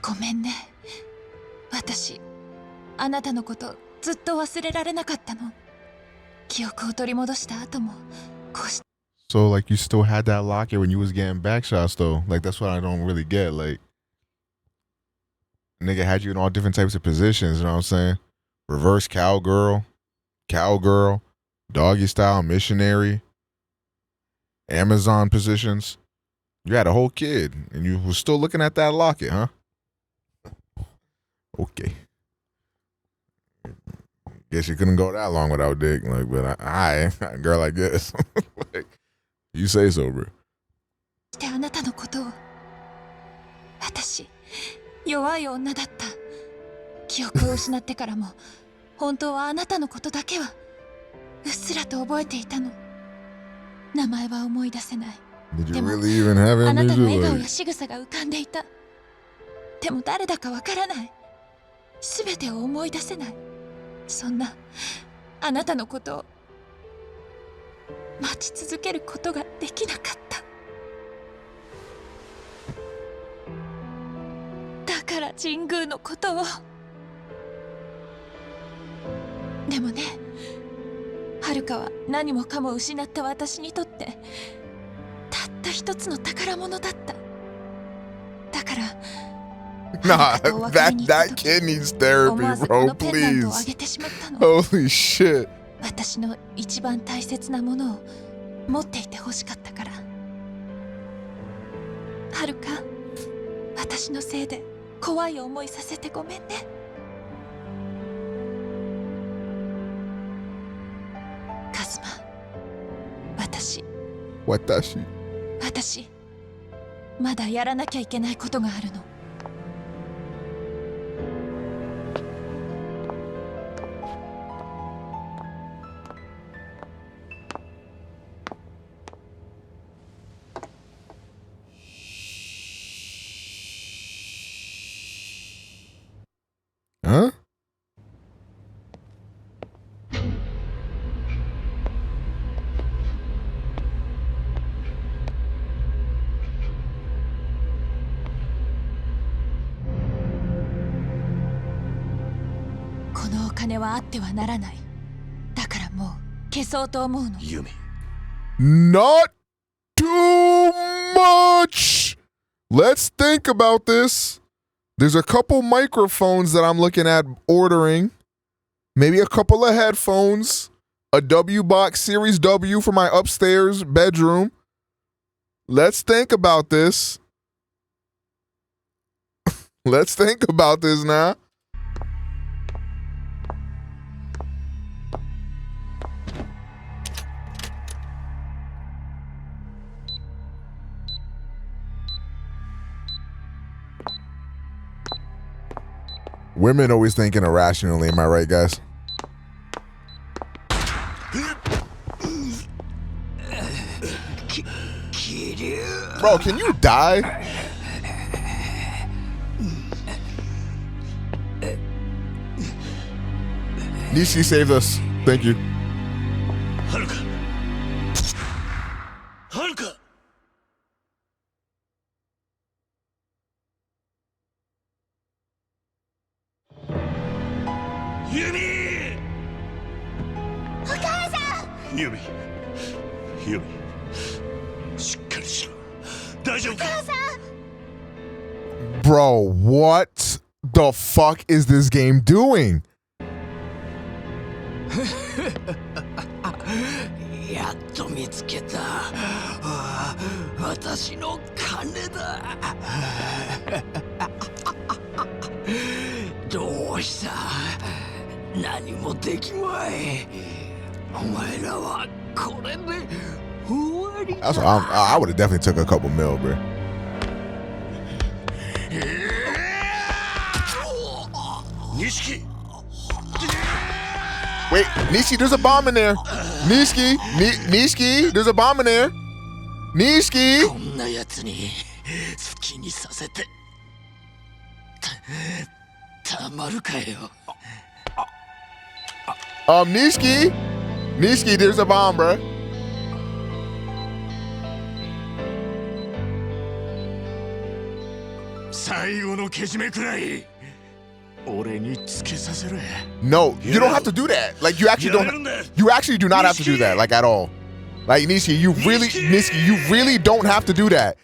ごめんね。私、あなたのことずっと忘れられなかったの。記憶を取り戻した後もこうして。 So like you still had that locket when you was getting back shots though. Like that's what I don't really get. Like nigga had you in all different types of positions, you know what I'm saying? Reverse cowgirl, doggy style, missionary, Amazon positions. You had a whole kid and you was still looking at that locket, huh? Okay. Guess you couldn't go that long without dick. Like, but I girl like this. Like, you say so, bro. あなたのことを私弱い女だった。記憶を失ってからも本当はあなたのことだけはうっすらと覚えていたの。名前は思い出せない。 Did で you も really even have あなたの笑顔 amnesia? や仕草が浮かんでいた。でも誰だかわからない。全てを思い出せない。そんなあなたのことを待ち続けることができなかった。だから神宮のことを。でもね、はるかは何もかも失った私にとってたった一つの宝物だった。だから Nah, that kid needs therapy, bro. Please. Holy shit. 私の一番大切なものを持っていてほしかったから。はるか、私のせいで怖い思いさせてごめんね。カズマ、私、まだやらなきゃいけないことがあるの。Huh? このお金はあってはならない。だからもう消そうと思うの。ユミ。 Not too much. Let's think about this. There's a couple microphones that I'm looking at ordering. Maybe a couple of headphones. A W box Series W for my upstairs bedroom. Let's think about this. Let's think about this now. Women always thinking irrationally, am I right, guys? Bro, can you die? Nishi saved us. Thank you. Haruka. Haruka. Yumi! お母さん。ユミ。ユミ。しっかりしろ。大丈夫か？ Bro, what the fuck is this game doing? やっと見つけた。私の金だ。どうした？何もできまい。お前らはこれで終わりだ。I would have definitely took a couple mil, bro. Nishiki. Wait, Nishiki, there's a bomb in there. Nishiki, there's a bomb in there. Nishiki. こんなやつに好きにさせてたまるかよ。Nishiki, there's a bomb, bro. 最後のけじめくらい俺につけさせる。 No, you don't have to do that. Like you actually do not have to do that, like at all. Like Nishiki, you really don't have to do that.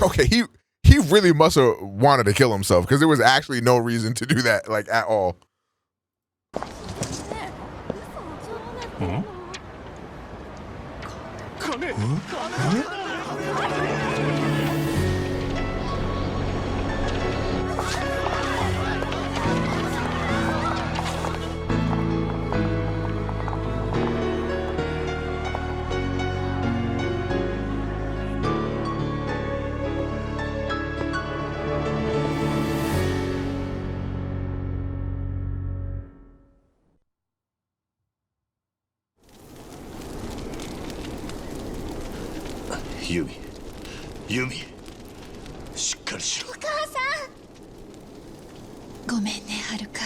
Okay, he really must have wanted to kill himself because there was actually no reason to do that, like at all. ユミ、しっかりしろ。お母さん。ごめんねはるか。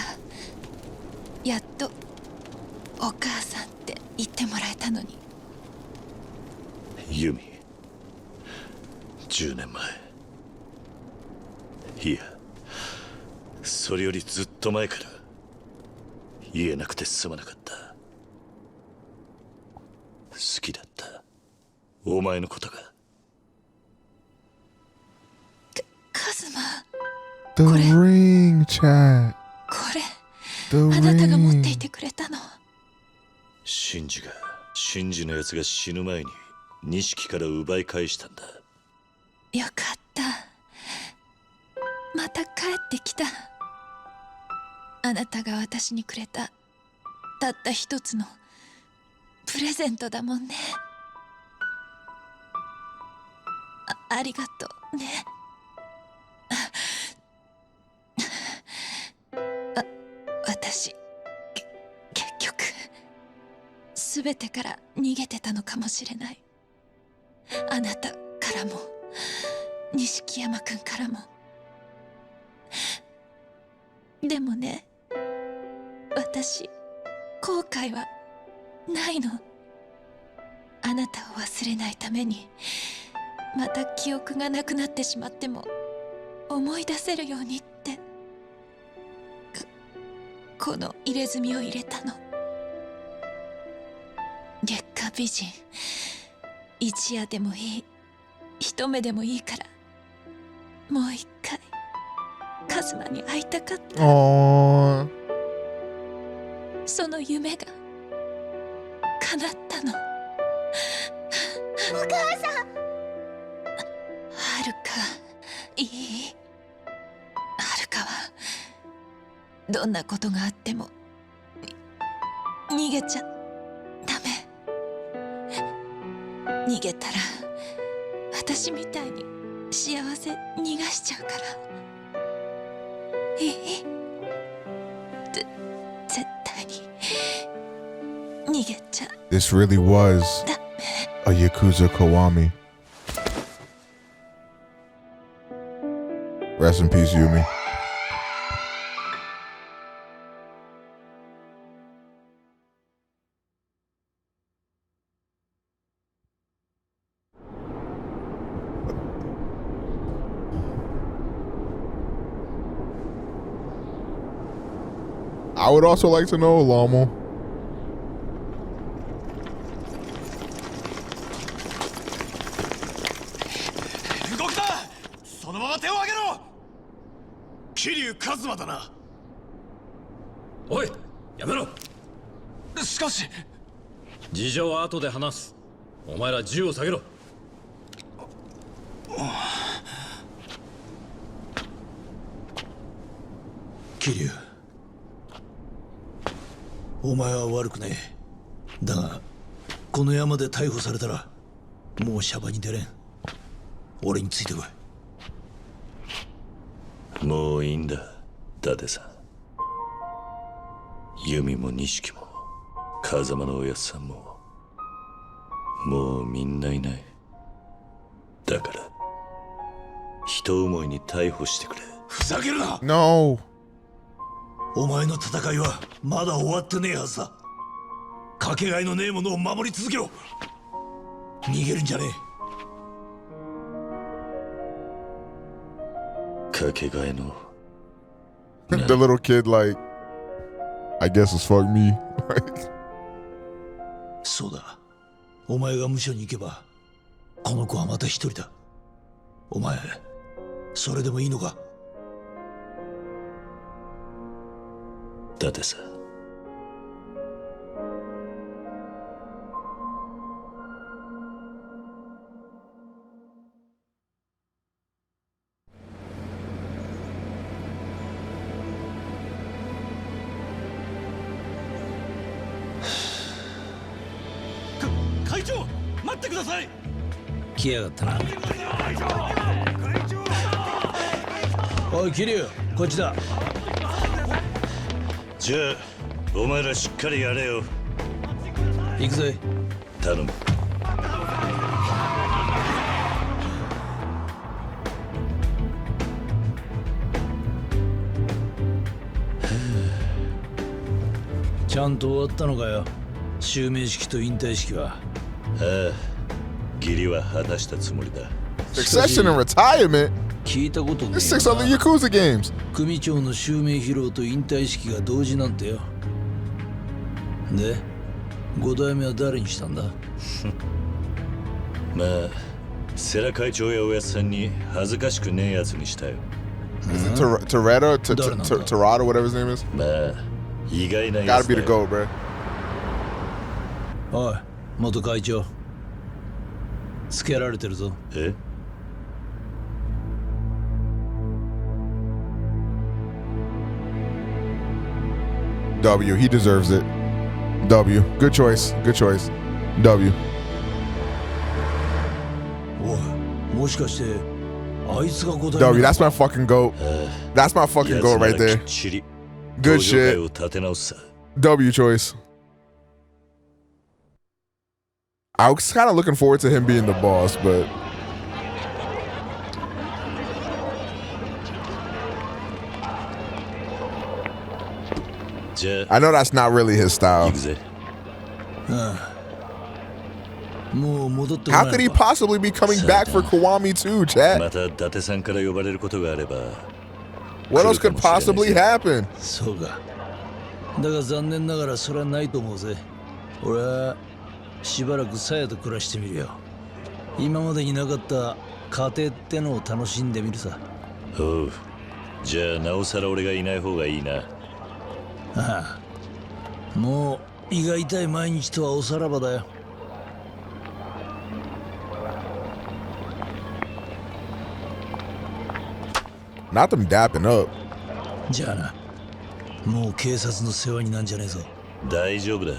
やっとお母さんって言ってもらえたのに。ユミ、10年前、いやそれよりずっと前から言えなくてすまなかった。好きだったお前のことが。カズマ、 The ring, chat. これ The あなたが持ってい ring. てくれたの。シンジのやつが死ぬ前に錦から奪い返したんだ。よかった。また帰ってきた。あなたが私にくれたたった一つのプレゼントだもんね。ありがとうね。私結局全てから逃げてたのかもしれない。あなたからも錦山くんからも。でもね、私後悔はないの。あなたを忘れないためにまた記憶がなくなってしまっても思い出せるようにってこの入れ墨を入れたの。月下美人、一夜でもいい、一目でもいいからもう一回カズマに会いたかった。その夢が叶ったの。お母さん。はるか、いい？はるかはどんなことがあっても逃げちゃダメ。逃げたら私みたいに幸せ逃がしちゃうから。いい？絶対に逃げちゃ。 This really was a Yakuza Kiwami. Rest in peace, Yumi. I would also like to know, Lomo. 動くな！そのまま手を挙げろ！桐生一馬だな。おい、やめろ。しかし事情は後で話す。お前ら銃を下げろ。桐生、お前は悪くねえ。だがこの山で逮捕されたらもうシャバに出れん。俺についてこい。もういいんだ、伊達さん。ユミも錦も風間のおやっさんももうみんないない。だから人思いに逮捕してくれ。ふざけるな。 No。 お前の戦いはまだ終わってねえはずだ。かけがえのねえものを守り続けろ。逃げるんじゃねえ。かけがえのThe little kid, like, I guess it's fuck me. そうだ。お前が無所に行けばこの子はまた一人だ。お前それでもいいのか？伊達さん。会長、待ってください。来やがったな。おい桐生、こっちだ。じゃあお前らしっかりやれよ。行くぜ。頼む。ちゃんと終わったのかよ。襲名式と引退式は。ああ、義理は果たしたつもりだ。Succession and retirement? 聞いたことねえ There's 6 other Yakuza games. 組長の襲名披露と引退式が同時なんてよ。で、5代目は誰にしたんだ？まあ、世良会長やおやつさんに恥ずかしくねえやつにしたよ。Is it Toretto? Torado, whatever his name is? まあ、意外なや Gotta つ be だ the よ。 GOAT, bro. おい、元会長。つけられてるぞ。えW, he deserves it. W, good choice, good choice. W. おい、もしかして、あいつが5代 W, 目 that's my fucking GOAT. That's my fucking GOAT right there. Good shit. W choice. I was kind of looking forward to him being the boss, but I know that's not really his style. How could he possibly be coming back for Kiwami too, chat? また伊達さんから呼ばれることがあれば。What else could possibly happen? そうか。だが残念ながらそれはないと思うぜ。俺はしばらくサヤと暮らしてみるよ。今までになかった家庭ってのを楽しんでみるさ。おう。じゃあなおさら俺がいない方がいいな。ああ。もう胃が痛い毎日とはおさらばだよ。Not them dapping up. じゃあな。もう警察の世話になんじゃねえぞ。大丈夫だ。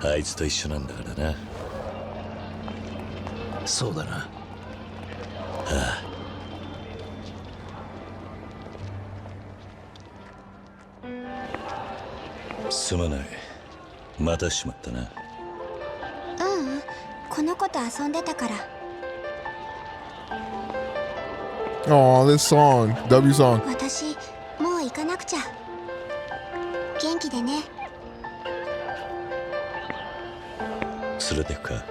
あいつと一緒なんだからな。そうだな。ああ。すまない。またしまったな。この子と遊んでたから。Oh, this song. W song. 私、もう行かなくちゃ。元気でね。連れてくか。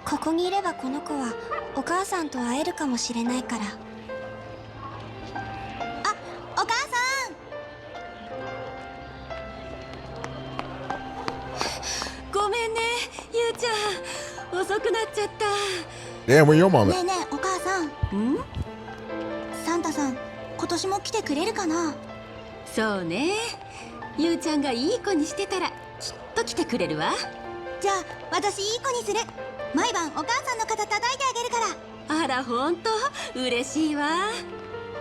ここにいればこの子はお母さんと会えるかもしれないから。あ、お母さん。ごめんね、ゆうちゃん。遅くなっちゃった。Damn, where your mom ね at? えねえ、お母さん。サンタさん、今年も来てくれるかな？そうね。ゆうちゃんがいい子にしてたらきっと来てくれるわ。じゃあ私いい子にする。毎晩お母さんの肩叩いてあげるから。あら、ほんと嬉しいわ。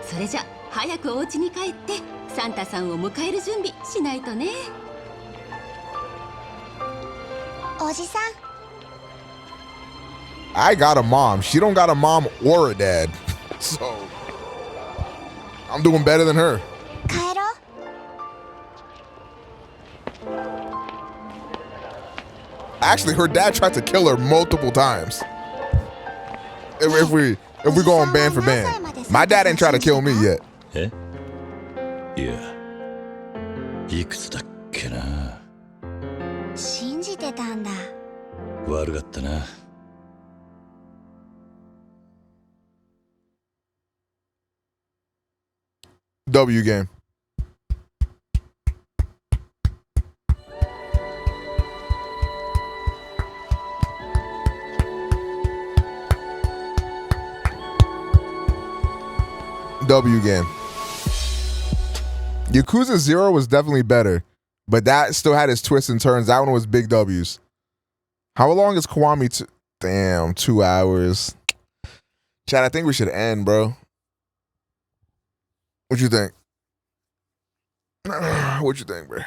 それじゃ早くお家に帰ってサンタさんを迎える準備しないとね。おじさん。I got a mom. She don't got a mom or a dad. So I'm doing better than her. 帰ろう。Actually, her dad tried to kill her multiple times. If we go on band for band, my dad didn't try to kill me yet. え？いや、いくつだっけな。信じてたんだ。悪かったな。W game. W game. Yakuza 0 was definitely better, but that still had its twists and turns. That one was big W's. How long is Kiwami? Damn, 2 hours. Chad, I think we should end, bro. What you think? What you think, bro?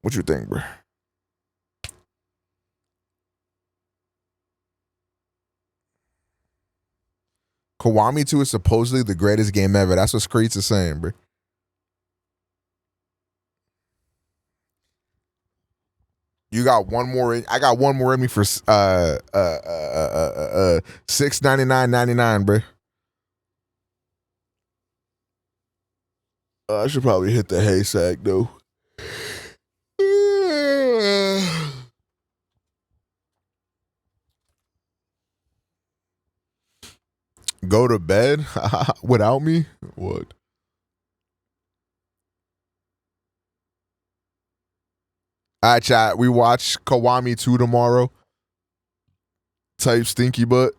What you think, bro? Kiwami 2 is supposedly the greatest game ever. That's what Screets is saying, bro. You got one more. I got one more in me for $6.99.99, bro. I should probably hit the hay sack though. Go to bed without me? What? All right, chat. We watch Kiwami 2 tomorrow. Type stinky butt.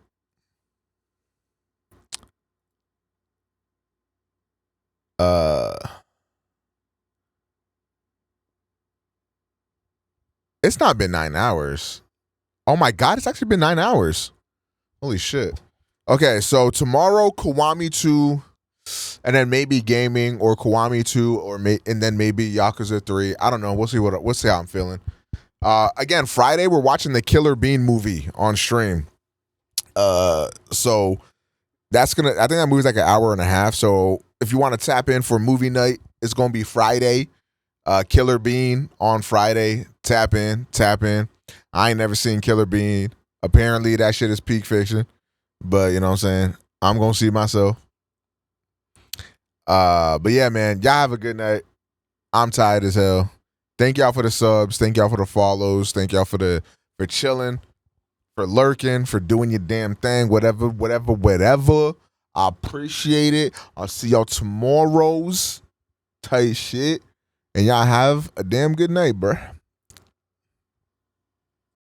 It's not been 9 hours. Oh my God, it's actually been 9 hours. Holy shit. Okay, so tomorrow Kiwami 2, and then maybe gaming or Kiwami 2, and then maybe Yakuza 3. I don't know. We'll see how I'm feeling. Again, Friday we're watching the Killer Bean movie on stream. So that's I think that movie's like an hour and a half. So if you want to tap in for movie night, it's gonna be Friday. Killer Bean on Friday. Tap in. I ain't never seen Killer Bean. Apparently that shit is peak fiction. But you know what I'm saying? I'm gonna see myself. But yeah, man, y'all have a good night. I'm tired as hell. Thank y'all for the subs. Thank y'all for the follows. Thank y'all for chilling, for lurking, for doing your damn thing. Whatever. I appreciate it. I'll see y'all tomorrow's tight shit. And y'all have a damn good night, bruh.